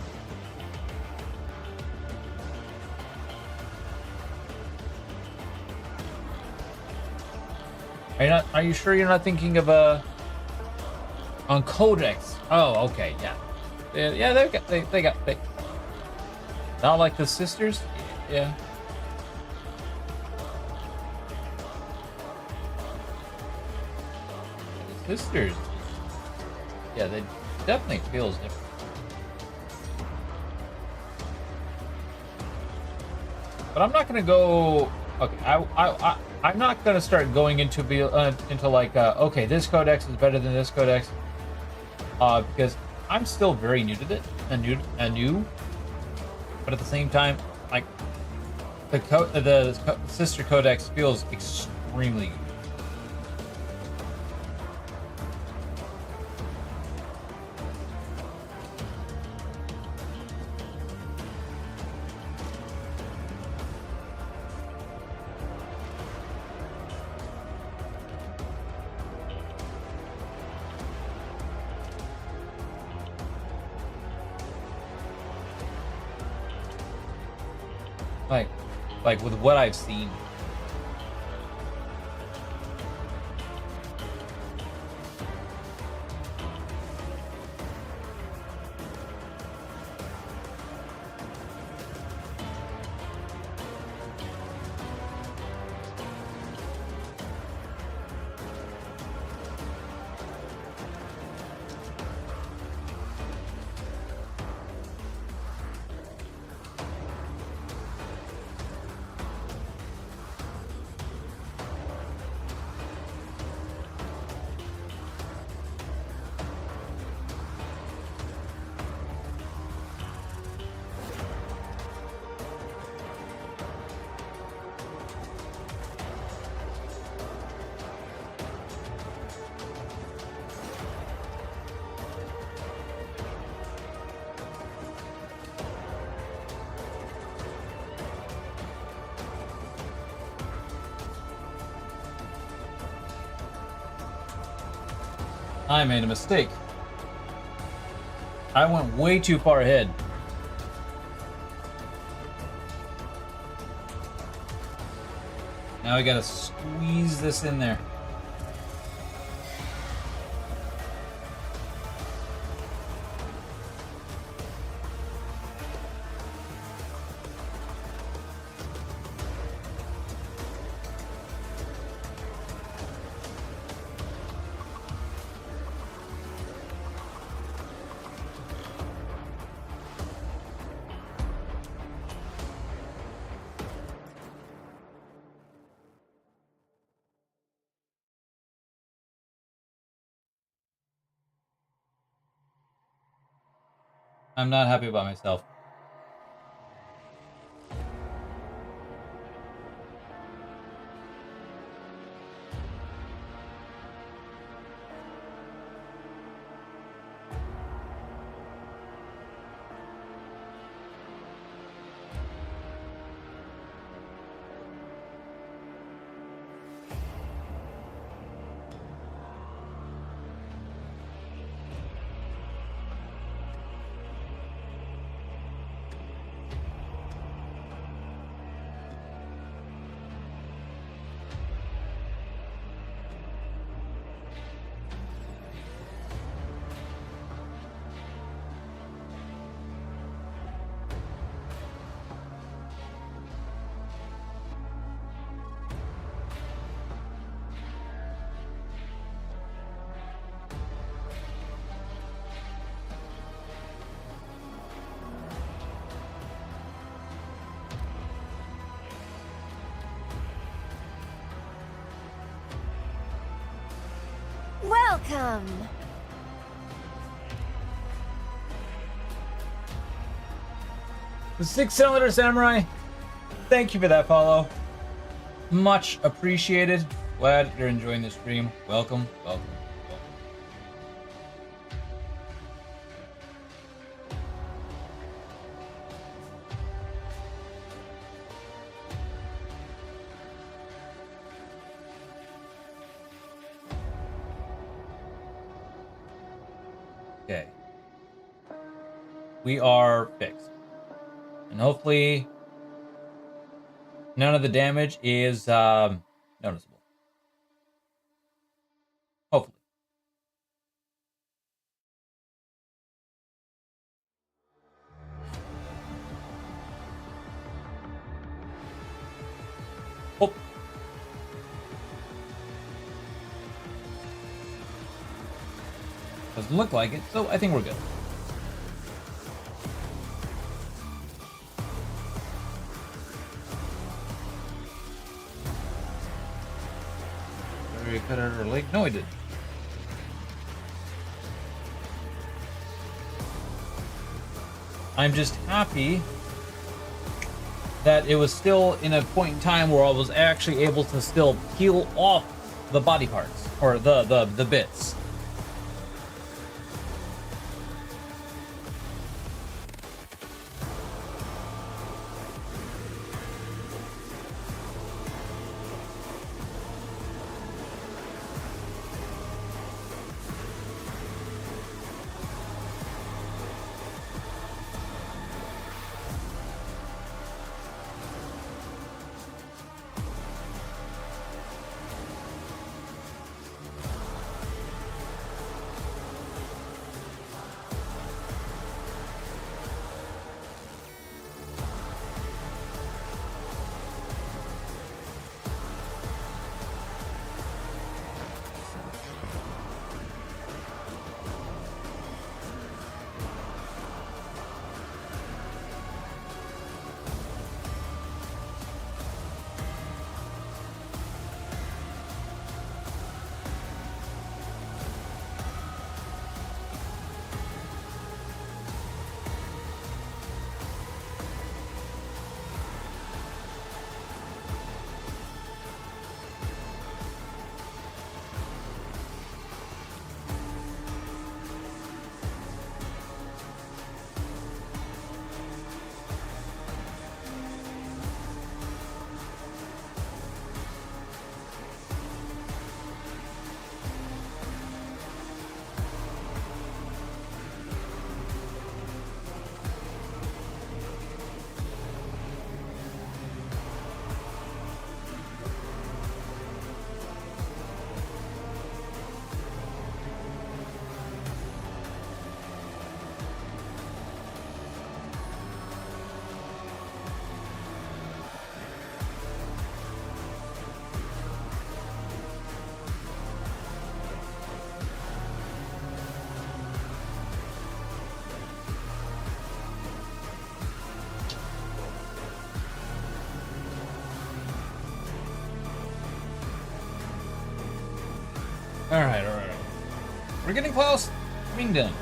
Are you sure you're not thinking of on Codex? Oh, okay, yeah. Yeah, they got not like the sisters? Yeah. The sisters. Yeah, they definitely feels different. But I'm not gonna go. Okay, I'm not gonna start going into like okay, this codex is better than this codex, because I'm still very new to this, new. But at the same time, like the sister codex feels extremely good. Like with what I've seen. I made a mistake. I went way too far ahead. Now I gotta squeeze this in there. I'm not happy about myself. Welcome! The 6-cylinder samurai, thank you for that follow. Much appreciated. Glad you're enjoying the stream. Welcome, welcome, welcome. Okay. We are fixed. And hopefully none of the damage is noticeable. Hopefully. Oh. Doesn't look like it, so I think we're good. Did we cut out her leg? No, I didn't. I'm just happy that it was still in a point in time where I was actually able to still peel off the body parts, or the bits. Alright. We're getting close. Being done.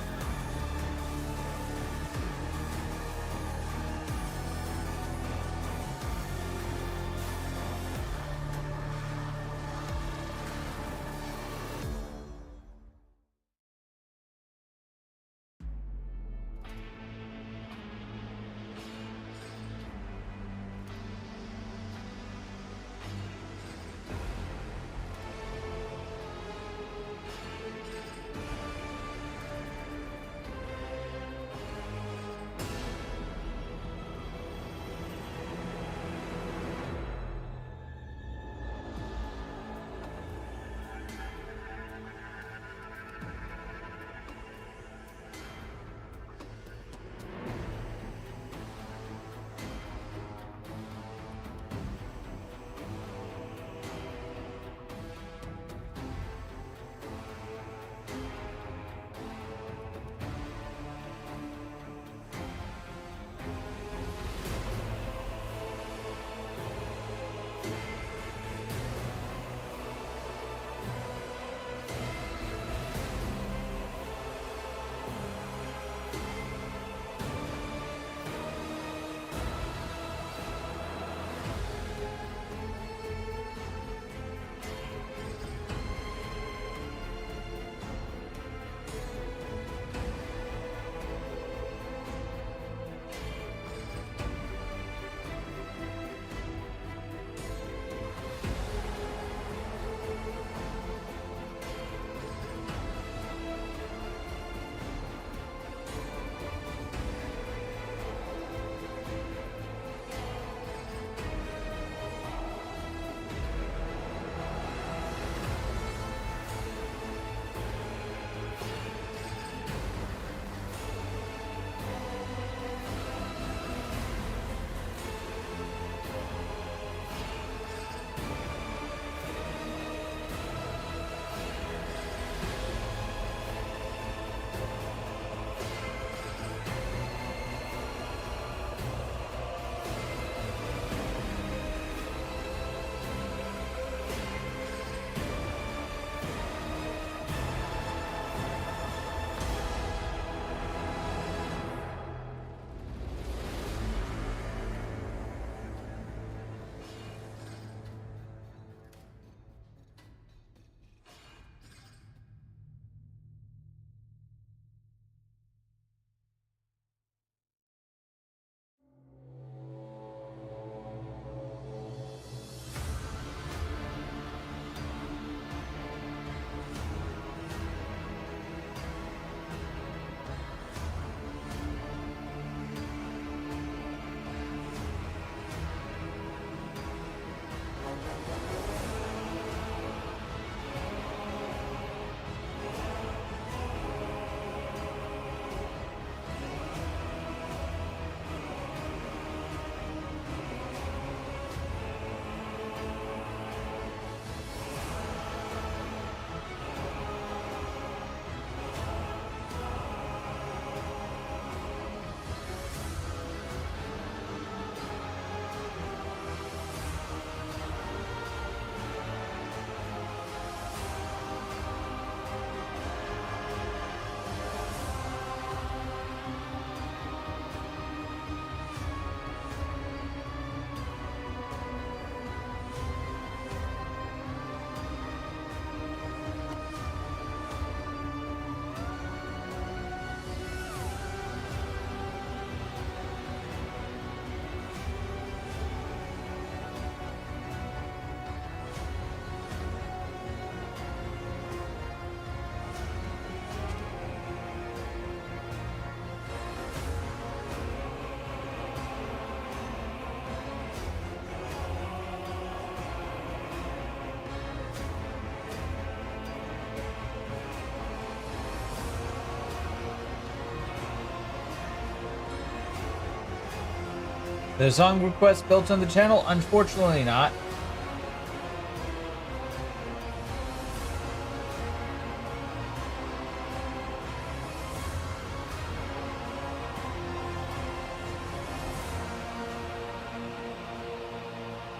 The song request built on the channel? Unfortunately not.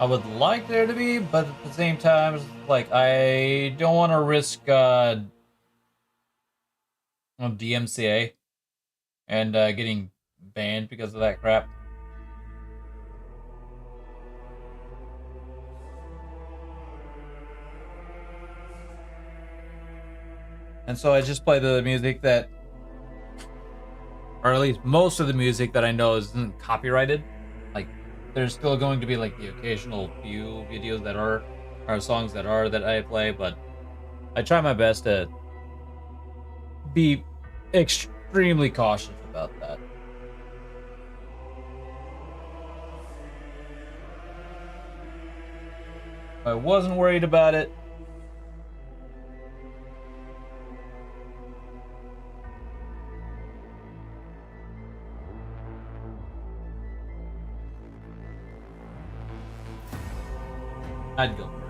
I would like there to be, but at the same time, like, I don't want to risk DMCA and getting banned because of that crap. And so I just play the music that, or at least most of the music that I know isn't copyrighted. Like, there's still going to be like the occasional few videos that are, or songs that are, that I play, but I try my best to be extremely cautious about that. I wasn't worried about it. I'd go for it.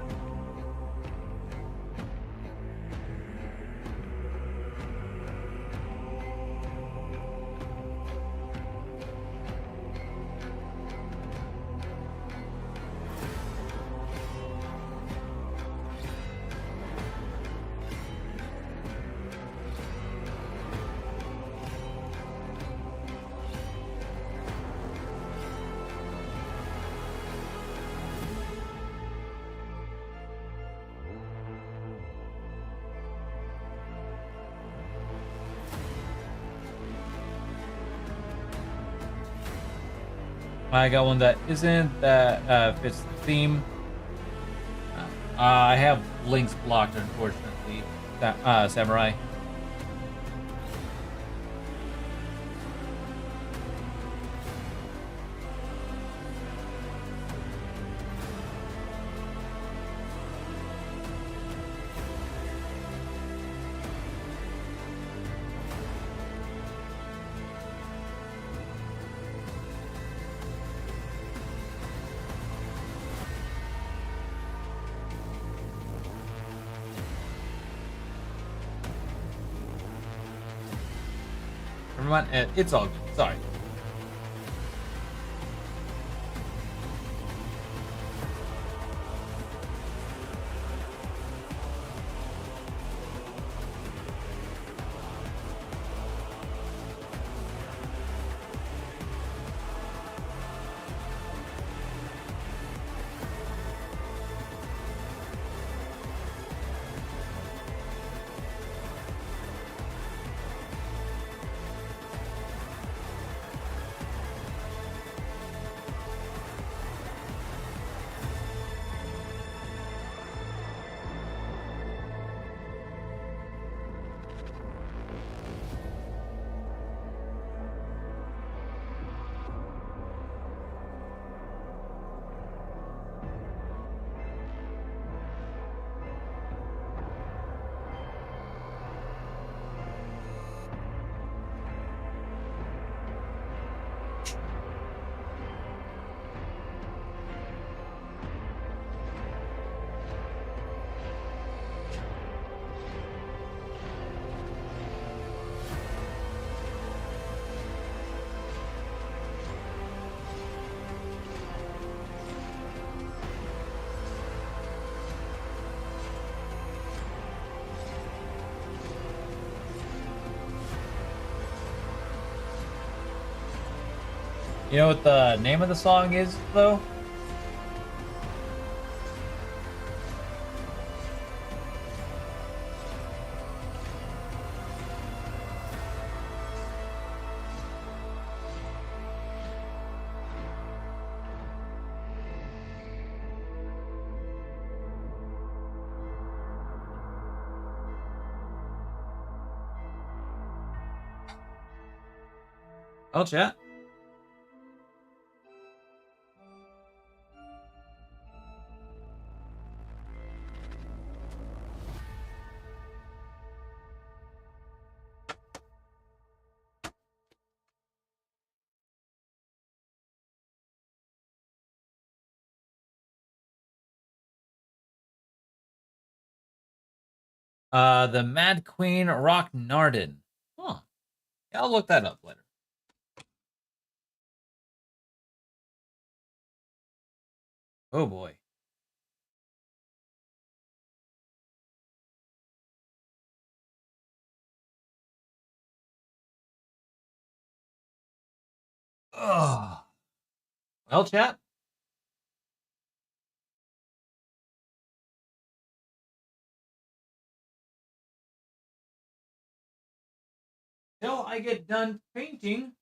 I got one that isn't, that fits the theme. I have links blocked, unfortunately. Samurai. Never mind. It's all good. Sorry. You know what the name of the song is, though? Oh, chat. The Mad Queen Rock Narden. Huh. Yeah, I'll look that up later. Oh boy. Ugh. Well, chat. Till I get done painting.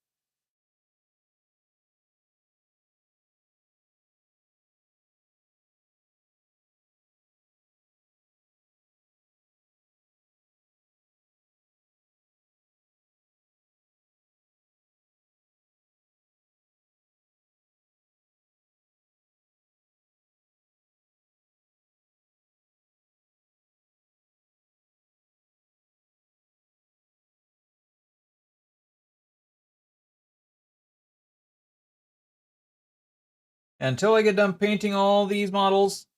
Until I get done painting all these models,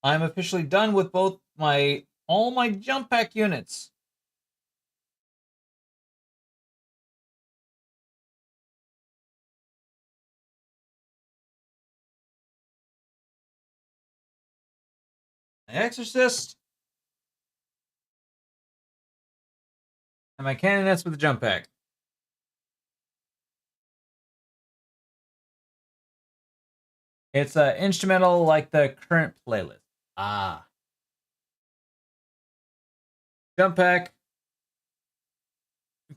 I'm officially done with all my jump pack units. My Exorcist and my Canoness with the jump pack. It's instrumental like the current playlist. Ah. Jump pack.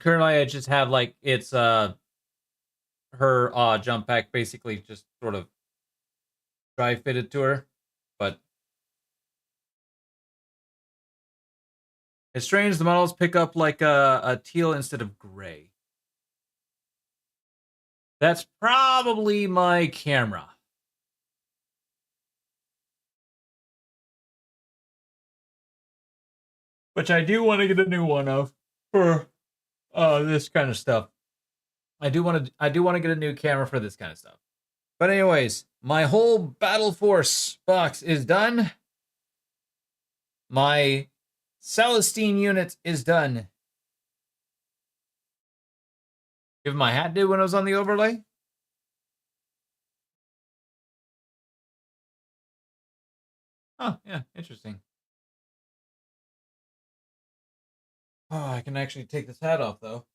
Currently I just have like it's her jump pack basically just sort of dry fitted to her. But it's strange the models pick up like a teal instead of gray. That's probably my camera. Which I do want to get a new one of for this kind of stuff. I do want to get a new camera for this kind of stuff. But anyways, my whole Battle Force box is done. My Celestine unit is done. Give my hat did when I was on the overlay. Oh, yeah, interesting. Oh, I can actually take this hat off, though.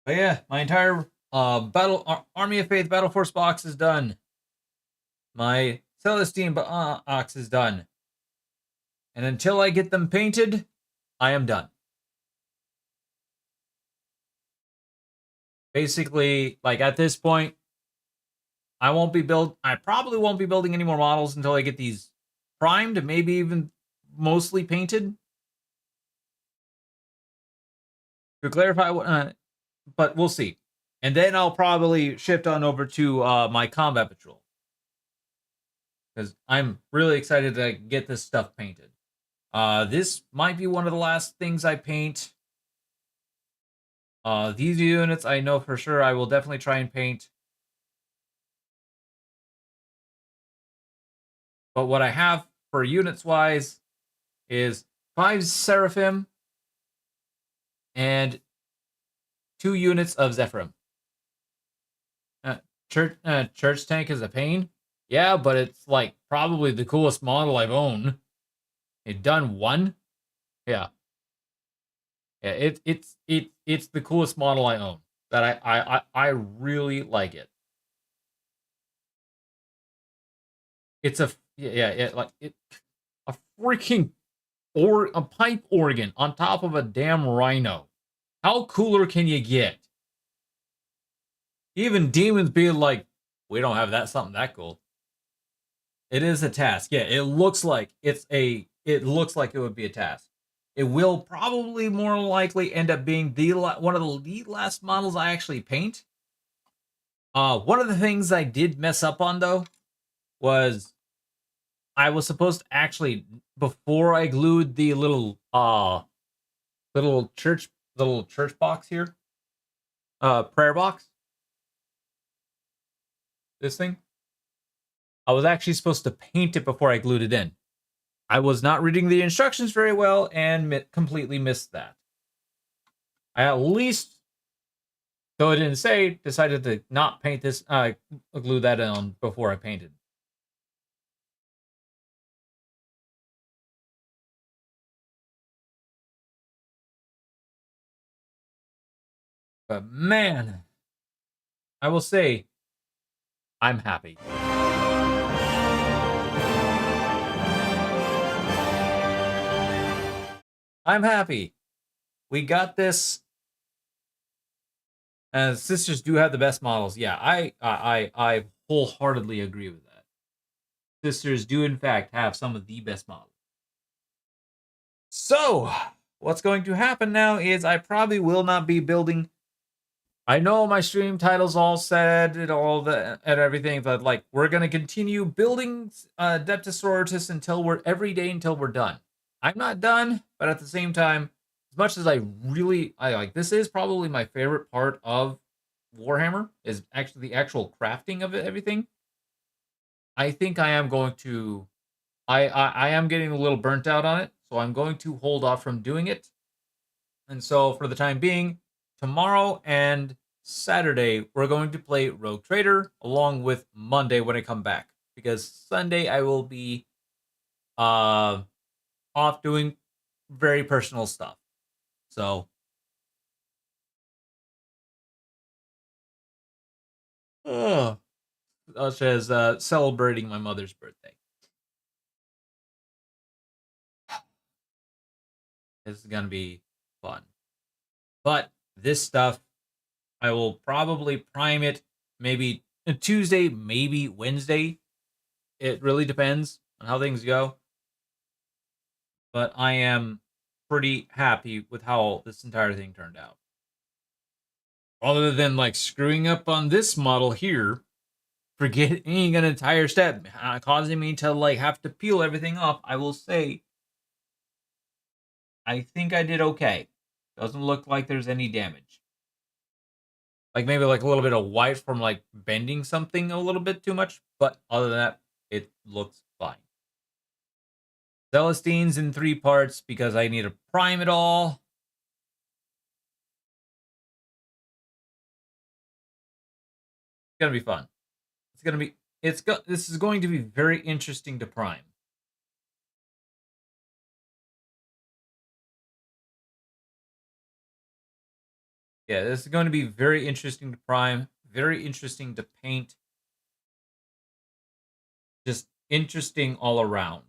But yeah, my entire Army of Faith Battle Force box is done. My Celestine box is done. And until I get them painted, I am done. Basically, like at this point, I probably won't be building any more models until I get these primed, maybe even mostly painted. To clarify what, but we'll see. And then I'll probably shift on over to my combat patrol. Because I'm really excited to get this stuff painted. This might be one of the last things I paint. These units, I know for sure I will definitely try and paint. But what I have for units-wise is 5 Seraphim and 2 units of Zephyrim. Church Tank is a pain. Yeah, but it's like probably the coolest model I've owned. It done 1. Yeah. Yeah, it's the coolest model I own. That I really like it. It's a freaking a pipe organ on top of a damn rhino. How cooler can you get? Even demons being like, we don't have something that cool. It is a task. Yeah, it looks like it would be a task. It will probably more likely end up being one of the last models I actually paint. One of the things I did mess up on though was I was supposed to actually, before I glued the little church box here, prayer box, this thing, I was actually supposed to paint it before I glued it in. I was not reading the instructions very well and completely missed that. I at least, though it didn't say, decided to not paint this, glue that on before I painted. But man, I will say, I'm happy. I'm happy. We got this. Sisters do have the best models. Yeah, I wholeheartedly agree with that. Sisters do in fact have some of the best models. So, what's going to happen now is I probably will not be building. I know my stream title's all said and all the and everything, but like we're gonna continue building Adepta Sororitas until we're every day until we're done. I'm not done, but at the same time, as much as I like this is probably my favorite part of Warhammer is actually the actual crafting of everything. I think I am going to I am getting a little burnt out on it, so I'm going to hold off from doing it. And so for the time being, tomorrow and Saturday, we're going to play Rogue Trader along with Monday when I come back. Because Sunday I will be off doing very personal stuff. So such as celebrating my mother's birthday. This is gonna be fun. But this stuff, I will probably prime it maybe Tuesday, maybe Wednesday. It really depends on how things go. But I am pretty happy with how this entire thing turned out. Other than like screwing up on this model here, forgetting an entire step, causing me to like have to peel everything off, I will say I think I did okay. Doesn't look like there's any damage. Like maybe like a little bit of white from like bending something a little bit too much, but other than that, it looks fine. Celestine's in 3 parts because I need to prime it all. It's gonna be fun. This is going to be very interesting to prime. Yeah, this is going to be very interesting to prime, very interesting to paint. Just interesting all around.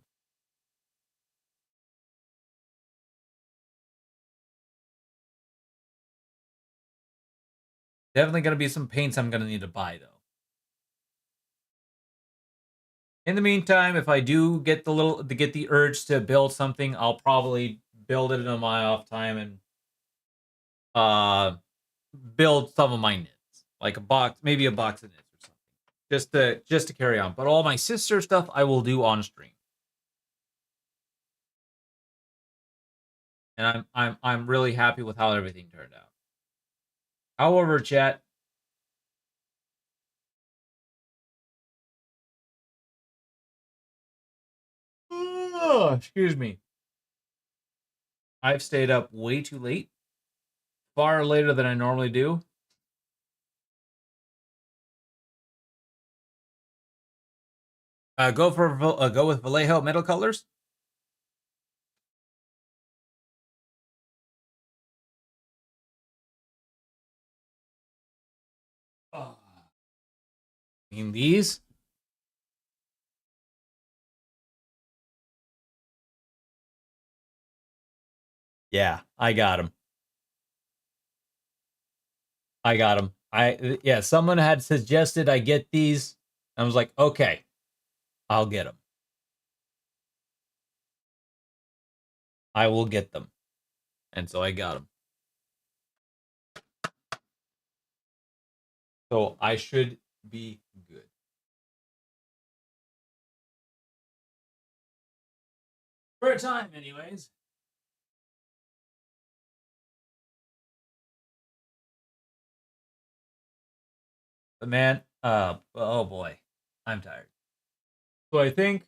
Definitely going to be some paints I'm going to need to buy though. In the meantime, if I do get the urge to build something, I'll probably build it in my off time and build some of my knits, like a box, maybe a box of knits or something, just to carry on. But all my sister stuff I will do on stream, and I'm really happy with how everything turned out. However, chat. Oh, excuse me. I've stayed up way too late, far later than I normally do. Go with Vallejo metal colors. Oh. I mean these. Yeah, I got them. I got them. Yeah, someone had suggested I get these. I was like, okay, I'll get them. I will get them. And so I got them. So I should be good. For a time, anyways. But man, oh boy, I'm tired. So I think,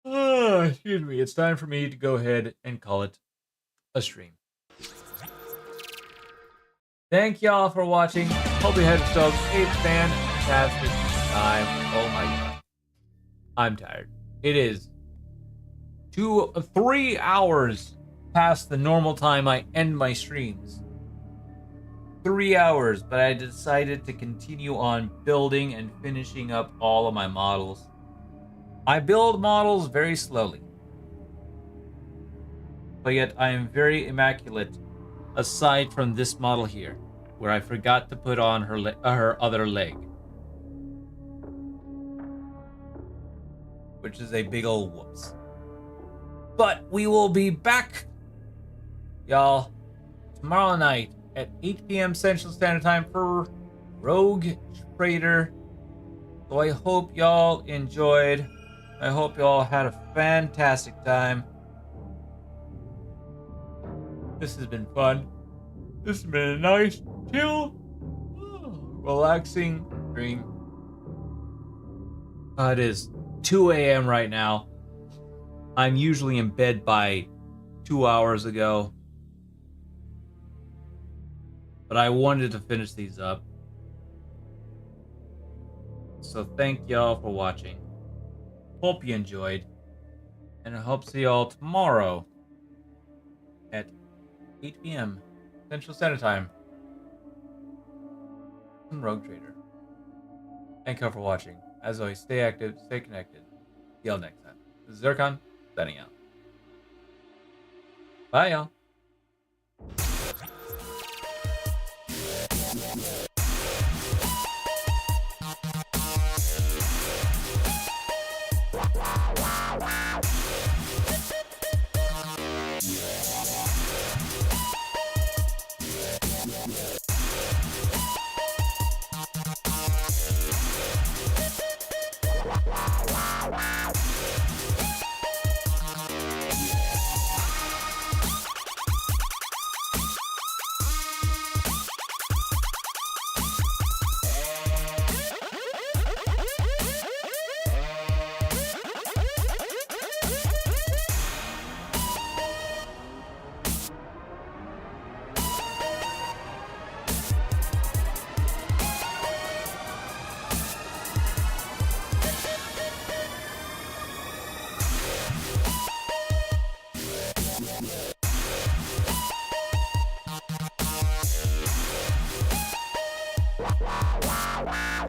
excuse me, it's time for me to go ahead and call it a stream. Thank y'all for watching. Hope you had yourselves a fantastic time. Oh my god. I'm tired. It is 3 hours past the normal time I end my streams. 3 hours, but I decided to continue on building and finishing up all of my models. I build models very slowly, but yet I am very immaculate, aside from this model here, where I forgot to put on her other leg, which is a big old whoops. But we will be back, y'all, tomorrow night at 8 p.m. Central Standard Time for Rogue Trader. So I hope y'all enjoyed. I hope y'all had a fantastic time. This has been fun. This has been a nice, chill, relaxing stream. It is 2 a.m. right now. I'm usually in bed by 2 hours ago. But I wanted to finish these up. So thank y'all for watching. Hope you enjoyed. And I hope to see y'all tomorrow at 8 p.m. Central Standard Time on Rogue Trader. Thank y'all for watching. As always, stay active, stay connected. See y'all next time. This is Zircon, signing out. Bye, y'all. Wow.